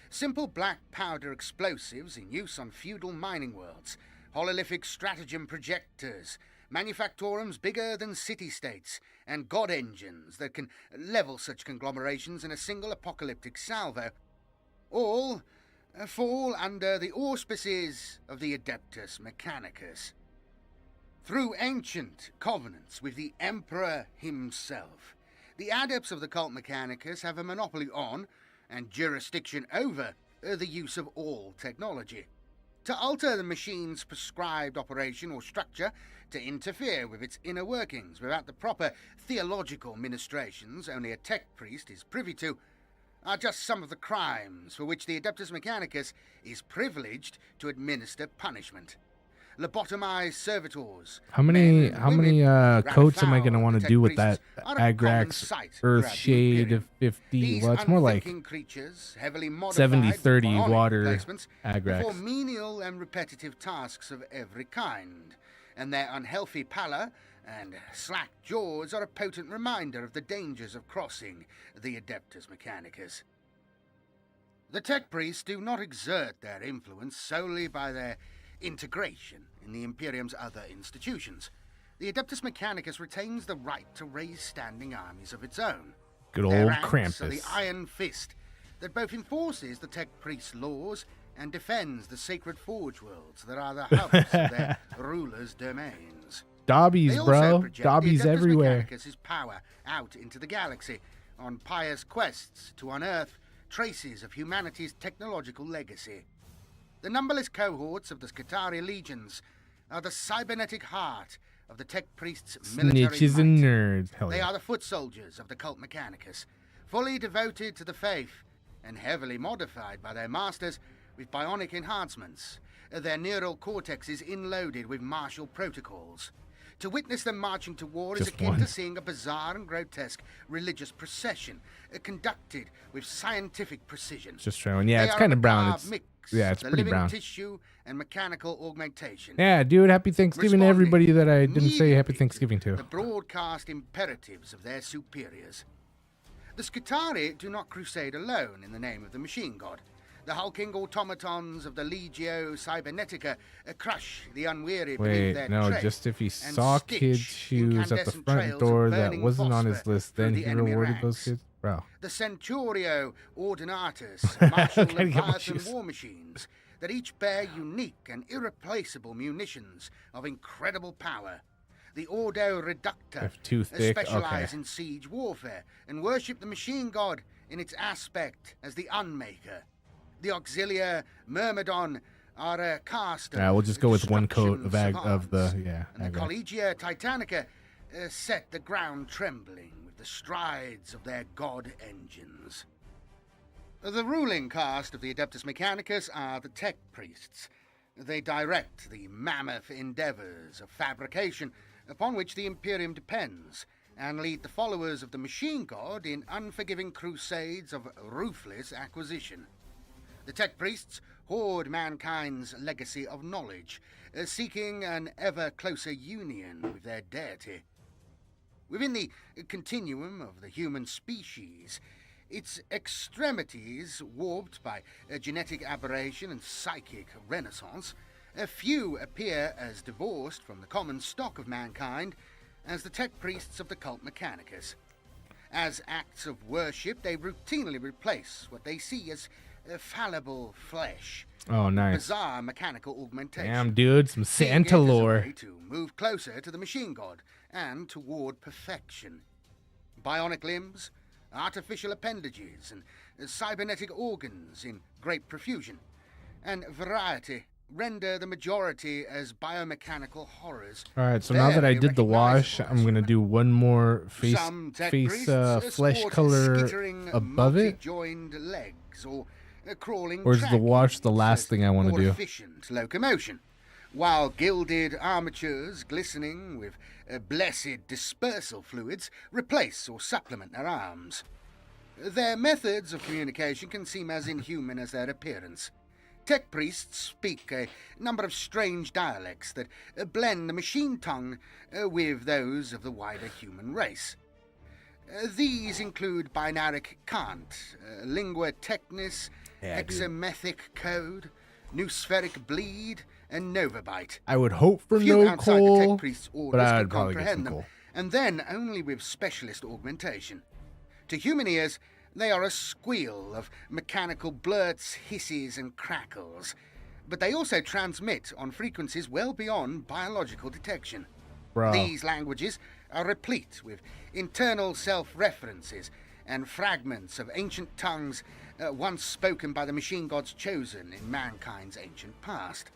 Simple black powder explosives in use on feudal mining worlds, hololithic stratagem projectors, manufactorums bigger than city-states, and god engines that can level such conglomerations in a single apocalyptic salvo, all fall under the auspices of the Adeptus Mechanicus. Through ancient covenants with the Emperor himself, the adepts of the cult Mechanicus have a monopoly on, and jurisdiction over, the use of all technology. To alter the machine's prescribed operation or structure, to interfere with its inner workings without the proper theological ministrations only a tech priest is privy to, are just some of the crimes for which the Adeptus Mechanicus is privileged to administer punishment. Lobotomized servitors. How many men and women, coats am I ran going to afoul want of to the do tech with that priests are a common Agrax sight Earth throughout the Shade Imperium. 50? These Well, it's more like unthinking creatures, heavily modified 70-30 with bionic water replacements, Agrax. perform menial and repetitive tasks of every kind, and their unhealthy pallor and slack jaws are a potent reminder of the dangers of crossing the Adeptus Mechanicus. The tech priests do not exert their influence solely by their integration in the Imperium's other institutions. The Adeptus Mechanicus retains the right to raise standing armies of its own. Good Their old ranks are the Krampus. iron fist that both enforces the tech priests' laws and defends the sacred forge worlds that are the hubs of their rulers' domains. Dobbies, They also bro. project Dobbies the Adeptus everywhere. Mechanicus' power out into the galaxy on pious quests to unearth traces of humanity's technological legacy. The numberless cohorts of the Skitaria legions are the cybernetic heart of the tech priests' military Snitches and might. nerds. Hell They yeah. are the foot soldiers of the cult Mechanicus, fully devoted to the faith and heavily modified by their masters with bionic enhancements, their neural cortexes inloaded with martial protocols. To witness them marching to war is Just akin one. to seeing a bizarre and grotesque religious procession conducted with scientific precision. Just showing. Yeah, They it's are kind a of brown. macabre It's mix yeah, of it's the pretty living brown. tissue and mechanical augmentation. Yeah, dude. Happy Thanksgiving to Responding everybody that I didn't say Happy immediately Thanksgiving to to. the broadcast imperatives of their superiors. The Skitarii do not crusade alone in the name of the machine god. The hulking automatons of the Legio Cybernetica crush the unweary beneath their Wait, no, tread just if he and saw stitch kids' shoes at the incandescent front trails of door that burning wasn't on his phosphor list, through then the he enemy rewarded those ranks. kids? Bro. The Centurio Ordinatus marshal Gotta get my Leviathan shoes. war machines that each bear unique and irreplaceable munitions of incredible power. The Ordo Reducta If too thick, specialize okay. in siege warfare and worship the machine god in its aspect as the Unmaker. The Auxilia Myrmidon are a cast of Yeah, we'll just go with one coat of destruction of the savants, and the okay. Collegia Titanica set the ground trembling with the strides of their god engines. The ruling caste of the Adeptus Mechanicus are the Tech Priests. They direct the mammoth endeavors of fabrication upon which the Imperium depends, and lead the followers of the machine god in unforgiving crusades of ruthless acquisition. The Tech Priests hoard mankind's legacy of knowledge, seeking an ever closer union with their deity. Within the continuum of the human species, its extremities warped by genetic aberration and psychic renaissance, few appear as divorced from the common stock of mankind as the Tech Priests of the cult Mechanicus. As acts of worship, they routinely replace what they see as fallible flesh. Oh, nice. Bizarre mechanical augmentation. Damn, dude, some Seeing it Santa as a lore. way to move closer to the machine god and toward perfection. Bionic limbs, artificial appendages, and cybernetic organs in great profusion, and variety render the majority as biomechanical horrors. All right, so now that I barely did the wash, recognizable I'm gonna do one more face Some Tech face priests flesh sport color skittering, above it, multi-joined legs or crawling or is the wash the trackies last as thing I want to more do? efficient locomotion, while gilded armatures glistening with blessed dispersal fluids replace or supplement their arms. Their methods of communication can seem as inhuman as their appearance. Tech priests speak a number of strange dialects that blend the machine tongue with those of the wider human race. These include binaric cant, lingua technis, exemethic code, noospheric bleed, and novabite. I would hope for Few no outside the coal, Tech priests' but orders I'd can probably get some comprehend them, coal. and then only with specialist augmentation. To human ears, they are a squeal of mechanical blurts, hisses, and crackles, but they also transmit on frequencies well beyond biological detection. Bro. These languages are replete with internal self-references and fragments of ancient tongues once spoken by the machine gods chosen in mankind's ancient past.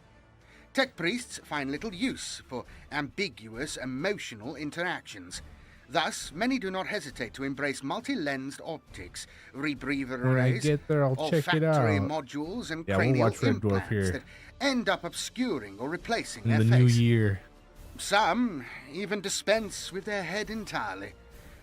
Tech priests find little use for ambiguous emotional interactions. Thus, many do not hesitate to embrace multi-lensed optics, rebreather When I arrays, get there, I'll check it olfactory out. modules, and Yeah, we'll cranial watch Red Dwarf implants here. that end up obscuring or replacing In their the face. new year. Some even dispense with their head entirely.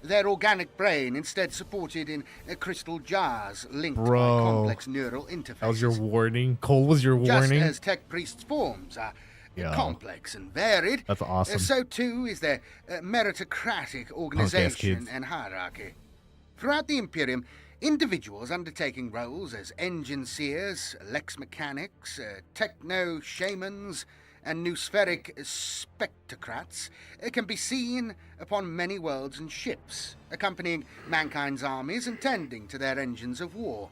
Their organic brain instead supported in crystal jars linked Bro. by complex neural interfaces. That was your warning. Cole was your Just warning. as Tech priests' forms are Yo. complex and varied, That's awesome. so too is their meritocratic organization kids. and hierarchy. Throughout the Imperium, individuals undertaking roles as engine seers, lex mechanics, techno shamans, and noospheric spectrocrats can be seen upon many worlds and ships, accompanying mankind's armies and tending to their engines of war.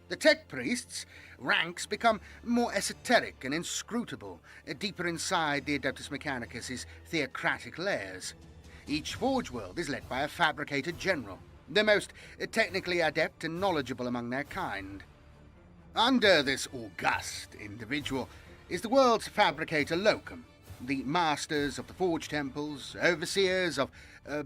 The Tech priests' ranks become more esoteric and inscrutable, deeper inside the Adeptus Mechanicus' theocratic layers. Each forge world is led by a fabricator general, the most technically adept and knowledgeable among their kind. Under this august individual is the world's fabricator locum, the masters of the forge temples, overseers of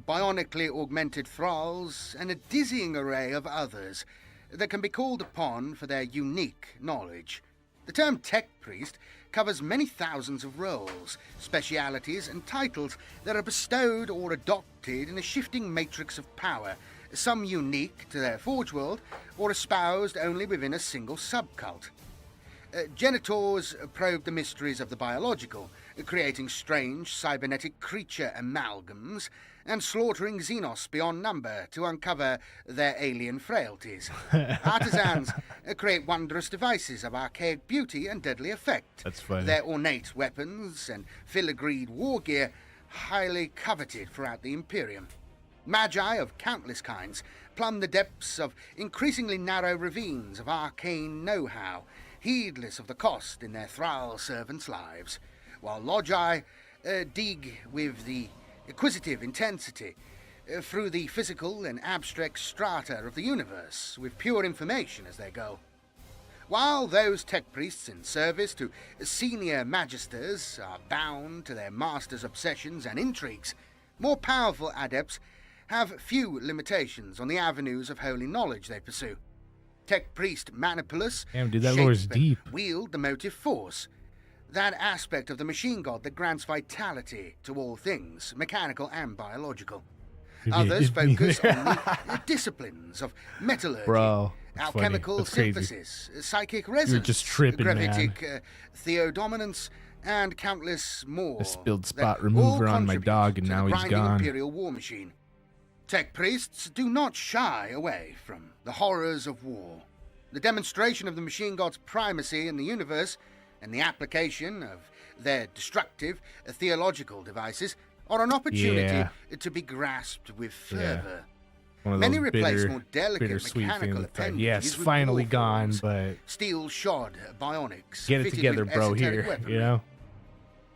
bionically augmented thralls, and a dizzying array of others that can be called upon for their unique knowledge. The term Tech Priest covers many thousands of roles, specialities, and titles that are bestowed or adopted in a shifting matrix of power, some unique to their forge world, or espoused only within a single subcult. Genitors probe the mysteries of the biological, creating strange cybernetic creature amalgams and slaughtering Xenos beyond number to uncover their alien frailties. Artisans create wondrous devices of archaic beauty and deadly effect. That's funny. Their ornate weapons and filigreed war gear highly coveted throughout the Imperium. Magi of countless kinds plumb the depths of increasingly narrow ravines of arcane know-how, heedless of the cost in their thrall servants' lives, while Logi dig with the acquisitive intensity through the physical and abstract strata of the universe with pure information as their goal. While those tech priests in service to senior magisters are bound to their master's obsessions and intrigues, more powerful adepts have few limitations on the avenues of holy knowledge they pursue. Tech priest Manipulus Damn, dude, that lore's shape and deep. wield the motive force, that aspect of the machine god that grants vitality to all things, mechanical and biological. Others focus on the disciplines of metallurgy, Bro, that's funny. alchemical That's crazy. synthesis, psychic resonance, just tripping, man. gravitic theodominance, and countless more. I spilled that spot all remover on my contribute dog and to the now he's grinding gone. Imperial war machine. Tech priests do not shy away from the horrors of war. The demonstration of the machine god's primacy in the universe and the application of their destructive theological devices are an opportunity to be grasped with fervor. One of Many those replace bitter, more delicate bittersweet mechanical feelings. Like, appendages yes, with finally war gone, forms, but steel-shod bionics get it fitted together, with bro. esoteric Here, weaponry. you know.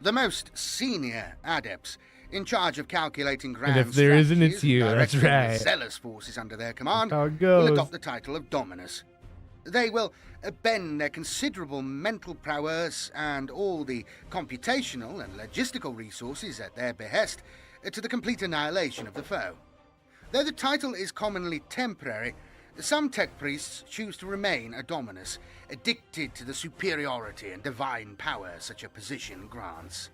The most senior adepts in charge of calculating grand And if there isn't, strategies it's you. and That's directing the right. zealous forces under their command That's how it will goes. adopt the title of Dominus. They will bend their considerable mental prowess and all the computational and logistical resources at their behest to the complete annihilation of the foe. Though the title is commonly temporary, some tech priests choose to remain a Dominus, addicted to the superiority and divine power such a position grants.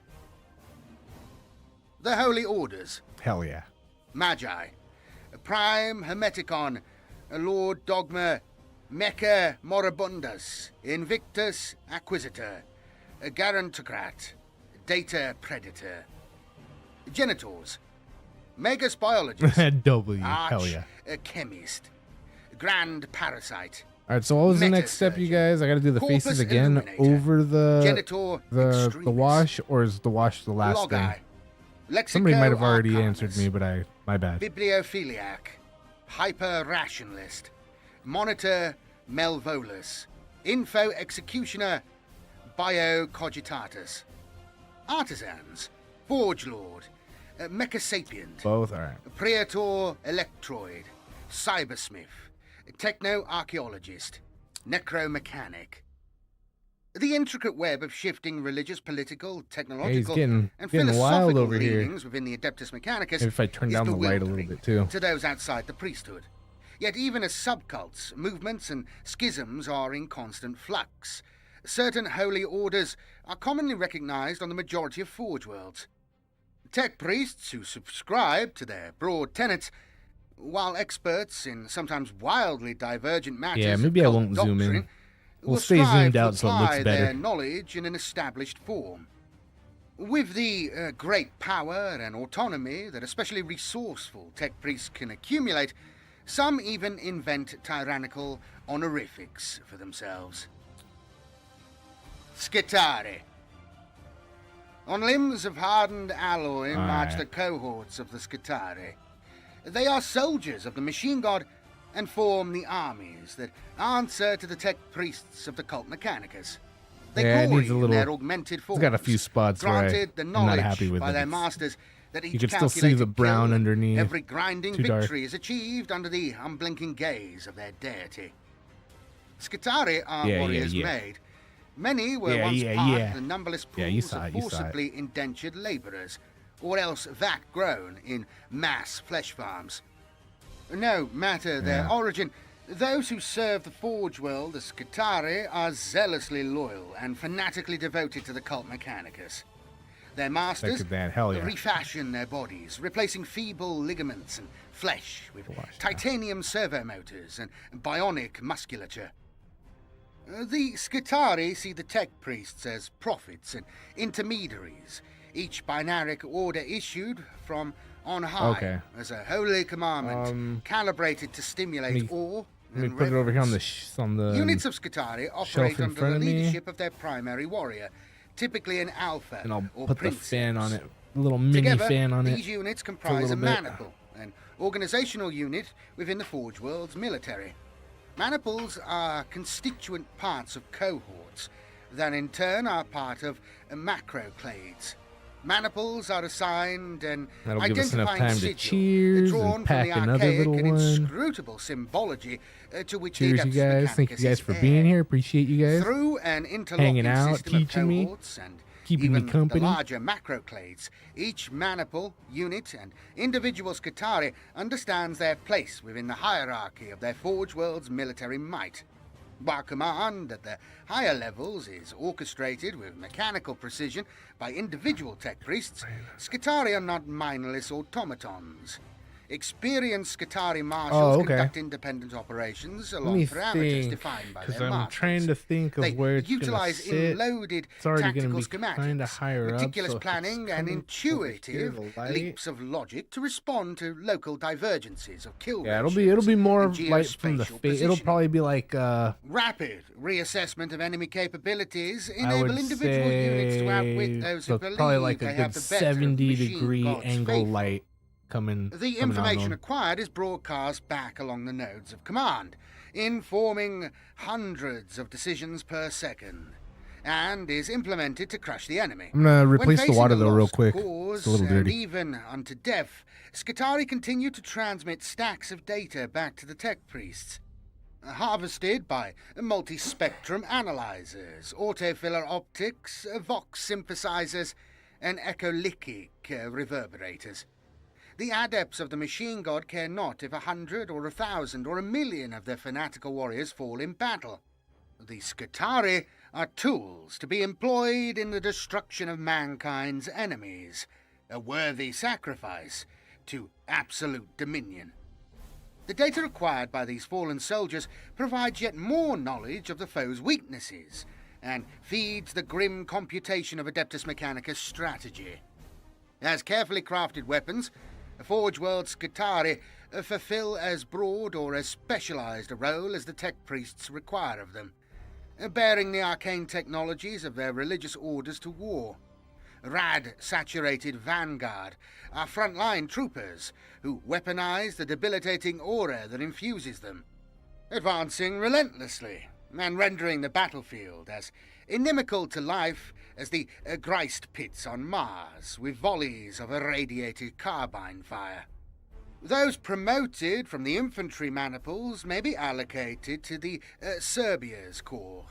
The Holy Orders, Hell yeah. Magi, Prime Hermeticon, Lord Dogma, Mecha Moribundus, Invictus Acquisitor, Garantocrat, Data Predator, Genitors, Magus Biologist, W. Arch Hell yeah. Chemist, Grand Parasite, All right, so what was the next step, you guys? I got to do the Corpus faces again Illuminator, over Genitor the Extremis, wash, or is the wash the last Logi, thing? Lexico Somebody might have already Arcanus, answered me, but my bad. Bibliophiliac, Hyper-Rationalist, Monitor Melvolus, Info Executioner, Biocogitatus, Artisans, Forge Lord, Mechasapient, Both, all right. Praetor Electroid, Cybersmith, Techno-Archaeologist, Necromechanic. The intricate web of shifting religious, political, technological, getting and wild philosophical over here. leanings within the Adeptus Mechanicus Maybe if I turn is down the light a little bewildering bit, too. to those outside the priesthood. Yet even as subcults, movements and schisms are in constant flux. Certain holy orders are commonly recognized on the majority of Forge Worlds. Tech priests who subscribe to their broad tenets, while experts in sometimes wildly divergent matters Yeah, of maybe I cult won't zoom in. doctrine, We'll will stay strive zoomed to out so it looks apply better. their knowledge in an established form. With the great power and autonomy that especially resourceful tech priests can accumulate, some even invent tyrannical honorifics for themselves. Scitari. On limbs of hardened alloy march the cohorts of the Scitari. They are soldiers of the machine god and form the armies that answer to the tech priests of the cult Mechanicus. They Yeah, it glory needs a in little- their augmented forms, It's got a few spots where granted the I'm knowledge not happy with by it. their It's- masters that each you can still see the calculated brown kill and underneath. every grinding Too dark. victory is achieved under the unblinking gaze of their deity. Scitari are Yeah, yeah, warriors yeah. made. Many were Yeah, once yeah, part yeah. of the numberless Yeah, you pools saw of it, you saw it. forcibly indentured labourers, or else vat grown in mass flesh farms. No matter their Yeah. origin, those who serve the Forge World as Scitari are zealously loyal and fanatically devoted to the cult Mechanicus. Their masters Second that, hell yeah. refashion their bodies, replacing feeble ligaments and flesh with titanium servomotors and bionic musculature. The Scitari see the tech priests as prophets and intermediaries, each binaric order issued from on high Okay. as a holy commandment calibrated to stimulate awe Let me and put it over here on the reverence. Units of Skitarii operate in under front the of me. leadership of their primary warrior, typically an alpha and I'll or put the princeps. fan on it, a little mini Together, fan on these it. units comprise a little bit. maniple, an organizational unit within the Forge World's military. Maniples are constituent parts of cohorts that in turn are part of macroclades. Maniples are assigned an That'll give us enough identifying time to sigil cheers drawn and pack from the another archaic little and one. inscruutable symbology to which Cheers, the you Adeptus guys. Thank you Mechanicus guys is for heir. being here. Appreciate you guys. Through an interlocking Hanging out, system of teaching me, cohorts and keeping me even company. the larger macroclades, each maniple, unit, and individual Skitarii understands their place within the hierarchy of their Forge World's military might. While command at the higher levels is orchestrated with mechanical precision by individual tech priests, Skitarii are not mindless automatons. Experienced Skitarii marshals conduct independent operations along parameters defined by their I'm masters. trying to think of They where it's utilize gonna sit. loaded It's already tactical gonna be kinda schematics, higher up, meticulous so if it's planning, and coming over intuitive here, the light- leaps of logic to respond to local divergences of kill Yeah, it'll ratios be more and light from the geospatial face. It'll positioning. probably be like Rapid reassessment of enemy capabilities I would enable individual units to outwit say those so who it's believe probably like they a have good the better of 70-degree machine gods' angle faithful. light coming. The coming on information them. acquired is broadcast back along the nodes of command, informing hundreds of decisions per second, and is implemented to crush the enemy. I'm gonna When replace the facing water a though real lost quick. cause, It's a little and dirty. even unto death, Skitarii continue to transmit stacks of data back to the tech priests, harvested by multi-spectrum analyzers, autofiller optics, vox synthesizers, and echolichic reverberators. The adepts of the machine god care not if 100 or 1,000 or 1,000,000 of their fanatical warriors fall in battle. The Skitarii are tools to be employed in the destruction of mankind's enemies, a worthy sacrifice to absolute dominion. The data acquired by these fallen soldiers provides yet more knowledge of the foe's weaknesses, and feeds the grim computation of Adeptus Mechanicus' strategy. As carefully crafted weapons, Forge World Skitarii fulfill as broad or as specialized a role as the tech priests require of them, bearing the arcane technologies of their religious orders to war. Rad-saturated vanguard are frontline troopers who weaponize the debilitating aura that infuses them, advancing relentlessly and rendering the battlefield as inimical to life as the grist pits on Mars, with volleys of irradiated carbine fire. Those promoted from the infantry maniples may be allocated to the Serbia's Corps,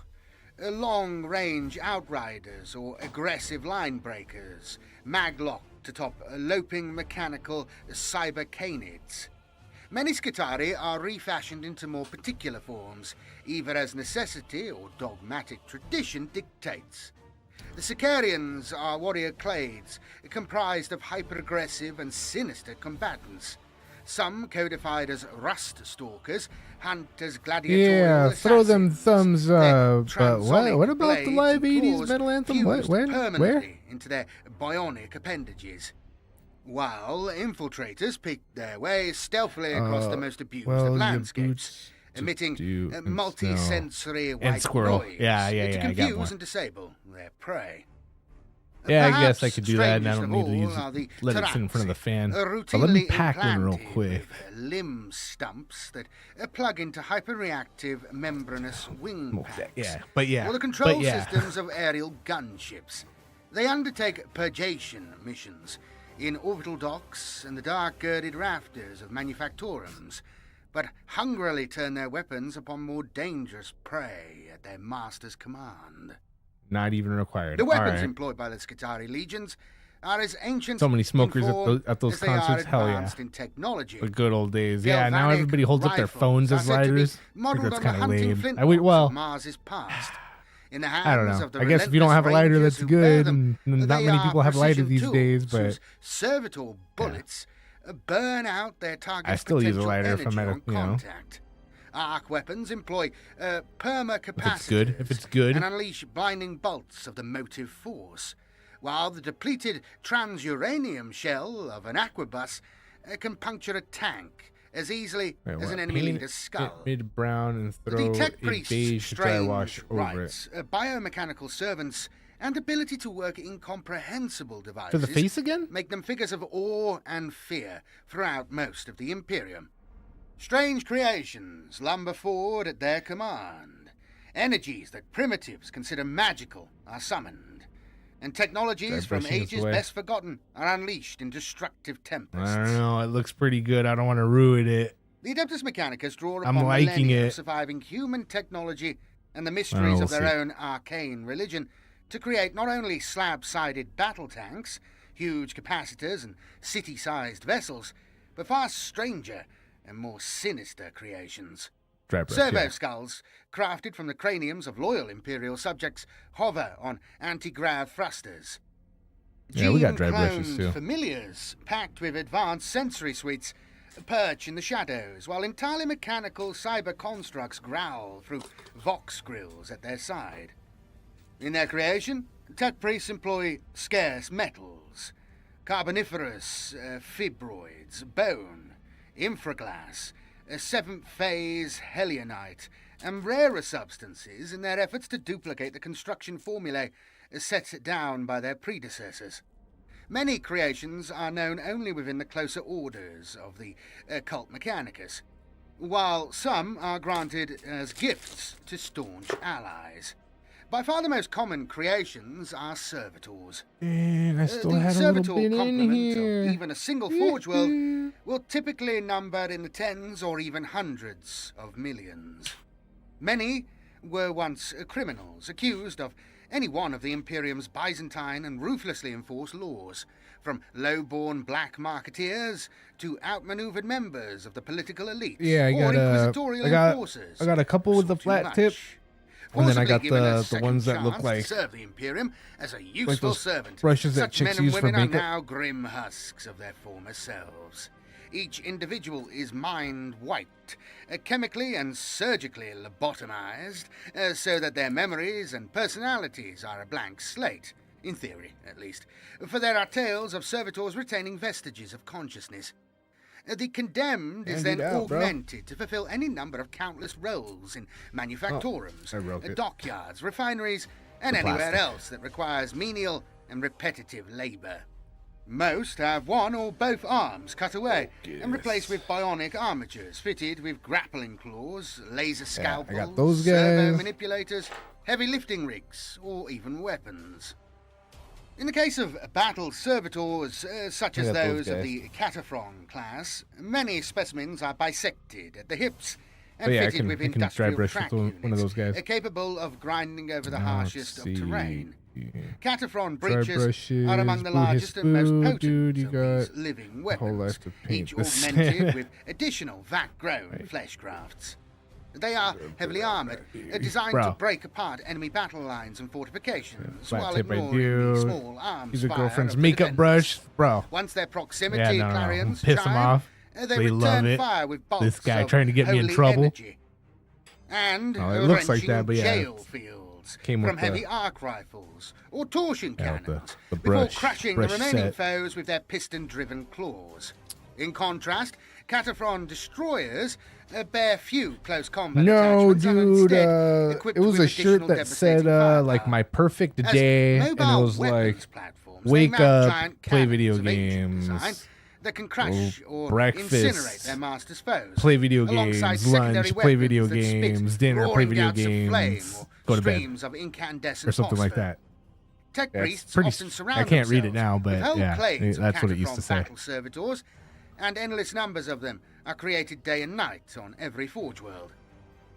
long-range outriders or aggressive line breakers, maglocked atop loping mechanical cyber canids. Many Skitarii are refashioned into more particular forms, either as necessity or dogmatic tradition dictates. The Sicarians are warrior clades, comprised of hyper-aggressive and sinister combatants. Some codified as rust stalkers, hunt as gladiatorial Yeah, throw them assassins. thumbs Their up. But what? transonic What about the blades live and 80s claws metal anthem? What? fused When? Where? permanently into their bionic appendages, while infiltrators pick their way stealthily across the most abused well, of your landscapes, boots emitting do a and multi-sensory white squirrel. noise Yeah, to I got confuse one. and disable their prey. Yeah, I Perhaps guess I could do that, and I don't strangest need to of use all are the let it sit in front of the fan. Taranxi, But let me routinely pack one real implanted quick. with, limb stumps that plug into hyperreactive membranous wing packs. Yeah, but yeah, Or the control but yeah. systems of aerial gunships. They undertake purgation missions in orbital docks and the dark-girded rafters of manufactorums, but hungrily turn their weapons upon more dangerous prey at their master's command. Not even required. The weapons Alright. employed by the Skitarii legions are as ancient So many smokers at in form at those as they are concerts. Hell yeah. advanced in technology. The good old days. Yeah, now Galvanic everybody holds up their rifles phones are as said to be lighters. I think modelled that's on the kind of hunting lame. flintlocks of Well, Mars's past. In the I don't hands know. of the I guess if you don't have a lighter, relentless that's rangers who bear good. them, And not they many are people have lighters precision these days, tools but whose servitor bullets burn out their target's I still use a potential lighter if I'm energy at a- on you know. contact. Arc weapons employ perma-capacitors if it's good, and unleash blinding bolts of the motive force, while the depleted transuranium shell of an aquabus can puncture a tank as easily as an enemy leader's skull. Mid brown and The throw tech a priest's beige dry wash strange over it. rights, biomechanical servants, and ability to work incomprehensible devices For the face again? make them figures of awe and fear throughout most of the Imperium. Strange creations lumber forward at their command. Energies that primitives consider magical are summoned, and technologies from brushing this ages away. best forgotten are unleashed in destructive tempests. I don't know. It looks pretty good. I don't want to ruin it. The Adeptus Mechanicus draw I'm upon liking millennia it. of surviving human technology and the mysteries we'll of their see. own arcane religion to create not only slab-sided battle tanks, huge capacitors, and city-sized vessels, but far stranger and more sinister creations. Dry brush, Servo yeah. skulls, crafted from the craniums of loyal Imperial subjects, hover on anti-grav thrusters. Yeah, we got dry brushes, Gene-cloned too. familiars, packed with advanced sensory suites, perch in the shadows, while entirely mechanical cyber constructs growl through vox grills at their side. In their creation, tech priests employ scarce metals, carboniferous fibroids, bone, infraglass, seventh phase helionite, and rarer substances in their efforts to duplicate the construction formulae set down by their predecessors. Many creations are known only within the closer orders of the cult Mechanicus, while some are granted as gifts to staunch allies. By far the most common creations are servitors. And I still The had a servitor little bit in complement here. of even a single Forge World will typically number in the tens or even hundreds of millions. Many were once criminals, accused of any one of the Imperium's Byzantine and ruthlessly enforced laws, from low-born black marketeers to outmaneuvered members of the political elite Yeah, I or got inquisitorial enforcers. I got a couple with the Saw too flat much. tip, and then I Forcibly got given a the second ones that look chance like to serve the Imperium as a useful those servant. brushes that Such chicks men and use for women are makeup. now grim husks of their former selves. Each individual is mind-wiped, chemically and surgically lobotomized, so that their memories and personalities are a blank slate, in theory at least, for there are tales of servitors retaining vestiges of consciousness. The condemned is Hand then it out, bro. augmented to fulfill any number of countless roles in manufactorums, I broke it. dockyards, refineries, and The anywhere plastic. else that requires menial and repetitive labor. Most have one or both arms cut away and replaced with bionic armatures fitted with grappling claws, laser Yeah, I scalpels, got those servo guys. manipulators, heavy lifting rigs, or even weapons. In the case of battle servitors, such I as got those those of guys. the Cataphren class, many specimens are bisected at the hips and Oh, yeah, I fitted can- with I can dry industrial brush track with units, one of those guys. capable of grinding over the Let's harshest of see. terrain. Cataphren Dry breaches brushes, are among the boo largest his and most boo, potent dude, you of got these living a whole weapons, life to paint each this. augmented with additional vat-grown Right. flesh crafts. They are heavily armoured, designed Bro. to break apart enemy battle lines and fortifications, Flat while tip I ignoring the do. small arms Use a fire girlfriend's of the makeup defenders. brush, bro. Once their proximity Yeah, no, clarions piss them chime, off. they They return love it. fire with bolts This guy of trying to get me in holy trouble. energy. And Oh, it looks like wrenching that, but yeah, jail it's- fields came from with heavy the- arc rifles or torsion Yeah, with cannons the before brush- crushing brush the remaining set. foes with their piston-driven claws. In contrast, Cataphren destroyers bear few close combat No, attachments and are dude. instead equipped It was with a shirt additional that said devastating like firepower. my perfect As day, and it mobile was like weapons platforms, they wake mount up, giant play cannons video of ancient games, design that can crush or breakfast, incinerate their master's foes. play video alongside games, secondary lunch, play weapons video that spit games, dinner, play roaring video gouts of flame games, or go to bed, streams of incandescent or something like phosphor. that. Tech Yeah, it's priests pretty often surround I can't read it themselves now, with but whole yeah, clades of that's what it used to Cataphren say. battle servitors, and endless numbers of them are created day and night on every Forge World.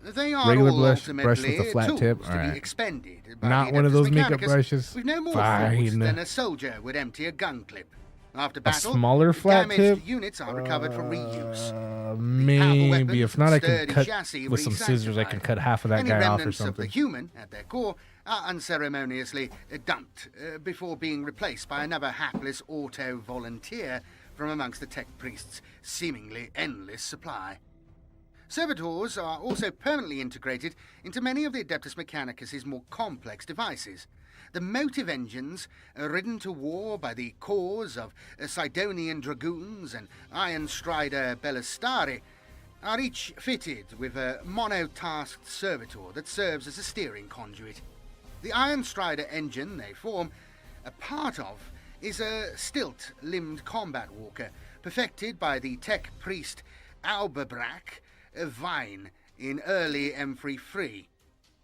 They are Regular all brush with ultimately a flat tools tip? to Alright. be expended by Not the one of Adeptus those makeup Mechanicus brushes. with no more Fine. force than a soldier would empty a gun clip. After battle, smaller flat damaged tip? units are recovered for reuse. Maybe. weapons If not, I and can sturdy cut chassis with some scissors. I can resanctified. cut half of that Any guy off or remnants of the something. human at their core are unceremoniously dumped before being replaced by another hapless auto-volunteer from amongst the tech priest's seemingly endless supply. Servitors are also permanently integrated into many of the Adeptus Mechanicus' more complex devices, The motive engines, ridden to war by the cause of Sidonian Dragoons and Iron Strider Bellastari, are each fitted with a mono-tasked servitor that serves as a steering conduit. The Iron Strider engine they form a part of is a stilt-limbed combat walker, perfected by the tech priest Alberbrak Vine in early M33.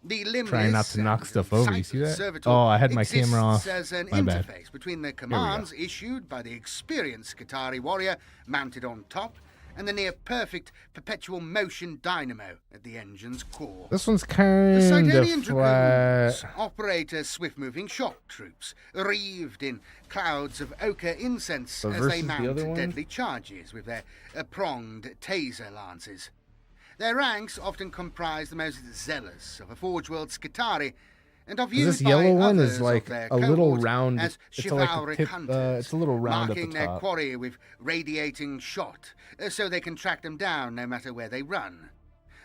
The limbless Trying not to knock and stuff over. You see that? sightless servitor Oh, I had my camera off. exists as an My bad. interface between the commands issued by the experienced Qatari warrior mounted on top and the near-perfect perpetual motion dynamo at the engine's core. This one's The kind Sidonian of Dragoons flat. operate as swift-moving shock troops, wreathed in clouds of ochre incense So as they versus the mount other one? deadly charges with their pronged taser lances. Their ranks often comprise the most zealous of a Forge World Skitari, and are viewed This by yellow one others is of like their a little cohort round. as It's like a chivalric tip. hunters, It's a little round at the marking their top. quarry with radiating shot, so they can track them down no matter where they run.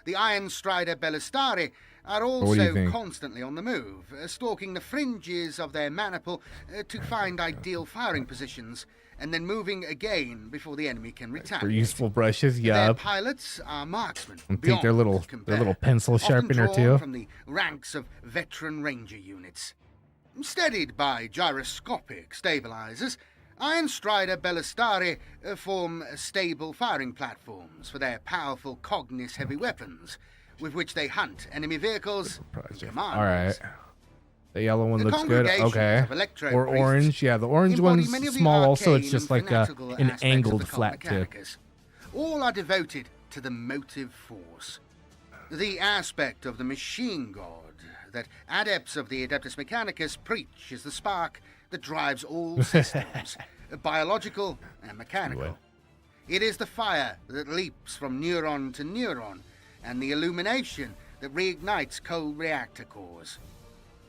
The Iron Strider Bellastari are what do you also think? constantly on the move, stalking the fringes of their maniple to find ideal firing positions, and then moving again before the enemy can For retaliate. useful brushes, Their yup. pilots are marksmen. And take their beyond little compare, pencil often sharpener drawn too. from the ranks of veteran ranger units. Steadied by gyroscopic stabilizers, Iron Strider Bellastari form stable firing platforms for their powerful Cognis heavy weapons, with which they hunt enemy vehicles and commanders. All right. The yellow one The looks good. congregations Okay. of electro Or priests orange. Yeah, the orange embody one's many of the small. Also, it's arcane just and like fanatical an aspects of angled the cult flat tip. mechanicus. All are devoted to the motive force, the aspect of the machine god that adepts of the Adeptus Mechanicus preach is the spark that drives all systems, biological and mechanical. It is the fire that leaps from neuron to neuron, and the illumination that reignites cold reactor cores.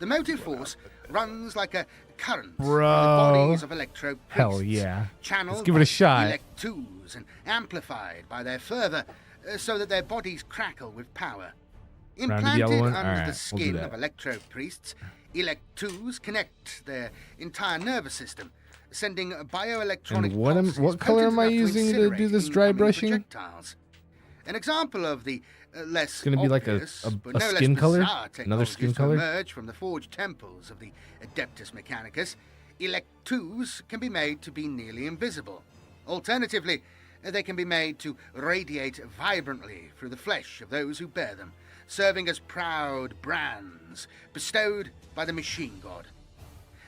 The motive force runs like a current through the Bro. bodies of electro priests, Hell yeah. channeled Let's give it a by shot. Electus and amplified by their fervor, so that their bodies crackle with power. Rounded Implanted yellow one? under Alright, the we'll do skin that. of electro priests, Electus connect their entire nervous system, sending bioelectronic And what pulses color am I potent enough using to do incinerate this dry incoming brushing? projectiles. An example of the less gonna be like a- obvious, a but no less skin color? bizarre Another skin technologies to color? emerge from the forged temples of the Adeptus Mechanicus, Electus can be made to be nearly invisible. Alternatively, they can be made to radiate vibrantly through the flesh of those who bear them, serving as proud brands bestowed by the machine god.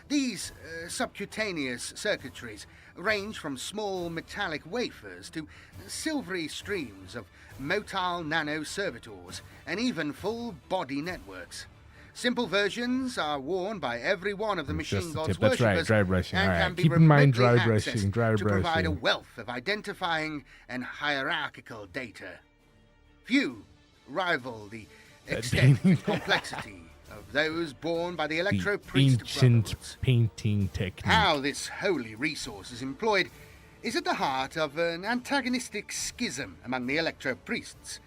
These subcutaneous circuitries range from small metallic wafers to silvery streams of motile nano servitors and even full body networks. Simple versions are worn by every one of the machine Just a god's tip. That's right, worshippers dry brushing. and All right. can be Keep in mind remotely dry brushing, accessed dry to provide a brushing. wealth of identifying and hierarchical data. Few rival the extent and complexity of those born by the electro The priest ancient brotherhoods. painting technique. How this holy resource is employed is at the heart of an antagonistic schism among the electro priests.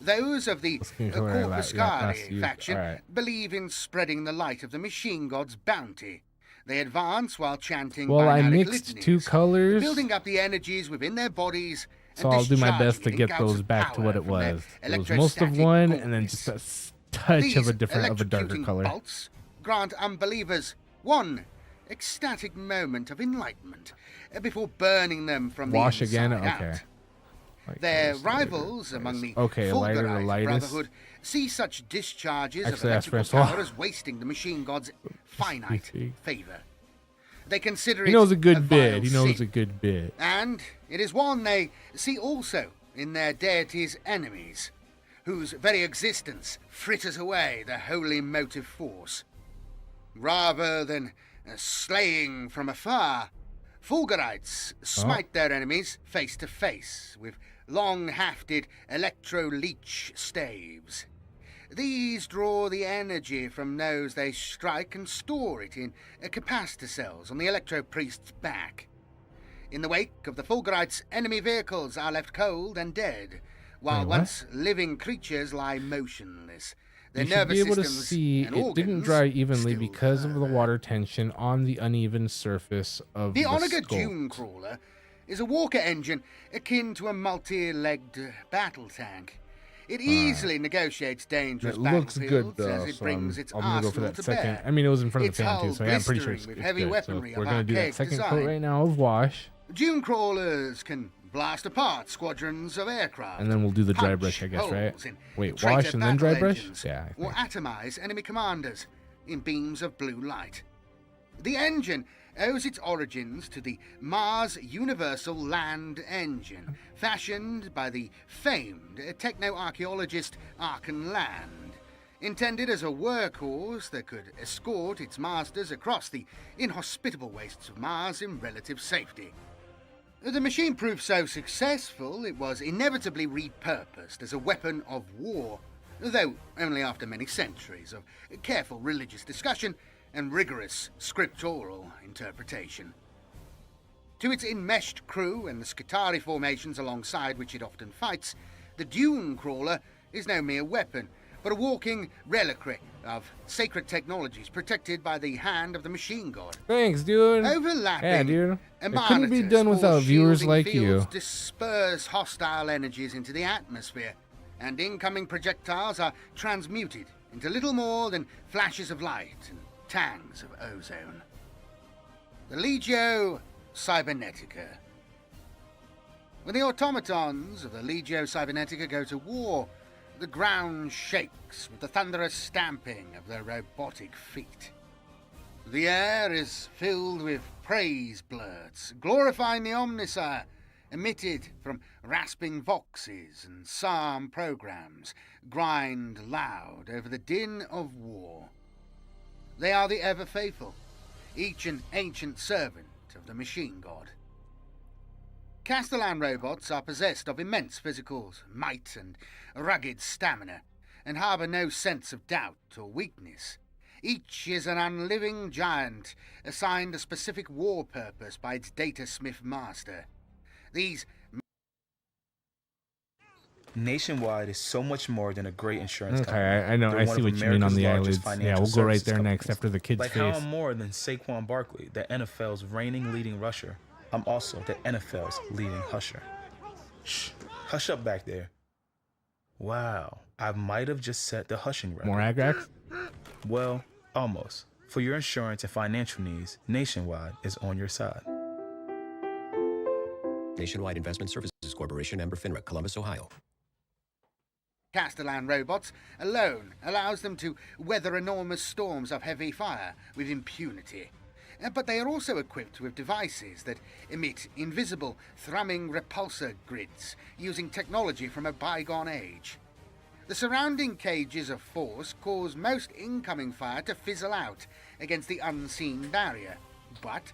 Those of the Skin color, last Corpuscari use. faction Alright. believe in spreading the light of the machine god's bounty. They advance while chanting Well, I binaric mixed litanies, two colors, building up the energies within their bodies. so and I'll do my best to discharging get gouts those of back to power what it from their was. It was most of electrostatic one, and then gauntness. just a touch of These a darker electrocuting color. bolts grant unbelievers one ecstatic moment of enlightenment before burning them from Wash the again? inside Okay. out. Like Their this, rivals lighter, among the okay, lighter the Fulgurite lightest. Brotherhood see such discharges Actually, of that's electrical Francois. power as wasting the machine god's finite favor. They consider He it knows a good vile bit. He knows sin. a good bit. And it is one they see also in their deity's enemies, whose very existence fritters away the holy motive force. Rather than slaying from afar, Fulgurites smite their enemies face to face with long-hafted electro-leech staves. These draw the energy from those they strike and store it in capacitor cells on the electro-priest's back. In the wake of the Fulgurites, enemy vehicles are left cold and dead, while Wait, what? once living creatures lie motionless, Their You should nervous be able to systems see and it didn't organs dry evenly still because of the further. water tension on the uneven surface of The the Onager sculpt. Dune Crawler is a walker engine akin to a multi-legged battle tank. It easily negotiates dangerous It looks good battlefields though, as it so brings its I'm gonna go for arsenal that to second. bear. I mean, it was in front of Its the fan too, hull so yeah, I'm pretty sure blistering it's with heavy good. weaponry So we're of gonna do that archaic second design. coat right now of wash, Dune crawlers can blast apart squadrons of aircraft, and then we'll do the dry punch brush, I guess, right? holes in Wait, traitor wash and then dry battle brush? engines, Yeah, I or think. atomize enemy commanders in beams of blue light. The engine owes its origins to the Mars Universal Land Engine, fashioned by the famed techno-archaeologist Arkan Land, intended as a workhorse that could escort its masters across the inhospitable wastes of Mars in relative safety. The machine proved so successful it was inevitably repurposed as a weapon of war, though only after many centuries of careful religious discussion and rigorous scriptural interpretation. To its enmeshed crew and the Skitarii formations alongside which it often fights, the Dune Crawler is no mere weapon, but a walking reliquary of sacred technologies protected by the hand of the machine god. Thanks, dude. Overlapping Yeah, dude. It couldn't be emanators done or without viewers shielding like fields you. disperse hostile energies into the atmosphere, and incoming projectiles are transmuted into little more than flashes of light and tangs of ozone. The Legio Cybernetica. When the automatons of the Legio Cybernetica go to war, the ground shakes with the thunderous stamping of their robotic feet. The air is filled with praise blurts, glorifying the Omnisire, emitted from rasping voxes and psalm programs, grind loud over the din of war. They are the ever faithful, each an ancient servant of the machine god. Castellan robots are possessed of immense physical might and rugged stamina, and harbour no sense of doubt or weakness. Each is an unliving giant, assigned a specific war purpose by its datasmith master. These Nationwide is so much more than a great insurance Okay, company. I know. They're I one see of what you mean on America's the largest eyelids. Yeah, financial we'll go right services there next companies. after the kid's Like how face. I'm more than Saquon Barkley, the NFL's reigning leading rusher. I'm also the NFL's leading husher. Shh, hush up back there. Wow, I might have just set the hushing record. More agrax? Well, almost. For your insurance and financial needs, Nationwide is on your side. Nationwide Investment Services Corporation, member FINRA, Columbus, Ohio. Castellan robots alone allows them to weather enormous storms of heavy fire with impunity. But they are also equipped with devices that emit invisible, thrumming repulsor grids using technology from a bygone age. The surrounding cages of force cause most incoming fire to fizzle out against the unseen barrier. But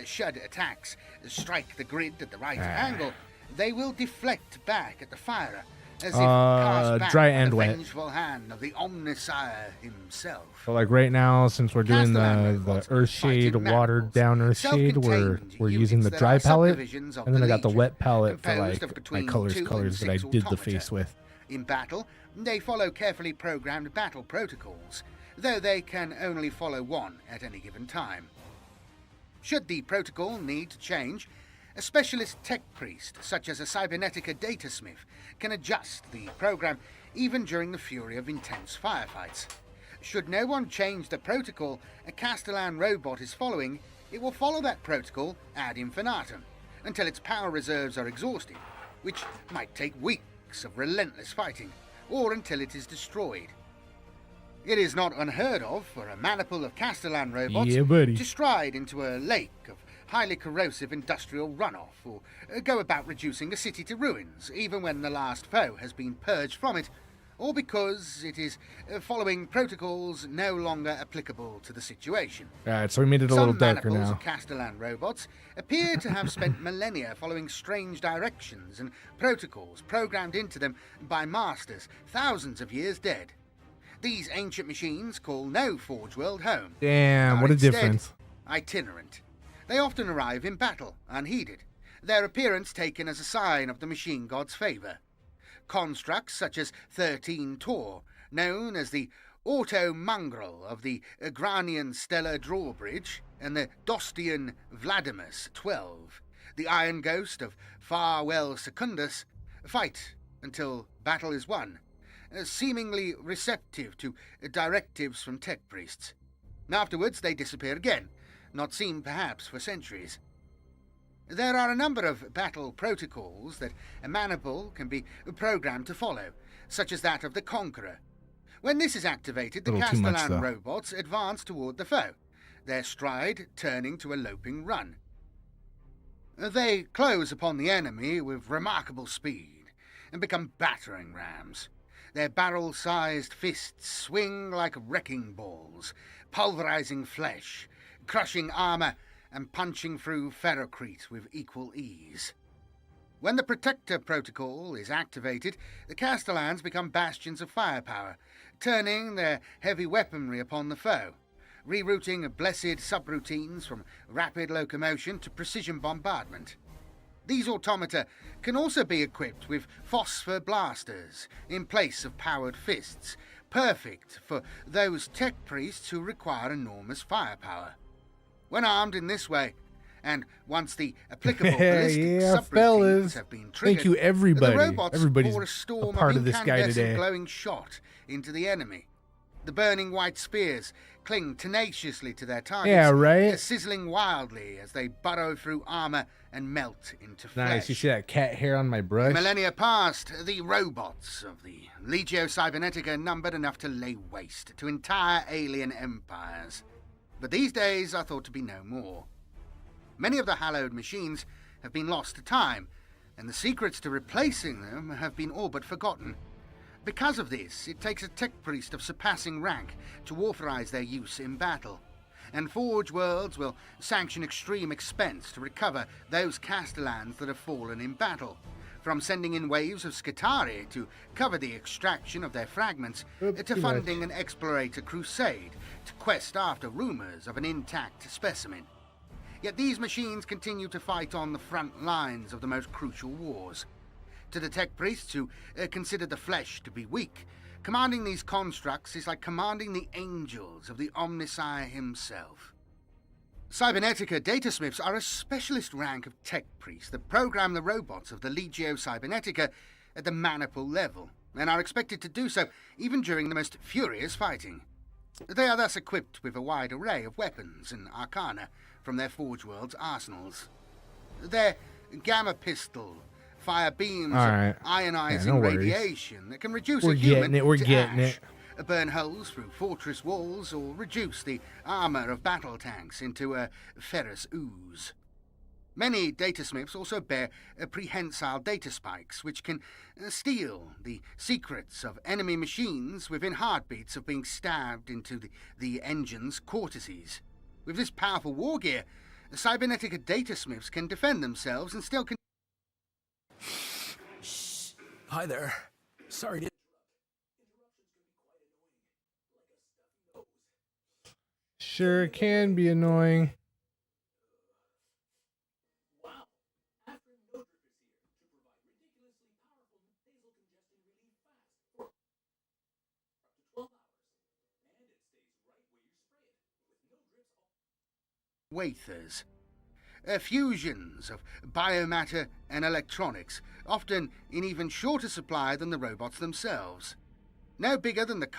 should attacks strike the grid at the right angle, they will deflect back at the firer, as if cast back dry by and the wet. vengeful hand of the Omnisire himself. So like right now, since we're doing Castellan the robots Earthshade, fight in watered down Earthshade, self-contained we're units using the that dry are palette, subdivisions of and then the I got the Legion, wet palette for composed like of between my 2 and colors that I 6 did the automata. face with. In battle, they follow carefully programmed battle protocols, though they can only follow one at any given time. Should the protocol need to change, a specialist tech priest, such as a Cybernetica datasmith, can adjust the program even during the fury of intense firefights. Should no one change the protocol a Castellan robot is following, it will follow that protocol ad infinitum, until its power reserves are exhausted, which might take weeks of relentless fighting, or until it is destroyed. It is not unheard of for a maniple of Castellan robots Yeah, buddy. to stride into a lake of highly corrosive industrial runoff, or go about reducing a city to ruins, even when the last foe has been purged from it, or because it is following protocols no longer applicable to the situation. Alright, so we made it a little darker maniples now. of Castellan robots appear to have spent millennia following strange directions and protocols programmed into them by masters thousands of years dead. These ancient machines call no Forge World home. Damn, Are what a instead difference. Itinerant. They often arrive in battle, unheeded, their appearance taken as a sign of the machine god's favour. Constructs such as 13 Tor known as the Auto-Mongrel of the Agranian Stellar Drawbridge and the Dostian Vladimus 12, the Iron Ghost of Farwell Secundus, fight until battle is won, seemingly receptive to directives from tech priests. Afterwards they disappear again, not seen perhaps for centuries. There are a number of battle protocols that a maniple can be programmed to follow, such as that of the Conqueror. When this is activated, the Castellan robots advance toward the foe, their stride turning to a loping run. They close upon the enemy with remarkable speed and become battering rams. Their barrel-sized fists swing like wrecking balls, pulverizing flesh, crushing armor, and punching through ferrocrete with equal ease. When the Protector Protocol is activated, the Castellans become bastions of firepower, turning their heavy weaponry upon the foe, rerouting blessed subroutines from rapid locomotion to precision bombardment. These automata can also be equipped with phosphor blasters in place of powered fists, perfect for those tech priests who require enormous firepower. When armed in this way, and once the applicable ballistic subroutines have been triggered, thank you everybody. the robots Everybody's pour a storm part of of this guy incandescent today. glowing shot into the enemy. The burning white spears cling tenaciously to their targets, Yeah, right? sizzling wildly as they burrow through armor and melt into flesh. Nice. You see that cat hair on my brush? Millennia past, the robots of the Legio Cybernetica numbered enough to lay waste to entire alien empires. But these days are thought to be no more. Many of the hallowed machines have been lost to time, and the secrets to replacing them have been all but forgotten. Because of this, it takes a tech priest of surpassing rank to authorize their use in battle, and Forge Worlds will sanction extreme expense to recover those Castellans that have fallen in battle, from sending in waves of Scutari to cover the extraction of their fragments, to funding an explorator crusade to quest after rumors of an intact specimen. Yet these machines continue to fight on the front lines of the most crucial wars. To the tech priests who consider the flesh to be weak, commanding these constructs is like commanding the angels of the Omnisci himself. Cybernetica datasmiths are a specialist rank of tech priests that program the robots of the Legio Cybernetica at the maniple level, and are expected to do so even during the most furious fighting. They are thus equipped with a wide array of weapons and arcana from their Forge World's arsenals. Their gamma pistol fire beams of ionizing radiation that can reduce a human to ash, burn holes through fortress walls, or reduce the armor of battle tanks into a ferrous ooze. Many datasmiths also bear prehensile data spikes, which can steal the secrets of enemy machines within heartbeats of being stabbed into the engine's cortices. With this powerful war gear, Cybernetica datasmiths can defend themselves and still Shh. Hi there. Sorry to... Sure can be annoying. wafers. Fusions of biomatter and electronics, often in even shorter supply than the robots themselves. No bigger than the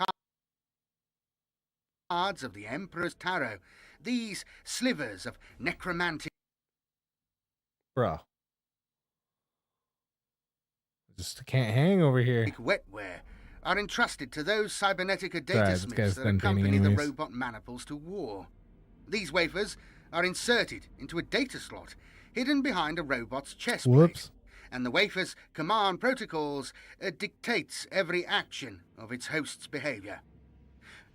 cards of the Emperor's Tarot, these slivers of necromantic... Bro. Just can't hang over here. wetware are entrusted to those Cybernetica This datasmiths guy's that done painting accompany the anyways. robot maniples to war. These wafers are inserted into a data slot hidden behind a robot's chest plate. Whoops. And the wafer's command protocols dictates every action of its host's behavior.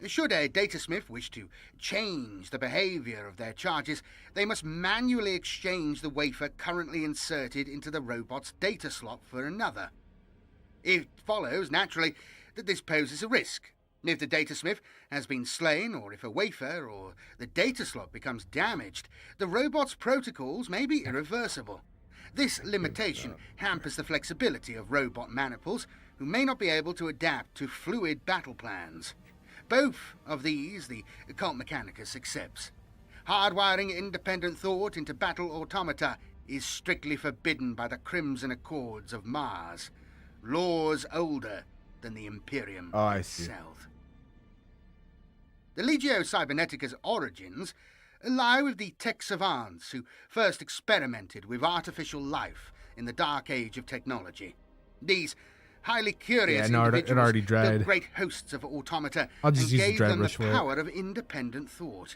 Should a datasmith wish to change the behavior of their charges, they must manually exchange the wafer currently inserted into the robot's data slot for another. It follows, naturally, that this poses a risk. If the datasmith has been slain, or if a wafer or the data slot becomes damaged, the robot's protocols may be irreversible. This limitation hampers the flexibility of robot maniples, who may not be able to adapt to fluid battle plans. Both of these the Cult Mechanicus accepts. Hardwiring independent thought into battle automata is strictly forbidden by the Crimson Accords of Mars, laws older than the Imperium itself. The Legio Cybernetica's origins lie with the tech savants who first experimented with artificial life in the dark age of technology. These highly curious individuals built great hosts of automata and gave them the power of independent thought.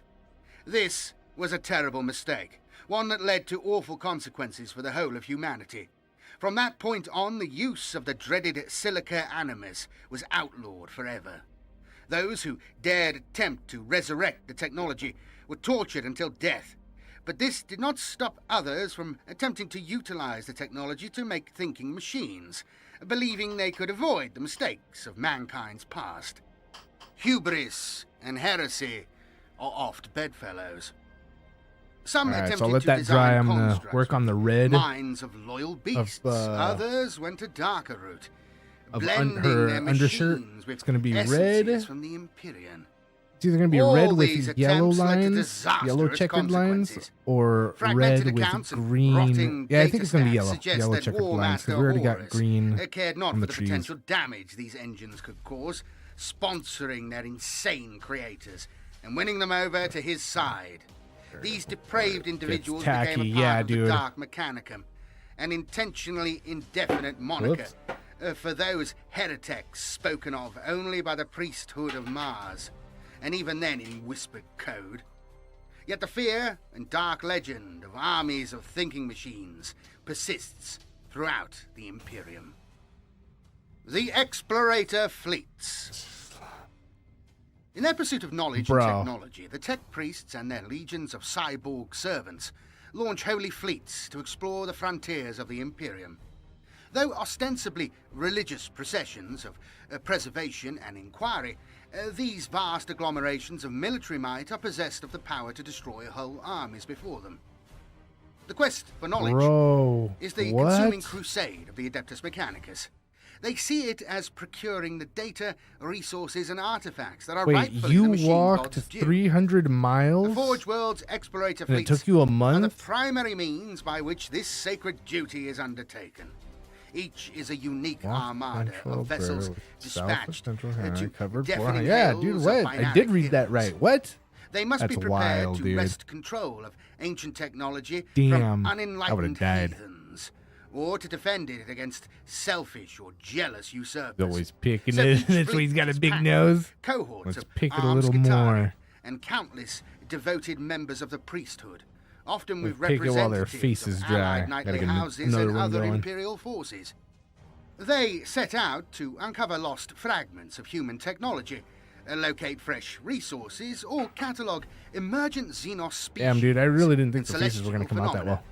This was a terrible mistake, one that led to awful consequences for the whole of humanity. From that point on, the use of the dreaded Silica Animus was outlawed forever. Those who dared attempt to resurrect the technology were tortured until death. But this did not stop others from attempting to utilize the technology to make thinking machines, believing they could avoid the mistakes of mankind's past. Hubris and heresy are oft bedfellows. Some attempted so I'll let to that dry. design I'm gonna constructs work on the with red minds of loyal beasts. Others went a darker route, blending their undershirt. machines with It's gonna be essences red. from the Empyrean. It's either going to be All red these with yellow attempts led to lines, disastrous yellow checkered lines, consequences. or Fragmented red with accounts and green. rotting Yeah, I think it's going to be data yellow. stacks suggest Yellow that checkered War lines, because Master we already got Horus green cared not on for the the trees. potential damage these engines could cause, sponsoring their insane creators and winning them over to his side. These depraved individuals became a part of the Dark Mechanicum, an intentionally indefinite moniker for those heretics spoken of only by the priesthood of Mars, and even then in whispered code. Yet the fear and dark legend of armies of thinking machines persists throughout the Imperium. The Explorator Fleets. In their pursuit of knowledge and technology, the tech priests and their legions of cyborg servants launch holy fleets to explore the frontiers of the Imperium. Though ostensibly religious processions of preservation and inquiry, these vast agglomerations of military might are possessed of the power to destroy whole armies before them. The quest for knowledge is the consuming crusade of the Adeptus Mechanicus. They see it as procuring the data, resources, and artifacts that are rightfully the machine walked gods' due. 300 miles? The Forge World's explorator And it fleets took you a are the month? primary means by which this sacred duty is undertaken. Each is a unique armada of vessels dispatched to deafening Yeah, hails dude, of what? I binary did read that hills. right. What? They must That's be prepared wild, to dude. wrest control of ancient technology Damn, from I would've unenlightened died. heathens, or to defend it against selfish or jealous usurpers. He's always picking So it. each That's why he's fleet got a is big packed nose. with cohorts Let's of pick it a arms little guitari more. and countless devoted members of the priesthood, often with Pick it while their representatives faces of dry. allied Gotta knightly get houses another and one other going. imperial forces. They set out to uncover lost fragments of human technology, locate fresh resources, or catalogue emergent Xenos species. Damn, dude, I really didn't think and the faces were going to come out that well.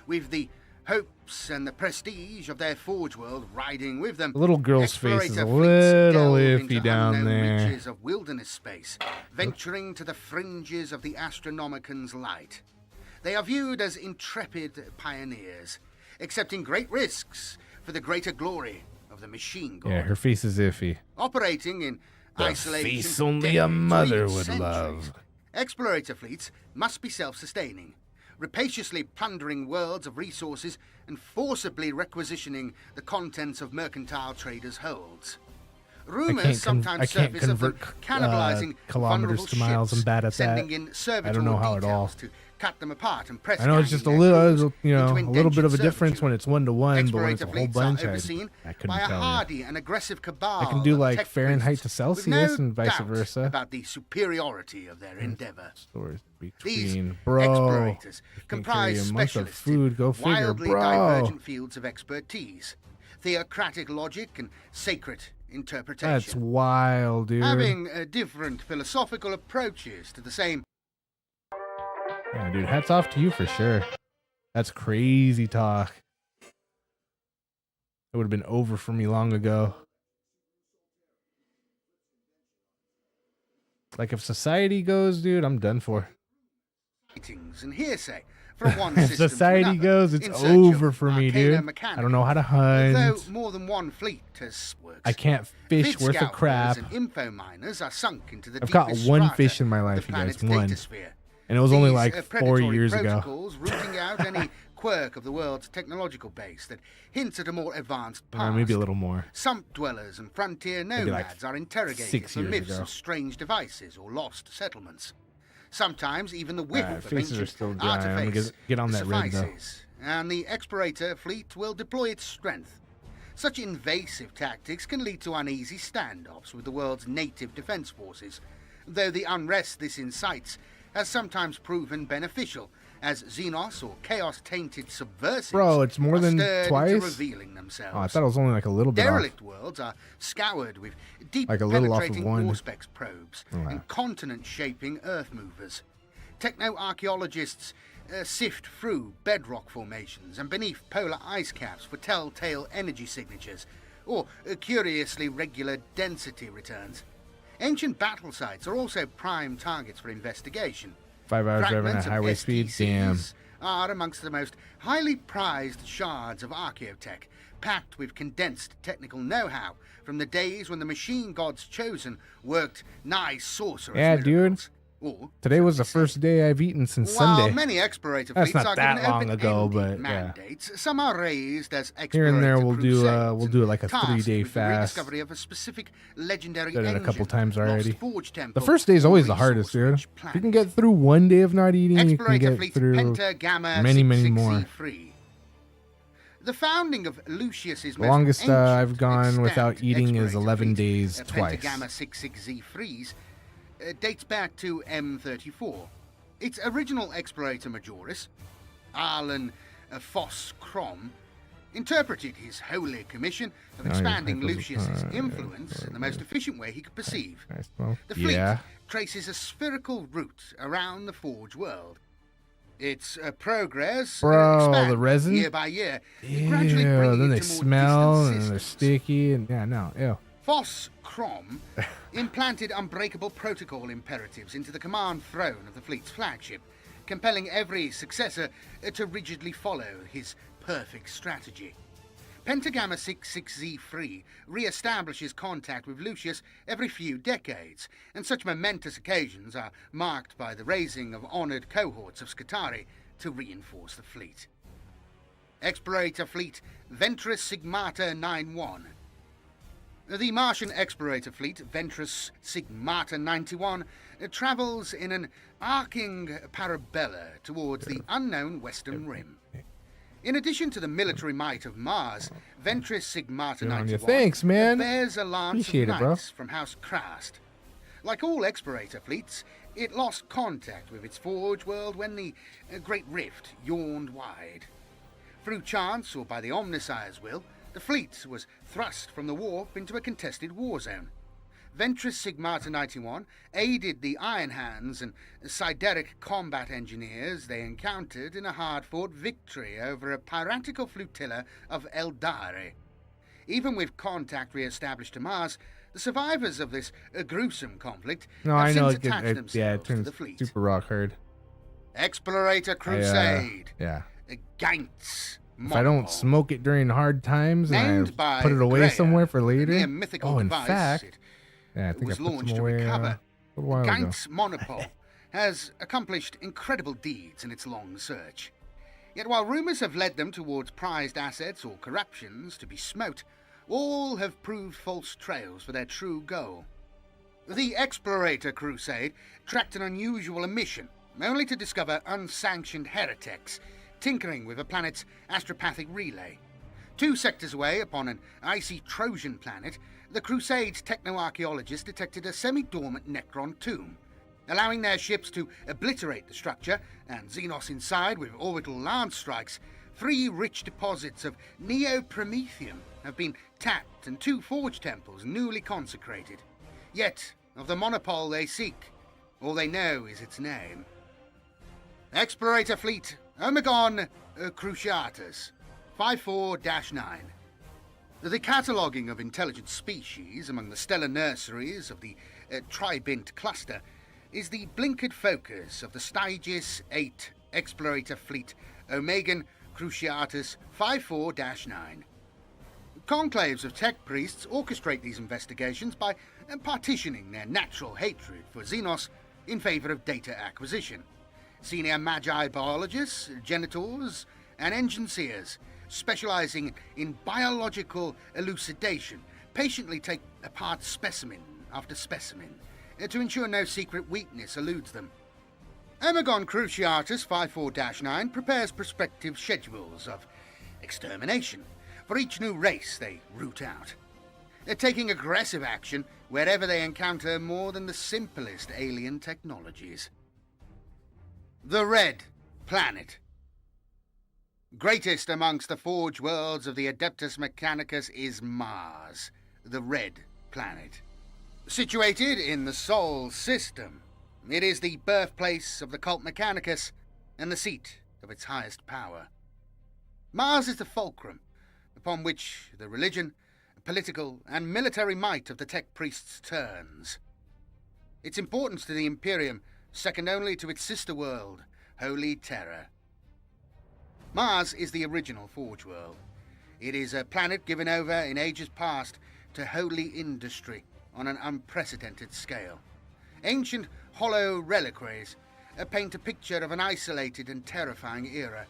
with the hopes and the prestige of their Forge World riding with them. The little girl's face is a Explorator fleets little delve iffy into down unknown there. reaches of wilderness space, venturing to the fringes of the Astronomican's light. They are viewed as intrepid pioneers, accepting great risks for the greater glory of the machine god. Yeah, her face is iffy. Operating in isolation, face only a decades or mother even would centuries, love. Explorator fleets must be self-sustaining, rapaciously plundering worlds of resources and forcibly requisitioning the contents of mercantile traders' holds. Rumors sometimes surface of them cannibalizing kilometers vulnerable to miles. ships, I'm bad at that. sending in servitor I don't know how at all. details to cut them apart and press I know it's just a their little, crews you know, into a little bit of a indentured difference when servitude. it's 1-to-1, but when it's a Explorator whole fleets bunch, are overseen I by couldn't a tell you. hardy and aggressive cabal. I can do of like tech Fahrenheit to priests with Celsius no and vice doubt versa. about the superiority of their endeavor. Stores These between, bro. explorators You can comprise carry a month of specialists food. in Go figure, wildly bro. divergent fields of expertise, theocratic logic, and sacred interpretation. That's wild, dude. Having different philosophical approaches to the same Yeah, dude, hats off to you for sure. That's crazy talk. It would have been over for me long ago. Like if society goes, dude, I'm done for. writings and hearsay from one As system to society another, goes, it's in search of over for me, arcana dude. mechanics. I don't know how to Though hunt. more than one fleet has works. I can't fish worth a Fleet crap. scalpers and info miners are sunk into the I've caught deepest one strata fish in my of the life, you guys. planet's One. datasphere. And it was only These, like 4 predatory years ago. protocols rooting out any quirk of the world's technological base that hints at a more advanced past. Maybe a little more. Sump dwellers and frontier Maybe like nomads are interrogated 6 for years myths ago. of strange devices or lost settlements. Sometimes even the whiff Alright, of faces are ancient still dry. I'm gonna artifacts get on that red, though. suffices, and the explorator fleet will deploy its strength. Such invasive tactics can lead to uneasy standoffs with the world's native defense forces, though the unrest this incites has sometimes proven beneficial, as Xenos or chaos-tainted subversives Bro, it's more are than stirred twice? into revealing themselves. Oh, I thought it was only like a little bit off. Derelict worlds are scoured with deep Like a little off of penetrating one. Auspex probes Alright. and continent-shaping earth movers. Techno-archaeologists sift through bedrock formations and beneath polar ice caps for telltale energy signatures, or curiously regular density returns. Ancient battle sites are also prime targets for investigation. 5 hours driving at Fragments of highway speed. Damn. STCs are amongst the most highly prized shards of archaeotech, packed with condensed technical know-how from the days when the machine god's chosen worked nigh sorcerous Yeah, dude. miracles. Or, Today so was to the say. first day I've eaten since While Sunday. many explorator That's fleets not are that given long ago, open-ended but, yeah. mandates, some are raised as Here and there, explorator we'll do crusades we'll do like a and tasked 3-day with the fast. rediscovery of a specific legendary Did it a engine, couple times lost already. forge The temple, first day is or always the hardest, dude. resource-rich If you can planet. get through one day of not eating, you can Explorator get fleet through Penta Gamma many, many 66Z more. free. The founding of Lucius's The longest I've gone without extant eating is explorator 11 fleet, days Penta twice. Gamma 66Z freeze dates back to M34. Its original explorator Majoris, Arlen Foss Crom, interpreted his holy commission of Oh, yeah, expanding that was- Lucius's yeah, influence in the most efficient way he could perceive. Nice, well, The fleet yeah. traces a spherical route around the Forge world. Its progress Bro, expanded the resin? year by year, Ew, gradually bringing then it they to more smell distant and they're systems. sticky and yeah, no, ew. Foss Crom implanted unbreakable protocol imperatives into the command throne of the fleet's flagship, compelling every successor to rigidly follow his perfect strategy. Pentagamma 66Z3 re-establishes contact with Lucius every few decades, and such momentous occasions are marked by the raising of honoured cohorts of Scutari to reinforce the fleet. Explorator Fleet Ventris Sigmata 91. The Martian explorator fleet, Ventris Sigmata 91, travels in an arcing parabella towards the unknown Western Rim. In addition to the military might of Mars, Ventris Sigmata Good on 91 you. Thanks, man. bears a lance Appreciate of it, bro. knights from House Krast. Like all explorator fleets, it lost contact with its forge world when the Great Rift yawned wide. Through chance or by the Omnissire's will, the fleet was thrust from the warp into a contested war zone. Ventris Sigmata 91 aided the Iron Hands and Sideric combat engineers they encountered in a hard-fought victory over a piratical flotilla of Eldari. Even with contact re-established to Mars, the survivors of this gruesome conflict No, have I know since it, attached yeah, it themselves to turns the fleet. super rock hard. Explorator Crusade. Yeah. Gantz. If I don't smoke it during hard times Named and I by put it away Greer, somewhere for the later. near mythical Oh, in device, fact, it yeah, I think I was put launched some to away recover. a little while ago. Gantz Monopole has accomplished incredible deeds in its long search. Yet while rumours have led them towards prized assets or corruptions to be smote, all have proved false trails for their true goal. The Explorator Crusade tracked an unusual mission, only to discover unsanctioned heretics tinkering with a planet's astropathic relay. 2 sectors away, upon an icy Trojan planet, the Crusade's techno-archaeologists detected a semi-dormant Necron tomb. Allowing their ships to obliterate the structure, and Xenos inside with orbital lance strikes, 3 rich deposits of Neo-Promethium have been tapped and 2 forge temples newly consecrated. Yet, of the monopole they seek, all they know is its name. Explorator Fleet Omegon Cruciatus 54-9. The cataloguing of intelligent species among the stellar nurseries of the Tribint cluster is the blinkered focus of the Stygius 8 Explorator Fleet Omegan Cruciatus 54-9. Conclaves of tech priests orchestrate these investigations by partitioning their natural hatred for Xenos in favor of data acquisition. Senior magi biologists, genitors, and engineers specializing in biological elucidation patiently take apart specimen after specimen to ensure no secret weakness eludes them. Omegon Cruciatus 54-9 prepares prospective schedules of extermination for each new race they root out. They're taking aggressive action wherever they encounter more than the simplest alien technologies. The Red Planet. Greatest amongst the forge worlds of the Adeptus Mechanicus is Mars, the Red Planet. Situated in the Sol system, it is the birthplace of the cult Mechanicus and the seat of its highest power. Mars is the fulcrum upon which the religion, political, and military might of the tech priests turns. Its importance to the Imperium second only to its sister world, Holy Terra. Mars is the original Forge world. It is a planet given over in ages past to holy industry on an unprecedented scale. Ancient hollow reliquaries paint a picture of an isolated and terrifying era.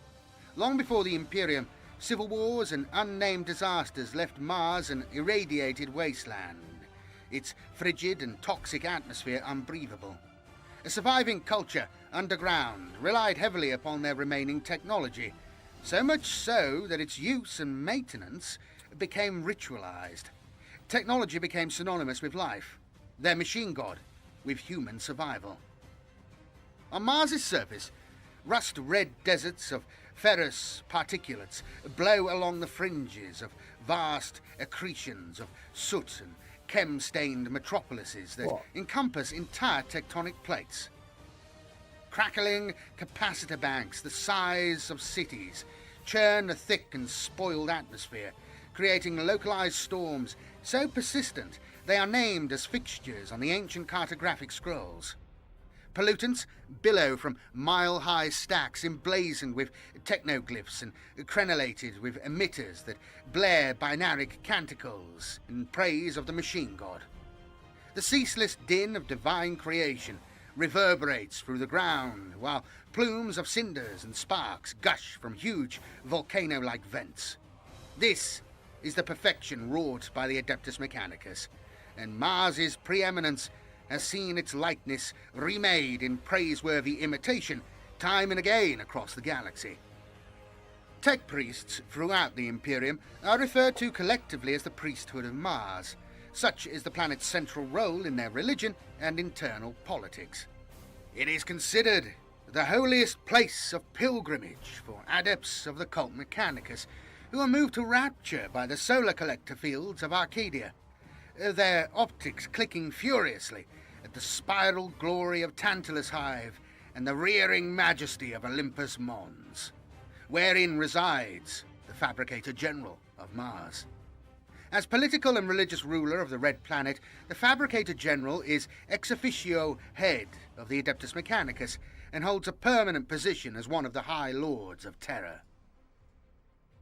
Long before the Imperium, civil wars and unnamed disasters left Mars an irradiated wasteland, its frigid and toxic atmosphere unbreathable. A surviving culture, underground, relied heavily upon their remaining technology, so much so that its use and maintenance became ritualized. Technology became synonymous with life, their machine god with human survival. On Mars's surface, rust-red deserts of ferrous particulates blow along the fringes of vast accretions of soot and chem-stained metropolises that encompass entire tectonic plates. Crackling capacitor banks the size of cities churn the thick and spoiled atmosphere, creating localized storms so persistent they are named as fixtures on the ancient cartographic scrolls. Pollutants billow from mile-high stacks emblazoned with technoglyphs and crenellated with emitters that blare binaric canticles in praise of the machine god. The ceaseless din of divine creation reverberates through the ground, while plumes of cinders and sparks gush from huge volcano-like vents. This is the perfection wrought by the Adeptus Mechanicus, and Mars's preeminence has seen its likeness remade in praiseworthy imitation time and again across the galaxy. Tech priests throughout the Imperium are referred to collectively as the priesthood of Mars. Such is the planet's central role in their religion and internal politics. It is considered the holiest place of pilgrimage for adepts of the cult Mechanicus, who are moved to rapture by the solar collector fields of Arcadia, their optics clicking furiously at the spiral glory of Tantalus Hive and the rearing majesty of Olympus Mons, wherein resides the Fabricator General of Mars. As political and religious ruler of the Red Planet, the Fabricator General is ex officio head of the Adeptus Mechanicus and holds a permanent position as one of the High Lords of Terror.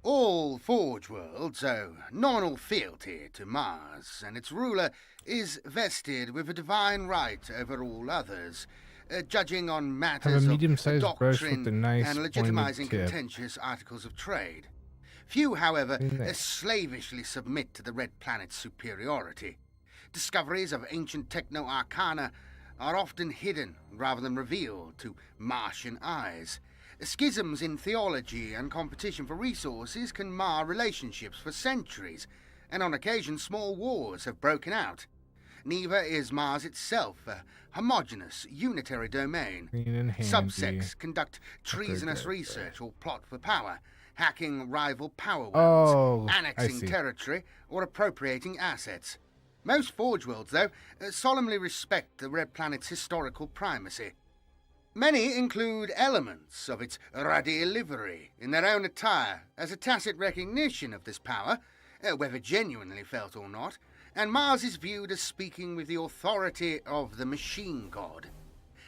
All Forge worlds owe nominal fealty to Mars, and its ruler is vested with a divine right over all others, judging on matters of doctrine and legitimizing contentious articles of trade. Few, however, slavishly submit to the Red Planet's superiority. Discoveries of ancient techno-arcana are often hidden rather than revealed to Martian eyes. Schisms in theology and competition for resources can mar relationships for centuries, and on occasion small wars have broken out. Neither is Mars itself a homogeneous, unitary domain. Subsects conduct treasonous research or plot for power, hacking rival power worlds, annexing territory, or appropriating assets. Most Forge worlds, though, solemnly respect the Red Planet's historical primacy. Many include elements of its ruddy livery in their own attire as a tacit recognition of this power, whether genuinely felt or not, and Mars is viewed as speaking with the authority of the machine god.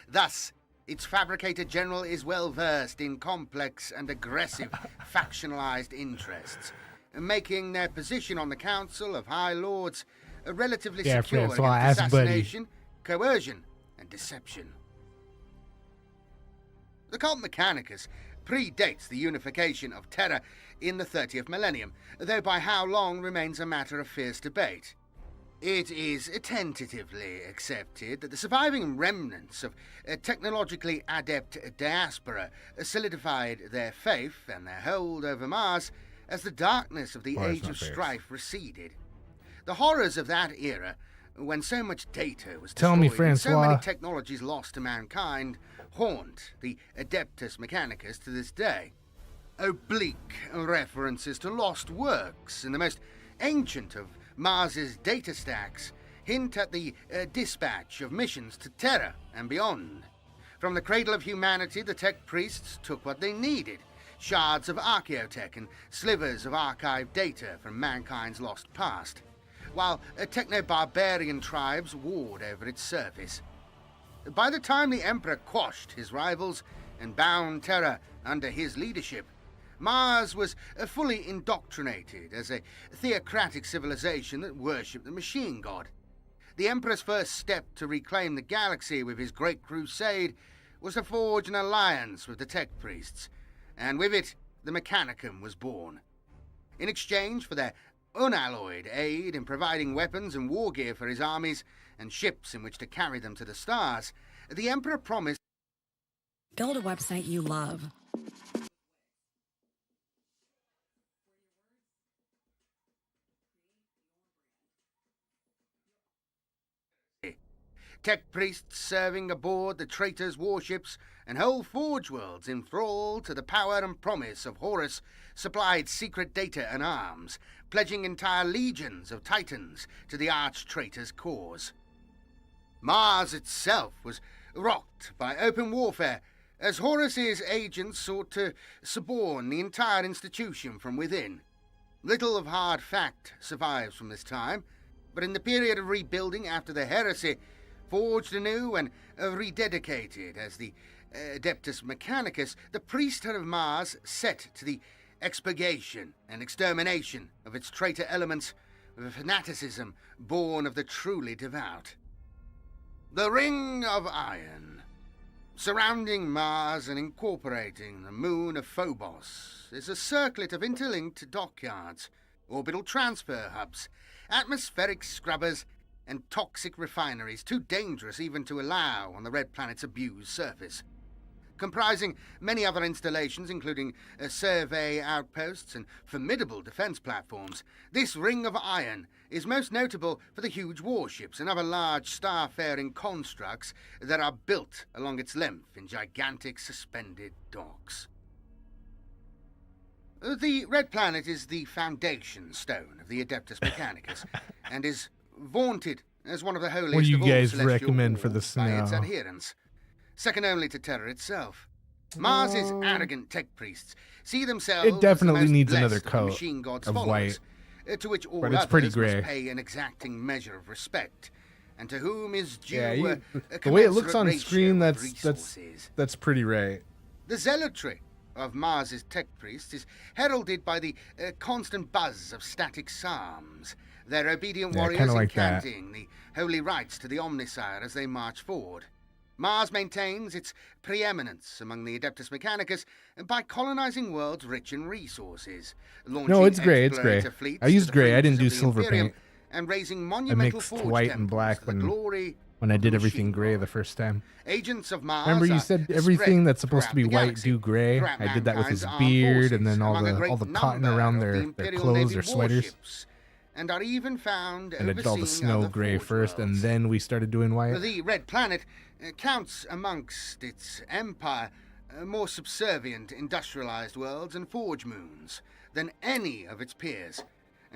Thus, Its fabricator general is well versed in complex and aggressive factionalized interests, making their position on the Council of High Lords relatively Yeah, secure friend, so I against asked Buddy. assassination, coercion, and deception. The cult Mechanicus predates the unification of Terra in the 30th millennium, though by how long remains a matter of fierce debate. It is tentatively accepted that the surviving remnants of a technologically adept diaspora solidified their faith and their hold over Mars as the darkness of the Age of Strife receded. The horrors of that era, when so much data was Tell me, destroyed and so many Francois. technologies lost to mankind, haunt the Adeptus Mechanicus to this day. Oblique references to lost works and the most ancient of Mars's data stacks hint at the dispatch of missions to Terra and beyond. From the cradle of humanity, the tech priests took what they needed: shards of archaeotech and slivers of archived data from mankind's lost past, while techno-barbarian tribes warred over its surface. By the time the Emperor quashed his rivals and bound Terra under his leadership, Mars was fully indoctrinated as a theocratic civilization that worshipped the machine god. The Emperor's first step to reclaim the galaxy with his great crusade was to forge an alliance with the tech priests, and with it, the Mechanicum was born. In exchange for their unalloyed aid in providing weapons and war gear for his armies and ships in which to carry them to the stars, the Emperor promised Build a website you love. tech priests serving aboard the traitors' warships and whole forge worlds enthralled to the power and promise of Horus supplied secret data and arms, pledging entire legions of titans to the arch-traitor's cause. Mars itself was rocked by open warfare as Horus's agents sought to suborn the entire institution from within. Little of hard fact survives from this time, but in the period of rebuilding after the heresy, forged anew and rededicated as the Adeptus Mechanicus, the priesthood of Mars set to the expurgation and extermination of its traitor elements with a fanaticism born of the truly devout. The Ring of Iron, surrounding Mars and incorporating the moon of Phobos, is a circlet of interlinked dockyards, orbital transfer hubs, atmospheric scrubbers, and toxic refineries too dangerous even to allow on the Red Planet's abused surface. Comprising many other installations, including survey outposts and formidable defense platforms, this Ring of Iron is most notable for the huge warships and other large star-faring constructs that are built along its length in gigantic suspended docks. The Red Planet is the foundation stone of the Adeptus Mechanicus and is vaunted as one of the holiest What do you of all guys celestial recommend for the orbs by its snow? adherents, second only to Terra itself. Mars's arrogant tech priests see themselves It definitely as the most needs another blessed of coat machine god's of followers, white, to which all but it's others pretty must gray. pay an exacting measure of respect, and to whom is due Yeah, a the way it looks on commensurate screen, ratio of that's pretty right. the zealotry of Mars's tech priests is heralded by the constant buzz of static psalms, their obedient Yeah, warriors kinda like that. incanting the holy rites to the Omnisire as they march forward. Mars maintains its preeminence among the Adeptus Mechanicus by colonizing worlds rich in resources, launching No, it's gray, it's gray. explorator fleets I to used the gray, I fringes didn't do of the silver Imperium, paint. and raising I monumental mixed forge white and temples black to the when glory I of did the everything machine gray god. the first time. Agents of Mars Remember you are said spread everything that's supposed to be throughout the white galaxy, do gray? throughout I did that with his mankind's armed beard and then forces, among a all great the cotton number around of their the Imperial clothes, Navy their sweaters. warships, and are even found And I did all the overseeing snow other gray forge first, and worlds. then we started doing white. The Red Planet counts amongst its empire more subservient industrialized worlds and forge moons than any of its peers,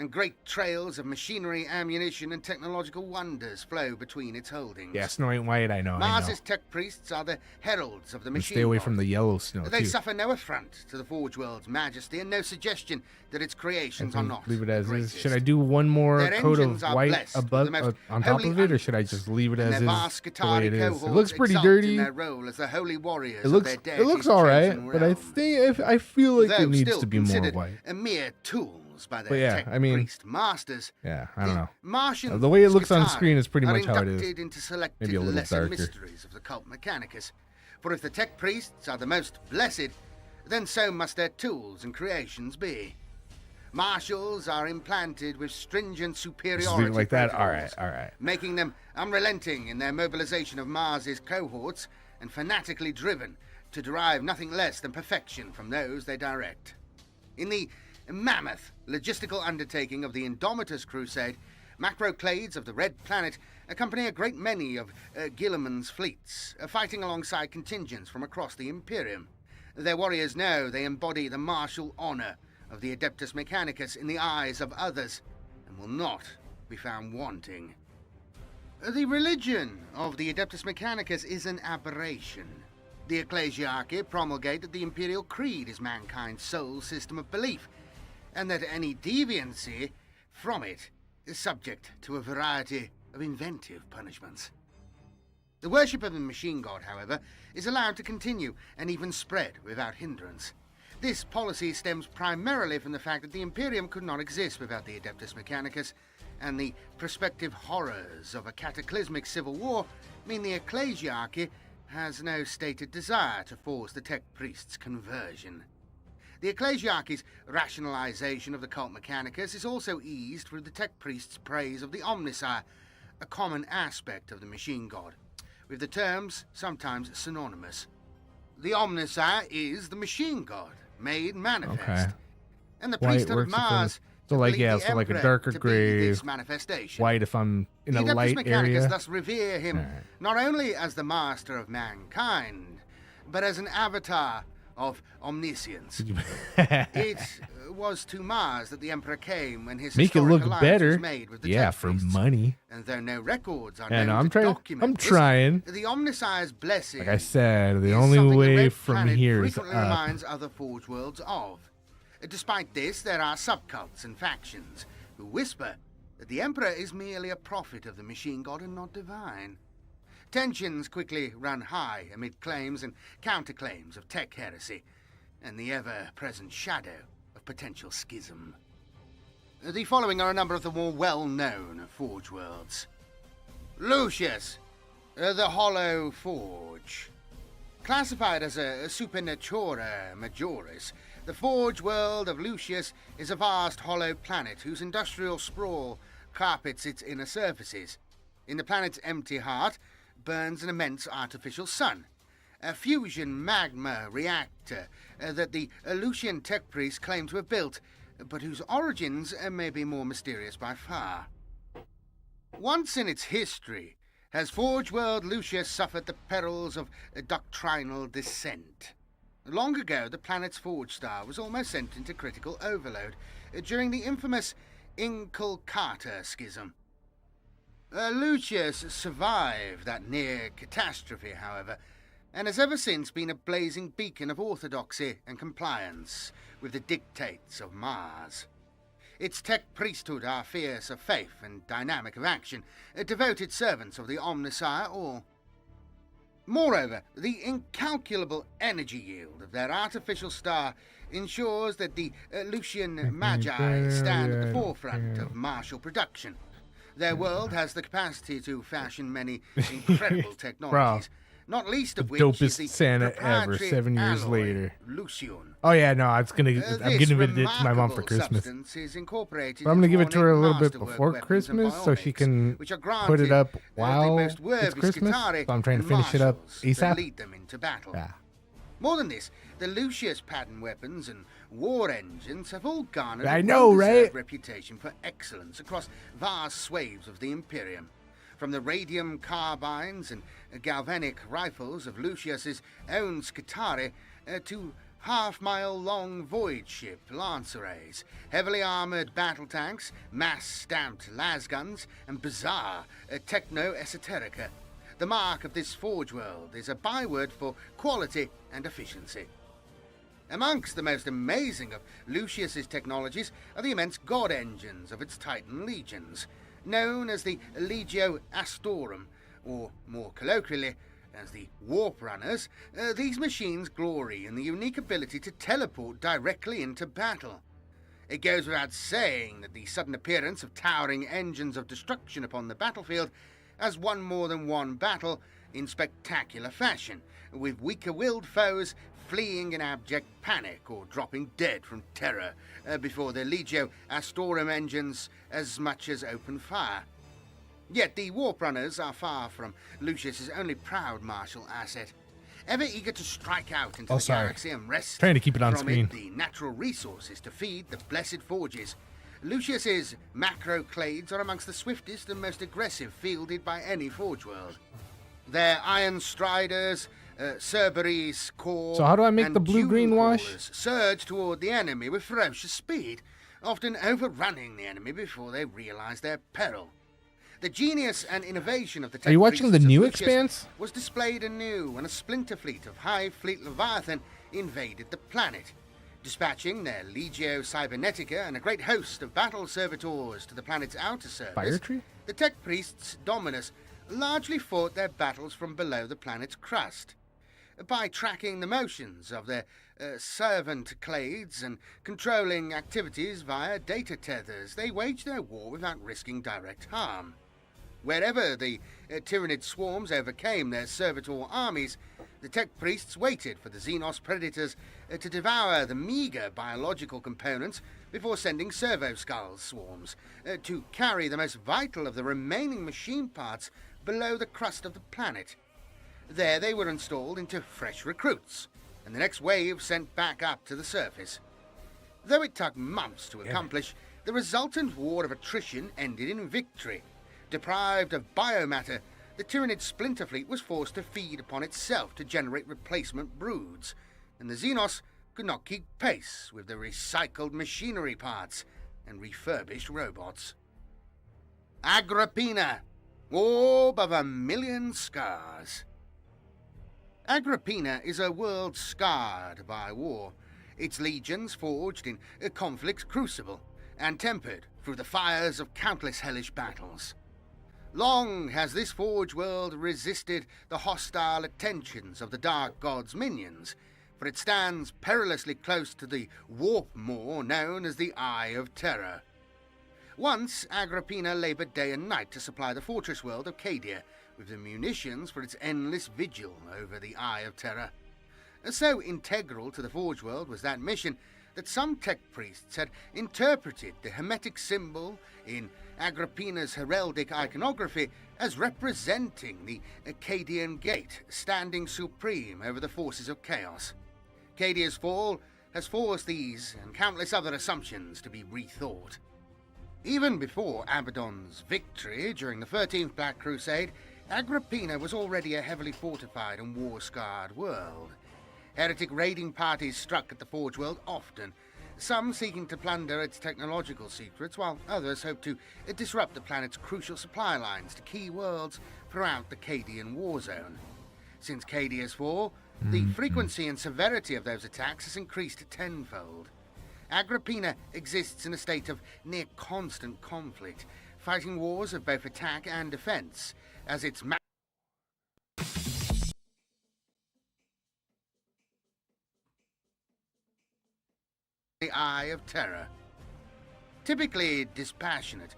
and great trails of machinery, ammunition, and technological wonders flow between its holdings. Yeah, Snow Ain't White, I know. Mars's tech priests are the heralds of the And machine stay away god. from the yellow snow, They too. suffer no affront to the Forge World's majesty and no suggestion that its creations are not Leave it the as is. greatest. Should I do one more Their coat engines of are white blessed with above the most on top holy of it, or should I unguents, just leave it and as their is vast the way it Qatari is? It cohorts looks pretty exult in dirty. their role as the holy warriors It looks of their it looks deity's all right, chosen but I realm. think I feel like Though it needs still to be more considered white. a mere tools by their But yeah, tech I mean, priest masters. Yeah, I don't know. Martian The way it looks on Qatari screen is pretty are much how it is. inducted into selected Maybe a little lesser darker. mysteries of the cult Mechanicus. For if the tech priests are the most blessed, then so must their tools and creations be. Marshals are implanted with stringent superiority Just leave it like that? protocols, All right. making them unrelenting in their mobilization of Mars's cohorts and fanatically driven to derive nothing less than perfection from those they direct. In the mammoth logistical undertaking of the Indomitus Crusade, macroclades of the Red Planet accompany a great many of Guilliman's fleets, fighting alongside contingents from across the Imperium. Their warriors know they embody the martial honor of the Adeptus Mechanicus in the eyes of others, and will not be found wanting. The religion of the Adeptus Mechanicus is an aberration. The Ecclesiarchy promulgate that the Imperial Creed is mankind's sole system of belief, and that any deviancy from it is subject to a variety of inventive punishments. The worship of the machine god, however, is allowed to continue and even spread without hindrance. This policy stems primarily from the fact that the Imperium could not exist without the Adeptus Mechanicus, and the prospective horrors of a cataclysmic civil war mean the Ecclesiarchy has no stated desire to force the tech priest's conversion. The Ecclesiarchy's rationalization of the cult Mechanicus is also eased through the tech priest's praise of the Omnissiah, a common aspect of the machine god, with the terms sometimes synonymous. The Omnissiah is the machine god, made manifest. Okay. And the White priesthood of works within- Mars so like, believe yeah, the so like a Emperor darker to be gray, this manifestation. White if I'm in The a Adeptus light Mechanicus area. thus revere him Alright. not only as the master of mankind, but as an avatar of omniscience. It was to Mars that the Emperor came when his Make it historic look alliance better. was made with the Yeah, tech for priests. money. And though no records are Yeah, known no, I'm to trying. document I'm this, trying. the Omnissiah's blessing Like I said, the is only something the way Red from Planet here is frequently up. reminds other Forge Worlds of. Despite this, there are subcults and factions who whisper that the Emperor is merely a prophet of the machine god and not divine. Tensions quickly run high amid claims and counterclaims of tech heresy and the ever-present shadow of potential schism. The following are a number of the more well-known Forge Worlds. Lucius, the Hollow Forge. Classified as a supernatura majoris, the Forge World of Lucius is a vast hollow planet whose industrial sprawl carpets its inner surfaces. In the planet's empty heart burns an immense artificial sun, a fusion magma reactor that the Lucian tech priests claim to have built, but whose origins may be more mysterious by far. Once in its history, has Forge World Lucius suffered the perils of a doctrinal descent. Long ago, the planet's Forge Star was almost sent into critical overload during the infamous Inculcata Schism. Lucius survived that near catastrophe, however, and has ever since been a blazing beacon of orthodoxy and compliance with the dictates of Mars. Its tech priesthood are fierce of faith and dynamic of action, devoted servants of the Omnissiah all. Moreover, the incalculable energy yield of their artificial star ensures that the Lucian Magi stand at the forefront of martial production. Their world has the capacity to fashion many incredible technologies, not least of which is Dopest the Santa ever, proprietary 7 years alloy, later. Lucian. Oh yeah, no, it's gonna. I'm This giving it to my mom for remarkable Christmas. substance is incorporated But I'm gonna into give it to her a little bit ornate before masterwork Christmas, weapons so and she bionics, can which are put it granted, up the while most it's worthy Christmas. Scutari So I'm trying to and finish it up marshals that ASAP. lead them into battle. Yeah. More than this, the Lucius pattern weapons and war engines have all garnered I a know, well-deserved right? reputation for excellence across vast swathes of the Imperium. From the radium carbines and galvanic rifles of Lucius's own Scutari to half-mile-long void ship lancereys, heavily armoured battle tanks, mass-stamped lasguns, and bizarre techno-esoterica. The mark of this Forge world is a byword for quality and efficiency. Amongst the most amazing of Lucius's technologies are the immense god engines of its Titan legions, known as the Legio Astorum, or more colloquially, as the Warp Runners. These machines glory in the unique ability to teleport directly into battle. It goes without saying that the sudden appearance of towering engines of destruction upon the battlefield has won more than one battle in spectacular fashion, with weaker-willed foes fleeing in abject panic or dropping dead from terror before the Legio Astorum engines as much as open fire. Yet the Warp Runners are far from Lucius's only proud martial asset. Ever eager to strike out into the galaxy and wrest Trying to keep it on from screen. it the natural resources to feed the blessed forges, Lucius's macroclades are amongst the swiftest and most aggressive fielded by any Forge world. Their Iron Striders, Cerberus core, So how do I make and the blue-green Jewel wash? Crawlers surge toward the enemy with ferocious speed, often overrunning the enemy before they realize their peril. The genius and innovation of the Are you watching the tech new priests of Lucius Expanse? was displayed anew when a splinter fleet of Hive Fleet Leviathan invaded the planet, dispatching their Legio Cybernetica and a great host of battle servitors to the planet's outer surface. Fire tree? The tech priests Dominus largely fought their battles from below the planet's crust. By tracking the motions of their servant clades and controlling activities via data tethers, they waged their war without risking direct harm. Wherever the Tyrannid swarms overcame their servitor armies, the tech priests waited for the Xenos predators to devour the meager biological components before sending servo-skull swarms to carry the most vital of the remaining machine parts below the crust of the planet. There they were installed into fresh recruits, and the next wave sent back up to the surface. Though it took months to accomplish, the resultant war of attrition ended in victory. Deprived of biomatter, the Tyrannid splinter fleet was forced to feed upon itself to generate replacement broods, and the Xenos could not keep pace with the recycled machinery parts and refurbished robots. Agrippina, orb of a million scars. Agrippina is a world scarred by war, its legions forged in a conflict's crucible and tempered through the fires of countless hellish battles. Long has this Forge world resisted the hostile attentions of the Dark God's minions, for it stands perilously close to the warp maw known as the Eye of Terror. Once, Agrippina laboured day and night to supply the fortress world of Cadia with the munitions for its endless vigil over the Eye of Terror. So integral to the Forge world was that mission that some tech priests had interpreted the Hermetic symbol in Agrippina's heraldic iconography as representing the Cadian Gate, standing supreme over the forces of chaos. Cadia's fall has forced these and countless other assumptions to be rethought. Even before Abaddon's victory during the 13th Black Crusade, Agrippina was already a heavily fortified and war-scarred world. Heretic raiding parties struck at the Forge world often, some seeking to plunder its technological secrets, while others hoped to disrupt the planet's crucial supply lines to key worlds throughout the Cadian war zone. Since Cadia's fall, the frequency and severity of those attacks has increased tenfold. Agrippina exists in a state of near constant conflict, fighting wars of both attack and defense, as its the Eye of Terror. Typically dispassionate,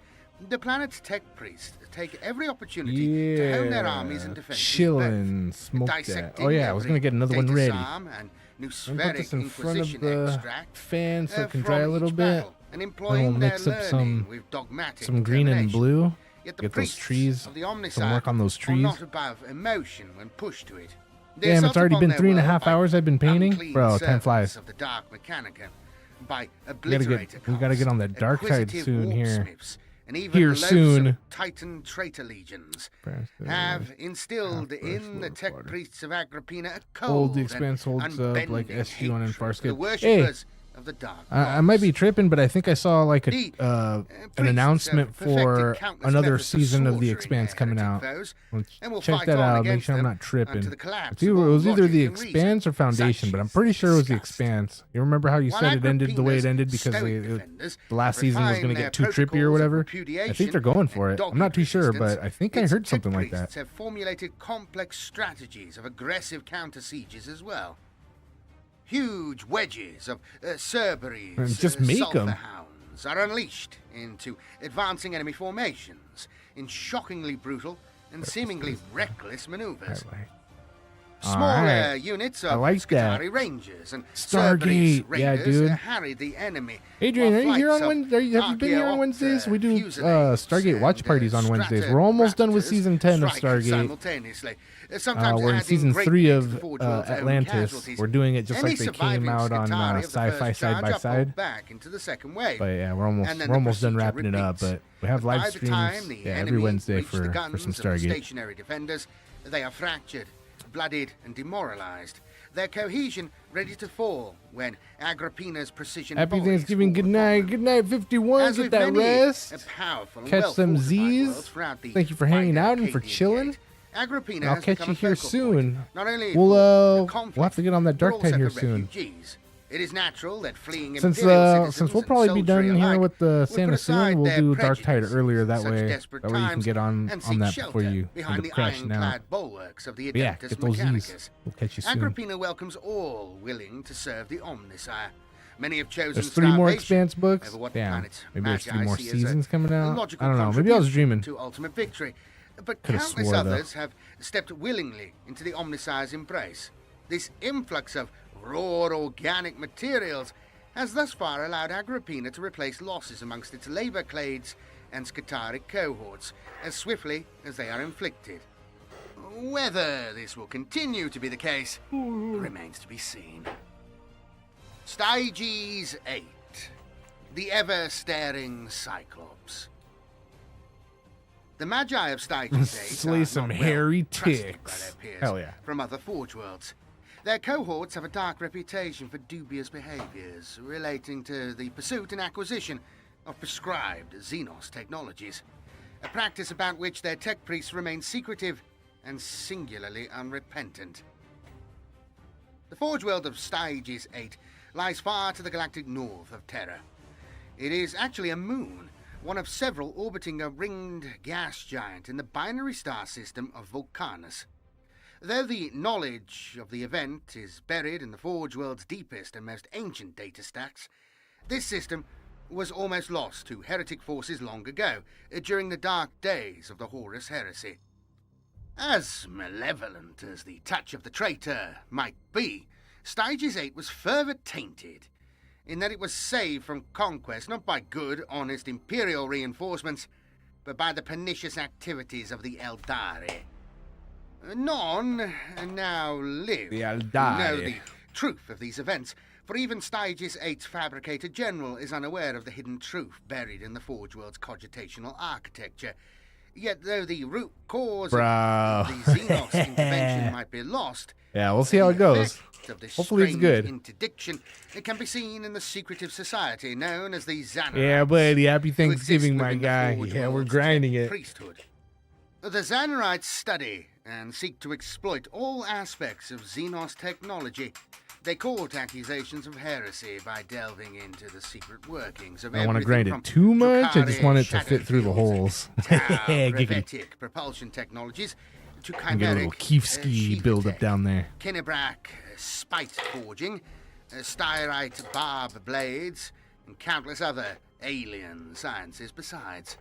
the planet's tech priests take every opportunity to hone their armies and defenses. Chillin', smoke that. Oh yeah, I was gonna get another one ready. And I'm gonna put this Nuspheric in front of Inquisition the extract fan so it can from dry a little each bit. battle, and Then employing we'll their mix up learning with dogmatic some green and determination. blue. Yet the Get those priests trees. of the Some Omnicide work on those are trees. not above emotion when pushed to it. They Damn, it's assault already upon been their 3.5 world by hours I've been painting. unclean Bro, time servants flies. of the Dark Mechanica, by We gotta get on that Darktide acquisitive soon here. warpsmiths, and even Here loathsome soon. Titan traitor legions have instilled in the tech priests of Agrippina a cold The Expanse holds up like unbending SG1 and hatred for the Farscape. Hey, worshippers of the dark I might be gods. tripping, but I think I saw like The, an priests announcement have perfected for countless another methods of season of The slaughtering Expanse their coming heretic out. foes, Let's and will check fight that on out. Make against sure I'm them not tripping. unto the collapse It of all was either logic The and reason. Expanse or Foundation, Such but I'm is pretty sure it was The disgust. Expanse. You remember how you While said it ended the way it ended Agrippina's because stoic the defenders last season was going to refine get too their trippy or whatever? protocols of I think they're going for repudiation it. and I'm not too sure, dogged but I think I its heard tech something like that. priests have formulated complex strategies of aggressive counter sieges as well. Huge wedges of Cerberus And just make 'em. sulfur hounds are unleashed into advancing enemy formations in shockingly brutal and seemingly reckless maneuvers. Smaller Alright. units I of like that. Scutari Rangers and Stargate, Cerberus yeah, Raiders dude. harried the enemy. Adrian, while are you here flights on of Wednesday? Have you been here on Archaeopter Wednesdays? We do Fusiliers Stargate watch and, parties on Wednesdays. We're almost done with Stratoraptors season 10 of strike Stargate. simultaneously, sometimes We're in adding season 3 greatly to of the Forge World's own Atlantis. casualties. We're doing it just Any like they came surviving out on Scutari of the Sci-Fi first Side charge by are pulled Side. back into the second wave. But yeah, we're And then the almost done procedure wrapping it up. repeats. But we have By live the time streams the every enemy Wednesday reach the for guns some of the Stargate. stationary defenders, they are fractured, bloodied, and demoralized. Their cohesion ready to fall when Agrippina's precision. Happy volleys Thanksgiving. fall Good upon night. them. Good night, 51. As Get with that many rest. powerful and Catch some well-fortified Z's. worlds throughout the Thank you for hanging wider out and for Akkadian chilling. Gate, Agrippina And I'll has catch become you a here focal soon. point, not only We'll for we'll conflict, have to get on that but Darktide also here for soon. refugees. It is natural that fleeing Since imperial since citizens we'll and probably be done soldiery here alike with the would put Santa aside soon, we'll their do Darktide prejudices earlier. in That such way desperate you can times get on and seek that shelter before you behind end the up crashing out. ironclad bulwarks of the But yeah, Adeptus get those Z's. Mechanicus. We'll catch you soon. Agrippina welcomes all willing to serve the Omnisire. Many have chosen There's 3 more starvation Expanse books. over what Damn, planet's maybe there's 3 magi more see as a seasons coming out. logical I don't know. Maybe I was contribution dreaming. to ultimate victory. But Coulda countless swore, though. others have stepped willingly into the Omnisire's embrace. This influx of raw organic materials has thus far allowed Agrippina to replace losses amongst its labor clades and Scutari cohorts as swiftly as they are inflicted. Whether this will continue to be the case remains to be seen. Styges 8, the ever-staring Cyclops. The Magi of Styges 8 Slay are some not well hairy trusted by ticks. their peers Hell yeah. from other Forge Worlds. Their cohorts have a dark reputation for dubious behaviors relating to the pursuit and acquisition of prescribed Xenos technologies, a practice about which their tech priests remain secretive and singularly unrepentant. The Forge World of Styges 8 lies far to the galactic north of Terra. It is actually a moon, one of several orbiting a ringed gas giant in the binary star system of Vulcanus. Though the knowledge of the event is buried in the Forge World's deepest and most ancient data stacks, this system was almost lost to heretic forces long ago, during the dark days of the Horus Heresy. As malevolent as the touch of the traitor might be, Styges 8 was further tainted, in that it was saved from conquest not by good, honest Imperial reinforcements, but by the pernicious activities of the Eldari. None now live The to Eldari. know the truth of these events, for even Styges 8's fabricator general is unaware of the hidden truth buried in the Forge World's cogitational architecture. Yet though the root cause Bro. of the Xenos intervention might be lost, Yeah, we'll see how it goes. of this Hopefully it's strange good. interdiction, it can be seen in the secretive society known as the Xanarites. Yeah, buddy. Happy who Thanksgiving, exist my within the guy. Forge Yeah, we're World's grinding tech it. priesthood. The Xanarites study and seek to exploit all aspects of Xenos technology. They court accusations of heresy by delving into the secret workings of I don't want to everything grind from it too much. I just Drukhari want it to shadow fit through the fields holes. and tau Giggity. gravitic propulsion technologies to And get a little chimeric Kiefski build up down there. Kennebrack spite forging, styrite barb blades, and countless other alien sciences besides.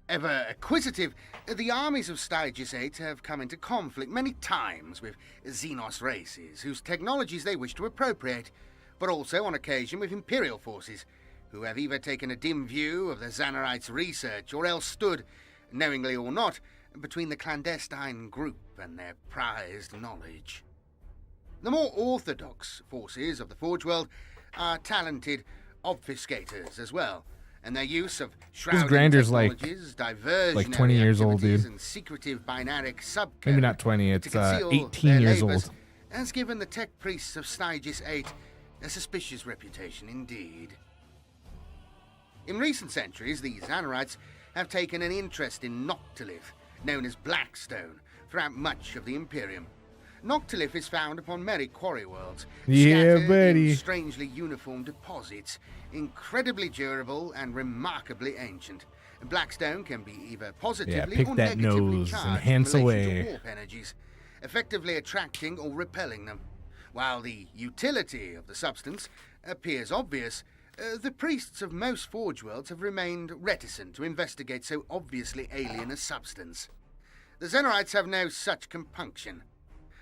Ever acquisitive, the armies of Styges 8 have come into conflict many times with Xenos races, whose technologies they wish to appropriate, but also on occasion with Imperial forces, who have either taken a dim view of the Xanarites' research or else stood, knowingly or not, between the clandestine group and their prized knowledge. The more orthodox forces of the Forge World are talented obfuscators as well, and their use of shrouding grinder's technologies, like 20 years old, activities, dude. and secretive binaric subcode. Maybe not 20, to it's conceal 18 their years labours, old. has given the tech priests of Stygius 8 a suspicious reputation indeed. In recent centuries, these Anorites have taken an interest in Noctilith, known as Blackstone, throughout much of the Imperium. Noctilith is found upon many quarry worlds, Yeah, scattered buddy. in strangely uniform deposits, incredibly durable and remarkably ancient. Blackstone can be either positively pick or that negatively nose, charged enhance in relation away. to warp energies, effectively attracting or repelling them. While the utility of the substance appears obvious, the priests of most Forge worlds have remained reticent to investigate so obviously alien a substance. The Xenorites have no such compunction.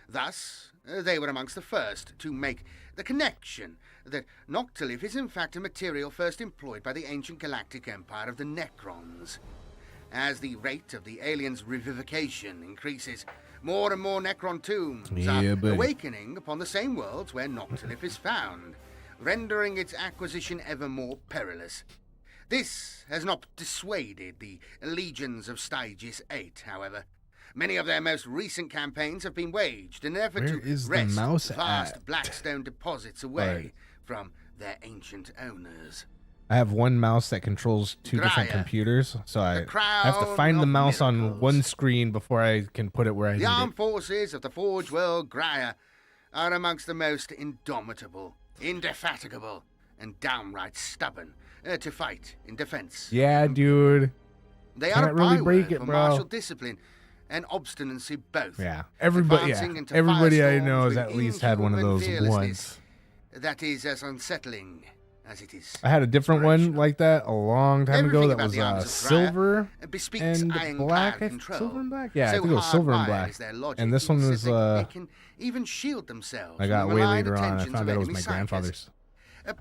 Thus, they were amongst the first to make the connection that Noctilith is in fact a material first employed by the ancient galactic empire of the Necrons. As the rate of the aliens' revivification increases, more and more Necron tombs are buddy. awakening upon the same worlds where Noctilith is found, rendering its acquisition ever more perilous. This has not dissuaded the legions of Stygius 8, however. Many of their most recent campaigns have been waged in an effort Where to is the wrest mouse vast at? Blackstone deposits away Alright. from their ancient owners. I have one mouse that controls two different Graya, computers, so I the have to find the crown of mouse on miracles. one screen before I can put it where I The need armed it. forces of the Forge World Graya are amongst the most indomitable, indefatigable, and downright stubborn to fight in defense. Yeah, dude. They are a can't really break byword it, for bro. martial discipline and obstinacy both. Yeah, everybody. Yeah, Advancing into everybody I firestorms know has with at least had one of inhuman those fearlessness once. That is as unsettling as it is. I had a different one inspirational. like that a long time ago Everything that about was the arms of silver Graya bespeaks and ironclad black. control. Silver and black? Yeah, I So think it was silver and hardwired black. is their logic, And this one even was, said they can even shield themselves I got from the way malign later on. I attentions found of out it was enemy my psychers. grandfather's.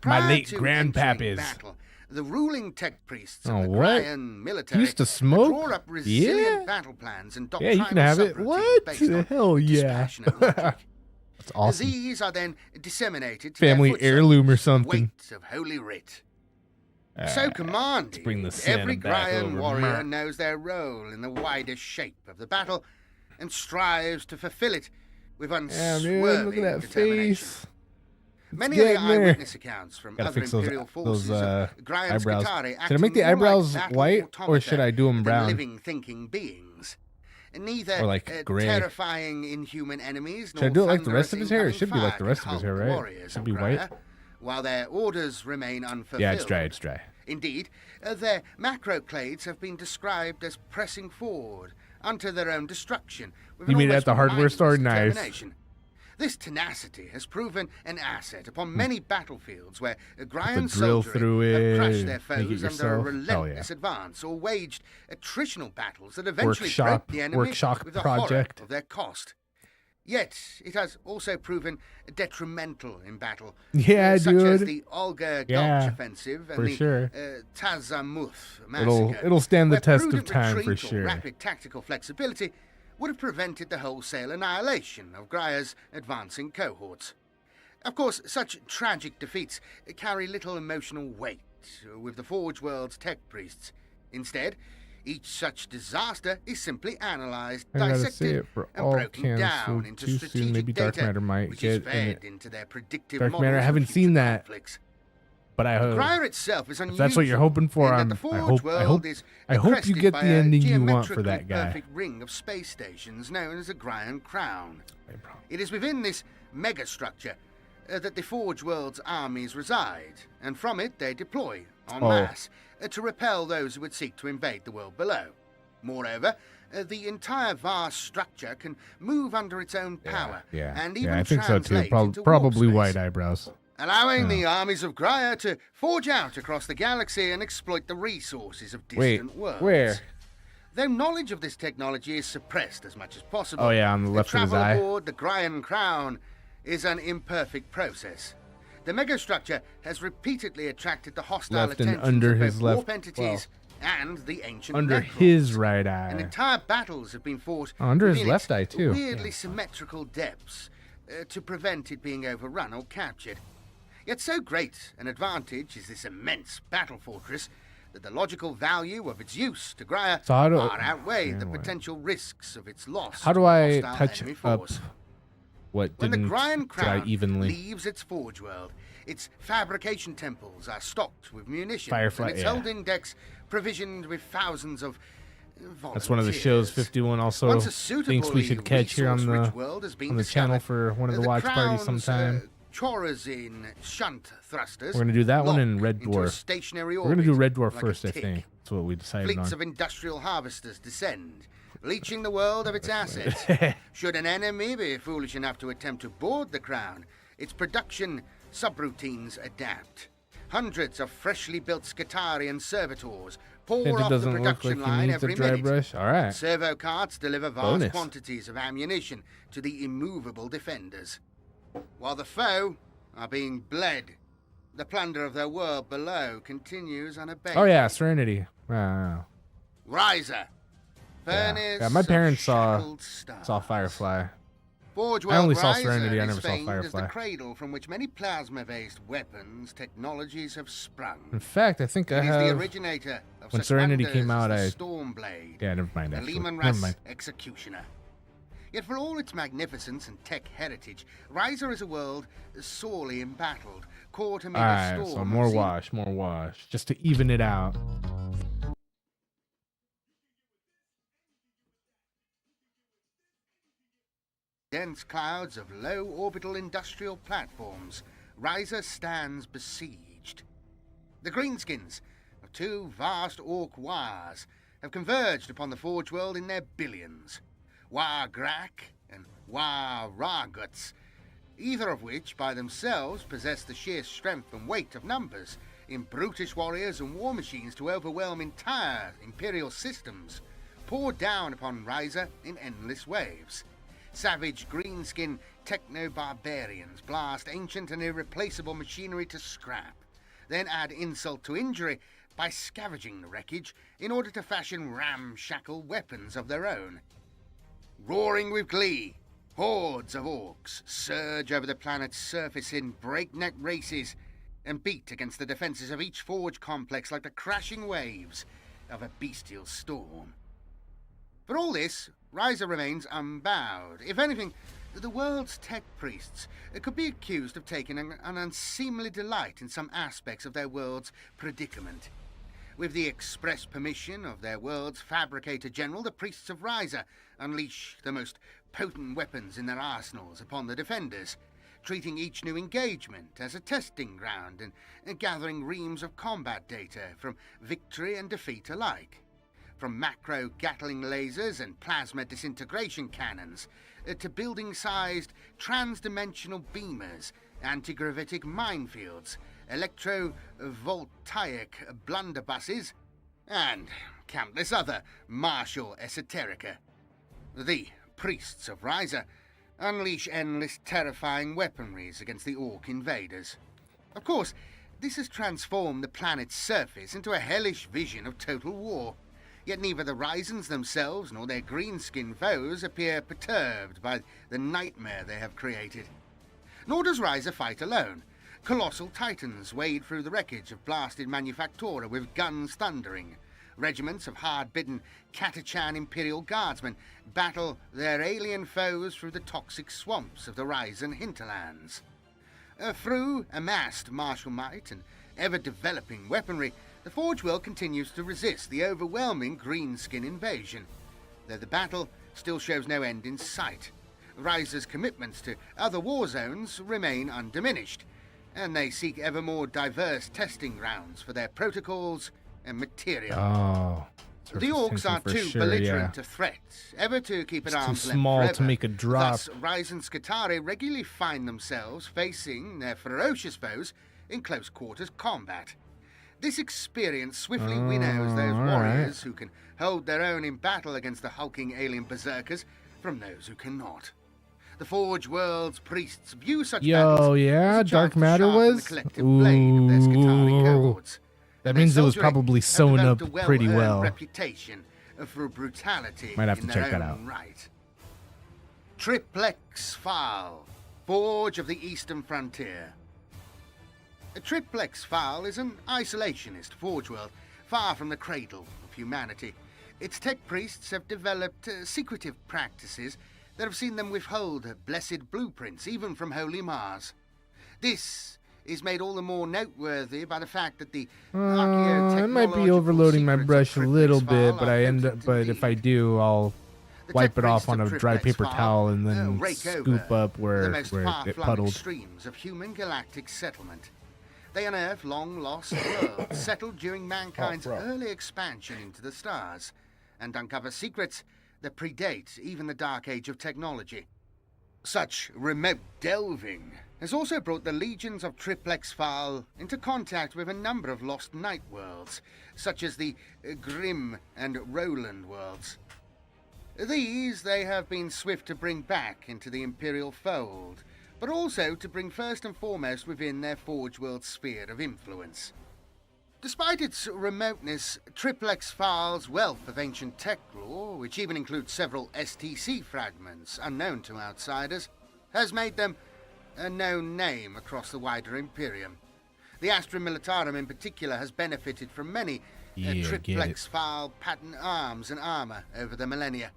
Prior My late to grandpap entering is. battle, the ruling tech priests Oh, of the what? Grayan military Used to smoke? draw up resilient Yeah. battle plans and Yeah, you can doctrinal have it. subroutines What? based on Hell yeah. dispassionate logic. That's awesome. These are then disseminated to Family their foot heirloom or soldiers, something. weight of Holy Writ. So Alright, commanding, bring the every Santa back Grayan over. warrior Mer. knows their role in the wider shape of the battle and strives to fulfill it with Yeah, unswerving man, look at that determination. face. Many of the getting there. eyewitness accounts from Gotta other fix those- imperial those, forces of Grayan's eyebrows. Qatari Should I make the acting more eyebrows like battle white, or should I do 'em than brown? living, thinking beings. Neither Or like gray. terrifying inhuman enemies Should I nor do it like the rest of thunderous his hair? It incoming should be like fire the rest can of his hair, halt right? warriors Should of be white. Graya, while their orders remain unfulfilled. Yeah, it's dry. It's dry. Indeed, their macroclades have been described as pressing forward unto their own destruction. With You an mean at almost the hardware store? mindless Nice. determination. This tenacity has proven an asset upon many battlefields where Grayan drill soldiery through have it, crushed their make it foes under a yourself. Hell relentless yeah. advance or waged attritional battles that eventually Workshop- broke the enemy workshop with the project. horror of their cost. Yet, it has also proven detrimental in battle. Yeah, such as dude. the Olga Yeah, Gulch offensive and for the sure. Tazamuth massacre. It'll stand the where test of prudent time for retreat or sure. Rapid tactical flexibility would have prevented the wholesale annihilation of Graya's advancing cohorts. Of course, such tragic defeats carry little emotional weight with the Forge World's tech priests. Instead, each such disaster is simply analyzed, I gotta dissected, say it for and all broken down canceled into too strategic soon. Maybe Dark data, Matter might which get is in fed it. into their predictive Dark models Matter, I of haven't future seen that. conflicts. But I hope. Graya itself is If unusual. that's what you're hoping for, in that the I Forge hope world is you crested get by the a ending you want for geometrically that guy. perfect ring of space stations known as a Grayan Crown. It is within this megastructure that the Forge World's armies reside, and from it they deploy en masse to repel those who would seek to invade the world below. Moreover, the entire vast structure can move under its own power, and even I think so too. translate into Probably warp white space, eyebrows. allowing the armies of Graya to forge out across the galaxy and exploit the resources of distant worlds. Where? Though knowledge of this technology is suppressed as much as possible, Oh, yeah, on the left of his travel eye. aboard the Grayan Crown is an imperfect process. The megastructure has repeatedly attracted the hostile Left and attentions under of his both left- warp entities and the ancient Under Necrons. his right And eye. entire battles have been fought Under his within left its eye, too. weirdly Yeah. symmetrical depths to prevent it being overrun or captured. Yet so great an advantage is this immense battle fortress that the logical value of its use to Gaia So how do- far outweigh the Anyway. potential risks of its loss. How do to a I hostile touch enemy up force. what When the didn't Gryan did I crown evenly? leaves its forge world, its fabrication temples are stocked with munitions, Firefly, and its yeah. holding decks provisioned with thousands of That's one of the shows volunteers. 51 also Once a thinks we suitably should catch here on resource-rich the world has been on the channel discovered, for one of the watch parties crown's, sometime. Chorazin shunt thrusters. We're gonna do that one lock and Red into a Dwarf. stationary We're gonna do orbit Red Dwarf like a first, I tick. think. That's what we decided Fleets on. of industrial harvesters descend, leeching the world of its assets. Should an enemy be foolish enough to attempt to board the crown, its production subroutines adapt. Hundreds of freshly built Scutarian servitors pour It off the doesn't look like production he line needs a every dry minute. brush. All right. Servo carts deliver vast Bonus. quantities of ammunition to the immovable defenders. While the foe are being bled, the plunder of their world below continues unabated. Oh yeah, Serenity. Wow. Riser. Furnace Yeah, my of parents saw shackled Firefly. Forge I World only saw Riser Serenity, I is never saw famed as Firefly. the cradle from which many plasma-based weapons technologies have sprung. In fact, I think I It is the have. originator of when such Serenity wonders came as out, the I- Stormblade, Yeah, never mind. the Actually, Lehman never Russ mind. Executioner. Yet for all its magnificence and tech heritage, Riser is a world sorely embattled, caught amid All a right, storm so of more wash, just to even it out. dense clouds of low orbital industrial platforms. Riser stands besieged. The greenskins of two vast orc wars have converged upon the Forge World in their billions. War Grak and War Raguts, either of which by themselves possess the sheer strength and weight of numbers in brutish warriors and war machines to overwhelm entire imperial systems, pour down upon Riser in endless waves. Savage greenskin techno-barbarians blast ancient and irreplaceable machinery to scrap, then add insult to injury by scavenging the wreckage in order to fashion ramshackle weapons of their own. Roaring with glee, hordes of orcs surge over the planet's surface in breakneck races and beat against the defenses of each forge complex like the crashing waves of a bestial storm. For all this, Riser remains unbowed. If anything, the world's tech priests could be accused of taking an unseemly delight in some aspects of their world's predicament. With the express permission of their world's fabricator general, the priests of Riser unleash the most potent weapons in their arsenals upon the defenders, treating each new engagement as a testing ground and gathering reams of combat data from victory and defeat alike. From macro Gatling lasers and plasma disintegration cannons to building-sized trans-dimensional beamers, anti-gravitic minefields, electro-voltaic blunderbusses, and countless other martial esoterica. The priests of Riser unleash endless terrifying weaponries against the Orc invaders. Of course, this has transformed the planet's surface into a hellish vision of total war. Yet neither the Risens themselves nor their green-skinned foes appear perturbed by the nightmare they have created. Nor does Riser fight alone. Colossal titans wade through the wreckage of blasted Manufactura with guns thundering. Regiments of hard-bitten Catachan Imperial Guardsmen battle their alien foes through the toxic swamps of the Risen hinterlands. Through amassed martial might and ever-developing weaponry, the Forge World continues to resist the overwhelming greenskin invasion, though the battle still shows no end in sight. Riser's commitments to other war zones remain undiminished, and they seek ever more diverse testing grounds for their protocols and material. Oh. The orcs are too belligerent a threat, ever to keep at It's too arm's length small to forever. make a drop. Thus, Ryzen Scutari regularly find themselves facing their ferocious foes in close quarters combat. This experience swiftly winnows those all warriors who can hold their own in battle against the hulking alien berserkers from those who cannot. The Forge World's priests view such battles yeah, as a chance Dark to Matter sharpen was? the collective blade of their Scutari Ooh. cohorts. That Their means it was soldiery probably have sewn up developed a pretty well-earned well. reputation for brutality Might have to in check their that own out. right. Triplex File, Forge of the Eastern Frontier. A Triplex File is an isolationist Forge World Far from the cradle of humanity, its tech priests have developed secretive practices that have seen them withhold blessed blueprints even from holy Mars. This is made all the more noteworthy by the fact that the I might be overloading my brush a little bit, but if I do, I'll wipe it off on a dry paper towel and then scoop up where it puddled. Streams of human galactic settlement. They unearth long-lost worlds settled during mankind's early expansion into the stars, and uncover secrets that predate even the dark age of technology. Such remote delving has also brought the legions of Triplex File into contact with a number of lost night worlds, such as the Grimm and Roland worlds. These they have been swift to bring back into the Imperial fold, but also to bring first and foremost within their Forge World sphere of influence. Despite its remoteness, Triplex File's wealth of ancient tech lore, which even includes several STC fragments unknown to outsiders, has made them a known name across the wider Imperium. The Astra Militarum in particular has benefited from many Triplex File pattern arms and armor over the millennia.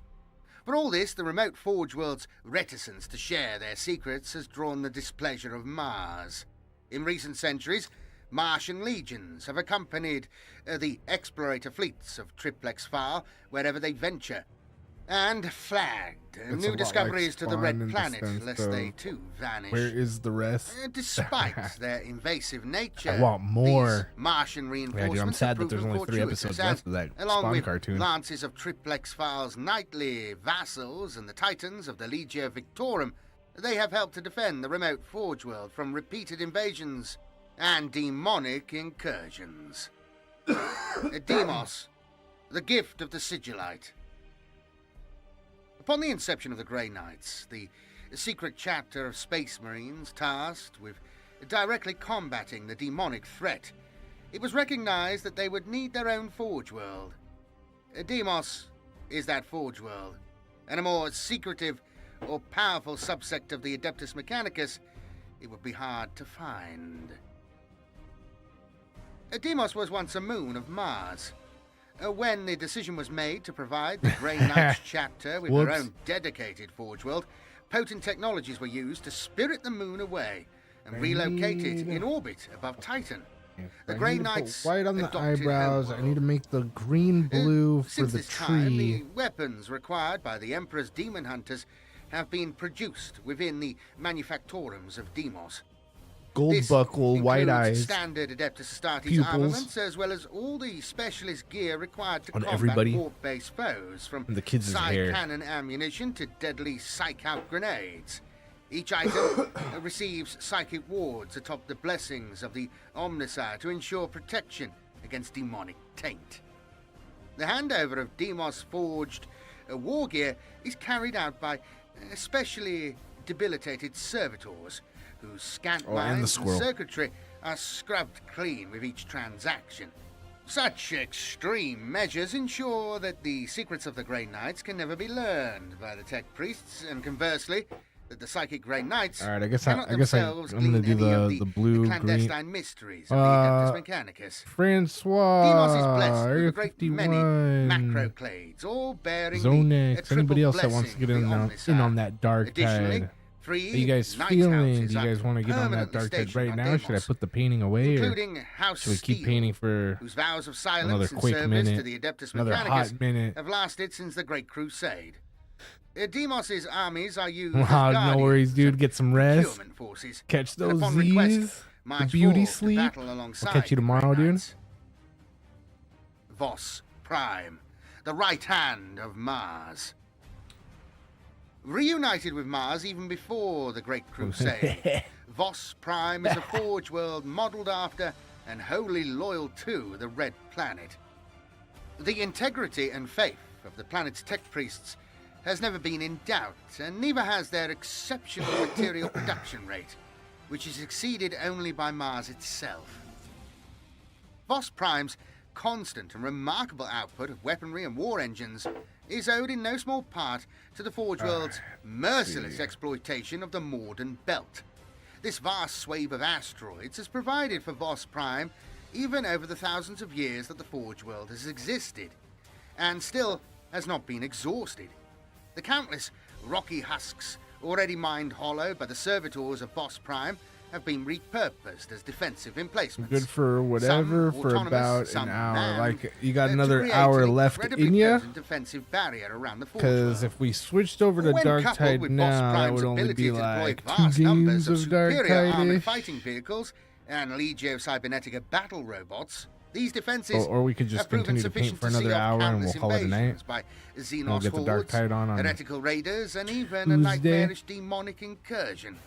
For all this, the remote Forge World's reticence to share their secrets has drawn the displeasure of Mars. In recent centuries, Martian legions have accompanied the explorator fleets of Triplex File wherever they venture, and flagged new discoveries to the Red Planet, lest they too vanish. Where is the rest? Despite their invasive nature, I want more. These Martian reinforcements I'm sad that have there's proven only 3 episodes fortuitous, left of that along Spawn with cartoon. lances of Triplex File's nightly vassals and the titans of the Legia Victorum, they have helped to defend the remote Forge World from repeated invasions and demonic incursions. Demos, the gift of the Sigillite. Upon the inception of the Grey Knights, the secret chapter of Space Marines tasked with directly combating the demonic threat, it was recognized that they would need their own Forge World. Demos is that Forge World, and a more secretive or powerful subsect of the Adeptus Mechanicus it would be hard to find. Demos was once a moon of Mars. When the decision was made to provide the Grey Knights chapter with their own dedicated Forge World, potent technologies were used to spirit the moon away and relocate it in orbit above Titan. The Grey Knights white on the adopted eyebrows. I homeworld. need to make the green blue for Since the this time, tree. the weapons required by the Emperor's demon hunters have been produced within the manufactorums of Demos. Gold This buckle, white includes eyes. standard Adeptus Astartes pupils. armaments, as well as all the specialist gear required to On combat everybody. warp-based foes, from And the kids' hair. cannon ammunition to deadly psych-out grenades. Each item receives psychic wards atop the blessings of the Omnissiah to ensure protection against demonic taint. The handover of Demos forged war gear is carried out by specially debilitated servitors, whose scant and the minds and squirrel. circuitry are scrubbed clean with each transaction. Such extreme measures ensure that the secrets of the Grey Knights can never be learned by the tech priests, and conversely, that the psychic Grey Knights All right, I guess cannot I'm themselves gonna do glean any of the blue, the green. clandestine mysteries of the Adeptus Mechanicus. Francois, Demos is blessed with Area a great many 51. macroclades, all bearing Zonex. the triple Anybody else that blessing wants to get of in the on Omnissiah. that dark Additionally, tide? 3 How you guys night feeling? Do houses you are guys want to get on that permanently dark tide stationed right on now? Should I Demos, put the painting away, or including House should we keep Steel, painting for whose vows of silence another and quick service minute? to the Adeptus Another Mechanicus hot minute. have lasted since the Great Crusade. Demos's armies are used Wow, as no guardians worries, dude. of Get some rest. procurement forces, Catch and those upon request, Z's. The march beauty forth to sleep. battle I'll alongside catch you the Grey tomorrow, dude. Knights. Voss Prime, the right hand of Mars. Reunited with Mars even before the Great Crusade, Voss Prime is a Forge World modelled after and wholly loyal to the Red Planet. The integrity and faith of the planet's tech priests has never been in doubt, and neither has their exceptional material production rate, which is exceeded only by Mars itself. Voss Prime's constant and remarkable output of weaponry and war engines is owed in no small part to the Forge World's merciless exploitation of the Morden Belt. This vast swathe of asteroids has provided for Voss Prime even over the thousands of years that the Forge world has existed, and still has not been exhausted. The countless rocky husks already mined hollow by the servitors of Boss Prime have been repurposed as defensive emplacements. Good for whatever Some for autonomous, about some an hour. manned, Like you got to another create hour an left incredibly in you. potent defensive barrier around the Forge Because world. if we switched over to When coupled Darktide with Boss now, that Prime's would only ability be to deploy like 2 vast numbers games of of superior armored Darktide. fighting vehicles and Legio Cybernetica battle robots, these defenses Or we could just have proven continue to paint sufficient for to another see off hour and countless we'll call it a night. invasions by We'll Xenos get the hordes, Darktide on heretical raiders, and even a Tuesday. nightmarish demonic incursion.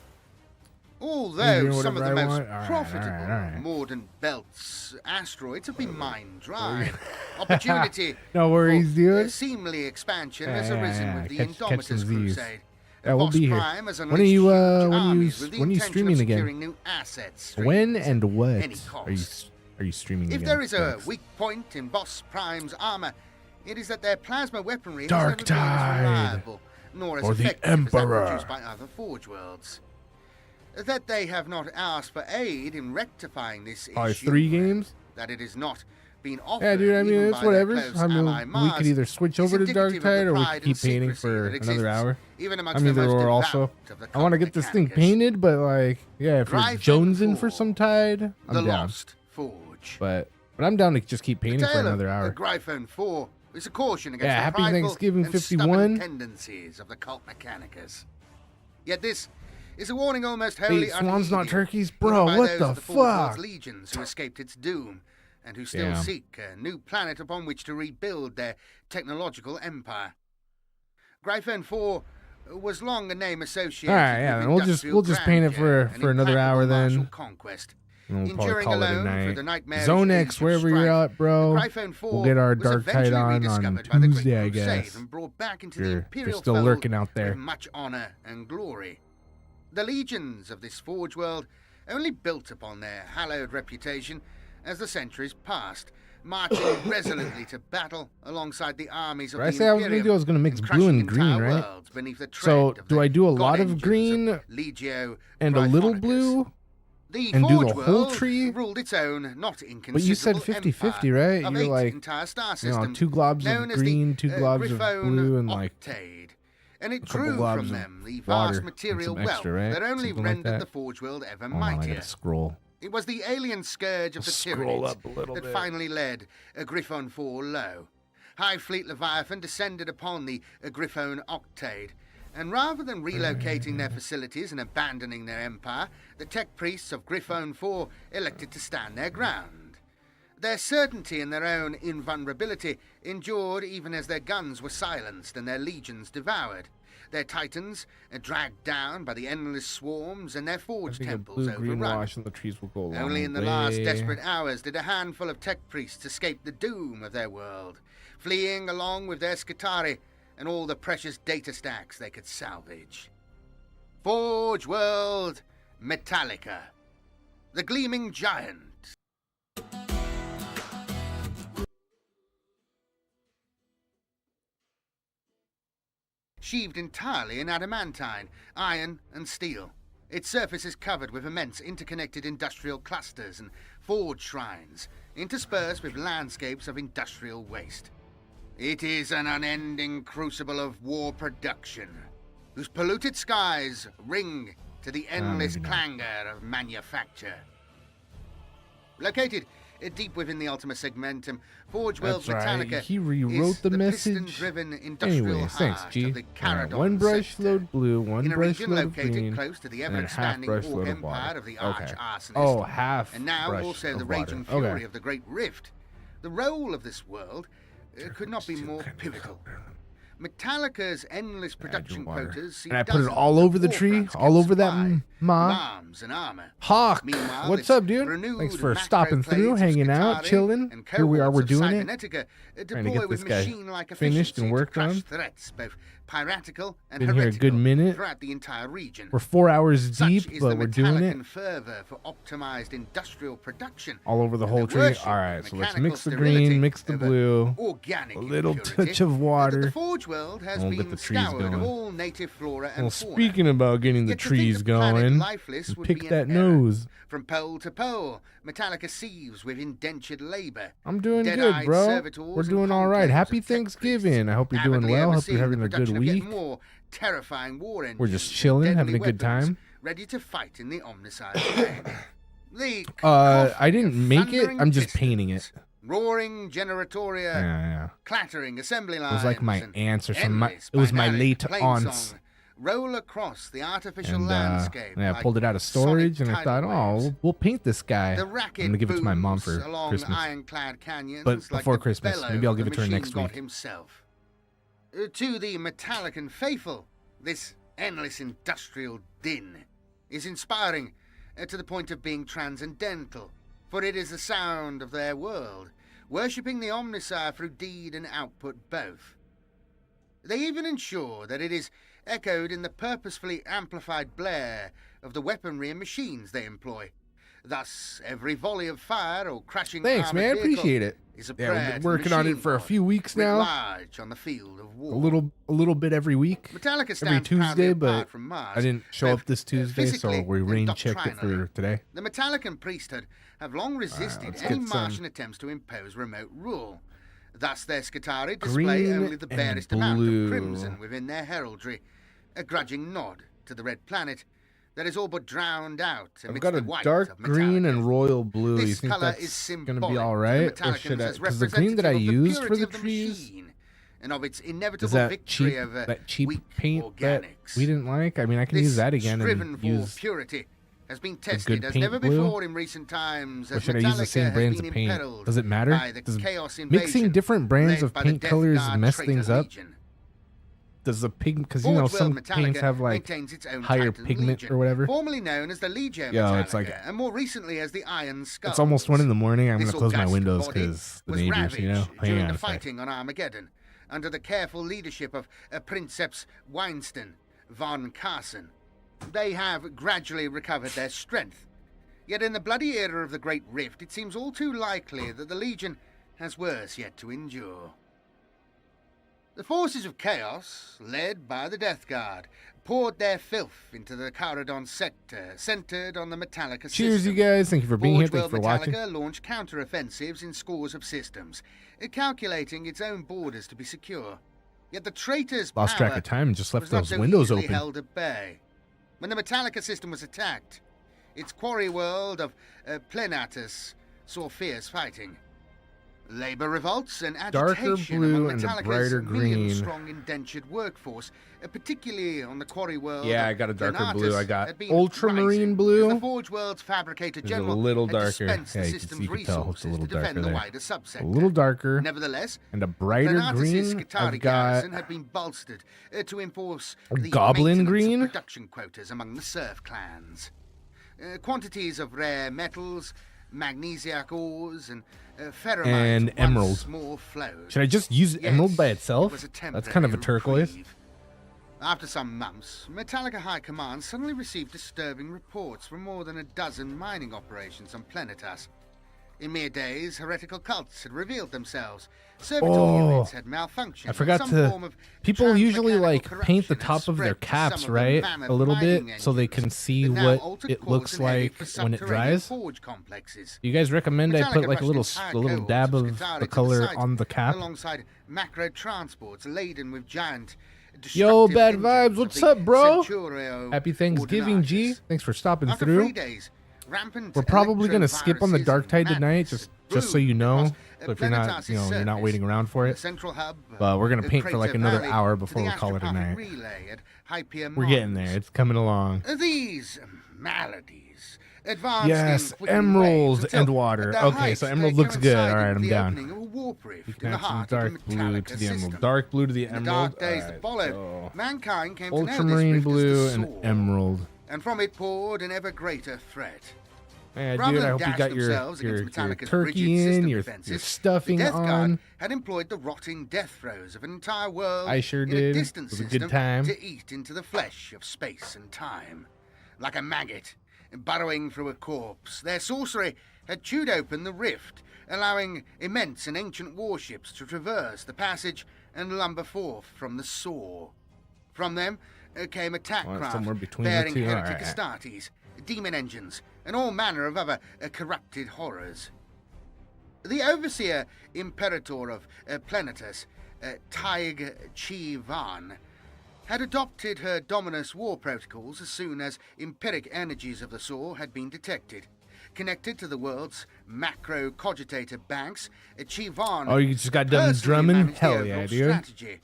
You Although doing some of the whatever I most want? All right, profitable all right. Mordant Belt's asteroids have been mined dry, opportunity No worries, for dude. seemly expansion Yeah, has yeah, arisen yeah. with the Catch Indomitus some Z's. Crusade. Yeah, we'll Boss be here. Prime has When are unleashed you, huge when are you, armies with the when are you intention streaming of again? securing new assets When streams and what at any are you streaming If again? there is a Thanks. weak point in Boss Prime's armor, it is that their plasma weaponry has Darktide. never been as reliable nor as Or the effective as that Emperor. produced by other Forge worlds. That they have not asked for aid in rectifying this Probably issue. 3 games? That it is not being offered. Yeah, dude. I mean, even it's by whatever. their close I mean, ally we Mars, could either switch is over to indicative of the Darktide, or we pride could keep and painting secrecy for that another exists hour. even amongst I'm the either most or. Also, devout of the I want to get this thing Mechanicus. painted, but like, yeah, if you're Gryphon jonesing for 4, some Tide, I'm the down. Lost Forge. But I'm down to just keep painting The for tale of another the hour. Gryphon 4 is a caution against Yeah, the happy prideful Thanksgiving, and 51. stubborn tendencies of the cult Mechanicus. Yet this is a warning almost wholly Wait, swans, not unheeded, turkeys? even Bro, by what those the of the Forge World's fuck? legions who escaped its doom and who still Damn. seek a new planet upon which to rebuild their technological empire. Gryphon 4 was long a name associated All right, yeah, with we'll industrial just paint it grandeur for and another hour implacable martial then. conquest. And we'll probably Enduring call it a alone through night. the nightmarish Zone age X, of wherever you're strife, at, bro. the Gryphon 4 We'll get our was Darktide eventually on rediscovered by the Great Tuesday, I Crusade guess. and brought back into You're- the you're Imperial still fold lurking out there. with much honor and glory. The legions of this Forge world only built upon their hallowed reputation as the centuries passed, marching resolutely to battle alongside the armies of What I the say I was Imperium, gonna do? I was gonna mix blue crushing and green, entire right? worlds beneath the So, tread of do the I do a god lot of engines green Legio and a little Gryphonicus? blue? The and do Forge the whole world tree? ruled its own, not But you said inconsiderable 50-50, empire right? of You're 8 like, entire star you know, systems, 2 globs of known as green, the, 2 globs of Gryphon blue, and like Octade. And it a couple drew globs from of them the water vast and material some extra, wealth right? that only Something like rendered that. the Forge world ever Hold on, I mightier. gotta scroll. It was the alien scourge of the Scroll Tyranids up a little that bit. finally led a Gryphon 4 low. High Fleet Leviathan descended upon the Gryphon Octade, and rather than relocating their facilities and abandoning their empire, the tech priests of Gryphon 4 elected to stand their ground. Their certainty in their own invulnerability endured even as their guns were silenced and their legions devoured. Their titans dragged down by the endless swarms and their I forge think a temples blue-green overrun. wash and the trees will go a long Only in the way. last desperate hours did a handful of tech priests escape the doom of their world, fleeing along with their Scutari and all the precious data stacks they could salvage. Forge World Metallica, the Gleaming Giant. Sheathed entirely in adamantine, iron, and steel. Its surface is covered with immense interconnected industrial clusters and forge shrines, interspersed with landscapes of industrial waste. It is an unending crucible of war production, whose polluted skies ring to the endless maybe not. clangor of manufacture. Located deep within the Ultima Segmentum, Forge World's That's right. Metallica He rewrote is the the message. piston-driven industrial Anyways, thanks, heart G. of the Alright, Caradon one brush sector. load blue, one In a brush region load of located green, close to the and then half ever-expanding brush orc load of empire water. of the Okay. Arch-Arsonist, Oh, half and now brush also of the water. raging fury Okay. of the Great Rift. The role of this world could not be more pivotal. Metallica's endless production water. quotas see And I put it dozens all of over the war tree, fronts all get over that supplied, mob. arms and armor. Hawk, Meanwhile, what's its up, dude? renewed Thanks for macro stopping through, plates of hanging out, Scutari chilling. and Here we are, we're cohorts of doing it. Cybernetica Trying to deploy get with this guy machine-like finished efficiency and to worked crush on. threats both piratical and Been here a heretical good minute. throughout the entire region. We're 4 hours Such deep, is but the we're doing it Metallican fervor for optimized industrial production. all over the and whole the tree. worship All right, of so let's mechanical mix the sterility green, mix the over blue, organic a little impurity touch of that water. The Forge world has We'll get been the trees scoured of going. all native flora and Well, fauna. speaking about getting the Yet to think trees a planet going, lifeless would pick be that an error. nose. From pole to pole, Metallica sieves with indentured labor. I'm doing good, Dead-eyed bro. servitors We're and doing all right. conclaves Happy of tech Thanksgiving. priests, I hope you're doing avidly well. Hope overseeing you're the having a good production of yet week. more terrifying war engines We're just and chilling, deadly having a good weapons, time. ready to fight in the Omnicide Plain. The I cacophony didn't of make it. thundering I'm just pistons, painting it. Roaring generatoria, Yeah. clattering assembly It lines. was like my and aunts or some. endless It was my binary late plain aunts. song roll across the artificial And landscape. yeah, I like pulled it out of storage, sonic and I thought, tidal oh, waves. we'll paint this guy. The I'm racket gonna give it to my mom for booms along Christmas. ironclad canyons But like before the Christmas. bellow Maybe I'll of give the it to her machine next god week. himself. To the Metallican faithful, this endless industrial din is inspiring to the point of being transcendental, for it is the sound of their world, worshipping the Omnissiah through deed and output both. They even ensure that it is echoed in the purposefully amplified blare of the weaponry and machines they employ. Thus, every volley of fire or crashing Thanks, armored man. vehicle Appreciate it. is a Yeah, prayer we've to been the working on it machine for a god, few weeks writ now. large on the field of war. A little bit every week. Metallica Every stands proudly Tuesday, apart but from Mars, I didn't show both up this Tuesday, so physically we and rain checked it doctrinally. for today. The Metallican priesthood have long resisted let's any get some Martian attempts to impose remote rule. Thus, their Scutari Green display only the and barest amount blue. of crimson within their heraldry, a grudging nod to the red planet that is all but drowned out I've amidst got a the white dark of green Metallica. and royal blue. You This think color that's is gonna symbolic be all to right, the or should Metallicans I? as Because the green that I representative of the used for purity the of the trees machine and of its is inevitable that victory cheap, over that cheap weak paint that organics. we didn't like. I mean, I can This use that again striven and for use. purity has been good tested as paint never blue? before in recent times. Or As should I use the Metallica same has brands been of paint? impelled Does it matter? by the Does chaos mixing invasion different brands led of by the paint Death colors Guard mess traitor things up? Legion. Does the pigment? Because Forge World some Metallica paints have like maintains its own higher Titan pigment Legion, or whatever. formerly known as the Legio Yo, Metallica, it's like- and more recently as the Iron Skull. It's almost 1 in the morning. I'm This gonna close my august windows body because the was neighbors, you know. ravaged Hang during on the a sec. fighting on Armageddon, under the careful leadership of Princeps Weinstein von Carson. They have gradually recovered their strength. Yet in the bloody era of the Great Rift, it seems all too likely that the Legion has worse yet to endure. The forces of chaos, led by the Death Guard, poured their filth into the Caradon sector, centered on the Metallica Cheers, system. you guys. Thank you for being here. Forge Thanks for World watching. Metallica launched counter-offensives in scores of systems, calculating its own borders to be secure. Yet the traitors' Lost power track of time and just left was not those so windows easily open. held at bay. When the Metallica system was attacked, its quarry world of Plenatus saw fierce fighting. Labor revolts and Darker agitation blue among and a Metallica's brighter green. million-strong indentured workforce, particularly on the quarry world. Yeah, of I got a darker Plenatus, blue. I got had been ultramarine rising blue. as the Forge World's fabricator There's general a little had darker. dispensed Yeah, the you can system's see, you can tell it's resources a little to defend darker the there. wider subsector. A little darker. Nevertheless, And a brighter Plenatus' green. Scutari I've got garrison had been bolstered to enforce a the goblin maintenance of green. production quotas among the serf clans. Quantities of rare metals, magnesiac ores, and ferromite And once emerald. more flowed. Should I just use Yet, emerald by it itself? was a That's kind of a temporary turquoise. reprieve. After some months, Metallica High Command suddenly received disturbing reports from more than a dozen mining operations on Planetas. In mere days, heretical cults had revealed themselves. Servitor Oh, units had malfunctioned. I and forgot some to. form of People usually transmechanical like paint the corruption had top of their spread to caps, some of the right, mammoth a little bit, mining so they engines can see that now what altered it course looks and headed like for when it subterranean dries. forge complexes. You guys recommend I put Metallica like a little rushed entire little cohorts dab of Scutari the to color site, on the cap? alongside macro transports laden with giant. Yo, destructive bad engines vibes. of What's the up, bro? Centurio Happy Thanksgiving, G. Ordinatus. Thanks for stopping After through. 3 days, rampant We're probably gonna skip on the electroviruses Darktide and tonight, madness just so you brewed know. across So if you're not, Planetas' you're not surface. waiting around for The it. central hub, But we're gonna paint for like Crater another Valley, hour to before the we call it a astropathic night. relay at Hypia We're getting there. Mons. It's coming along. These maladies advanced Yes, in quickening emerald waves until and water. at their Okay, height so they emerald looks good. coincided All right, with I'm the down. opening of a warp rift You in can the add some heart of dark the blue Metallica to the emerald. system. Dark blue to the In the emerald. dark days that Alright, followed, so mankind came to know this ultramarine rift as blue the and Sword, emerald. and from it poured an ever greater threat. Yeah, Rather dude, I than hope you dash got your themselves against Metallica's turkey rigid in, system your defenses, stuffing the Death Guard on. had employed the rotting death throes of an entire world I sure in did. a It distant was a good system time. to eat into the flesh of space and time. Like a maggot, burrowing through a corpse, their sorcery had chewed open the rift, allowing immense and ancient warships to traverse the passage and lumber forth from the Saw. From them came attack Well, craft somewhere between the bearing two. heretic Alright. Astartes, demon engines, and all manner of other corrupted horrors. The overseer imperator of Planetus, Taig Chi Van, had adopted her Dominus war protocols as soon as empiric energies of the Saw had been detected. Connected to the world's macro cogitator banks, Chi Van Oh, you just got done personally drumming? managed the Hell yeah, overall dude. strategy.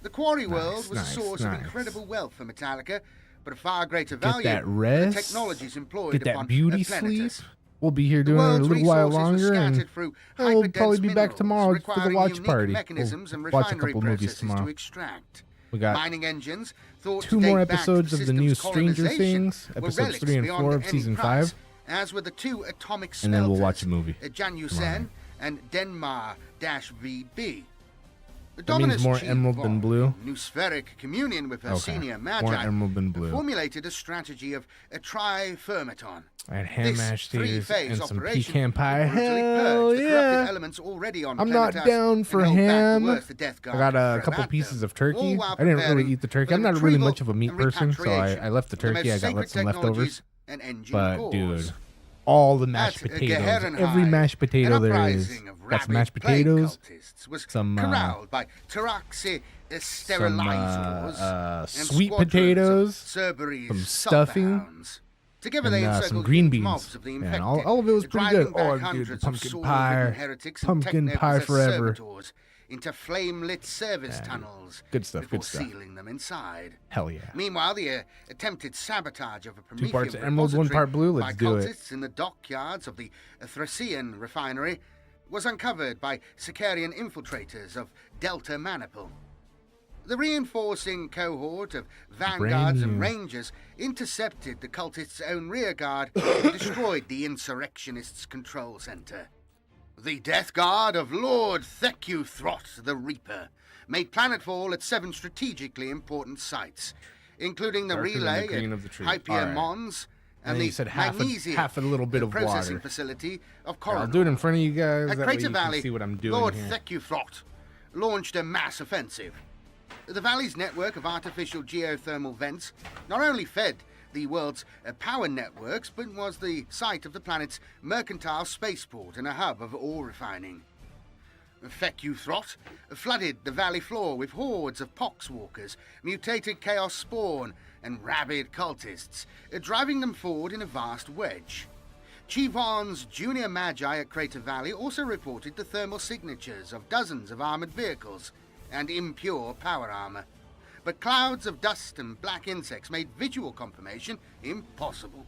The quarry world was Nice, a source of nice. incredible wealth for Metallica, but a far greater Get value that the rest. technologies employed Get that upon beauty sleep. Planetus. We'll be here The doing it a world's little while resources were longer, and scattered through we'll hyperdense probably be back minerals tomorrow for the requiring watch unique party. mechanisms and We'll watch a refinery couple movies processes tomorrow. to extract. We got Mining engines thought 2 to more date back to episodes of the new system's Stranger colonization Things, were episodes relics 3 and beyond 4 of any season price, 5, as were the 2 atomic and then we'll smelters, watch a movie. Janus-Sen and Denmar-VB. The That means Dominus more Chief emerald than Von, blue? in Nuspheric communion with her Okay, senior more magi, emerald than blue. formulated a strategy of a trifirmaton. I had ham This mashed taters three-phase and some operation pecan pie. would brutally Hell purge the corrupted yeah! elements already on I'm not Planetas down and for hold back the ham. worst the Death I Guard got could a throw couple at pieces them, of turkey. all while I didn't really preparing eat the turkey. for I'm the not really retrieval much of a meat and person, so repatriation I left the of the turkey. I most got sacred some leftovers. technologies and engine But cores. dude, all the mashed At potatoes, Geherenheim, every mashed potato an there is. uprising of Got some rabid mashed plague potatoes, cultists was some corralled by Taraxi sterilizers and sweet squadrons of potatoes, Cerberus some stuffing, sulfhounds. Together and they some encircled green huge beans. mobs of the Yeah, infected, and all of it was pretty driving good. back Oh, dude, hundreds the of pumpkin sword-ridden pie, heretics and pumpkin pie techno-possessed forever. servitors into flame-lit service Yeah, tunnels good stuff, before good stuff. sealing them inside. Hell yeah. Meanwhile, the attempted sabotage of a 2 parts Promethean emerald, 1 repository part blue. by Let's do it. cultists in the dockyards of the Thracian refinery was uncovered by Sicarian infiltrators of Delta Maniple. The reinforcing cohort of vanguards and new. rangers intercepted the cultists' own rearguard and destroyed the insurrectionists' control center. The death guard of Lord Thekuthrot the Reaper made planetfall at 7 strategically important sites, including the Darker than the relay green at of the tree. Hypia Alright. Mons And and then you the said half a little bit of processing water. facility of I'll Coronor. do it in front of you guys. At That way Crater you Valley, can see what I'm doing Lord here. Thekuthrot launched a mass offensive. The valley's network of artificial geothermal vents not only fed the world's power networks, but was the site of the planet's mercantile spaceport and a hub of ore refining. Thekuthrot flooded the valley floor with hordes of poxwalkers, mutated chaos spawn, and rabid cultists, driving them forward in a vast wedge. Chivon's junior magi at Crater Valley also reported the thermal signatures of dozens of armored vehicles and impure power armor. But clouds of dust and black insects made visual confirmation impossible.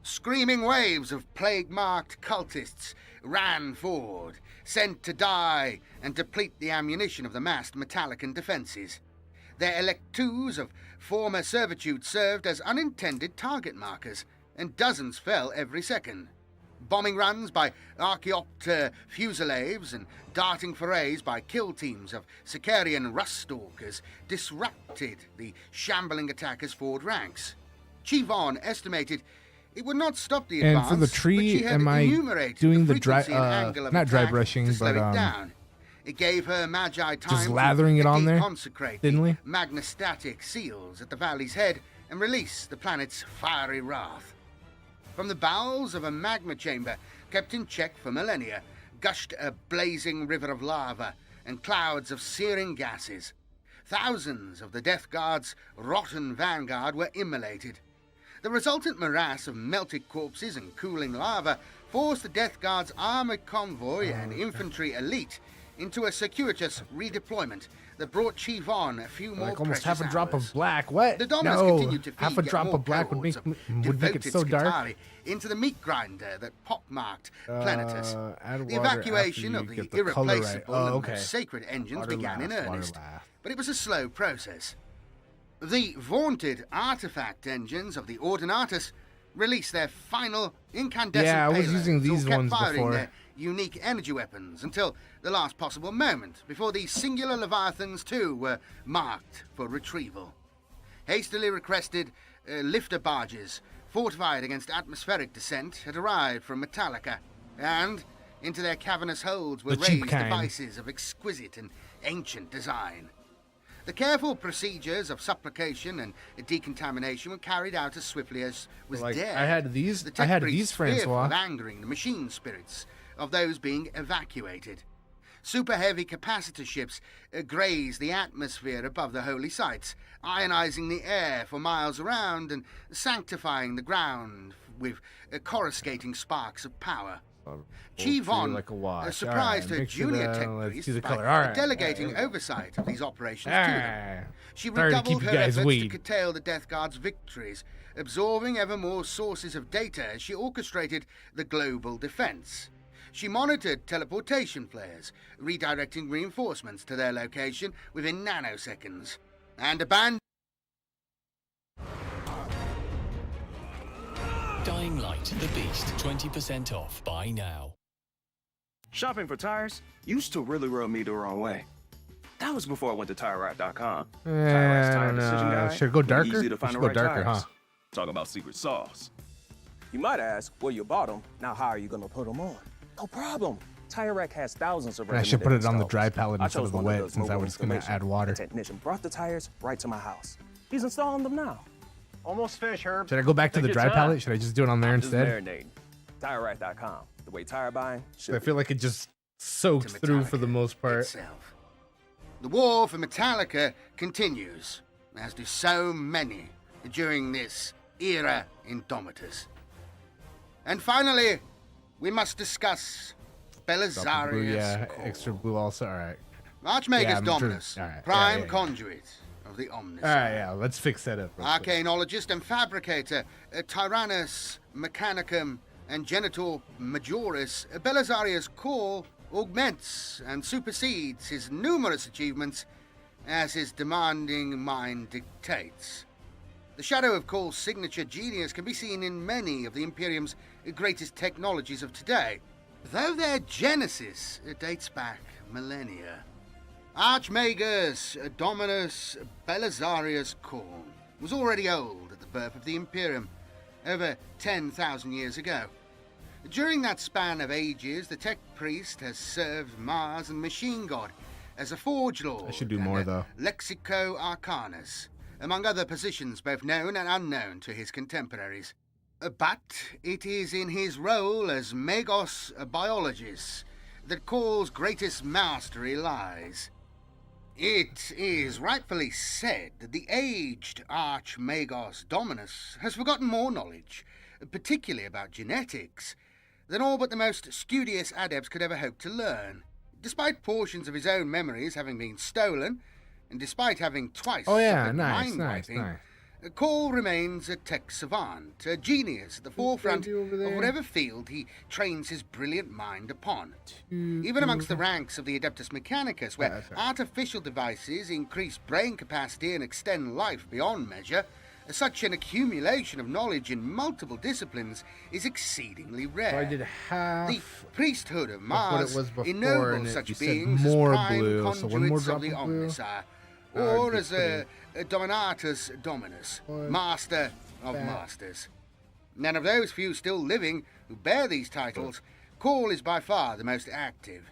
Screaming waves of plague-marked cultists ran forward, sent to die and deplete the ammunition of the massed Metallican defenses. Their electus of former servitude served as unintended target markers, and dozens fell every second. Bombing runs by Archaeopter fuselaves and darting forays by kill teams of Sicarian ruststalkers disrupted the shambling attackers' forward ranks. Chivon estimated it would not stop the And advance, for the tree, but she had am I enumerated doing the the dry- frequency and angle of not dry attack brushing, to slow but, it down. It gave her magi time lathering to it on there, deconsecrate thinly? the magnostatic seals at the valley's head and release the planet's fiery wrath. From the bowels of a magma chamber, kept in check for millennia, gushed a blazing river of lava and clouds of searing gases. Thousands of the Death Guard's rotten vanguard were immolated. The resultant morass of melted corpses and cooling lava forced the Death Guard's armored convoy and infantry elite into a circuitous redeployment that brought Chivon a few more Like almost precious half a drop hours. of black. What? The Dominus No, continued to feed half a yet drop more of black would make cohorts of would make it devoted so dark. Scutari into the meat grinder that pockmarked Planetus. Add The water evacuation after of you the get the color right. irreplaceable Oh, and okay. most sacred engines Water began in laugh, water earnest, laugh. but it was a slow process. The vaunted artifact engines of the Ordinatus release their final incandescent Yeah, I was payloads, using these or kept ones firing before. their unique energy weapons until the last possible moment, before these singular Leviathans too were marked for retrieval. Hastily requested lifter barges, fortified against atmospheric descent, had arrived from Metallica, and into their cavernous holds were The cheap raised kind. devices of exquisite and ancient design. The careful procedures of supplication and decontamination were carried out as swiftly as was Like, dared. I had these- The I had tech these, priests, fearful Francois. of angering the machine spirits of those being evacuated. Super heavy capacitor ships graze the atmosphere above the holy sites, ionizing the air for miles around and sanctifying the ground with coruscating sparks of power. Chi Von like a wash. surprised Alright, her make sure junior that- tech let's priest see the by color. Alright. delegating oversight of these operations to them. Alright. She Sorry to redoubled keep her you guys efforts to waiting. curtail the Death Guard's victories, absorbing ever more sources of data as she orchestrated the global defense. She monitored teleportation flares, redirecting reinforcements to their location within nanoseconds, and abandoned Dying Light, The Beast, 20% off. Buy now. Shopping for tires used to really rub me the wrong way. That was before I went to TireRack.com. TireRack's I tire don't decision know. guide. Should I go made it darker? Easy to We find should the go right darker, tires. huh? Talk about secret sauce. You might ask, well, you bought them. Now, how are you going to put them on? No problem. TireRack has thousands of I should put it on the recommended dry installs. pallet I instead chose of the one wet, does since I mobile was going to installation. add water. The technician brought the tires right to my house. He's installing them now. Almost finished, Herb. Should I go back to Take the your dry time. pallet? Should I just do it on there I'm just instead? marinating. TireRack.com. The way tire buying should I feel like it just soaks to through for the Metallica most part. itself. The war for Metallica continues, as do so many during this era Indomitus. And finally, we must discuss Blue, Belisarius yeah, Core. extra blue also. All right. Archmagus Yeah, I'm sure- Dominus, all right, prime yeah. conduit of the Omnis. All right, yeah. Let's fix that up. real quick. Arcanologist and fabricator, Tyrannus Mechanicum and Genitor Majoris, Belisarius Core augments and supersedes his numerous achievements as his demanding mind dictates. The shadow of Cole's signature genius can be seen in many of the Imperium's greatest technologies of today, though their genesis dates back millennia. Archmagus Dominus Belisarius Core was already old at the birth of the Imperium, over 10,000 years ago. During that span of ages, the tech priest has served Mars and Machine God as a Forge Lord. I should do and more, a though. Lexico Arcanus, among other positions both known and unknown to his contemporaries. But it is in his role as Magos Biologist that Cole's greatest mastery lies. It is rightfully said that the aged Archmagos Dominus has forgotten more knowledge, particularly about genetics, than all but the most studious adepts could ever hope to learn. Despite portions of his own memories having been stolen, and despite having twice Oh yeah, suffered nice, mind nice, wiping, nice. Cole remains a tech savant, a genius at the forefront baby over of there? whatever field he trains his brilliant mind upon. Even amongst the ranks of the Adeptus Mechanicus, where That's right. artificial devices increase brain capacity and extend life beyond measure, such an accumulation of knowledge in multiple disciplines is exceedingly rare. So I did half The priesthood of what Mars it was before, ennobles and such you said beings more as prime blue, so one more conduits drop of the of blue? Omnisire, I'd or just as put a Dominatus Dominus, One Master of back. Masters. None of those few still living who bear these titles, Cole is by far the most active.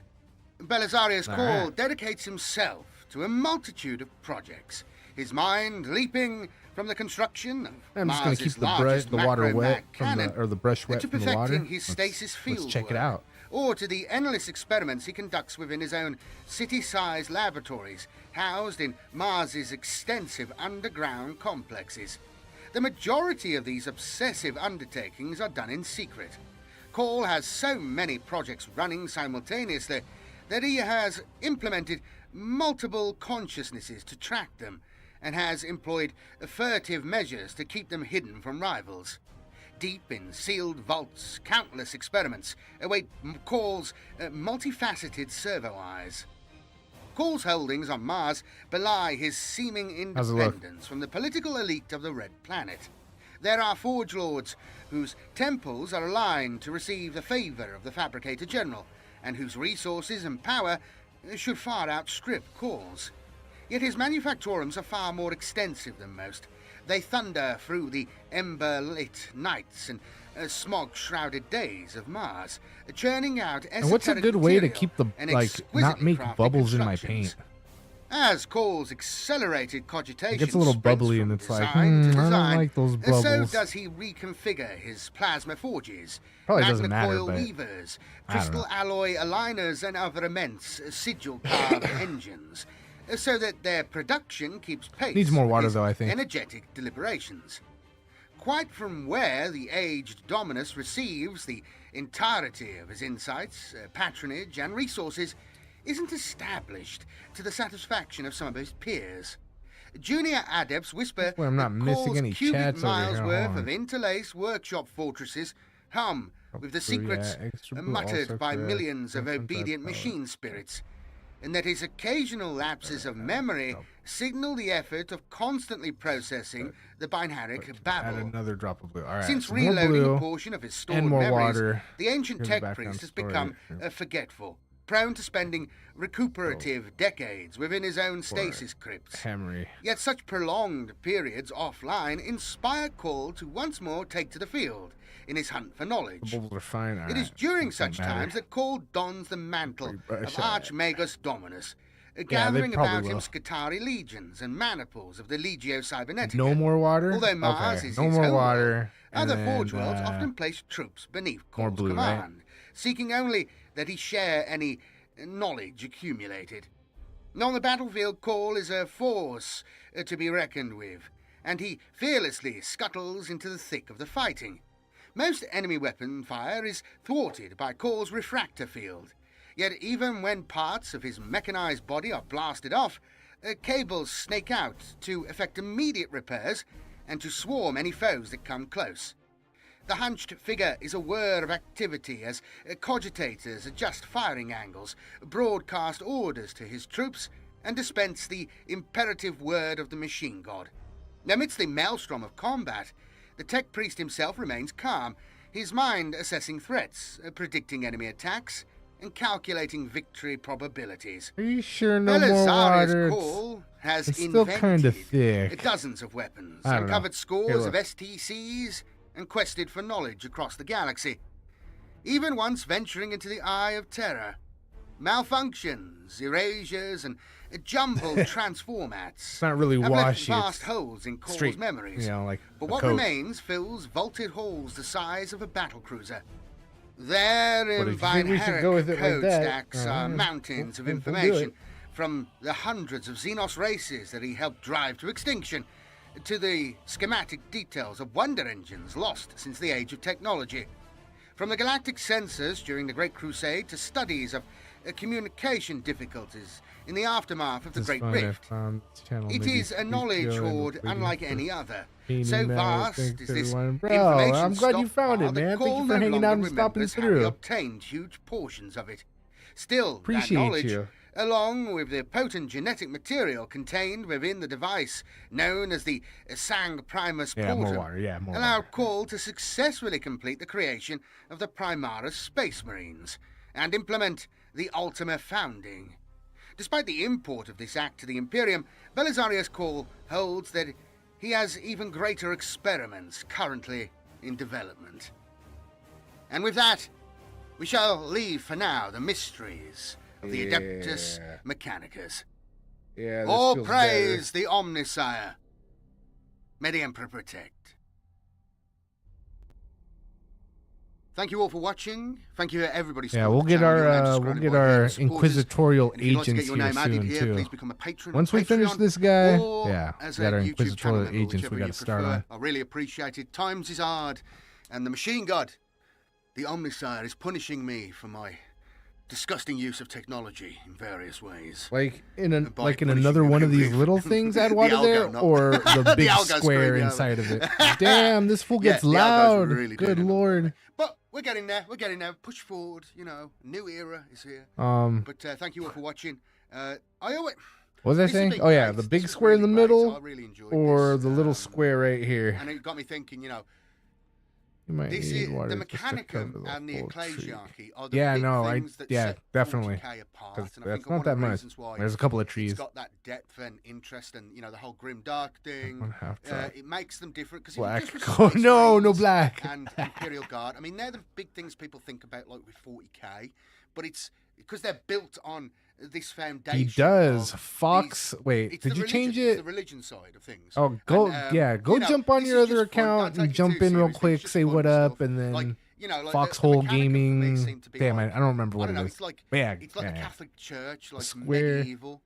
Belisarius All Cole right. dedicates himself to a multitude of projects, his mind leaping from the construction of I'm just going Mars's to keep the largest the water macro wet mag from cannon, the, or the brush wet to from the perfecting water. his stasis field Let's check it work, out. or to the endless experiments he conducts within his own city-sized laboratories, housed in Mars's extensive underground complexes. The majority of these obsessive undertakings are done in secret. Cole has so many projects running simultaneously that he has implemented multiple consciousnesses to track them, and has employed furtive measures to keep them hidden from rivals. Deep in sealed vaults, countless experiments await Cole's multifaceted servo eyes. Cole's holdings on Mars belie his seeming How's it look? independence from the political elite of the Red Planet. There are forge lords whose temples are aligned to receive the favour of the Fabricator General, and whose resources and power should far outstrip Call's. Yet his manufactorums are far more extensive than most. They thunder through the ember-lit nights and smog-shrouded days of Mars, churning out esoteric And what's a good way to material keep the, and like, not exquisitely make crafted bubbles in my constructions. paint? As Call's accelerated cogitation It gets a little sprints bubbly from and it's like, design to I don't design, like those so bubbles. does he reconfigure his plasma forges, Probably doesn't matter, magnecoil but weavers, I don't crystal know. alloy aligners, and other immense sigil-carved engines, so that their production keeps pace Needs more with water, his though, I think. energetic deliberations. Quite from where the aged Dominus receives the entirety of his insights, patronage, and resources isn't established to the satisfaction of some of his peers. Junior adepts whisper where I'm not that missing Call's any cubic chats over miles here. worth Hold of on. interlaced workshop fortresses hum with the Blue, yeah, secrets extra blue, muttered also by correct. millions of Different obedient type of- machine spirits, and that his occasional lapses of memory signal the effort of constantly processing the binaric Add babble. another drop of blue. All right. Since so more reloading blue a portion of his stored and more memories, water. the ancient Here's the tech background priest has story. become forgetful, prone to spending recuperative decades within his own stasis crypts. Hammery. Yet such prolonged periods offline inspire Call to once more take to the field in his hunt for knowledge. The bubbles are fine. All It is right. during Doesn't such matter. times that Call dons the mantle of Brush Archmagus Dominus, they gathering probably about him will. Scutari legions and maniples of the Legio Cybernetica. No more water? Although Mars Okay, is no his more home water, world, and other then, Forge Worlds often place troops beneath more Call's blue, right? command, seeking only that he share any knowledge accumulated. On the battlefield, Call is a force to be reckoned with, and he fearlessly scuttles into the thick of the fighting. Most enemy weapon fire is thwarted by Call's refractor field, yet even when parts of his mechanized body are blasted off, cables snake out to effect immediate repairs and to swarm any foes that come close. The hunched figure is a whir of activity as cogitators adjust firing angles, broadcast orders to his troops, and dispense the imperative word of the machine god. Amidst the maelstrom of combat, the tech priest himself remains calm, his mind assessing threats, predicting enemy attacks, and calculating victory probabilities. Are you sure no more Belisarius water? Call has It's still kind of invented thick. dozens of weapons, I don't know. uncovered scores Here, of look. STCs, and quested for knowledge across the galaxy. Even once venturing into the Eye of Terror. Malfunctions, erasures, and jumbled transformats It's not really have left washy. vast It's holes in Call's straight, memories. you know, like But a what coat. remains fills vaulted halls the size of a battlecruiser. There But in if you think we should go with it like code that, stacks are mountains of we'll do information, it. from the hundreds of Xenos races that he helped drive to extinction, to the schematic details of wonder engines lost since the age of technology. From the galactic sensors during the Great Crusade to studies of communication difficulties in the aftermath of the It's Great fine, I Rift. found this channel, It maybe is a speak knowledge to and hoard waiting unlike for any other. meaning So that vast thanks is this everyone. Bro, information I'm glad you found it, stockpile that man. Thank Cole you for no hanging longer out and stopping remembers how he through. obtained huge portions of it. Still, Appreciate that knowledge, you. along with the potent genetic material contained within the device known as the Sang Primus Yeah, more Portum, water. Yeah, more allowed water. Cole to successfully complete the creation of the Primaris Space Marines and implement the Ultima Founding. Despite the import of this act to the Imperium, Belisarius Cole holds that he has even greater experiments currently in development. And with that, we shall leave for now the mysteries of the Adeptus Yeah. Mechanicus. Yeah, this All feels praise the Omnisire. May the Emperor protect. Thank you all for watching. Thank you everybody. Yeah, we'll get our inquisitorial And if you'd like to get agents your here name added soon here, too. please become a patron Once on we finish Patreon this guy, or yeah, as we got a our YouTube channel inquisitorial member, agents whichever we got you to start prefer. on. I really appreciate it. Times is hard, and the machine god, the Omnisire, is punishing me for my disgusting use of technology in various ways. Like in an By like in punishing another me one of these with little things add the water algo, there, not- or the big algo square screwed me over. inside of it. Damn, this fool Yeah, gets the algo's loud. really Good doing it. lord. But we're getting there. We're getting there. Push forward. You know, new era is here. Um, But thank you all for watching. I always, What was I This has saying? been Oh yeah, great. the This big is square in the really great. middle, I really enjoyed or this. the little square right here. And it got me thinking, you know, You might this need is water the just to cover Mechanicum the and the whole tree. Ecclesiarchy are the Yeah, big no, things that yeah, set definitely. 40K apart. 'Cause And I that's think not one that of the much. reasons why There's a couple of trees. it's got that depth and interest, and you know the whole grim dark thing. 1/2 drop. It makes them different because Black. Oh No black. and Imperial Guard. I mean, they're the big things people think about, like with 40K, but it's because they're built on this foundation. He does. of Fox. these- Wait, it's did the you religion, change it's it? the religion side of things. Oh, go And, yeah, go you know, jump on this your is other just fun. Don't account take and it jump too in real seriously. quick, It's just say fun what up, stuff. and then Like, you know, like Foxhole the Mechanicum for me Gaming. seemed to be Damn, like, I don't remember what I don't know, it is. it's like But yeah, it's like yeah, the yeah. Catholic Church, like Square. medieval,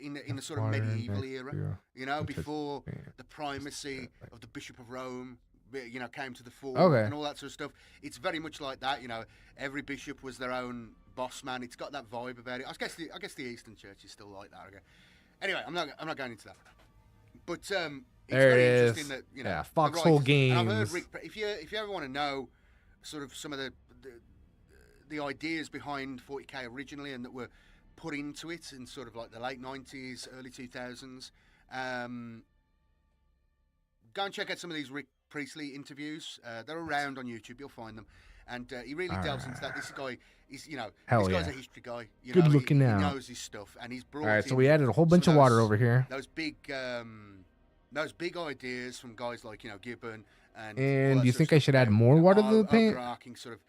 in the sort of Water medieval next era. to You know, which is- before yeah. the primacy of the Bishop of Rome, you know, came to the fore, Okay. and all that sort of stuff. It's very much like that. You know, every bishop was their own boss man. It's got that vibe about it. I guess the Eastern Church is still like that. Okay. Anyway, I'm not going into that. But it's There very it interesting is. that you know Yeah, the Foxhole writers- and I've heard Games. Rick, if you ever want to know sort of some of the ideas behind 40K originally and that were put into it in sort of like the late 90s, early 2000s, go and check out some of these Rick Priestley interviews. They're around on YouTube. You'll find them. And he really delves into that. This guy is, you know, Hell this guy's yeah. a history guy. You Good know, looking he now. knows his stuff, and he's brought. All right, so in we added a whole bunch some of water those- over here. Those big ideas from guys like Gibbon and. And all that do you sort of think I stuff should add about, more water to the paint? Overarching sort of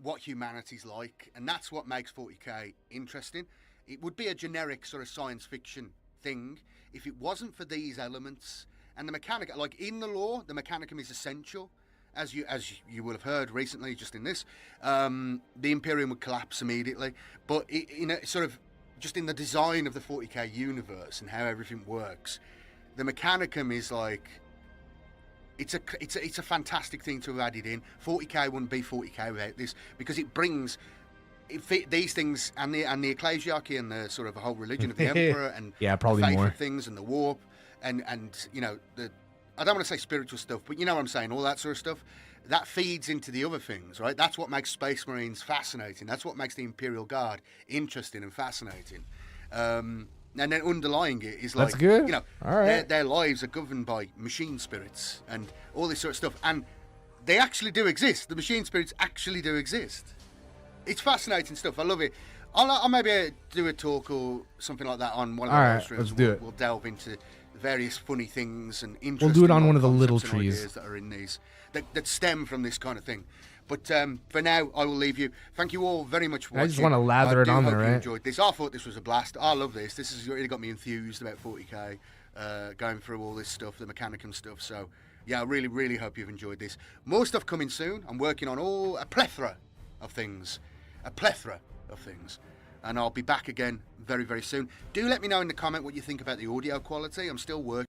what humanity's like, and that's what makes 40K interesting. It would be a generic sort of science fiction thing if it wasn't for these elements. And the mechanic, like in the lore, the Mechanicum is essential. As you will have heard recently, just in this, the Imperium would collapse immediately. But in a sort of just in the design of the 40K universe and how everything works, the Mechanicum is like it's a fantastic thing to have added in. 40K wouldn't be 40K without this because it brings these things and the ecclesiarchy and the sort of the whole religion of the emperor and Yeah, probably the faith more. of things and the warp and you know the. I don't want to say spiritual stuff, but you know what I'm saying, all that sort of stuff. That feeds into the other things, right? That's what makes Space Marines fascinating. That's what makes the Imperial Guard interesting and fascinating. And then underlying it is like, That's good. you know, All right. their lives are governed by machine spirits and all this sort of stuff. And they actually do exist. The machine spirits actually do exist. It's fascinating stuff. I love it. I'll maybe do a talk or something like that on one of the All live right, streams. let's do it. We'll delve into various funny things and We'll interesting do it on one of the little concepts and trees. ideas that are in these that stem from this kind of thing. But for now, I will leave you. Thank you all very much for watching. I just want to lather I it do on hope there, you right? enjoyed this. I thought this was a blast. I love this. This has really got me enthused about 40K, going through all this stuff, the Mechanicum stuff. So yeah, I really, really hope you've enjoyed this. More stuff coming soon. I'm working on a plethora of things. And I'll be back again very, very soon. Do let me know in the comment what you think about the audio quality. I'm still working.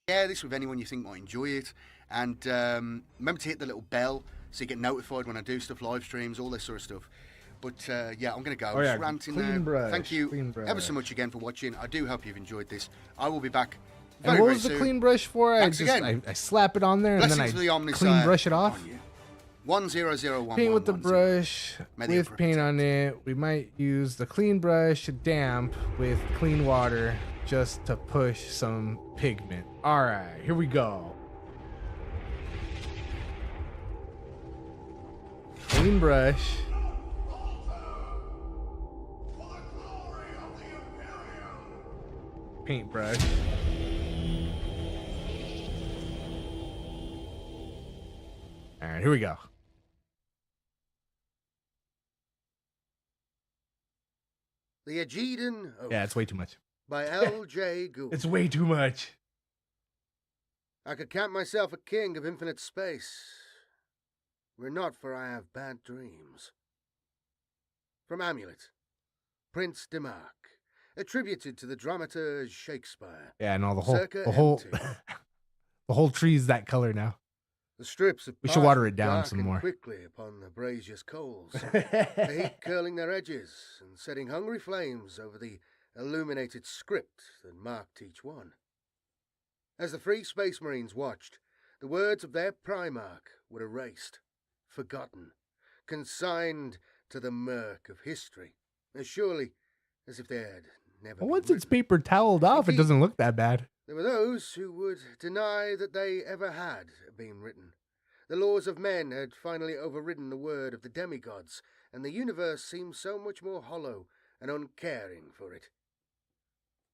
Share this with anyone you think might enjoy it. And remember to hit the little bell so you get notified when I do stuff, live streams, all this sort of stuff. But yeah, I'm going to go. Oh, yeah, Just ranting clean now. brush, Thank you clean ever so brush. much again for watching. I do hope you've enjoyed this. I will be back And very, what very was the soon. clean brush for? Thanks again. I slap it on there and then Blessings to the I Omnis, clean brush it off. on you. 1001. Paint with the brush May the with Emperor paint on it. We might use the clean brush damp with clean water just to push some pigment. All right, here we go. Clean brush. Paintbrush. All right, here we go. The Aegean Oath Yeah, it's way too much. by L.J. Gould. It's way too much. I could count myself a king of infinite space. Were not for I have bad dreams. From Amulet, Prince Demarque, attributed to the dramaturge Shakespeare. Yeah, no, Circa the whole empty. the whole tree's that color now. The strips of We should water it parchment down some darken more. quickly upon the braziers' coals, the heat curling their edges and setting hungry flames over the illuminated script that marked each one. As the three Space Marines watched, The words of their Primarch were erased, forgotten, consigned to the murk of history, as surely as if they had never Well, been once it's written. paper toweled off, it Indeed, doesn't look that bad. There were those who would deny that they ever had been written. The laws of men had finally overridden the word of the demigods, and the universe seemed so much more hollow and uncaring for it.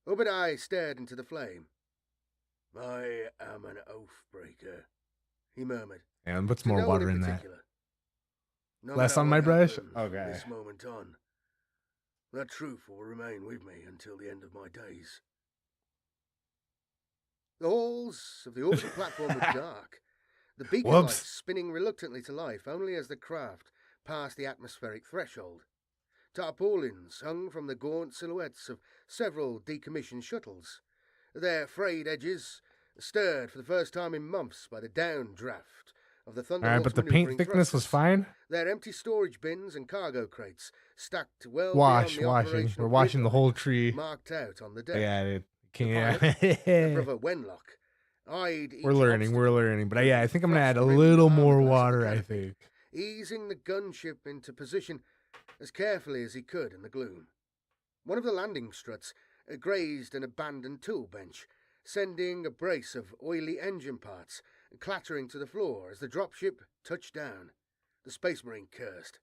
Obadiah stared into the flame. I am an oath-breaker, he murmured. And what's To more no one water in that? particular. No Less matter on my what brush? happens Okay. from this moment on, that truth will remain with me until the end of my days. The halls of the orbital platform were dark, the beacon Whoops. lights spinning reluctantly to life only as the craft passed the atmospheric threshold. Tarpaulins hung from the gaunt silhouettes of several decommissioned shuttles, their frayed edges stirred for the first time in months by the downdraft of the Thunder All right, Hawk's but the maneuvering paint thickness was thrusters. fine. Their empty storage bins and cargo crates stacked well Washing. beyond the We're operational washing the grid whole line tree. marked out on the deck. Yeah, it The can't. pilot, Brother Wenlock, eyed each We're learning. obstacle But yeah, I think I'm gonna add a frost-rimmed little armor more glass of the water. I canopy, think. easing the gunship into position as carefully as he could in the gloom. One of the landing struts grazed an abandoned tool bench, sending a brace of oily engine parts clattering to the floor as the dropship touched down. The Space Marine cursed.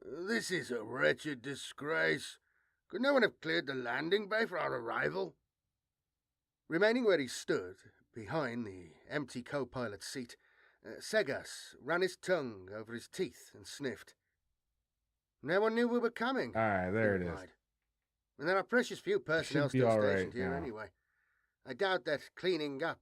This is a wretched disgrace. Could no one have cleared the landing bay for our arrival? Remaining where he stood, behind the empty co-pilot's seat, Segas ran his tongue over his teeth and sniffed. No one knew we were coming. All right, there he it is. replied. And there are precious few personnel Should be still all stationed right here now. anyway. I doubt that cleaning up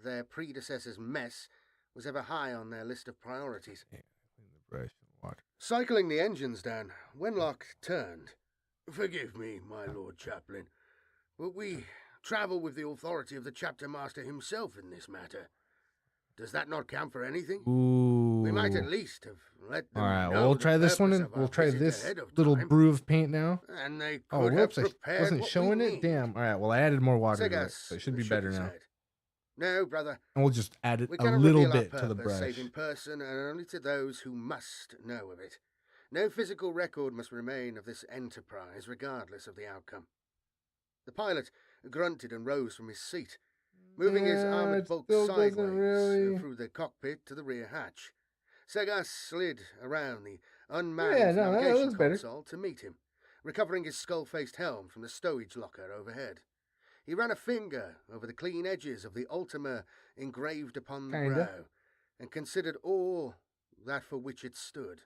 their predecessor's mess was ever high on their list of priorities. Yeah, clean the brush and water. Cycling the engines down, Wenlock turned. Forgive me, my Lord Chaplain, but we travel with the authority of the chapter master himself in this matter. Does that not count for anything? Ooh. We might at least have let them All right, know well, we'll the try this one, purpose and of our we'll try visit this ahead of little time, brew of paint now. and they Oh, could whoops! have I prepared wasn't what we showing it. need. Damn. All right. Well, I added more water to it, Segas so it should be shook better his now. head. No, brother. And we'll just add it We a cannot little reveal our bit to the purpose brush. save in person and only to those who must know of it. No physical record must remain of this enterprise, regardless of the outcome. The pilot grunted and rose from his seat, moving his Yeah, armored it bulk still sideways doesn't really- through the cockpit to the rear hatch. Segas slid around the unmanned Yeah, no, that navigation looks better. console to meet him, recovering his skull-faced helm from the stowage locker overhead. He ran a finger over the clean edges of the Ultima engraved upon the Kinda. brow, and considered all that for which it stood.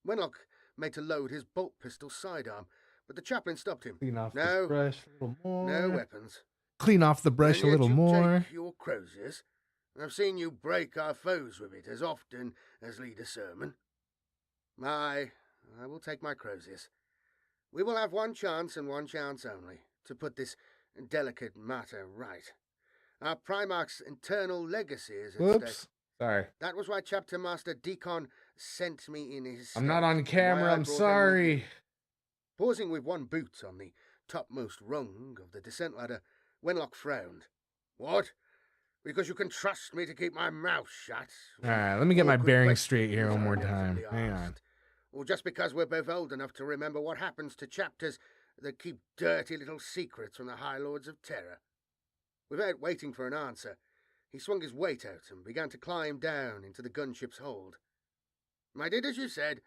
Wenlock made to load his bolt pistol sidearm, but the chaplain stopped him. Clean off No, the brush a little more. no weapons. Clean off the brush And a yet little you more. Take your croziers. I've seen you break our foes with it as often as lead a sermon. I will take my croziers. We will have one chance and one chance only to put this delicate matter right. Our Primarch's internal legacy is at Whoops. stake. Sorry. That was why Chapter Master Deacon sent me in his I'm not stead, on and camera. why I I'm brought him with sorry. me. Pausing with one boot on the topmost rung of the descent ladder, Wenlock frowned. What? Because you can trust me to keep my mouth shut? All right, let me get my Awkward bearings straight here questions one more are time. inevitably Hang on. asked. Or just because we're both old enough to remember what happens to chapters that keep dirty little secrets from the High Lords of Terror. Without waiting for an answer, he swung his weight out and began to climb down into the gunship's hold. I did as you said.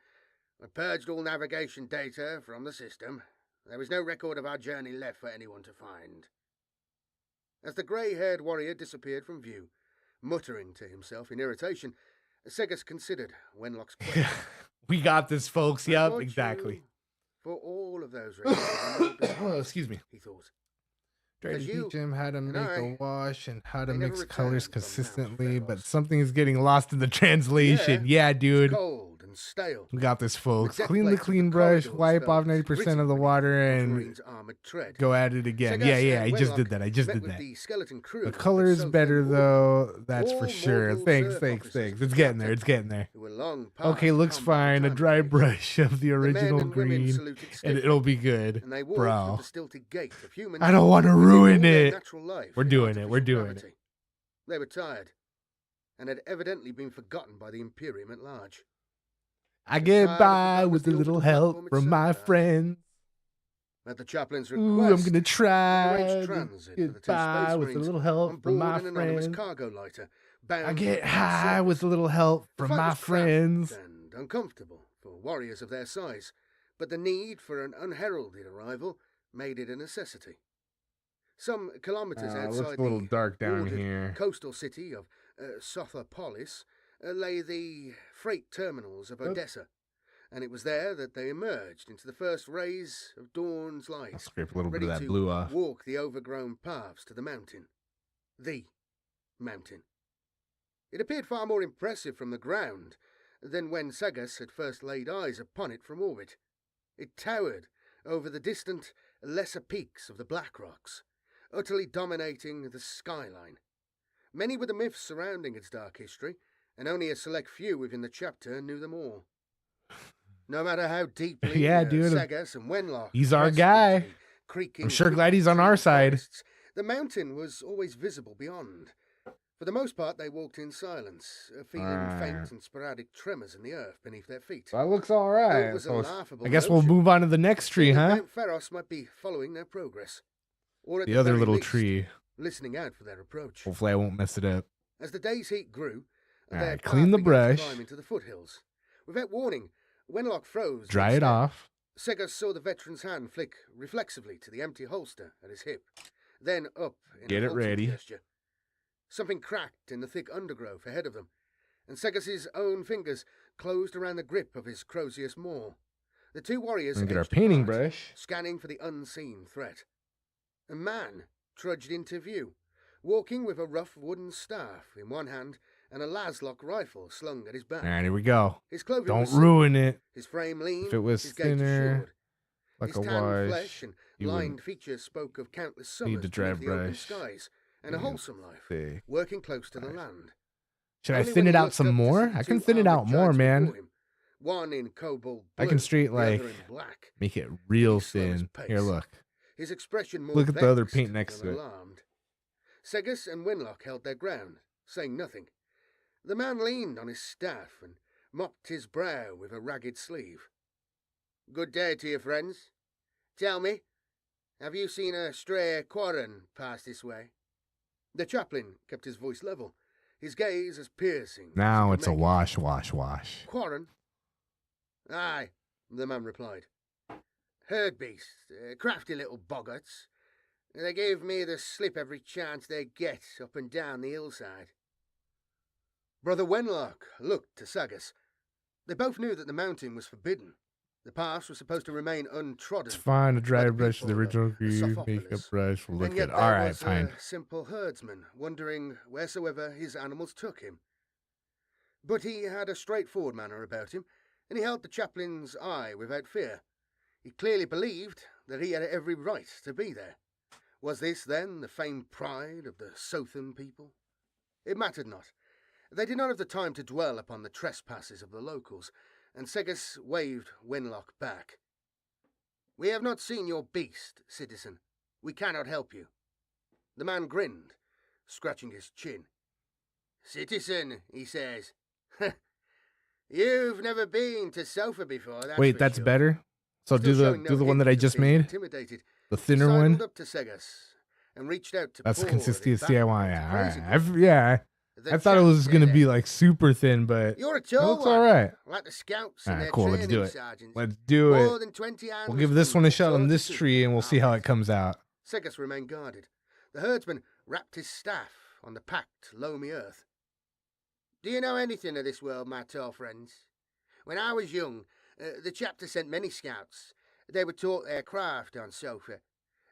I purged all navigation data from the system. There is no record of our journey left for anyone to find. As the grey-haired warrior disappeared from view, muttering to himself in irritation, Segas considered Wenlock's question. We got this, folks. I Yep, bought exactly. you for all of those reasons. Oh, excuse me. He thought. Tried to Because you teach him how to and make I, a wash and how to they never mix colors returned from consistently, Mount but Pharos. something is getting lost in the translation. Yeah, dude. Cold and stale. We got this, folks. The deck Clean the plates of clean the brush, corridors wipe off felt 90% written of the with water, and Wolverine's armored tread. go at it again. Segas Yeah, I and just did Wenlock that. I just met did with that. the skeleton crew The at color is Sophia better, Ward. though. That's for All sure. mortal Thanks, surf thanks, officers thanks. of It's the getting there. chapter It's getting there. who were long past Okay, looks combat fine. A time dry period. brush of the The men original and women green, saluted and stiffly, it'll be good, and they walked bro. with the stilted gait of humans I don't want to who live all ruin their it. natural life We're in doing it. We're artificial doing it. gravity. They were tired, and had evidently been forgotten by the Imperium at large. I get by with a little help from my friends. At the chaplain's request, Ooh, I'm gonna try arranged to transit for the get two by space with a marines little on help from board my an anonymous friends. cargo lighter. Bound I get for high service. with a little help The from fight my was cramped friends. and uncomfortable for warriors of their size, but the need for an unheralded arrival made it a necessity. Some kilometers It outside looks a little the dark down ordered here. coastal city of Sothopolis lay the freight terminals of Odessa, and it was there that they emerged into the first rays of dawn's light, Scrape a little bit ready of that to blue off. walk the overgrown paths to the mountain. The mountain. It appeared far more impressive from the ground than when Sagas had first laid eyes upon it from orbit. It towered over the distant, lesser peaks of the Black Rocks, utterly dominating the skyline. Many were the myths surrounding its dark history, and only a select few within the chapter knew them all. No matter how deeply Yeah, dude. Sagas and Wenlock He's our pressed guy. into the creaking I'm sure glad he's on our footprints of side. forests, the mountain was always visible beyond. For the most part, they walked in silence, feeling faint and sporadic tremors in the earth beneath their feet. That looks all Though it right. was a So laughable I guess we'll notion, move on to the next tree, seeing that huh? Mount Pharos might be following their progress, or at The other very little least, tree. listening out for their approach. Hopefully I won't mess it up. As the day's heat grew, All their right, clean path the began to brush. climb into the foothills. Without warning, Wenlock froze. Dry it mid-step. off. Segas saw the veteran's hand flick reflexively to the empty holster at his hip, then up in Get a it halting ready. gesture. Something cracked in the thick undergrowth ahead of them, and Segas's own fingers closed around the grip of his Crozius maul. The two warriors And get our edged painting apart, brush. scanning for the unseen threat. A man trudged into view, walking with a rough wooden staff in one hand and a laslock rifle slung at his back. All right, here we go. His clothing Don't was simple, ruin it. his frame lean, If it was his gait thinner, assured. like His a tanned wash, flesh and you lined wouldn't features spoke of countless need summers to dry beneath the open brush. skies and a Yeah, wholesome life, see. working close to the land. Should I Only thin when it he out looked some up to more? see the I can two thin it out armored more, giants man. before him, one in cobalt I blue, can straight the other like in black. make it real Slow his thin. pace. Here, look. His expression more Look at the other vexed paint next than to it. alarmed. Segas and Wenlock held their ground, saying nothing. The man leaned on his staff and mopped his brow with a ragged sleeve. Good day to you, friends. Tell me, have you seen a stray quarren pass this way? The chaplain kept his voice level, his gaze as piercing. as Now he could it's a make it. wash, wash, wash. Quarren? Aye, the man replied. Herd beasts, crafty little boggarts. They give me the slip every chance they get up and down the hillside. Brother Wenlock looked to Sagas. They both knew that the mountain was forbidden. The pass was supposed to remain untrodden. It's fine. A by dry the brush with the people original of green Sophopolis. makeup brush will look And yet good. there All right, was fine. a simple herdsman wondering wheresoever his animals took him. But he had a straightforward manner about him, and he held the chaplain's eye without fear. He clearly believed that he had every right to be there. Was this, then, the famed pride of the Sothan people? It mattered not. They did not have the time to dwell upon the trespasses of the locals, and Segas waved Wenlock back. We have not seen your beast, citizen. We cannot help you. The man grinned, scratching his chin. Citizen, he says. You've never been to Sofa before, that's Wait, for that's sure. better. So Still showing do no the one that I hint of just being made, intimidated, the he thinner sidled one. up to Segas and reached out to That's the pour consistency of the DIY. background Yeah, to all praise right. him. Yeah. The I thought it chap was gonna said, be like super thin, but You're a it tall looks one, all right. like the scouts All and right, their cool. Let's training do it. sergeants. Let's do More it. than 20 We'll animals give this one a shot on taught this to tree, and we'll see how it harvest. comes out. Segas remained guarded. The herdsman rapped his staff on the packed, loamy earth. Do you know anything of this world, my tall friends? When I was young, the chapter sent many scouts. They were taught their craft on Sofa,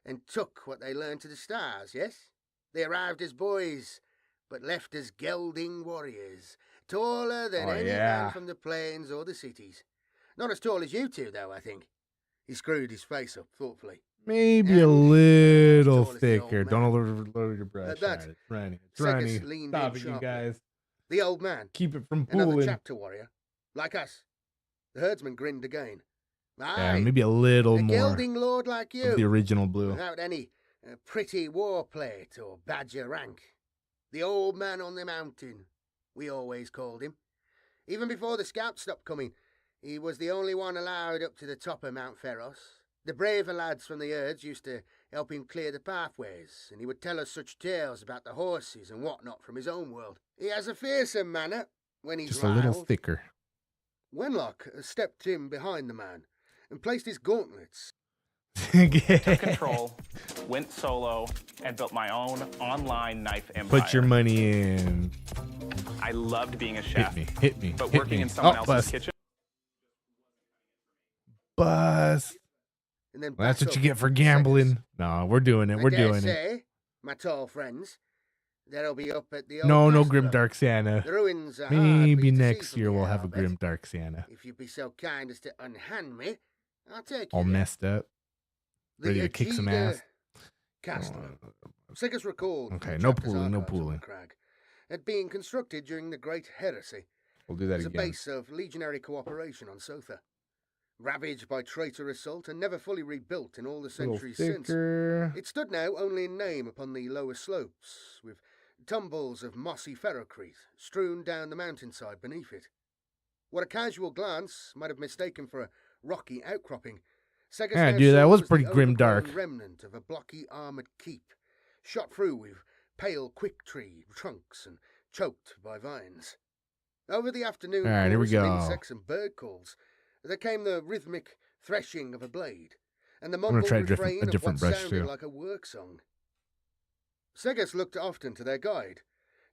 and took what they learned to the stars, yes? They arrived as boys, but left as gelding warriors, taller than Oh, any yeah. man from the plains or the cities. Not as tall as you two, though, I think. He screwed his face up thoughtfully. Maybe a And little tall as the old thicker. man. Don't overload your brush. At that, All right, it's running. It's Segas running. leaned Stop in it, you sharply. guys. The old man, Keep it from another pooling. chapter warrior, like us. The herdsman grinned again. Yeah, Aye, maybe a little a more gelding lord like you, of the original blue. without any pretty war plate or badger rank. The old man on the mountain, we always called him. Even before the scouts stopped coming, he was the only one allowed up to the top of Mount Pharos. The braver lads from the herds used to help him clear the pathways, and he would tell us such tales about the horses and whatnot from his own world. He has a fearsome manner when he's Just a little riled. thicker. Wenlock stepped in behind the man and placed his gauntlets. Took control, went solo, and built my own online knife empire. Put your money in. I loved being a chef. Hit me. But hit working me. in someone else's bust. kitchen. Bust. And then Well, that's back what you up get for to gambling. Seggers. No, we're doing it. I We're dare doing it. say, my tall friends, that'll be up at the old No castle. grim dark Santa. The ruins are hard for Maybe you to see next from year here, we'll have I'll a bet. grim dark Santa. If you'd be so kind as to unhand me, I'll take you All there. messed up. The Ready to kick some Ajida ass. Castle. Seggers recalled. Okay, from no chapters pooling, no archives on the pooling. crag, had been constructed during the Great Heresy We'll do that as a again. base of legionary cooperation on Sotha. Ravaged by traitor assault and never fully rebuilt in all the Little centuries since, thicker. it stood now only in name upon the lower slopes, with tumbles of mossy ferrocrete strewn down the mountainside beneath it. What a casual glance might have mistaken for a rocky outcropping, Seggers Yeah, now dude, that saw was the pretty grim overgrown dark. remnant of a blocky armoured keep, shot through with pale quick tree trunks and choked by vines. Over the afternoon All right, here we chorus of go. insects and bird calls, there came the rhythmic threshing of a blade, and the gonna mumbled try a refrain different of what brush, sounded too. like a work song. Seggers looked often to their guide,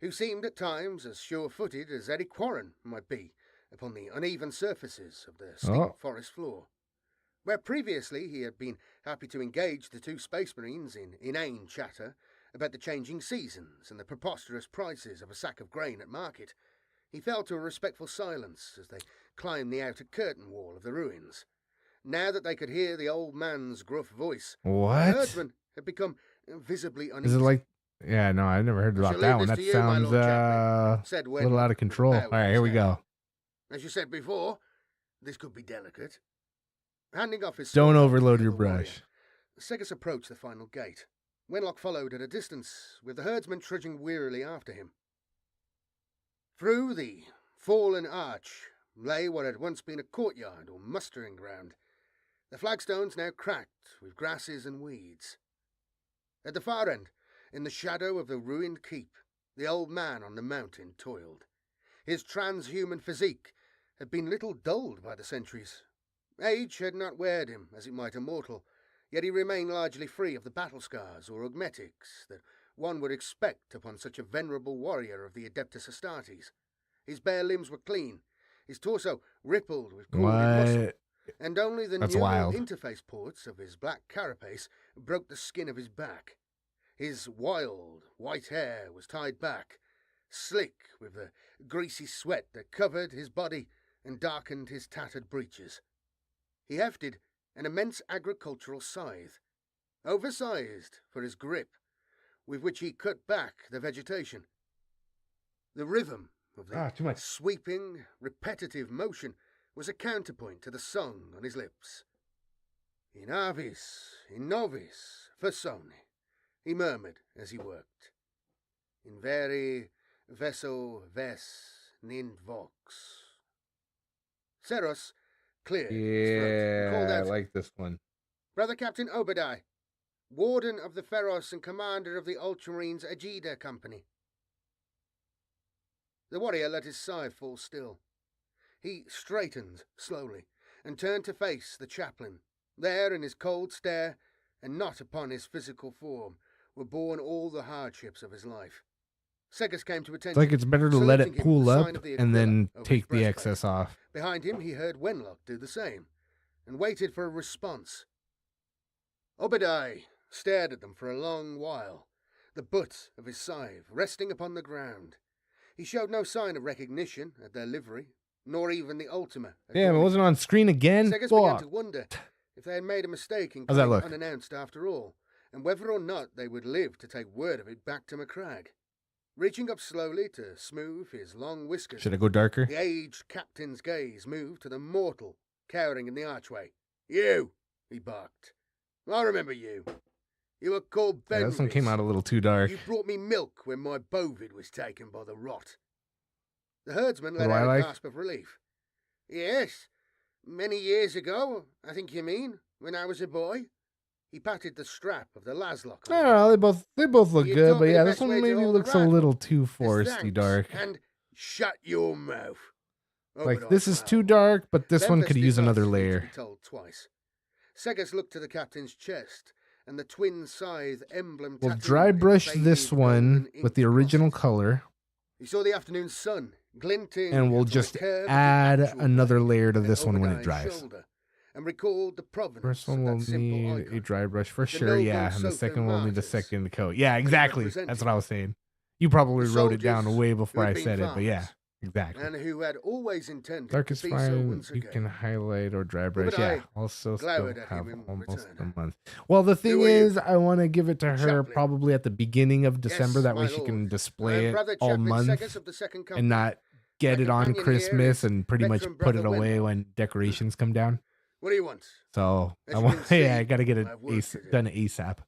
who seemed at times as sure-footed as Eddie Quarren might be upon the uneven surfaces of the steep Oh. forest floor. Where previously he had been happy to engage the two Space Marines in inane chatter about the changing seasons and the preposterous prices of a sack of grain at market, he fell to a respectful silence as they climbed the outer curtain wall of the ruins. Now that they could hear the old man's gruff voice, What? the herdsman had become visibly uneasy. Is it like? Yeah, no, I never heard I about shall that leave one. this That to you, my sounds Lord Chaplain, said a little Wenlock out of with a control. bow All in right, his here we hand. go. As you said before, this could be delicate. Handing off his Don't sword overload to your the warrior, brush. Seggers approached the final gate. Wenlock followed at a distance, with the herdsman trudging wearily after him. Through the fallen arch lay what had once been a courtyard or mustering ground, the flagstones now cracked with grasses and weeds. At the far end, in the shadow of the ruined keep, the old man on the mountain toiled. His transhuman physique had been little dulled by the centuries. Age had not weared him, as it might a mortal, yet he remained largely free of the battle scars or augmetics that one would expect upon such a venerable warrior of the Adeptus Astartes. His bare limbs were clean, his torso rippled with coordinated muscle, What? and only the That's neural wild. interface ports of his black carapace broke the skin of his back. His wild, white hair was tied back, slick with the greasy sweat that covered his body and darkened his tattered breeches. He hefted an immense agricultural scythe, oversized for his grip, with which he cut back the vegetation. The rhythm of the Too much. sweeping, repetitive motion was a counterpoint to the song on his lips. In avis, in novis, versone, he murmured as he worked. In veri veso ves nint vox. Seros cleared his throat and called Yeah, I out, like this one. Brother Captain Obadiah, Warden of the Pharos and Commander of the Ultramarines Ajida Company. The warrior let his scythe fall still. He straightened slowly and turned to face the chaplain. There, in his cold stare, and not upon his physical form, were born all the hardships of his life. Seggers came to attention. It's like it's better to let saluting it him cool with the up sign of the and then Aquila over take his the breastplate. excess off. Behind him, he heard Wenlock do the same, and waited for a response. Obadiah stared at them for a long while, the butt of his scythe resting upon the ground. He showed no sign of recognition at their livery, nor even the ultima. Damn, it wasn't on screen again? Seggers began Fuck. to wonder if they had made a mistake in How's that coming look? unannounced after all, and whether or not they would live to take word of it back to Macragge. Reaching up slowly to smooth his long whiskers, Should I go darker? the aged captain's gaze moved to the mortal cowering in the archway. You, he barked. I remember you. You were called Yeah, Ben. this one came out a little too dark. You brought me milk when my bovid was taken by the rot. The herdsman What let do I out a like? gasp of relief. Yes, many years ago, I think you mean, when I was a boy. He patted the strap of the laslock. I don't know. They both look You good, taught but me yeah, the this best one way to maybe hold a looks a rifle. little too As foresty thanks, dark. And shut your mouth. Like Obadiah this is growled. too dark, but this one Memphis could did use not another need to layer. be told twice. Segus looked to the captain's chest, and the twin scythe emblem We'll tattooed dry in brush faded this golden one ink with the across original it. color, He saw the afternoon sun glinting, and we'll from a just curve of the add actual another blade layer to at this one when it Obadiah's dries. shoulder, and recalled the provenance First of one that will simple need icon. a dry brush for The sure, noble yeah, and the Souther second will need a martyrs second coat. Yeah, exactly. That's represented. what I was saying. You probably The wrote it down soldiers way who before had I been said it, but yeah, farmers, exactly. and who had always intended Dark to is be so fine. once You again. can highlight or dry brush. Yeah, Obadiah also still glowered at have him in almost return. a month. Well, the thing Who are you? is, I want to give it to her Chaplain. probably at the beginning of December. Yes, That way my she lord. can display I'm it Brother all Chaplain month Segus of the Second Company. and not get My it on companion here Christmas is and pretty much veteran put it Brother away Wenlock. when decorations come down. What do you want? So As I you want, can yeah, I see, got to get it I have work to do. done ASAP.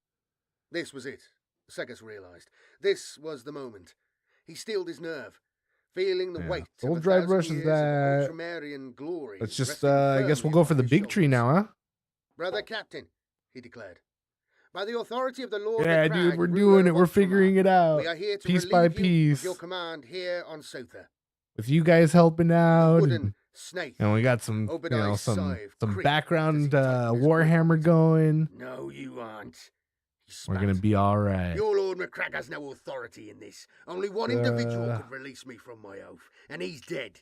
This was it. Segus realized. This was the moment. He steeled his nerve, feeling the Yeah. weight We'll of a dry thousand brush years that. of Ultramarian glory. Let's just, resting I guess we'll firmly go for upon the his big tree shoulders. now, huh? Brother Captain, he declared. By the authority of the Lord Yeah, the Crag, dude, we're ruler doing it. of We're Ultramar, figuring it out. we are here to Piece relieve by you of piece. your command here on Sotha. With you guys helping out. Wooden snake. And we got some, Obadiah's some scythe creaked background as he tightened his grip. Warhammer going. No, you aren't. He We're spat. gonna be all right. Your Lord McCrag has no authority in this. Only one individual could release me from my oath, and he's dead.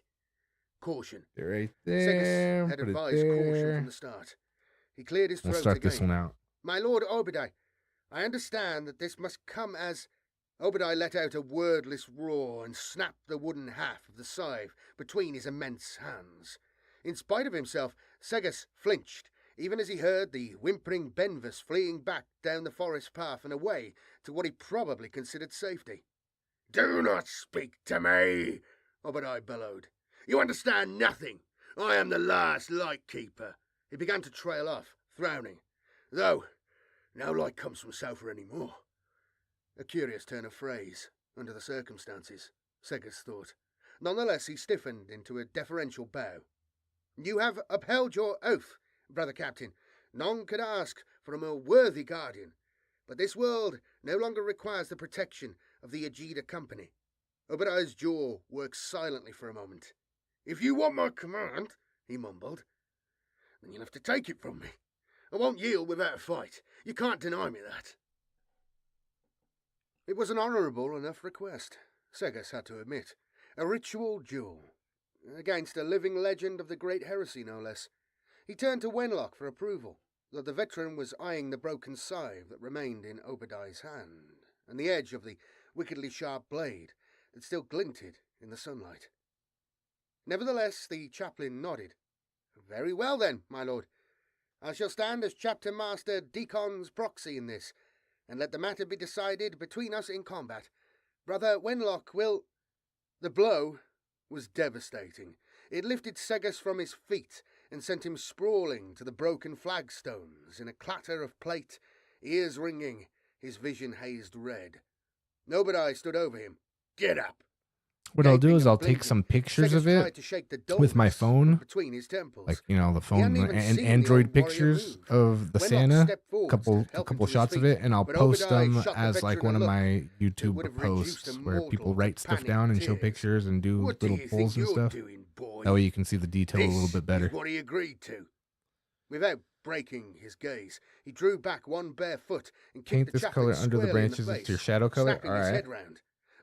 Caution. Right Segus there. had Put it advised caution there. from the start. He cleared his throat We'll start again. this one out. My Lord Obadiah, I understand that this must come as... Obadiah let out a wordless roar and snapped the wooden half of the scythe between his immense hands. In spite of himself, Segus flinched, even as he heard the whimpering Benvis fleeing back down the forest path and away to what he probably considered safety. Do not speak to me, Obadiah bellowed. You understand nothing. I am the last light keeper. He began to trail off, frowning. Though, no light comes from Sofa anymore. A curious turn of phrase, under the circumstances, Segus thought. Nonetheless, he stiffened into a deferential bow. You have upheld your oath, Brother Captain. None could ask for a more worthy guardian. But this world no longer requires the protection of the Ajida Company. Obadiah's jaw worked silently for a moment. If you want my command, he mumbled, then you'll have to take it from me. I won't yield without a fight. You can't deny me that. It was an honourable enough request, Segus had to admit. A ritual duel. Against a living legend of the Great Heresy, no less. He turned to Wenlock for approval, though the veteran was eyeing the broken scythe that remained in Obadiah's hand, and the edge of the wickedly sharp blade that still glinted in the sunlight. Nevertheless, the chaplain nodded. Very well then, my lord. I shall stand as Chapter Master Deacon's proxy in this, and let the matter be decided between us in combat. Brother Wenlock will... The blow was devastating. It lifted Segus from his feet and sent him sprawling to the broken flagstones in a clatter of plate, ears ringing, his vision hazed red. Obadiah stood over him. Get up! What I'll do is I'll take some pictures of it with my phone, like, you know, the phone and Android pictures of the Santa, couple shots of it, and I'll post them as like one of my YouTube posts where people write stuff down and show pictures and do little polls and stuff. That way you can see the detail a little bit better. What he agreed to. Without breaking his gaze, he drew back one bare foot and Paint kicked the this color chaplain under the squarely in branches. face, It's your shadow color. snapping All his right. head round.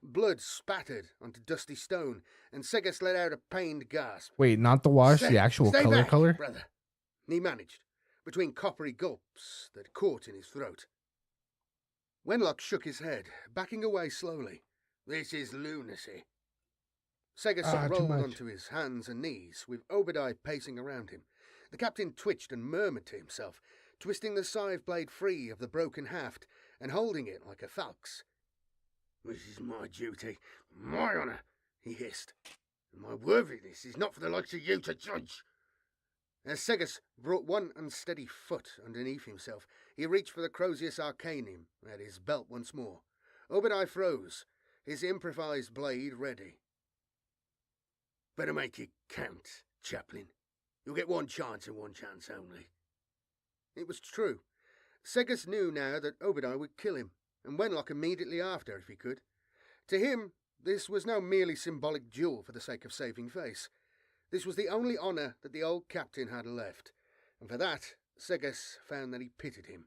Blood spattered onto dusty stone, and Segus let out a pained gasp. Wait, not the wash, the actual Stay color back, color? brother. He managed, between coppery gulps that caught in his throat. Wenlock shook his head, backing away slowly. This is lunacy. Segus rolled onto his hands and knees, with Obadiah pacing around him. The captain twitched and murmured to himself, twisting the scythe blade free of the broken haft and holding it like a falc's. This is my duty, my honour, he hissed. And my worthiness is not for the likes of you to judge. As Segus brought one unsteady foot underneath himself, he reached for the Crozius Arcanum at his belt once more. Obadiah froze, his improvised blade ready. Better make it count, Chaplain. You'll get one chance and one chance only. It was true. Segus knew now that Obadiah would kill him, and Wenlock immediately after if he could. To him, this was no merely symbolic duel for the sake of saving face. This was the only honour that the old captain had left, and for that, Segus found that he pitied him.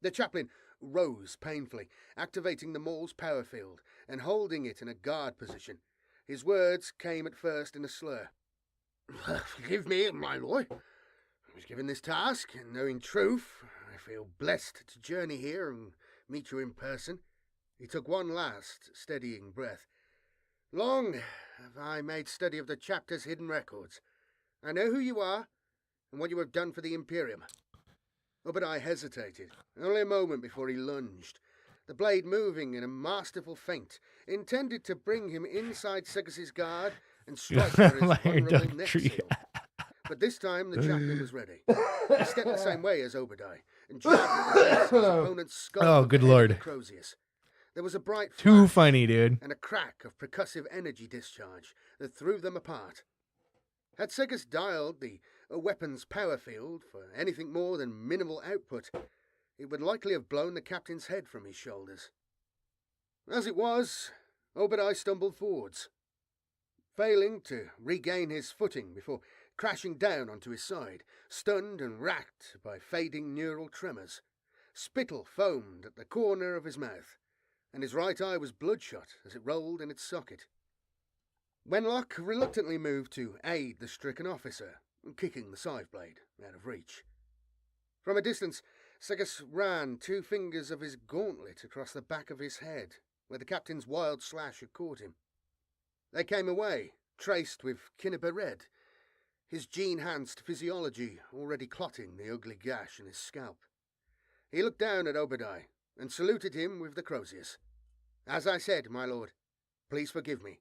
The chaplain rose painfully, activating the Maul's power field and holding it in a guard position. His words came at first in a slur. Forgive me, my lord. I was given this task, and knowing truth, I feel blessed to journey here and meet you in person. He took one last, steadying breath. Long have I made study of the chapter's hidden records. I know who you are and what you have done for the Imperium. Obadiah hesitated, only a moment before he lunged, the blade moving in a masterful feint, intended to bring him inside Segus's guard and strike for his vulnerable neck seal. But this time the chaplain was ready. He stepped the same way as Obadiah and jabbed his opponent's skull. Oh, good lord. Crozius. There was a bright Too flash funny, dude. and a crack of percussive energy discharge that threw them apart. Had Segus dialed the weapon's power field for anything more than minimal output, it would likely have blown the captain's head from his shoulders. As it was, Obadiah stumbled forwards, failing to regain his footing before crashing down onto his side, stunned and racked by fading neural tremors. Spittle foamed at the corner of his mouth, and his right eye was bloodshot as it rolled in its socket. Wenlock reluctantly moved to aid the stricken officer, kicking the scythe blade out of reach. From a distance, Segus ran 2 fingers of his gauntlet across the back of his head, where the captain's wild slash had caught him. They came away, traced with Kinniber red, his gene-enhanced physiology already clotting the ugly gash in his scalp. He looked down at Obadiah and saluted him with the Crozius. As I said, my lord, please forgive me,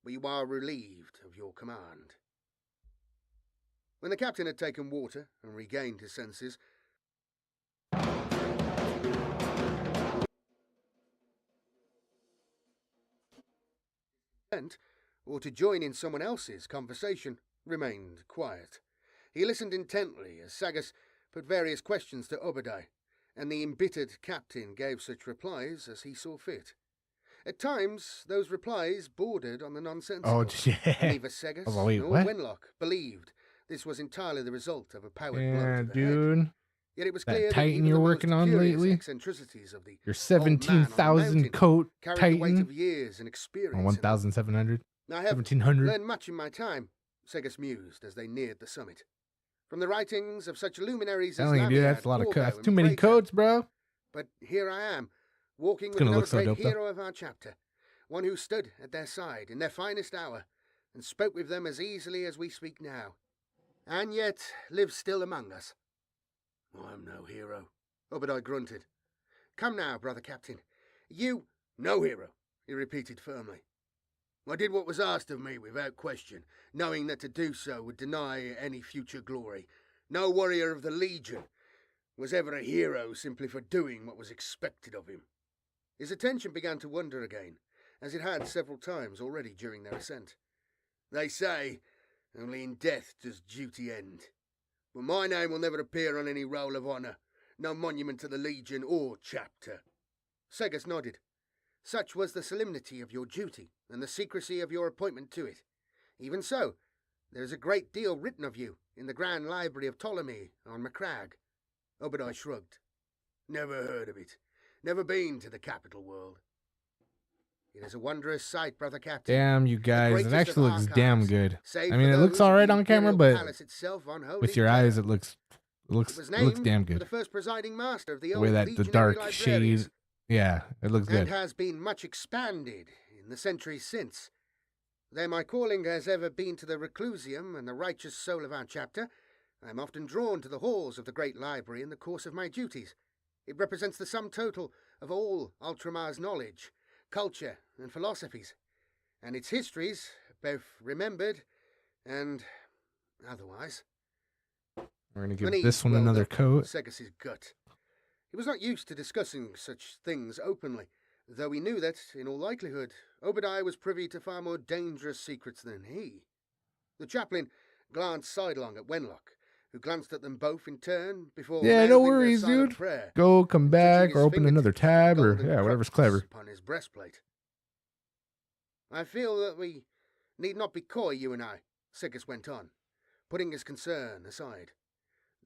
but you are relieved of your command. When the captain had taken water and regained his senses, or to join in someone else's conversation, remained quiet. He listened intently as Segus put various questions to Obadiah, and the embittered captain gave such replies as he saw fit. At times, those replies bordered on the nonsensical. Oh, yeah. And neither Segus Oh, wait, nor what? Wenlock believed this was entirely the result of a powered blow Yeah, to the head. dude. Yet it was That clear that Titan even you're the most working on curious lately? eccentricities of the Your old man on the 17,000 mountain coat carried the weight Titan? of years and experience. Or in them. 1,700? I have 1,700? learned much in my time, Segus mused as they neared the summit. From the writings of such luminaries as Telling you, dude, that's Laviad, a lot of Orgo, coats. and Too many Praetor. coats, bro. But here I am, walking with gonna another look so great dope, though. hero of our chapter, one who stood at their side in their finest hour, and spoke with them as easily as we speak now, and yet lives still among us. I'm no hero, Obadiah grunted. Come now, brother captain. You, no hero, he repeated firmly. I did what was asked of me without question, knowing that to do so would deny any future glory. No warrior of the Legion was ever a hero simply for doing what was expected of him. His attention began to wander again, as it had several times already during their ascent. They say, only in death does duty end. But my name will never appear on any roll of honour, no monument to the Legion or chapter. Segus nodded. Such was the solemnity of your duty, and the secrecy of your appointment to it. Even so, there is a great deal written of you in the Grand Library of Ptolemy on Macragge. Obadiah shrugged. Never heard of it. Never been to the capital world. It is a wondrous sight, brother captain. Damn, you guys. It greatest actually of looks archives, damn good. save I mean, for it looks those of alright the on camera, Imperial but Palace itself on Holy with your Terror. eyes, it looks It was damn for good. the first presiding master of the The old way that the legionary dark librarians, shade. Yeah, it looks and good. has been much expanded in the centuries since. Though my calling has ever been to the reclusium and the righteous soul of our chapter, I am often drawn to the halls of the great library in the course of my duties. It represents the sum total of all Ultramar's knowledge, culture, and philosophies, and its histories, both remembered and otherwise. We're going to Unease give this one welled another up in coat. Segus's gut. He was not used to discussing such things openly, though he knew that, in all likelihood, Obadiah was privy to far more dangerous secrets than he. The chaplain glanced sidelong at Wenlock, who glanced at them both in turn before Yeah, no mouthing their worries, silent dude. prayer, Go, come touching back, his or open another fingertips with the tab, or golden yeah, whatever's crux clever. upon his breastplate. I feel that we need not be coy, you and I, Segus went on, putting his concern aside.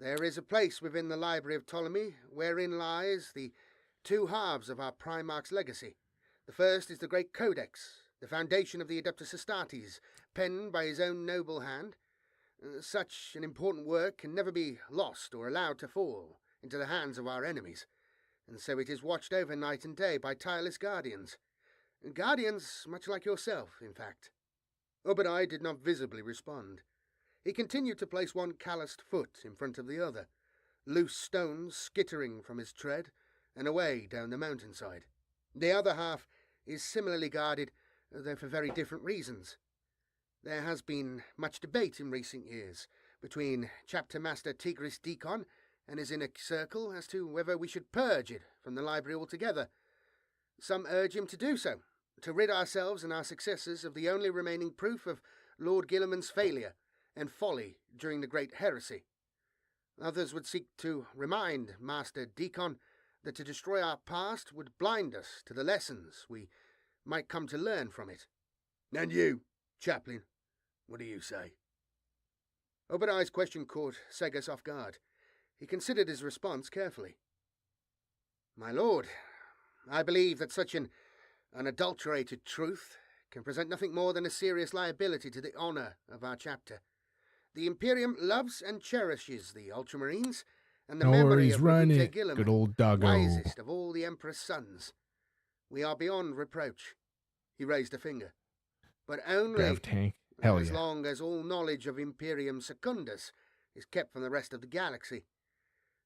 There is a place within the library of Ptolemy wherein lies the two halves of our Primarch's legacy. The first is the great Codex, the foundation of the Adeptus Astartes, penned by his own noble hand. Such an important work can never be lost or allowed to fall into the hands of our enemies, and so it is watched over night and day by tireless guardians. Guardians much like yourself, in fact. Obadiah did not visibly respond. He continued to place one calloused foot in front of the other, loose stones skittering from his tread and away down the mountainside. The other half is similarly guarded, though for very different reasons. There has been much debate in recent years between Chapter Master Tigris Deacon and his inner circle as to whether we should purge it from the library altogether. Some urge him to do so, to rid ourselves and our successors of the only remaining proof of Lord Gilliman's failure and folly during the Great Heresy. Others would seek to remind Master Deacon that to destroy our past would blind us to the lessons we might come to learn from it. And you, Chaplain, what do you say? Obadiah's question caught Segus off guard. He considered his response carefully. My lord, I believe that such an unadulterated truth can present nothing more than a serious liability to the honour of our chapter. The Imperium loves and cherishes the Ultramarines, and the memory of Brigadier Gilliman, good old doggo. wisest of all the Emperor's sons. We are beyond reproach. He raised a finger. But only Grav tank. Hell as yeah. long as all knowledge of Imperium Secundus is kept from the rest of the galaxy.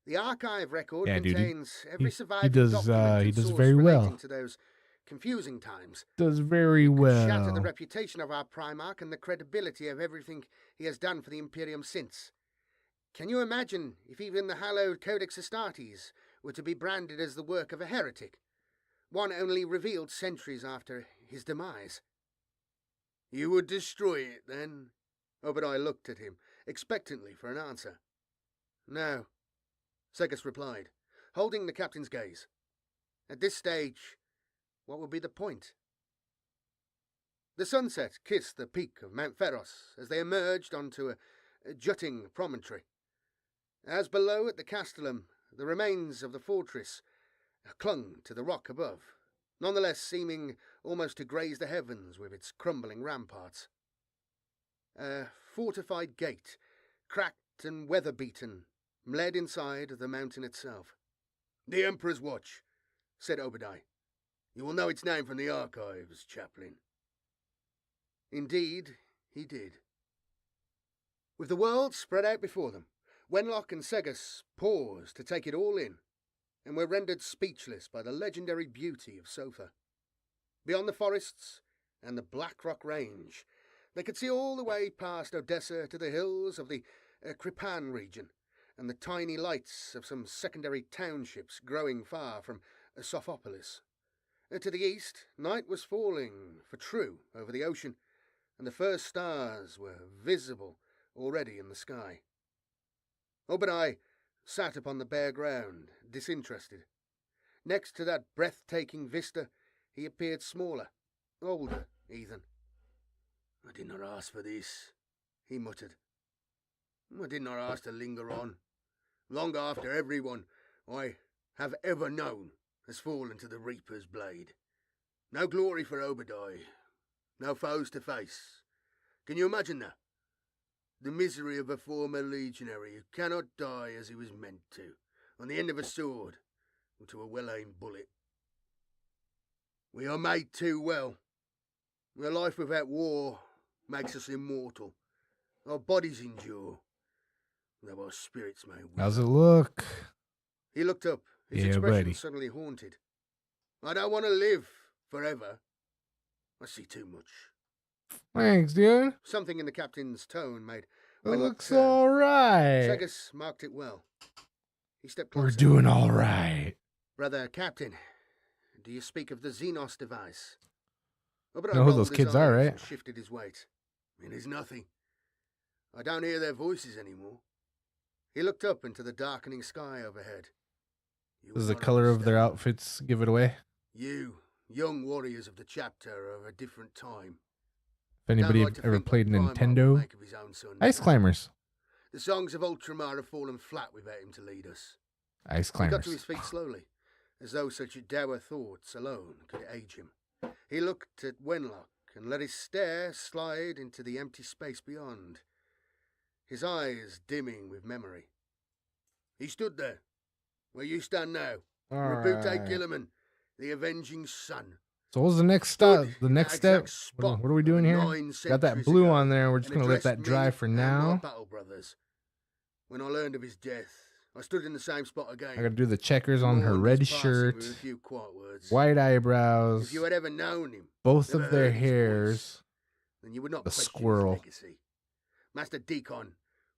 The archive record Yeah, dude, contains every he surviving does, document he and does source very relating well. to those confusing times. Does very Shatter the well. reputation of our Primarch and the credibility of everything he has done for the Imperium since. Can you imagine if even the hallowed Codex Astartes were to be branded as the work of a heretic, one only revealed centuries after his demise? You would destroy it, then? Obadiah looked at him, expectantly for an answer. No, Segus replied, holding the captain's gaze. At this stage, what would be the point? The sunset kissed the peak of Mount Pharos as they emerged onto a jutting promontory. As below at the castellum, the remains of the fortress clung to the rock above, nonetheless seeming almost to graze the heavens with its crumbling ramparts. A fortified gate, cracked and weather-beaten, led inside the mountain itself. The Emperor's Watch, said Obadiah. You will know its name from the archives, Chaplain. Indeed, he did. With the world spread out before them, Wenlock and Segus paused to take it all in, and were rendered speechless by the legendary beauty of Sofa. Beyond the forests and the Black Rock Range, they could see all the way past Odessa to the hills of the Kripan region, and the tiny lights of some secondary townships growing far from Sophopolis. To the east, night was falling for true over the ocean, and the first stars were visible already in the sky. Obadiah sat upon the bare ground, disinterested. Next to that breathtaking vista, he appeared smaller, older, even. I did not ask for this, he muttered. I did not ask to linger on, long after everyone I have ever known has fallen to the Reaper's blade. No glory for Obadiah, no foes to face. Can you imagine that? The misery of a former legionary who cannot die as he was meant to, on the end of a sword, or to a well-aimed bullet. We are made too well. A life without war makes us immortal. Our bodies endure, though our spirits may wither. How's it look? He looked up, his expression suddenly haunted. I don't want to live forever. I see too much. Thanks, dude. Something in the captain's tone made It looks all right. Segus marked it well. He stepped closer. We're doing all right. Brother Captain, do you speak of the Xenos device? You know who those kids are, right? Shifted his weight. It is nothing. I don't hear their voices anymore. He looked up into the darkening sky overhead. Does the color of their outfits give it away? You, young warriors of the chapter, are of a different time. If anybody ever played Nintendo, Ice Climbers. The songs of Ultramar have fallen flat without him to lead us. Ice He got Climbers. to his feet slowly, as though such dour thoughts alone could age him. He looked at Wenlock and let his stare slide into the empty space beyond, his eyes dimming with memory. He stood there, where you stand now, Rabute Gilliman, the avenging sun. So what was the next step? The next step? What are we doing here? Got that blue on there. We're just going to let that dry for now. Battle brothers. When I learned of his death, I stood in the same spot again. I got to do the checkers on her red shirt, white eyebrows, if you had ever known him, both of their hairs, then you would not the question squirrel, his legacy. Master Deacon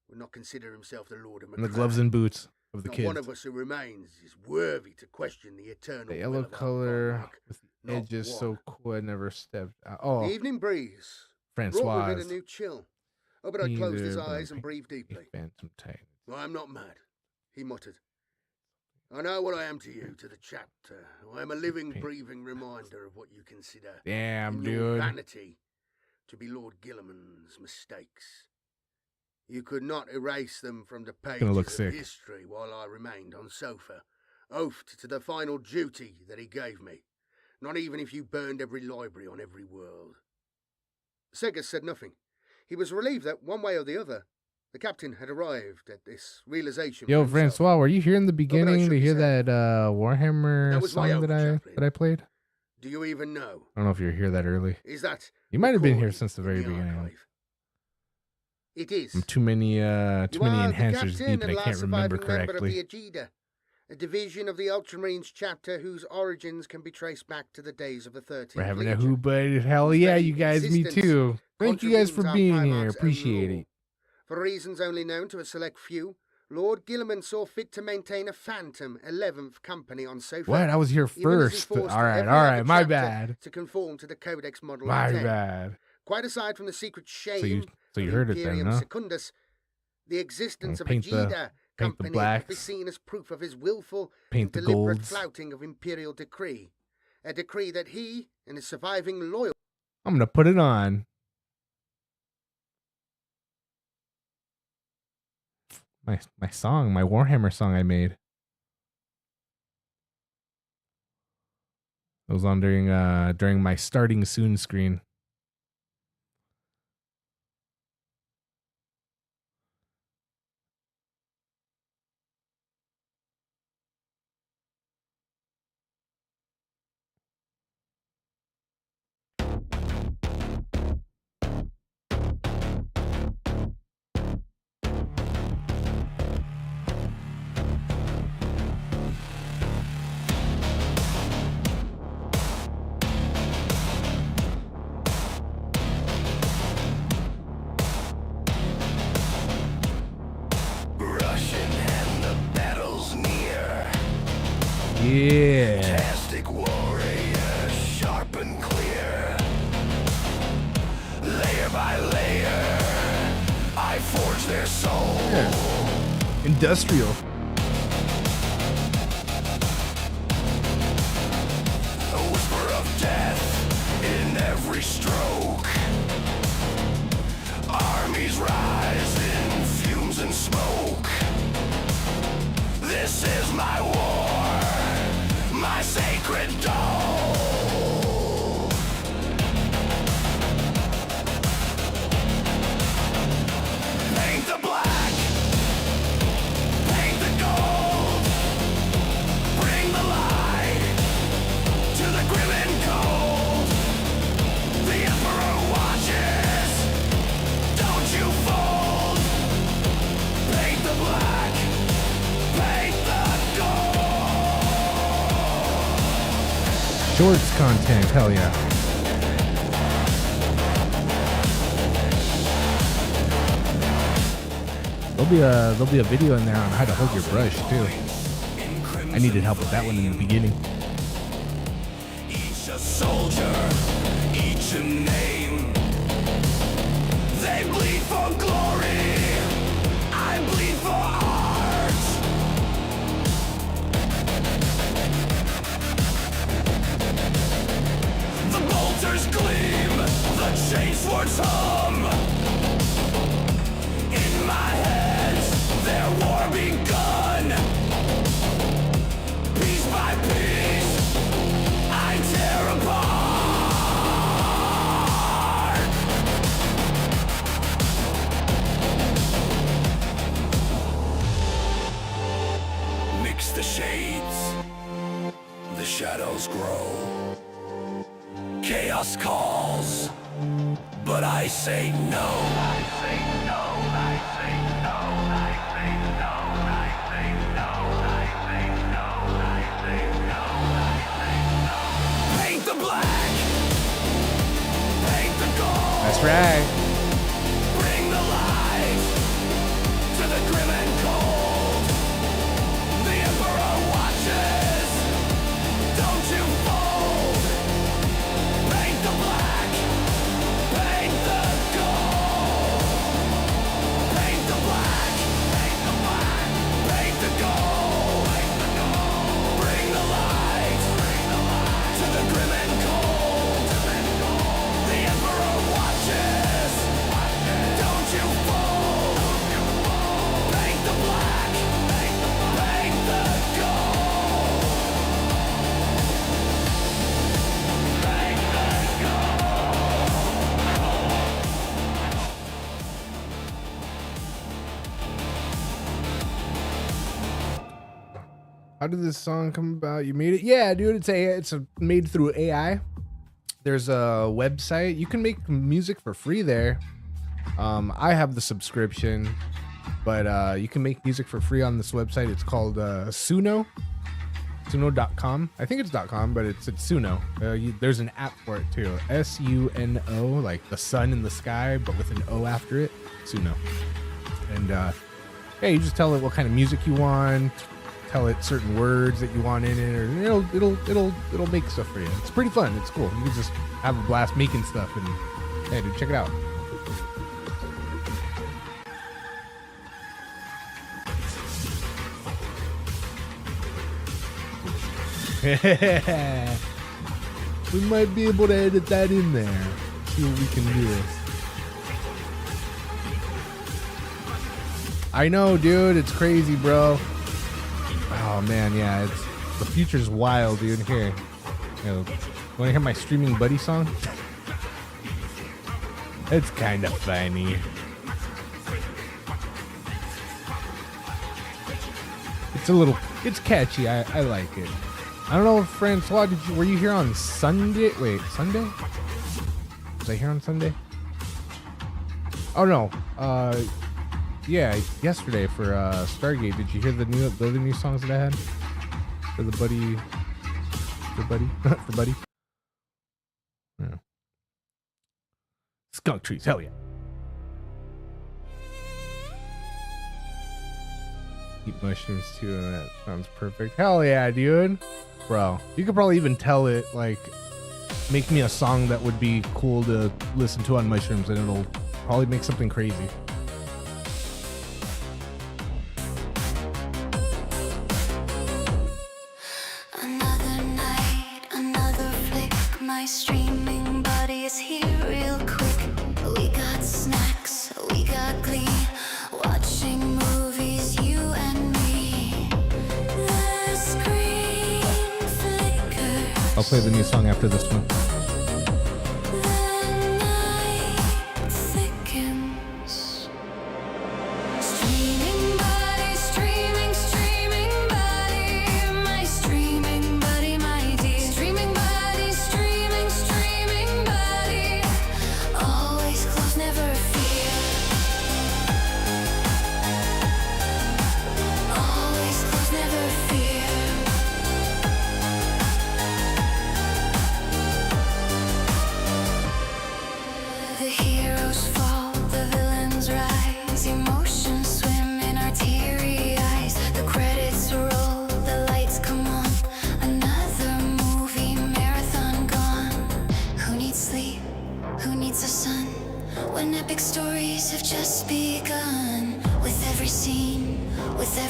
would not consider himself the Lord of and the gloves and boots of the not kids. One of us who remains is worthy to question the eternal. The yellow color with the edges so cool. I never stepped out. Oh, the evening breeze Francois. brought with it a new chill. Oh, but I closed his eyes and breathed deeply. I am not mad, he muttered. I know what I am to you, to the chapter. I am a living, breathing reminder of what you consider Damn, in your dude. vanity to be Lord Gilliman's mistakes. You could not erase them from the pages of history while I remained on sofa, oathed to the final duty that he gave me, not even if you burned every library on every world. Segus said nothing. He was relieved that, one way or the other, the captain had arrived at this realization. Yo, Francois, were you here in the beginning to hear that Warhammer song that I played? Do you even know? I don't know if you were here that early. Is that you might have been here since the very beginning. It is. I'm too many enhancers deep and I can't remember correctly. A division of the Ultramarines chapter whose origins can be traced back to the days of the 13th We're having a hoobah. Hell yeah, you guys, me too. Thank you guys for being here. Appreciate it. For reasons only known to a select few, Lord Gilliman saw fit to maintain a phantom 11th company on sofa. What? I was here first. All right, my bad. To conform to the Codex model. My bad. Quite aside from the secret shame so you heard it then, no? Secundus, the existence of a Jeda company could be seen as proof of his willful and deliberate flouting of imperial decree. A decree that he and his surviving loyal... I'm going to put it on. My song, my Warhammer song I made. It was on during my starting soon screen. Yeah. Fantastic warrior, sharp and clear. Layer by layer, I forge their soul. Yeah. Industrial. A whisper of death in every stroke. Armies rise in fumes and smoke. This is my war, my sacred dole. Paint the black, paint the gold. Bring the light to the grim and cold. The Emperor watches, don't you fold. Paint the black, paint the gold. Shorts content, hell yeah. There'll be a video in there on how to hold your brush too. I needed help with that one in the beginning. Each a soldier, each a name. They bleed for glory, I bleed for art. The bolters gleam, the chain swords hum. In my head, their war begun. Piece by piece, I tear apart. Mix the shades, the shadows grow. Chaos calls, but I say no. I say no, I say no, I say no, I say no, I say no, I say no, I say no. Paint the black, paint the gold. That's right. Bring the light to the grim and cold. The Emperor watches, don't you fold. Paint the black, paint the gold. Paint the black, paint the black, paint the gold. Paint the gold. Bring the light to the grim and cold. The Emperor watches, don't you fold. Paint the black, paint the gold. Paint the How did this song come about? You made it? Yeah, dude, it's made through AI. There's a website. You can make music for free there. I have the subscription, but you can make music for free on this website. It's called Suno. Suno.com. I think it's .com, but it's Suno. There's an app for it too. SUNO, like the sun in the sky, but with an O after it. Suno. And yeah, you just tell it what kind of music you want. Tell it certain words that you want in it, or it'll make stuff for you. It's pretty fun. It's cool. You can just have a blast making stuff, and hey, dude, check it out. We might be able to edit that in there. See what we can do. I know, dude. It's crazy, bro. Oh man, yeah, the future's wild, dude. Here, want to hear my streaming buddy song? It's kind of funny. It's catchy. I like it. I don't know if Francois, were you here on Sunday? Wait, Sunday? Was I here on Sunday? Oh no. Yeah, yesterday for Stargate. Did you hear the other new songs that I had for the buddy? For buddy? Yeah. Skunk trees, hell yeah. Eat mushrooms too, and that sounds perfect. Hell yeah, dude. Bro, you could probably even tell it, like, make me a song that would be cool to listen to on mushrooms, and it'll probably make something crazy. Another night, another flick. My streaming body is here real quick. We got snacks, we got glee. Watching movies, you and me. The screen flickers. I'll play the new song after this one. The night thickens. Streaming body, streaming body. My streaming body, my dear. Streaming body, streaming body. Always close, never fear. Always close, never fear.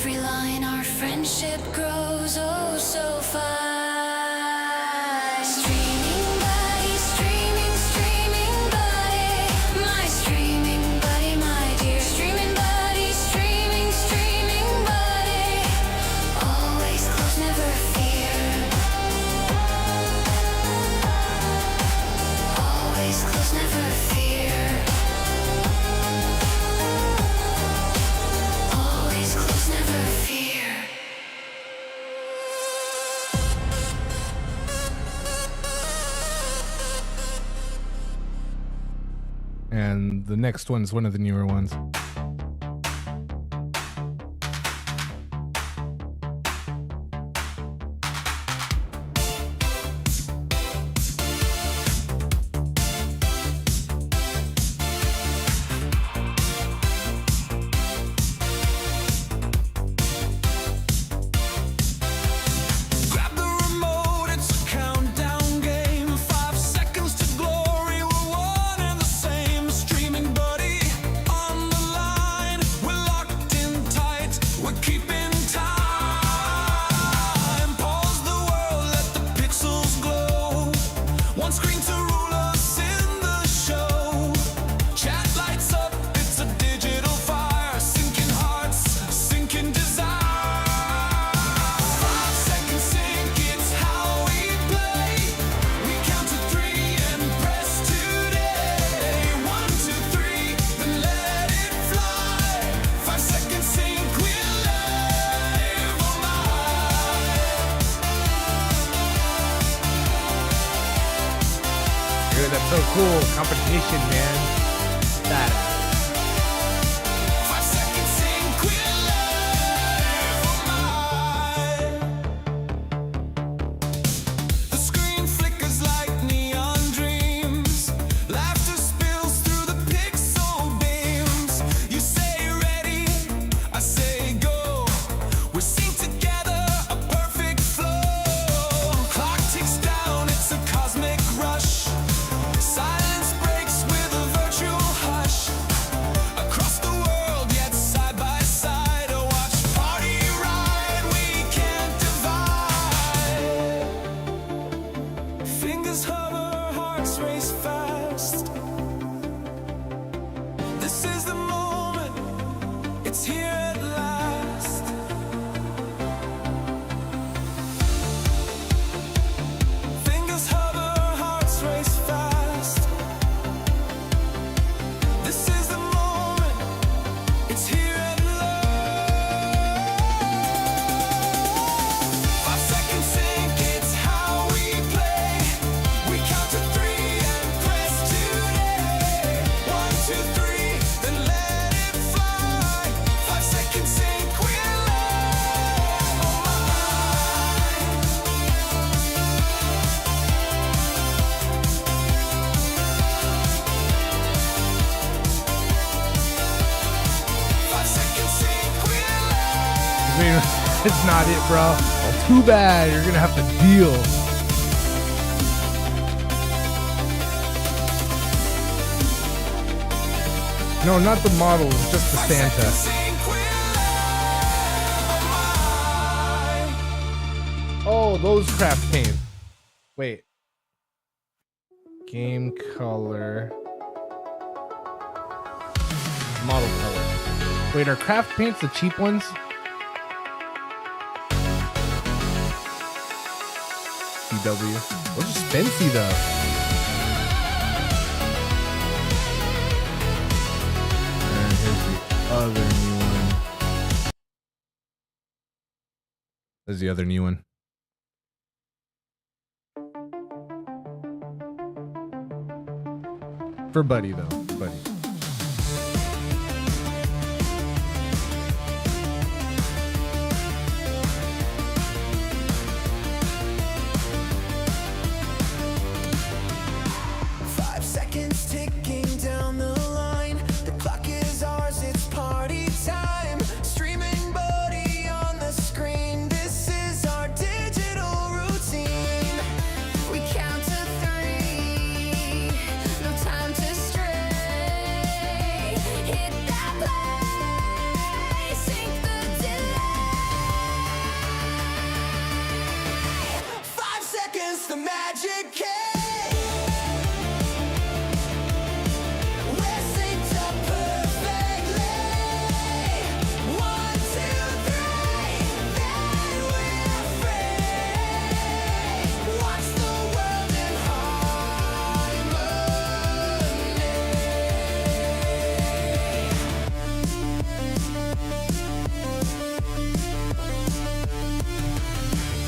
every line our friendship grows oh so fast. Streaming buddy, streaming, streaming buddy, my streaming buddy, my dear streaming buddy, streaming, streaming buddy, always close, never fear, always close, never fear. Always close, never fear. And the next one's one of the newer ones. Grab the remote, it's a countdown game. 5 seconds to glory, we're one and the same. Streaming buddy on the line, we're locked in tight, we're keeping time. Pause the world, let the pixels glow. One screen to rule us in the show. Chat lights up, it's a digital fire. Sinking hearts, sinking desire. 5 seconds sync, it's how we play. We count to 3 and press today. 1, 2, 3, then let it fly. 5 seconds sync, we're live on Dude, that's so cool. Competition, man. That. 5 seconds sync, we're live on The screen flickers like neon dreams. Laughter spills through the pixel beams. You say ready, I say go. We sing together, a perfect flow. Clock ticks down, it's a cosmic rush. Silence breaks with a virtual hush. Across the world, yet side by side, a watch party ride we can't divide. Fingers hover, hearts race fast. This is the moment, it's here at last. Fingers hover, hearts race fast. This is the moment, it's here at last. 5 seconds sync, it's how we play. We count to 3 and press today. 1, 2, 3, then let it fly. 5 seconds sync, we're live on mine. 5 seconds sync, we're live. I mean, it's not it, bro. Well, too bad. You're gonna have to deal. No, not the model. Just the Santa. Oh, those craft paint. Wait. Game color. Model color. Wait, are craft paints the cheap ones? CW. Those are expensive though. And here's the other new one. There's the other new one. For Buddy though, Buddy. Ticking down the line, the clock is ours, it's party time. Streaming buddy on the screen, this is our digital routine. We count to 3, no time to stray. magic key. We're synced up perfectly. 1, 2, 3, then we're free. Watch the world in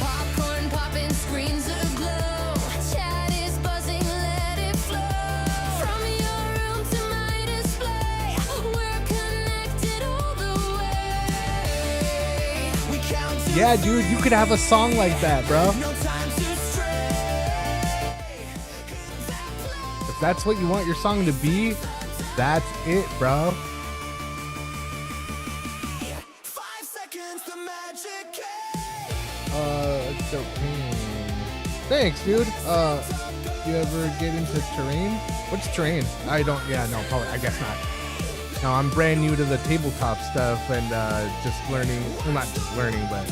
Popcorn popping, screens aglow. Chat is buzzing, let it flow. From your room to my display, we're connected all the way. We count to Yeah, dude, you could have a song like that, bro. no time to stray. If that's what you want your song to be, that's it, bro. 5 seconds, the magic key. It's so thanks, dude. You ever get into terrain? What's terrain? I don't. Yeah, no, probably. I guess not. No, I'm brand new to the tabletop stuff and just learning. Well, not just learning, but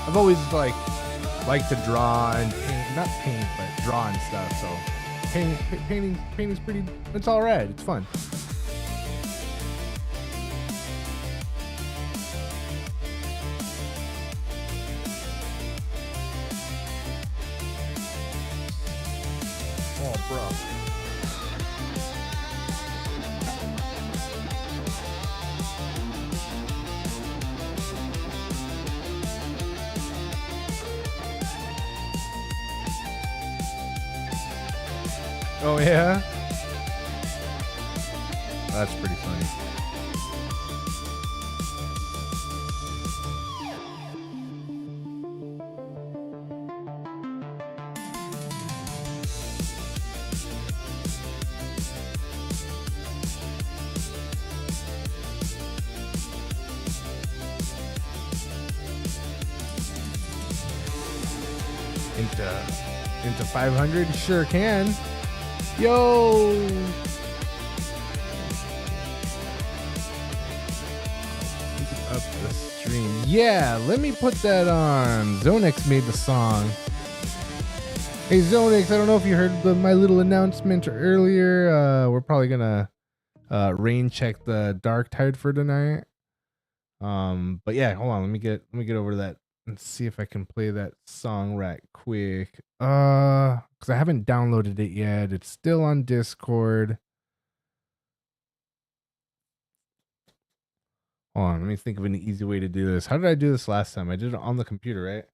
I've always liked to draw and paint. Not paint, but draw and stuff. So painting's pretty. It's all right. It's fun. Oh, bro. Oh, yeah? That's pretty funny. Into 500? Sure can. Yo! Up the stream. Yeah, let me put that on. Zonex made the song. Hey, Zonex, I don't know if you heard my little announcement earlier. We're probably gonna rain check the Darktide for tonight. But yeah, hold on. Let me get over to that and see if I can play that song right quick. Because I haven't downloaded it yet. It's still on Discord. Hold on, let me think of an easy way to do this. How did I do this last time? I did it on the computer, right?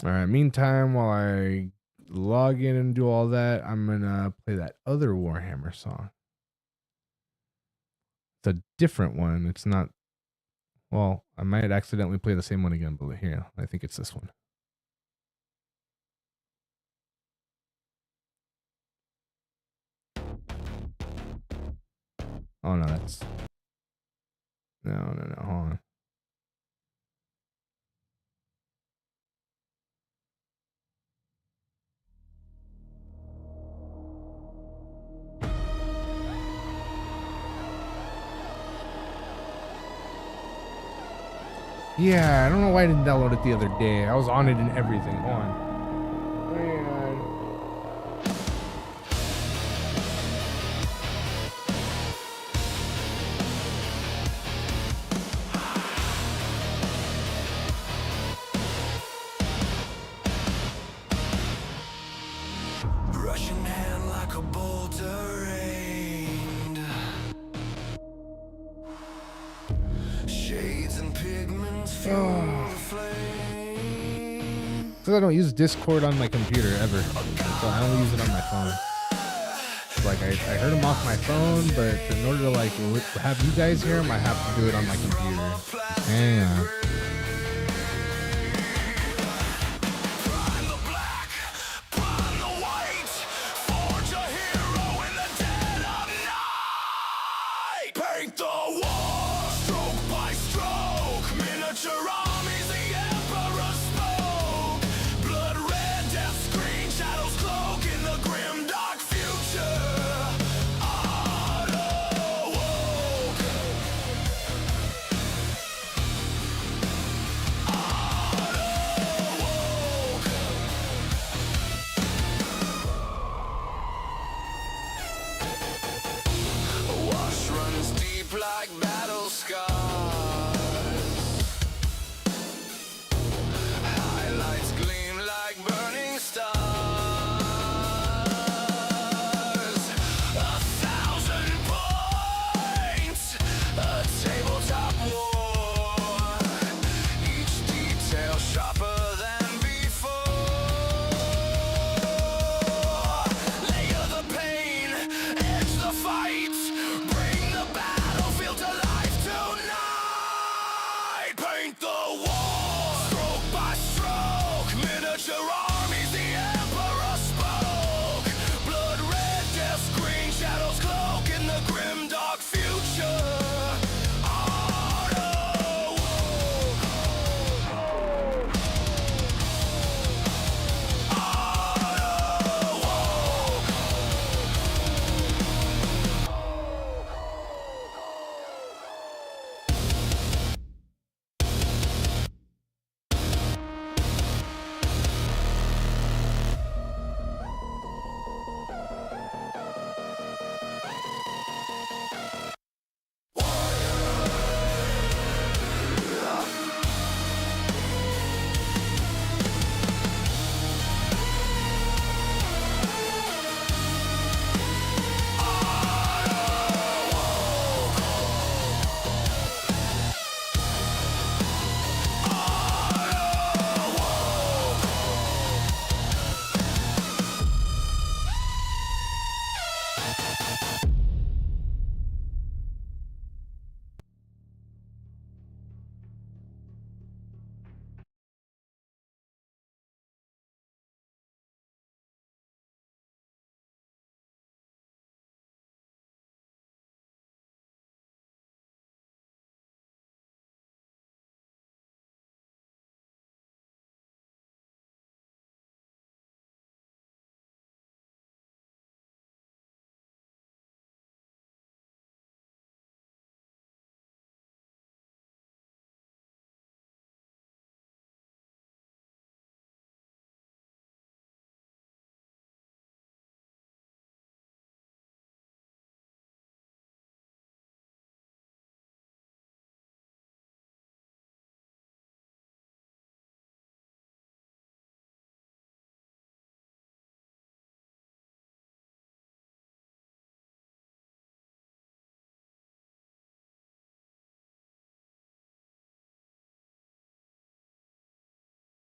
All right, meantime, while I log in and do all that, I'm going to play that other Warhammer song. It's a different one. It's not, well, I might accidentally play the same one again, but here, I think it's this one. Oh, no, that's, no, hold on. Yeah, I don't know why I didn't download it the other day. I was on it and everything. Hold on. Rushing hand like a boulder rained. Shades and pigments fuel the flame. Because I don't use Discord on my computer ever. So I only use it on my phone. Like I heard them off my phone, but in order to like have you guys hear them, I have to do it on my computer. Hang on. Paint the wall, stroke by stroke. flush runs deep like battle scars. Highlights gleam like burning stars. 1,000 points, a tabletop war. Each detail sharper than before. Layer the pain, edge the fight. Bring the battlefield to life tonight. Paint the war, stroke by stroke. Miniature armies, the Emperor spoke. Blood red, death's green, shadows cloak in the grim dark future. Art of war. Art of war.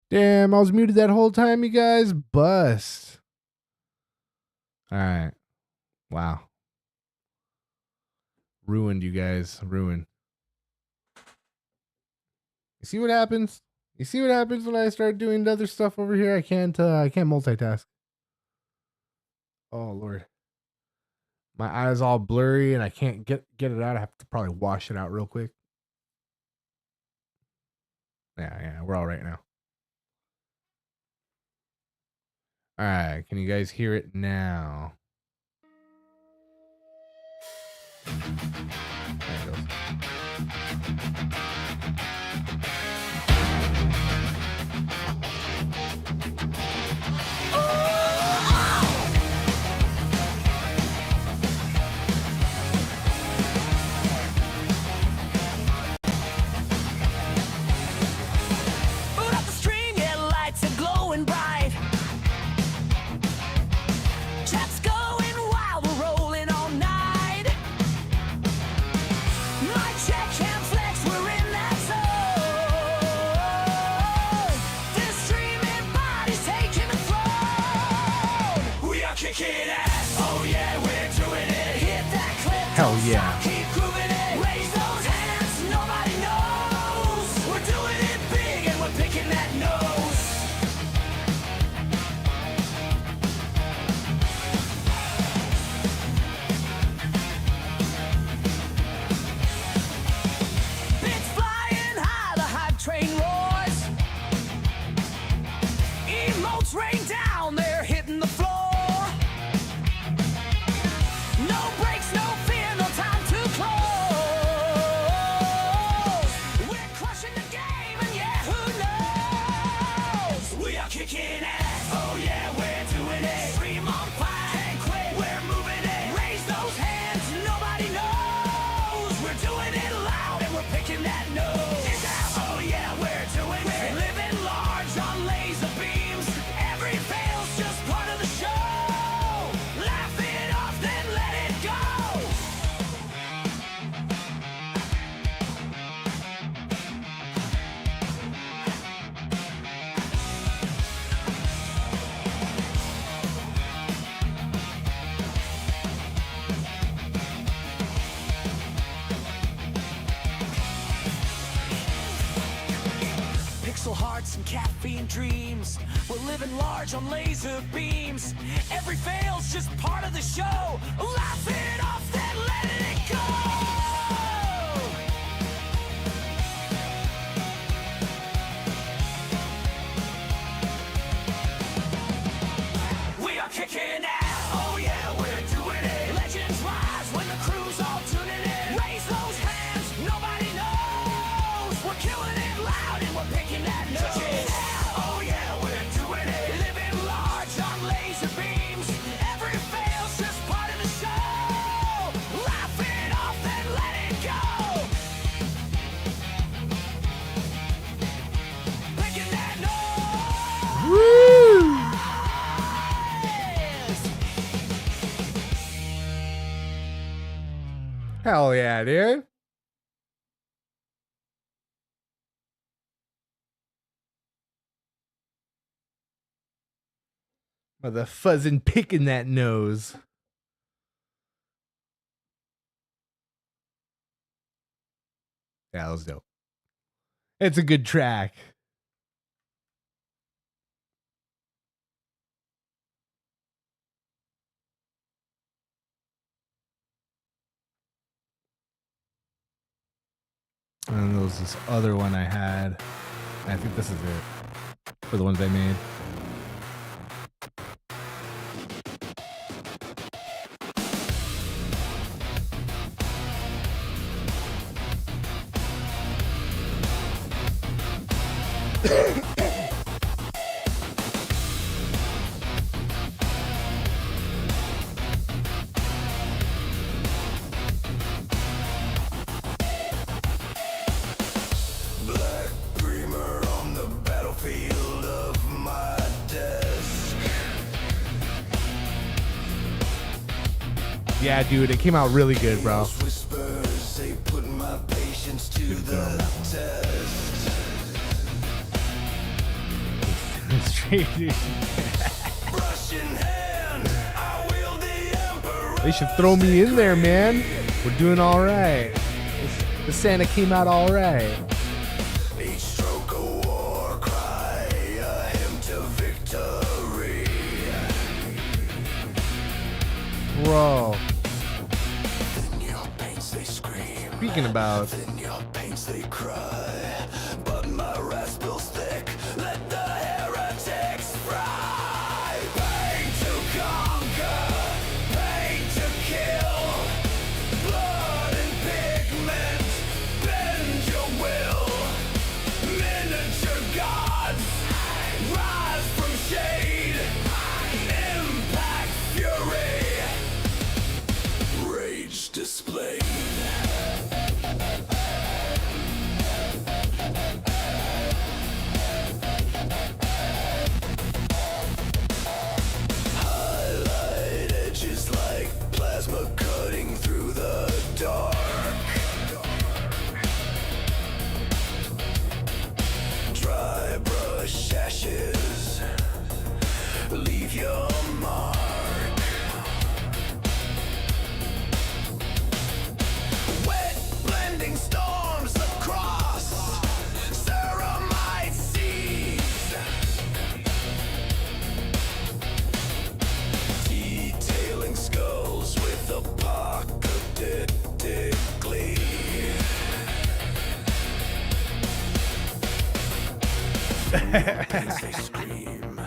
Damn, I was muted that whole time, you guys. Bust. All right. Wow. Ruined, you guys. Ruined. You see what happens? You see what happens when I start doing other stuff over here? I can't multitask. Oh Lord. My eyes all blurry and I can't get it out. I have to probably wash it out real quick. Yeah, we're all right now. All right, can you guys hear it now? There it goes. Boot up the string, yeah, lights are glowing bright. Chat's going wild, we're rolling all night. Hustle hearts and caffeine dreams. We're living large on laser beams. Every fail's just part of the show. Laugh it off, then let it go. We are kicking ass. Oh yeah, we're doing it. Legends rise when the crew's all tuning in. Raise those hands, nobody knows. We're killing it loud and we're picking that nose. Oh yeah, we're doing it. Living large on laser beams. Every fail's just part of the show. Laugh it off, then let it go. Picking that nose. Woo! Hell yeah, dude. Mother fuzzing picking that nose. Yeah, that was dope. It's a good track. And there was this other one I had. I think this is it for the ones I made. Black Dreamer on the battlefield of my desk. Yeah, dude, it came out really good, bro. Whispers, they put my patience to the test. Straight, dude. Brush in hand, I wield the emperor. They should throw me in there, man. We're doing all right. The Santa came out all right. Each stroke a war cry, a hymn to victory. Bro. In your pains they scream. Speaking about In your pains they cry. But my wrath spills thick. Let the heretics fry. Pain to conquer, pain to kill. Blood and pigment, bend your will. Miniature gods, rise from shade. Impact fury, rage displayed. Highlight edges like plasma cutting through the dark. Dry brush ashes, leave your mark. Wet blending storms across ceramite seas. Detailing skulls with apocalyptic glee. Pains they scream,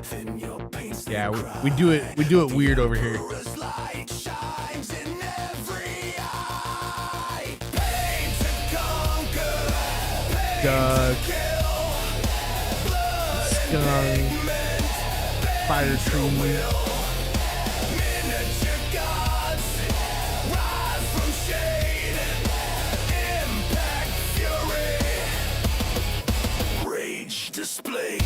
thin your pains they yeah, cry. we do it weird over here. Terror's light shines in every eye. Pain to conquer, pain Doug, to kill. Blood Skunk, Fire Tree. miniature gods, rise from shade. Impact fury, rage displayed.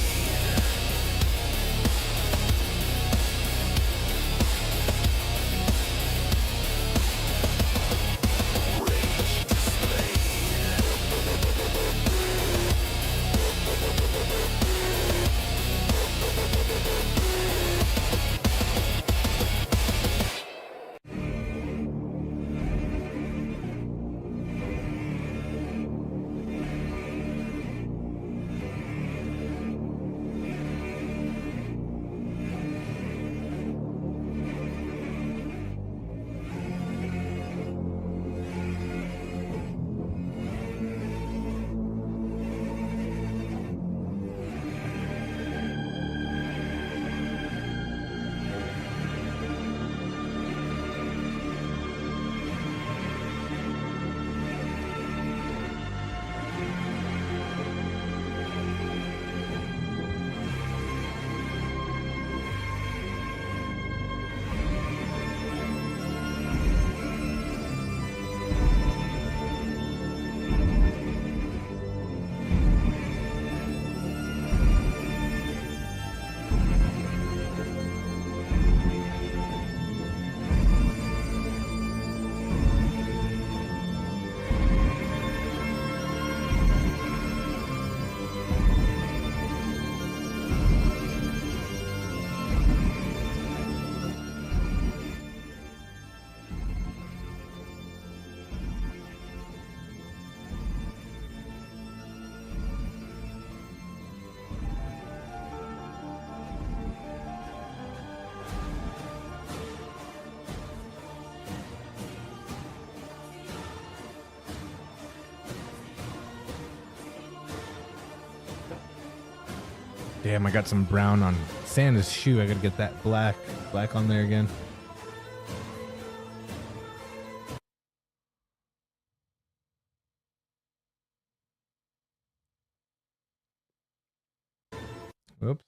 Damn, I got some brown on Santa's shoe. I gotta get that black on there again. Whoops.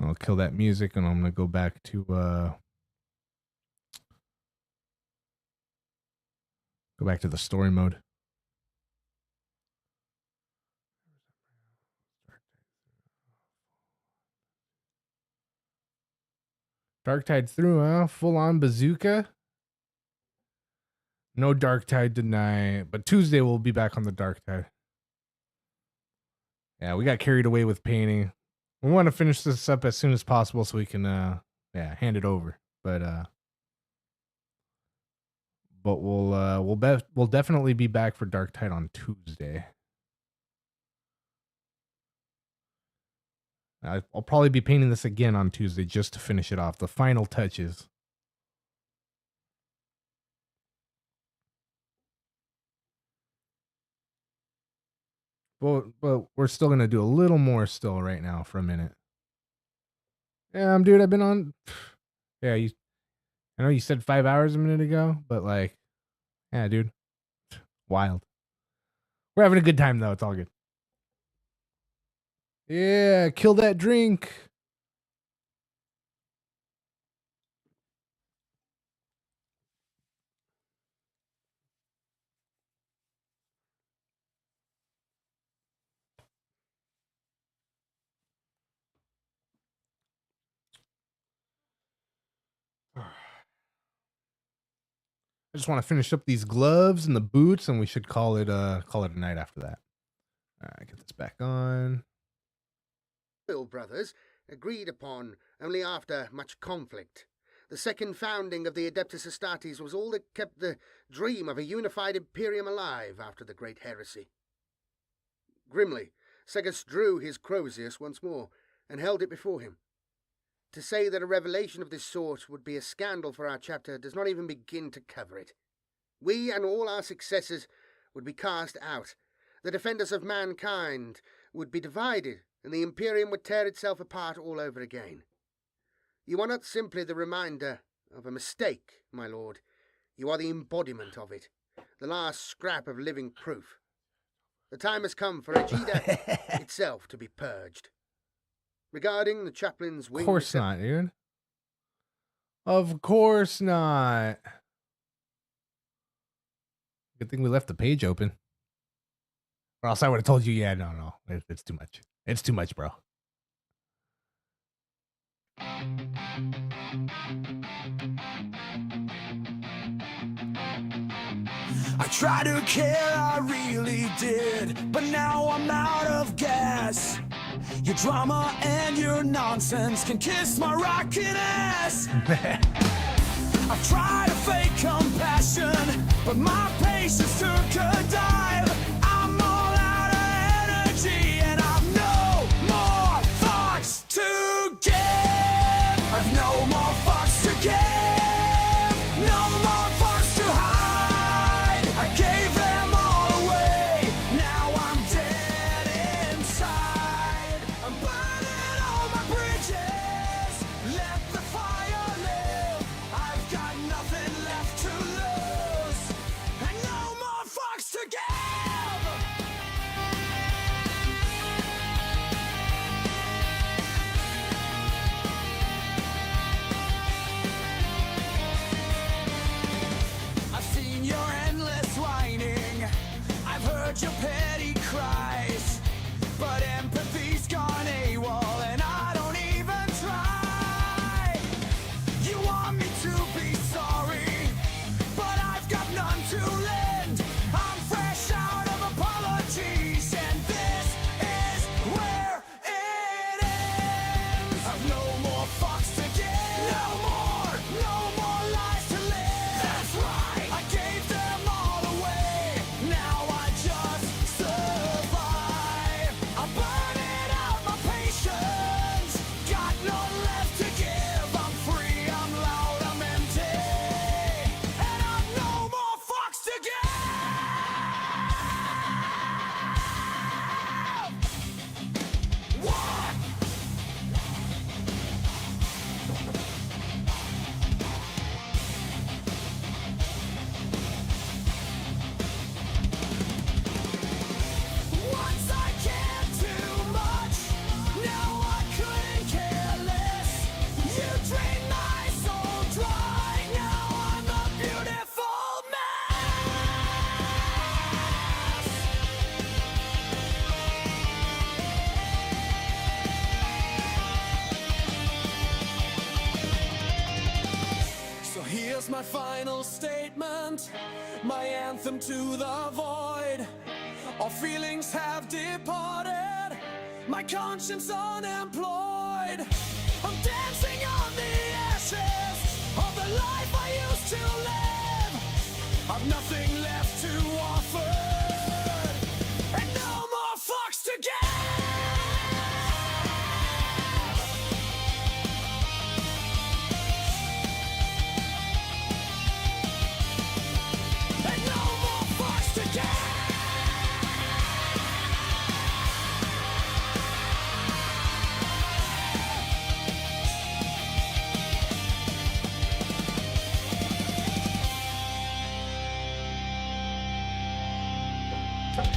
I'll kill that music and I'm gonna go back to the story mode. Darktide through, huh? Full on bazooka. No Darktide tonight, but Tuesday we'll be back on the Darktide. Yeah, we got carried away with painting. We want to finish this up as soon as possible so we can hand it over. But we'll definitely be back for Darktide on Tuesday. I'll probably be painting this again on Tuesday just to finish it off. The final touches. But we're still going to do a little more still right now for a minute. Yeah, dude, I've been on... Yeah, I know you said 5 hours a minute ago, but like... Yeah, dude. Wild. We're having a good time, though. It's all good. Yeah, kill that drink. I just want to finish up these gloves and the boots, and we should call it a night after that. All right, get this back on. Bill brothers agreed upon only after much conflict. The second founding of the Adeptus Astartes was all that kept the dream of a unified Imperium alive after the Great Heresy. Grimly, Segus drew his Crozius once more and held it before him. To say that a revelation of this sort would be a scandal for our chapter does not even begin to cover it. We and all our successors would be cast out. The defenders of mankind would be divided, and the Imperium would tear itself apart all over again. You are not simply the reminder of a mistake, my lord. You are the embodiment of it, the last scrap of living proof. The time has come for Egida itself to be purged. Regarding the chaplain's wing... Of course not, dude. Of course not. Good thing we left the page open. Or else I would have told you, yeah, no. It's too much. It's too much, bro. I tried to care, I really did, but now I'm out of gas. Your drama and your nonsense can kiss my rockin' ass. I've tried to fake compassion, but my patience took a dive. I'm all out of energy, and I've no more fucks to give. I've no more fucks to give. No more fucks to hide. I gave them all away. Now I'm dead inside. I'm burning all my bridges. Let the fire live. I've got nothing left to lose. And no more fucks to give. I've seen your endless whining. I've heard your petty cries. But empathy's gone AWOL, and I don't even try. You want me to be sorry, but I've got none to lend. I'm fresh out of apologies, and this is where it ends. I've no more fucks to give. No more lies to live. That's right. I gave them all away. Now I just survive. I burn final statement, my anthem to the void. All feelings have departed, my conscience unemployed. I'm dancing on the ashes of the life I used to live. I've nothing left to offer, and no more fucks to give. And no more fucks to give.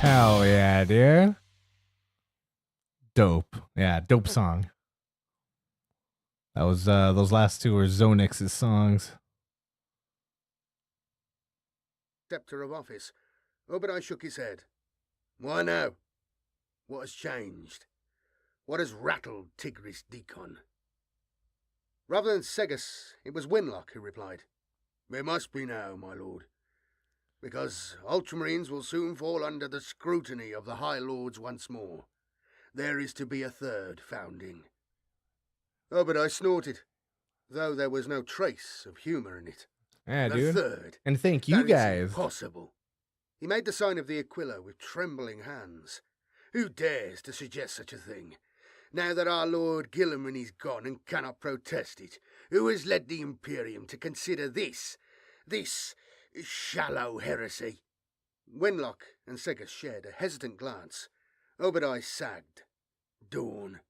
Hell yeah, dude. Dope. Yeah, dope song. That was those last two were Zonix's songs. Sceptre of office. Obadiah shook his head. Why now? What has changed? What has rattled Tigris Deacon? Rather than Segus, it was Winlock who replied. It must be now, my lord. Because Ultramarines will soon fall under the scrutiny of the High Lords once more. There is to be a third founding. Obadiah snorted, though there was no trace of humour in it. Yeah, A dude. third? And thank you That is guys. impossible. He made the sign of the Aquila with trembling hands. Who dares to suggest such a thing? Now that our Lord Gilliman is gone and cannot protest it, who has led the Imperium to consider this shallow heresy? Winlock and Segus shared a hesitant glance. Obadiah sagged. Dawn,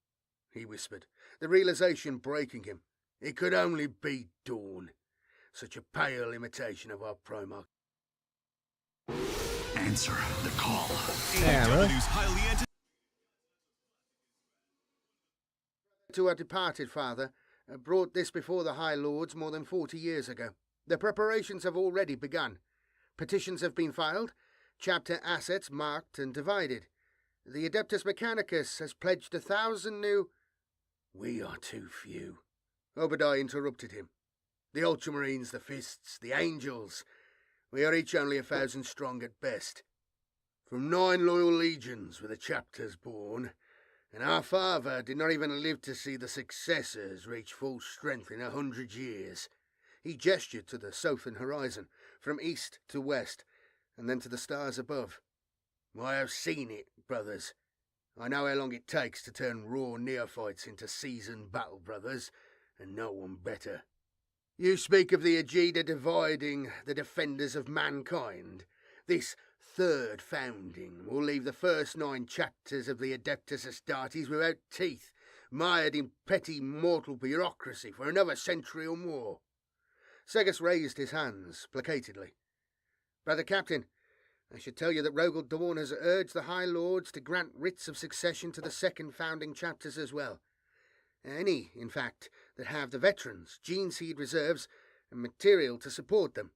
he whispered, the realization breaking him. It could only be Dawn. Such a pale imitation of our Primarch. Answer the call. To our departed father, brought this before the High Lords more than 40 years ago. The preparations have already begun. Petitions have been filed, chapter assets marked and divided. The Adeptus Mechanicus has pledged 1,000 new... We are too few. Obadiah interrupted him. The Ultramarines, the Fists, the Angels. We are each only 1,000 strong at best. From 9 loyal legions were the chapters born, and our father did not even live to see the successors reach full strength in 100 years. He gestured to the southern horizon, from east to west, and then to the stars above. I have seen it, brothers. I know how long it takes to turn raw neophytes into seasoned battle brothers, and no one better. You speak of the Aegida dividing the defenders of mankind. This third founding will leave the first 9 chapters of the Adeptus Astartes without teeth, mired in petty mortal bureaucracy for another century or more. Segus raised his hands placatedly. Brother Captain, I should tell you that Rogel Dawn has urged the High Lords to grant writs of succession to the second founding chapters as well. Any, in fact, that have the veterans, gene seed reserves, and material to support them.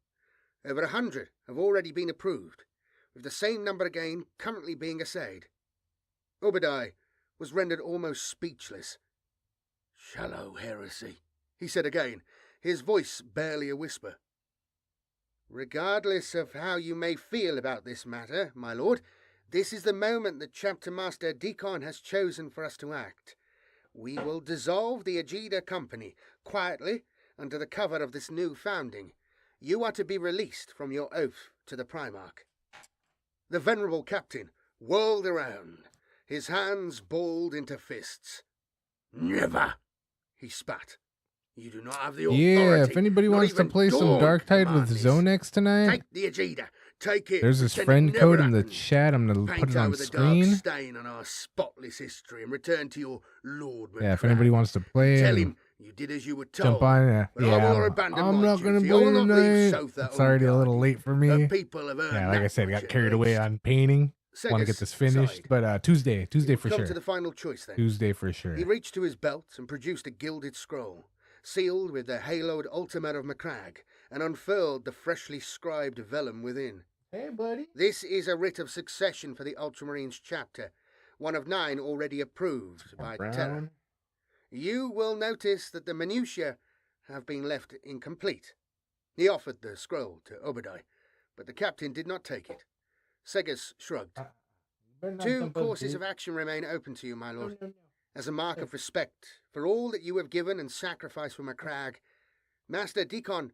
Over 100 have already been approved, with the same number again currently being essayed. Obadiah was rendered almost speechless. Shallow heresy, he said again, his voice barely a whisper. Regardless of how you may feel about this matter, my lord, this is the moment that Chapter Master Deacon has chosen for us to act. We will dissolve the Aegida Company, quietly, under the cover of this new founding. You are to be released from your oath to the Primarch. The venerable captain whirled around, his hands balled into fists. Never, he spat. You do not have the authority. Yeah, if anybody not wants to even play some Dawn Darktide with command this. Zonix tonight, Take the Aegida. Take it. there's this pretend friend it never code in the happened. chat. I'm going to Paint put it on over the screen. dark stain on our spotless history and return to your Lord. Yeah, if anybody wants to play Tell and him you did as you were told. jump on, But I will not yeah, abandon I'm my not going to duty. I will play not leave tonight. Sotha It's already a little unguarded. late for me. The people have earned Yeah, like I that said, I much got at carried away least. on painting. Want to Segus get this finished, sighed. but Tuesday for Come sure. to the final choice then. Tuesday for sure. He reached to his belt and produced a gilded scroll, sealed with the haloed ultima of Macragge, and unfurled the freshly scribed vellum within. Hey, buddy. This is a writ of succession for the Ultramarines chapter, one of 9 already approved by Terra. You will notice that the minutiae have been left incomplete. He offered the scroll to Obadiah, but the captain did not take it. Segus shrugged. Two courses of action remain open to you, my lord. As a mark of respect for all that you have given and sacrificed for McCragg, Master Deacon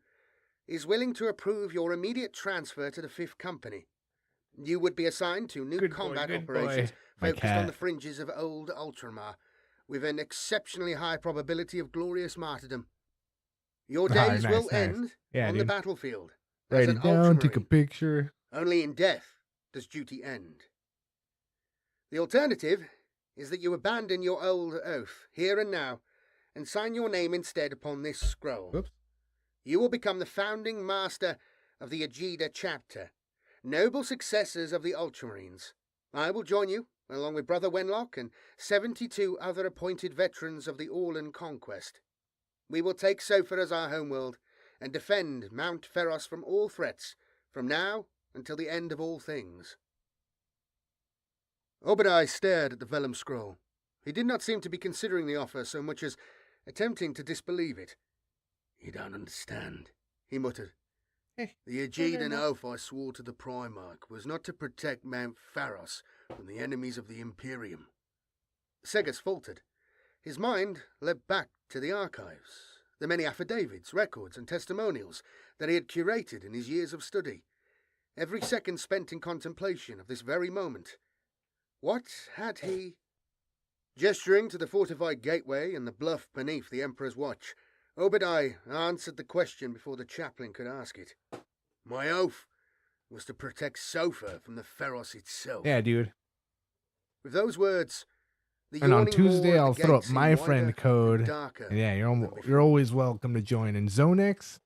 is willing to approve your immediate transfer to the 5th Company. You would be assigned to new combat operations focused on the fringes of old Ultramar, with an exceptionally high probability of glorious martyrdom. Your days will end on the battlefield. Write it down, take a picture. Only in death does duty end. The alternative is that you abandon your old oath, here and now, and sign your name instead upon this scroll. Oops. You will become the founding master of the Ajida chapter, noble successors of the Ultramarines. I will join you, along with Brother Wenlock and 72 other appointed veterans of the Orlan conquest. We will take Sofa as our homeworld, and defend Mount Pharos from all threats, from now until the end of all things. Obadiah stared at the vellum scroll. He did not seem to be considering the offer so much as attempting to disbelieve it. You don't understand, he muttered. The Aegean oath I swore to the Primarch was not to protect Mount Pharos from the enemies of the Imperium. Segus faltered. His mind leapt back to the archives, the many affidavits, records, and testimonials that he had curated in his years of study. Every second spent in contemplation of this very moment. What had he... Gesturing to the fortified gateway and the bluff beneath the Emperor's watch, Obadiah answered the question before the chaplain could ask it. My oath was to protect Sofa from the Pharos itself. Yeah, dude. With those words, the and on yawning Tuesday, roar I'll of the throw gate up seemed my wider friend and code. darker And yeah, than you're always welcome to join. And Zonex,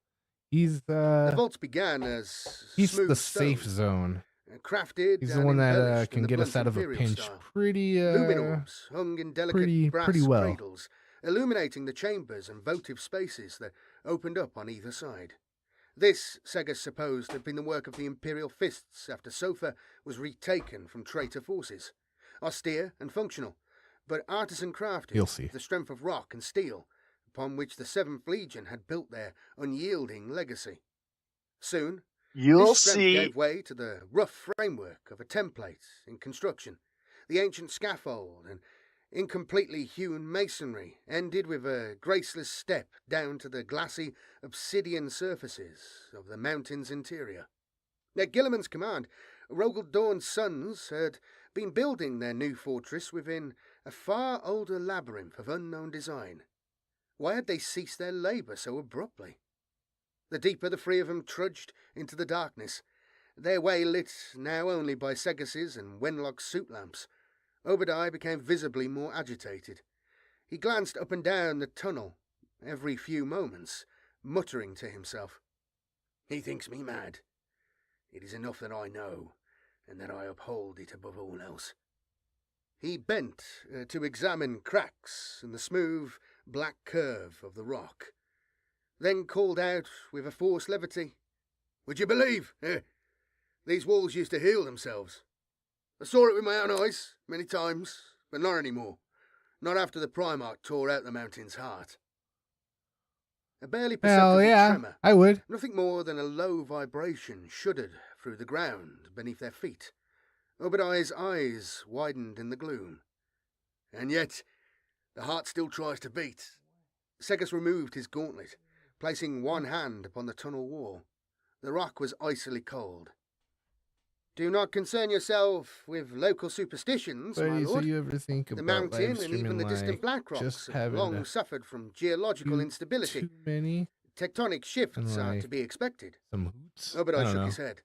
he's the vaults began as he's smooth the stone, safe zone. crafted. He's the and one that embellished in can the get us blunt out of a imperial pinch style. pretty Luminorbs hung in delicate brass pretty well. cradles, illuminating the chambers and votive spaces that opened up on either side. This, Segus supposed, had been the work of the Imperial Fists after Sofa was retaken from traitor forces. Austere and functional, but artisan crafted, You'll see. the strength of rock and steel, upon which the 7th Legion had built their unyielding legacy. Soon, this strength gave way to the rough framework of a template in construction. The ancient scaffold and incompletely hewn masonry ended with a graceless step down to the glassy obsidian surfaces of the mountain's interior. At Gilliman's command, Rogel Dawn's sons had been building their new fortress within a far older labyrinth of unknown design. Why had they ceased their labour so abruptly? The deeper the three of them trudged into the darkness, their way lit now only by Segus's and Wenlock's soot lamps, Obadiah became visibly more agitated. He glanced up and down the tunnel every few moments, muttering to himself. He thinks me mad. It is enough that I know, and that I uphold it above all else. He bent to examine cracks in the smooth, black curve of the rock, then called out with a forced levity, Would you believe? These walls used to heal themselves. I saw it with my own eyes many times, but not anymore. Not after the Primarch tore out the mountain's heart. A barely perceptible tremor, I would. nothing more than a low vibration, shuddered through the ground beneath their feet. Obadiah's eyes widened in the gloom. And yet, the heart still tries to beat. Segus removed his gauntlet, placing one hand upon the tunnel wall. The rock was icily cold. Do not concern yourself with local superstitions, my Buddy, lord. so you ever think The about mountain live and even the streaming, distant like, black rocks just have having long to suffered from geological do instability. too many Tectonic shifts and, are like, to be expected. some hoots? Obadiah I don't shook know. his head,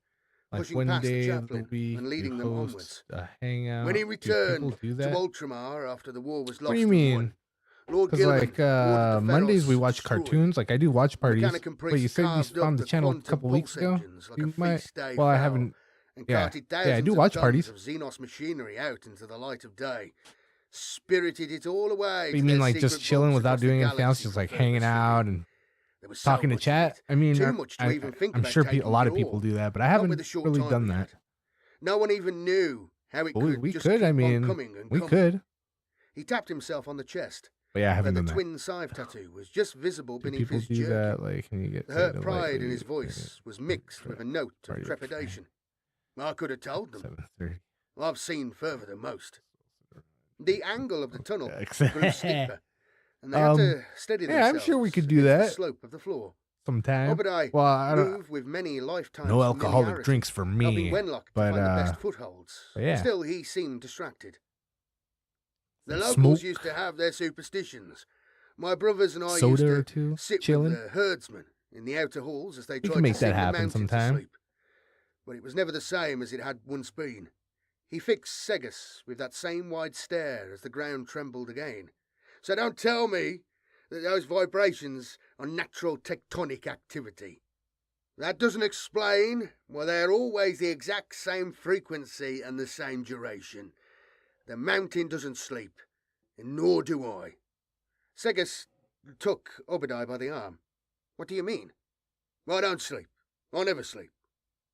Like pushing one past the day of chaplain the week, and leading you them host onwards. a hangout. When he Do returned people do to that? Ultramar after the war was lost What do you and mean? won, Lord Because Gilliman like ordered the Mondays we Pharos watch destroyed. cartoons. Like I do watch parties. Mechanic But you said you carved spawned up the the channel a quantum couple weeks pulse ago. engines like You a might. feast day Well, I fowl, haven't. and Yeah, carted yeah, I thousands do of watch tons parties. of Xenos machinery out into the light of day, spirited it all away. You to mean their like just secret chilling vaults without across the doing anything else, galaxy just for like further hanging study. out and There was so talking to much of chat? it, I mean, too much to even think I'm about sure taking a lot it of people all. do that, but I Not haven't with the short really time done we that. had. No one even knew how it But could we just could. keep I on mean, coming and we coming. could. He tapped himself on the chest, But yeah, I haven't where done the that. twin scythe tattoo was just visible Do beneath people his do jerkin. that? Like, can you get The hurt paid pride lightly in his voice was mixed with a note of Friday the trepidation. I could have told them. 7:30. I've seen further than most. The angle of the tunnel Yeah. grew steeper, and they had to steady themselves. Yeah, I'm sure we could do against that the slope of the floor. sometime. Obadiah Well, I don't. moved with many lifetimes No alcoholic familiarity, drinks for helping me. Wenlock to But find the best footholds. yeah. Still, he seemed distracted. The Some locals smoke. used to have their superstitions. My brothers and I Soda or used two, to sit chilling. with the herdsmen in the outer halls as they We tried can make to sing that the happen mountain sometime. to sleep. But it was never the same as it had once been. He fixed Segus with that same wide stare as the ground trembled again. So don't tell me that those vibrations are natural tectonic activity. That doesn't explain why they're always the exact same frequency and the same duration. The mountain doesn't sleep, and nor do I. Segus took Obadiah by the arm. What do you mean? I don't sleep. I never sleep.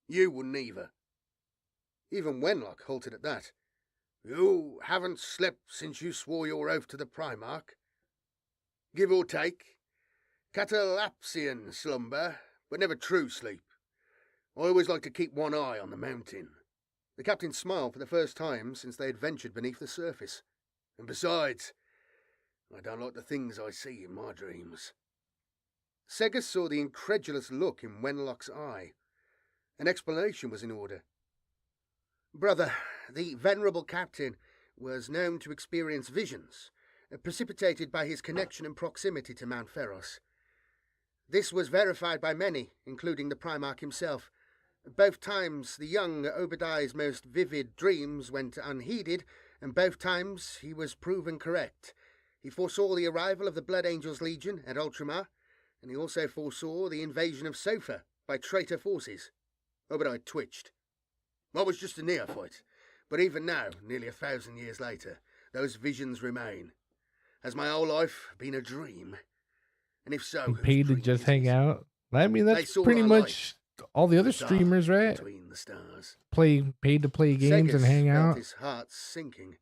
You wouldn't either. Even Wenlock halted at that. You haven't slept since you swore your oath to the Primarch. Give or take. Catalapsian slumber, but never true sleep. I always like to keep one eye on the mountain. The captain smiled for the first time since they had ventured beneath the surface. And besides, I don't like the things I see in my dreams. Segus saw the incredulous look in Wenlock's eye. An explanation was in order. Brother, the venerable captain was known to experience visions, precipitated by his connection and proximity to Mount Pharos. This was verified by many, including the Primarch himself. Both times the young Obadiah's most vivid dreams went unheeded, and both times he was proven correct. He foresaw the arrival of the Blood Angels Legion at Ultramar, and he also foresaw the invasion of Sofa by traitor forces. Obadiah twitched. I was just a neophyte, but even now, nearly 1,000 years later, those visions remain. Has my whole life been a dream? And if so, You whose paid to dream just is hang it? out. I mean, They that's saw pretty our much all the other The dark streamers, right? between the stars. Paid to play games and Segus hang felt out. his heart sinking.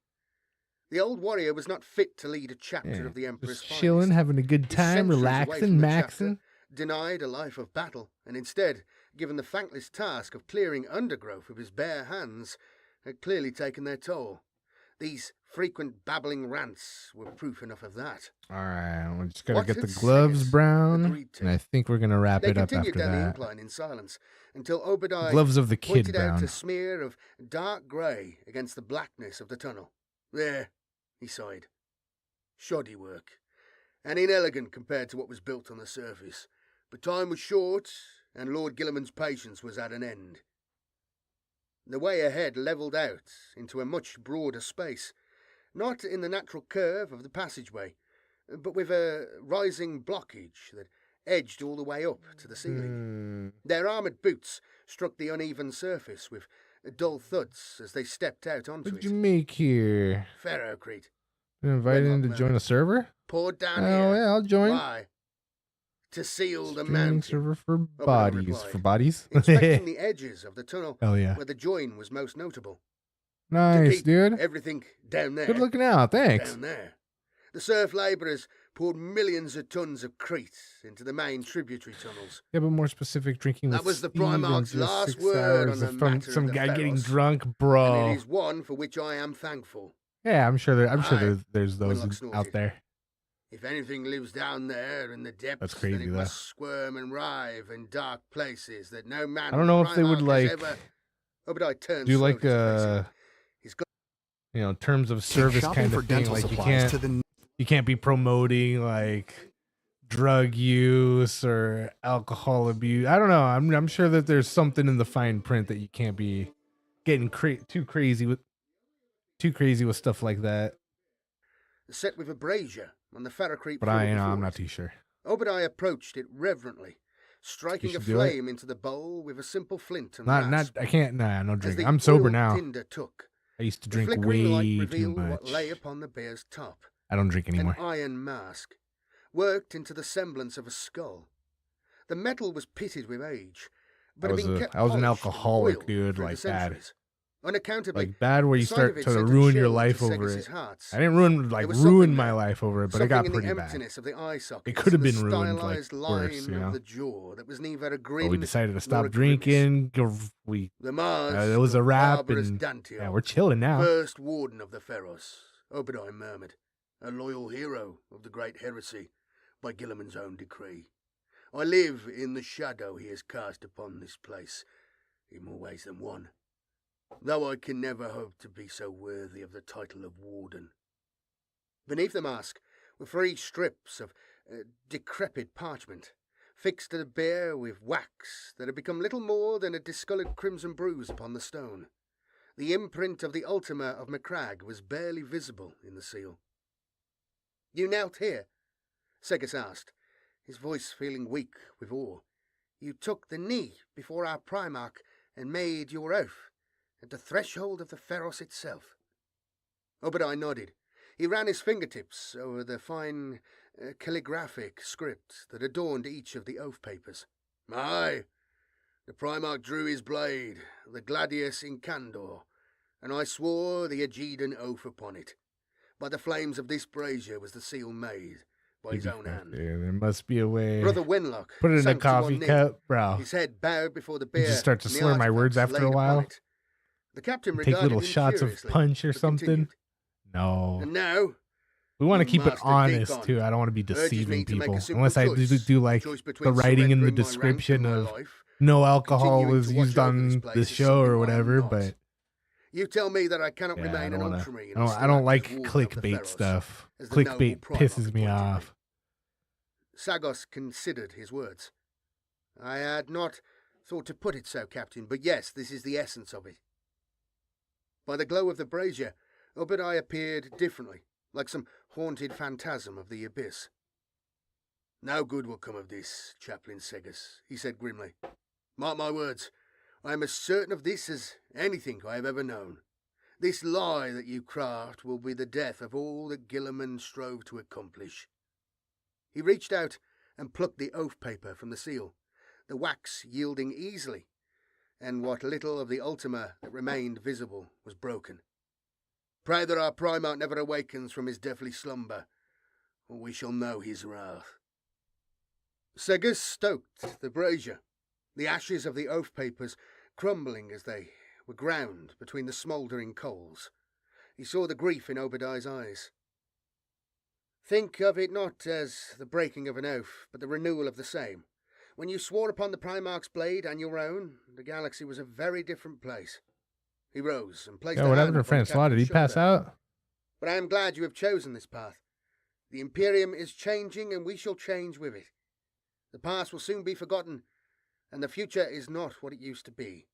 The old warrior was not fit to lead a chapter Yeah, of the Emperor's just chilling, having a good His time, centuries away relaxing, from the chapter, maxing. denied a life of battle, and instead, given the thankless task of clearing undergrowth with his bare hands, had clearly taken their toll. These frequent babbling rants were proof enough of that. All right, we just gotta What get the had gloves Segus brown, agreed to? and I think we're gonna wrap They it up continued after down the that. incline in silence until Obadiah Gloves of the kid pointed out brown. a smear of dark grey against the blackness of the tunnel. There, he sighed. Shoddy work, and inelegant compared to what was built on the surface. But time was short, and Lord Gilliman's patience was at an end. The way ahead levelled out into a much broader space, not in the natural curve of the passageway, but with a rising blockage that edged all the way up to the ceiling. Their armoured boots struck the uneven surface with dull thuds as they stepped out onto What'd it. you make here? Ferrocrete. You invited him to Wenlock join a server? poured down Oh here. yeah, I'll join. Why? To seal the Streaming mountain. server for Obadiah bodies. replied, For bodies? inspecting the edges of the tunnel Hell yeah. where the join was most notable. To Nice, keep dude. everything down there. Good looking out. Thanks. Down there. The surf labourers poured millions of tons of crete into the main tributary tunnels. Yeah, but more specific, drinking That with was the Steve in Primarch's just last 6 word hours on the from matter some of the guy getting Pharos. drunk, And bro. it is one for which I am thankful. Yeah, I'm sure Aye, there's those Wenlock snorted. out there. If anything lives down there in the depths, That's crazy, then it though. must squirm and writhe in dark places that no man I don't know if they would Primarch like has ever... Obadiah turned do like slowly to face him. terms of service shopping kind for of thing. dental Like supplies to you can't be promoting like drug use or alcohol abuse. I don't know. I'm sure that there's something in the fine print that you can't be getting too crazy with stuff like that. Set with a brazier on the Ferrocrete But floor I'm before not it. too sure. Obadiah approached it reverently, striking a should do it. flame into the bowl with a simple flint and Not rasp. I can't. Nah, no As drinking. the I'm sober oiled now. tinder took, I used to the drink flickering light way too revealed much. what lay upon the bear's top. I don't drink anymore. An iron mask, worked into the semblance of a skull. The metal was pitted with age, but I had been was kept an polished and alcoholic oiled dude through the like that. centuries. Unaccountably, like bad where you the sight of start it to sent a ruin your chill life to over Segus's it. heart. I didn't ruin There like was ruin something my there, life over it, but it something got in pretty the bad. emptiness of the eye sockets It could have and the been ruined like stylized line worse, you of know. the jaw that was neither a But grin we decided to nor stop a grimace. drinking. The Mars It was a of wrap, barbarous and Dantio, yeah, we're chilling now. first warden of the Pharos, Obadiah murmured, a loyal hero of the great heresy, by Gilliman's own decree. I live in the shadow he has cast upon this place, in more ways than one, though I can never hope to be so worthy of the title of warden. Beneath the mask were 3 strips of decrepit parchment, fixed to the bier with wax that had become little more than a discoloured crimson bruise upon the stone. The imprint of the Ultima of Macragge was barely visible in the seal. You knelt here? Segus asked, his voice feeling weak with awe. You took the knee before our Primarch and made your oath at the threshold of the Pharos itself. Obadiah nodded. He ran his fingertips over the fine calligraphic script that adorned each of the oath papers. Aye, the Primarch drew his blade, the Gladius Incandor, and I swore the Aegean oath upon it. By the flames of this brazier was the seal made by his own hand. Yeah, there must be a way. Brother Wenlock Put it in a sank to coffee one knee, cup, bro. his head bowed before the You bear. just start to and the slur my words artifacts after a laid upon while. it. The captain Take regarded little him shots of curiously, punch or but something. continued. No. And now, We want to the keep it Master honest Deacon too. I don't want to be urges me deceiving to make a people. simple Unless I do like choice the between writing in the surrendering my rank description and my of life, no alcohol continuing was to watch used over this on place the as show something or I am whatever, not. but You tell me that I cannot yeah, remain an ultramarine. I don't like clickbait stuff. Clickbait pisses me off. Sagos considered his words. I had not thought to put it so, Captain, but yes, this is the essence of it. By the glow of the brazier, Obadiah appeared differently, like some haunted phantasm of the abyss. No good will come of this, Chaplain Segus, he said grimly. Mark my words, I am as certain of this as anything I have ever known. This lie that you craft will be the death of all that Gilliman strove to accomplish. He reached out and plucked the oath paper from the seal, the wax yielding easily, and what little of the Ultima that remained visible was broken. Pray that our Primarch never awakens from his deathly slumber, or we shall know his wrath. Segus stoked the brazier, the ashes of the oath papers crumbling as they were ground between the smouldering coals. He saw the grief in Obadiah's eyes. Think of it not as the breaking of an oath, but the renewal of the same. When you swore upon the Primarch's blade and your own, the galaxy was a very different place. He rose and placed a what hand happened to upon the Francois? Did he captain's pass shoulder. out? But I am glad you have chosen this path. The Imperium is changing, and we shall change with it. The past will soon be forgotten, and the future is not what it used to be.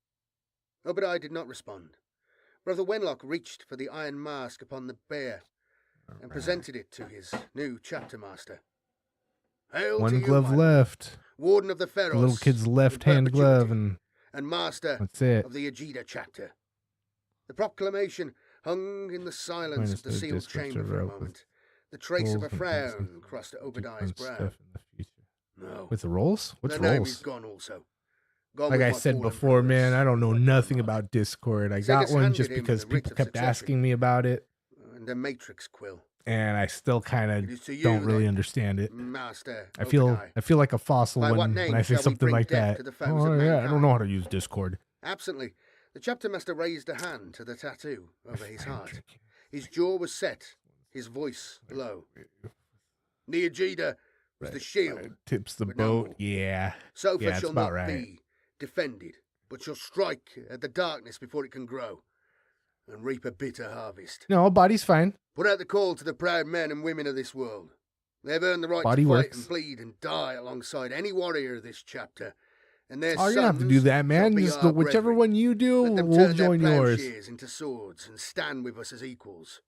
Obadiah did not respond. Brother Wenlock reached for the iron mask upon the bear and presented it to his new chapter master. Hail to One you, glove my left. Warden of the Pharos, The little kid's in left hand glove, perpetuity, and master that's it. of the Aegida chapter. The proclamation hung in the silence Minus of the the sealed descriptive chamber for a rope with moment. The trace of a rolls and frown things crossed and Obadiah's different brow. stuff in the future. No. With the rolls? What's the name rolls? is gone also. Gone Like with I my said fallen before, brothers. man, I don't know nothing about Discord. I got Segus one handed just him because the writ people of kept succession. asking me about it, And a matrix quill. and I still kind It is of to you don't really then, understand it. Master I feel Obadiah. like a fossil By what when name I say shall we something bring like death that. to the foes Oh of yeah, I don't know mankind? how to use Discord. Absently, the chapter master raised a hand to the tattoo over his heart. His jaw was set, his voice low. Neogida was the shield. Tips the but no boat. more. Yeah. Sofa Yeah, it's shall about not right. be defended, but shall strike at the darkness before it can grow, and reap a bitter harvest. No, body's fine. Put out the call to the proud men and women of this world. They have earned the right Body to fight works. and bleed and die alongside any warrior of this chapter. And their Oh, you don't have to sons do that, shall man. be Just our whichever brethren. one you do, Let them we'll turn their join yours. plowshares into swords and stand with us as equals.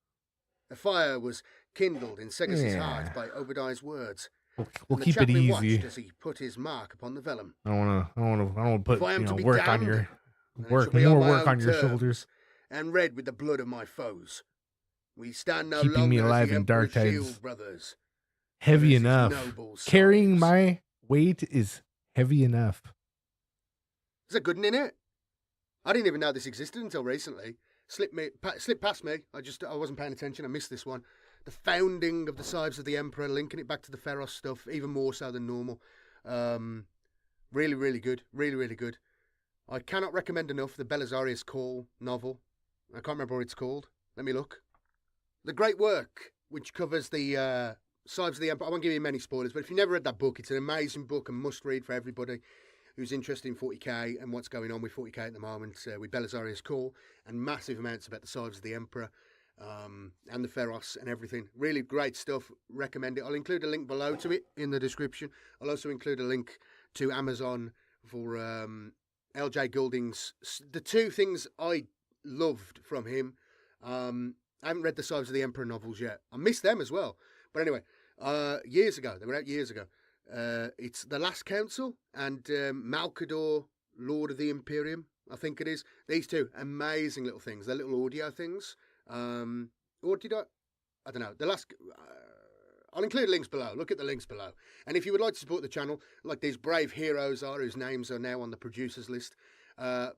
A fire was kindled in Segus's Yeah. heart by Obadiah's words. We'll and the keep it chaplain easy. watched as he put his mark upon the vellum. I don't want to put If I am to be work on damned, your then it work shall be on more my work own on your terms, shoulders. and red with the blood of my foes. We stand no Keeping longer me as alive the in Emperor's Darktide's shield brothers. Heavy as his enough. noble Carrying my weight is heavy enough. Is there good in it? I didn't even know this existed until recently. Slipped past me. I wasn't paying attention. I missed this one. The founding of the Scythes of the Emperor, linking it back to the Pharos stuff, even more so than normal. Really, really good. Really, really good. I cannot recommend enough the Belisarius Call novel. I can't remember what it's called. Let me look. The Great Work, which covers the Scythes of the Empire. I won't give you many spoilers, but if you've never read that book, it's an amazing book and must read for everybody who's interested in 40k and what's going on with 40k at the moment with Belisarius Call, and massive amounts about the Scythes of the Emperor and the Pharos and everything. Really great stuff. Recommend it. I'll include a link below to it in the description. I'll also include a link to Amazon for LJ Goulding's. The two things I loved from him. I haven't read the Scythes of the Emperor novels yet. I missed them as well. But anyway, years ago, they were out years ago. It's The Last Council and Malcador, Lord of the Imperium, I think it is. These two amazing little things. They're little audio things. Or did I don't know. The last. I'll include links below. Look at the links below. And if you would like to support the channel, like these brave heroes are, whose names are now on the producers list,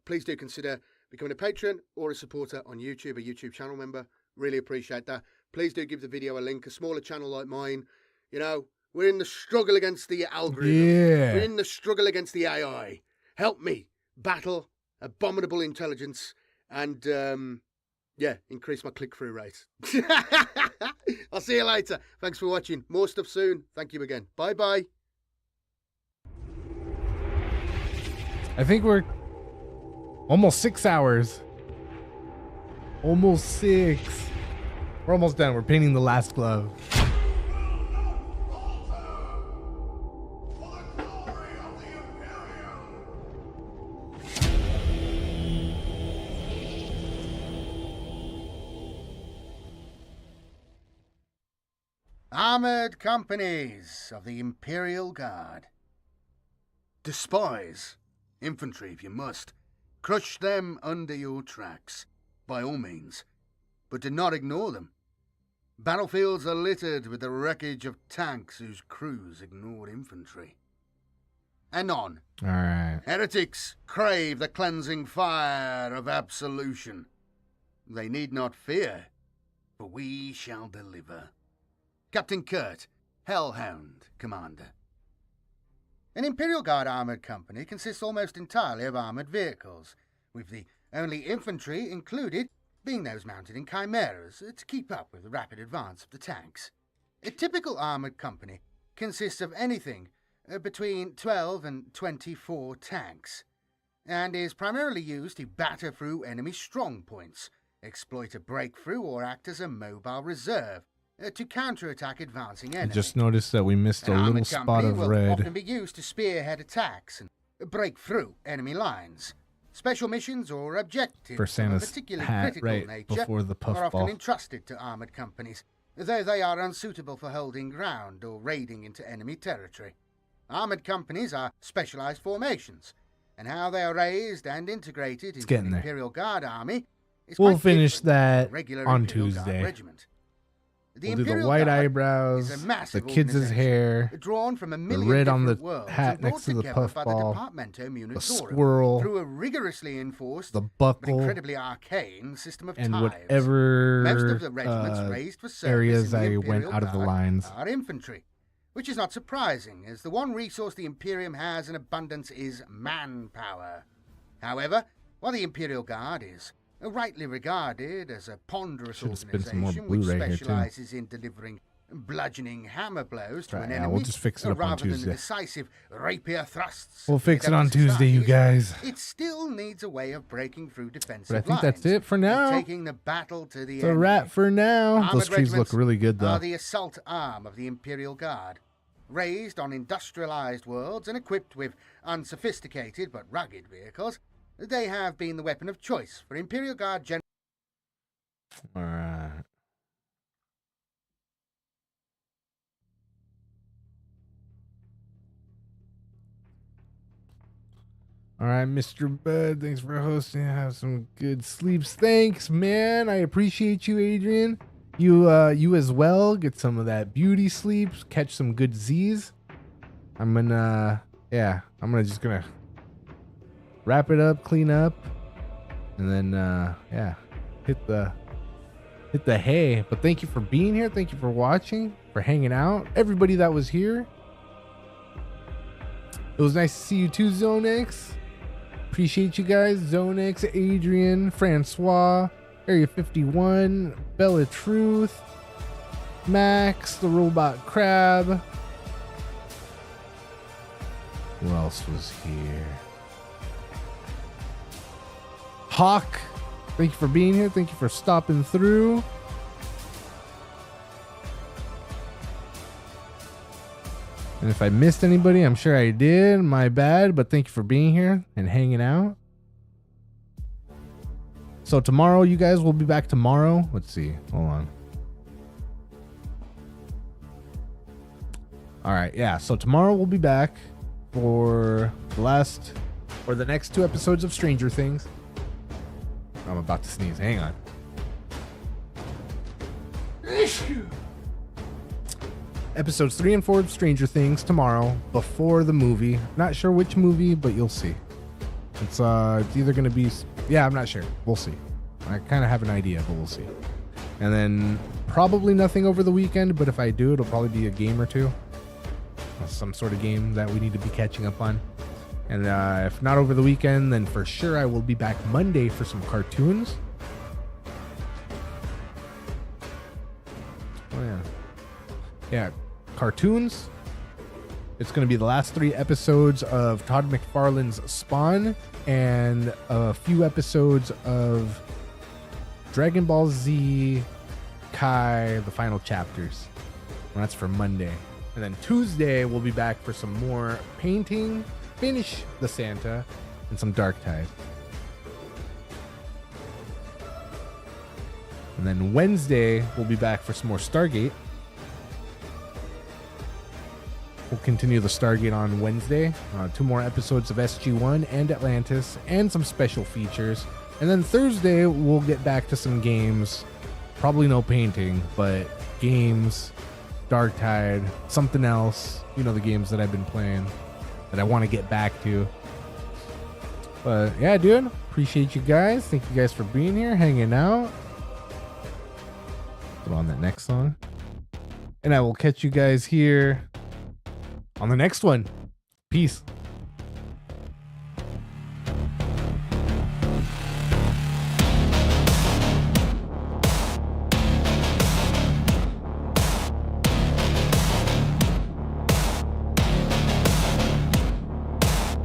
please do consider becoming a patron or a supporter on YouTube, a YouTube channel member. Really appreciate that. Please do give the video a link. A smaller channel like mine, you know, we're in the struggle against the algorithm. Yeah. We're in the struggle against the AI. Help me battle abominable intelligence and, yeah, increase my click-through rate. I'll see you later. Thanks for watching. More stuff soon. Thank you again. Bye-bye. I think we're almost 6 hours. Almost 6. We're almost done. We're painting the last glove. Armored companies of the Imperial Guard. Despise infantry if you must. Crush them under your tracks, by all means, but do not ignore them. Battlefields are littered with the wreckage of tanks whose crews ignored infantry. Anon. All right. Heretics crave the cleansing fire of absolution. They need not fear, for we shall deliver. Captain Kurt, Hellhound Commander. An Imperial Guard armoured company consists almost entirely of armoured vehicles, with the only infantry included being those mounted in chimeras to keep up with the rapid advance of the tanks. A typical armoured company consists of anything between 12 and 24 tanks, and is primarily used to batter through enemy strong points, exploit a breakthrough, or act as a mobile reserve to counterattack advancing I enemies. just noticed that we missed a An little armoured spot company of will red. often be used to spearhead attacks and break through enemy lines. Special missions or objectives For of a Santa's particularly hat critical right nature before the are puffball. often entrusted to armoured companies, though they are unsuitable for holding ground or raiding into enemy territory. Armoured companies are specialised formations, and how they are raised and integrated into getting an there. Imperial Guard army is We'll quite finish different from a that regular on Imperial Guard Tuesday. regiment. We'll do the white eyebrows, the kids' hair, drawn from a the million red on the different worlds hat and brought next to the together by the puffball, Departamento the Munitorum squirrel, through a rigorously enforced the but buckle, incredibly arcane system of and tithes. whatever Most of the regiments raised for service areas in the I went Imperial out of the Guard lines. are infantry, which is not surprising, as the one resource the Imperium has in abundance is manpower. However, while the Imperial Guard is rightly regarded as a ponderous Should've spent some more organization which Blu-ray here, too. specializes in delivering bludgeoning hammer blows to Right, an yeah, enemy, we'll just fix it up on rather than Tuesday. the decisive rapier thrusts. We'll fix it of on the Tuesday, you societies, guys. It still needs a way of breaking through defensive But I think that's lines it for and now. taking the battle to the It's a enemy. wrap for now. Armored Those trees look regiments really good, though. are the assault arm of the Imperial Guard, raised on industrialized worlds and equipped with unsophisticated but rugged vehicles. They have been the weapon of choice for Imperial Guard generals. All right. All right, Mr. Bud, thanks for hosting. Have some good sleeps. Thanks, man. I appreciate you, Adrian. You as well. Get some of that beauty sleep. Catch some good Z's. I'm gonna just gonna wrap it up, clean up, And then, yeah, hit the hay. But thank you for being here. Thank you for watching, for hanging out. Everybody that was here. It was nice to see you too, Zone X. Appreciate you guys. Zone X, Adrian, Francois, Area 51, Bella Truth, Max, the Robot Crab. Who else was here? Hawk. Thank you for being here. Thank you for stopping through. And if I missed anybody, I'm sure I did. My bad, but thank you for being here and hanging out. So tomorrow, you guys will be back tomorrow. Let's see. Hold on. All right. Yeah. So tomorrow we'll be back for the next 2 episodes of Stranger Things. I'm about to sneeze. Hang on. Episodes 3 and 4 of Stranger Things tomorrow before the movie. Not sure which movie, but you'll see. It's either going to be... Yeah, I'm not sure. We'll see. I kind of have an idea, but we'll see. And then probably nothing over the weekend, but if I do, it'll probably be a game or two. Some sort of game that we need to be catching up on. And if not over the weekend, then for sure I will be back Monday for some cartoons. Oh, yeah. Yeah, cartoons. It's going to be the last 3 episodes of Todd McFarlane's Spawn and a few episodes of Dragon Ball Z Kai, the final chapters. And that's for Monday. And then Tuesday, we'll be back for some more painting, finish the Santa, and some Darktide. And then Wednesday, we'll be back for some more Stargate. We'll continue the Stargate on Wednesday. 2 more episodes of SG-1 and Atlantis, and some special features. And then Thursday, we'll get back to some games. Probably no painting, but games, Darktide, something else. You know, the games that I've been playing that I want to get back to. But yeah, dude, appreciate you guys. Thank you guys for being here, hanging out. Put on that next song. And I will catch you guys here on the next one. Peace.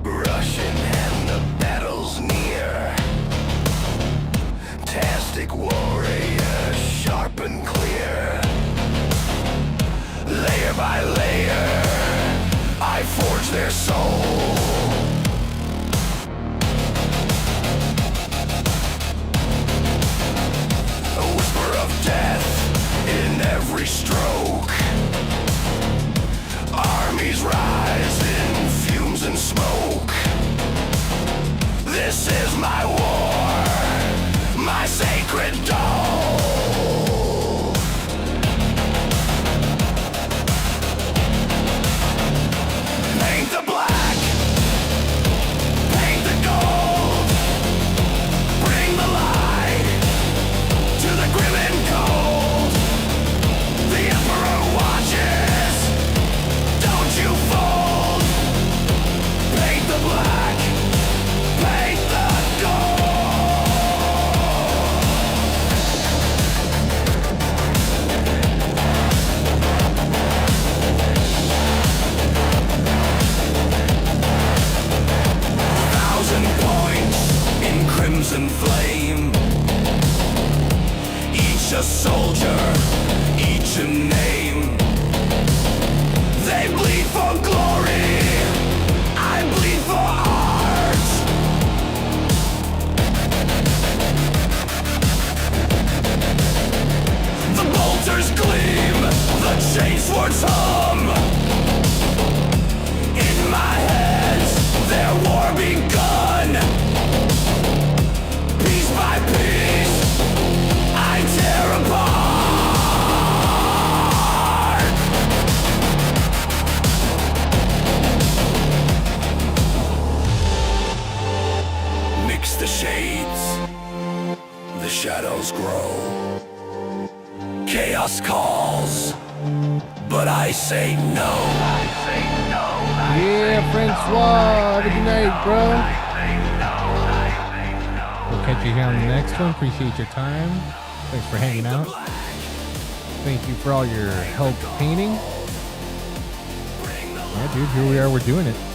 Russian and the battle's near. Tastic warrior, sharp and clear. Layer by layer, I forge their soul. A whisper of death in every stroke. Armies rise in fumes and smoke. This is my war, my sacred dole. Paint the black, paint the gold. Bring the light to the grim and cold. The Emperor watches, don't you fold. Paint the black, paint the gold. Thousand points in crimson flame. Each a soldier, each a name. They bleed for glory, I bleed for art. The bolters gleam, the chain swords hum. In my head, their war begun. Piece by piece, I tear apart. shadows grow. Chaos calls, but I say no. Yeah, Francois. Have a good night, bro. We'll catch you here on the next one. Appreciate your time. Thanks for hanging out. Thank you for all your help painting. Yeah, dude, here we are. We're doing it.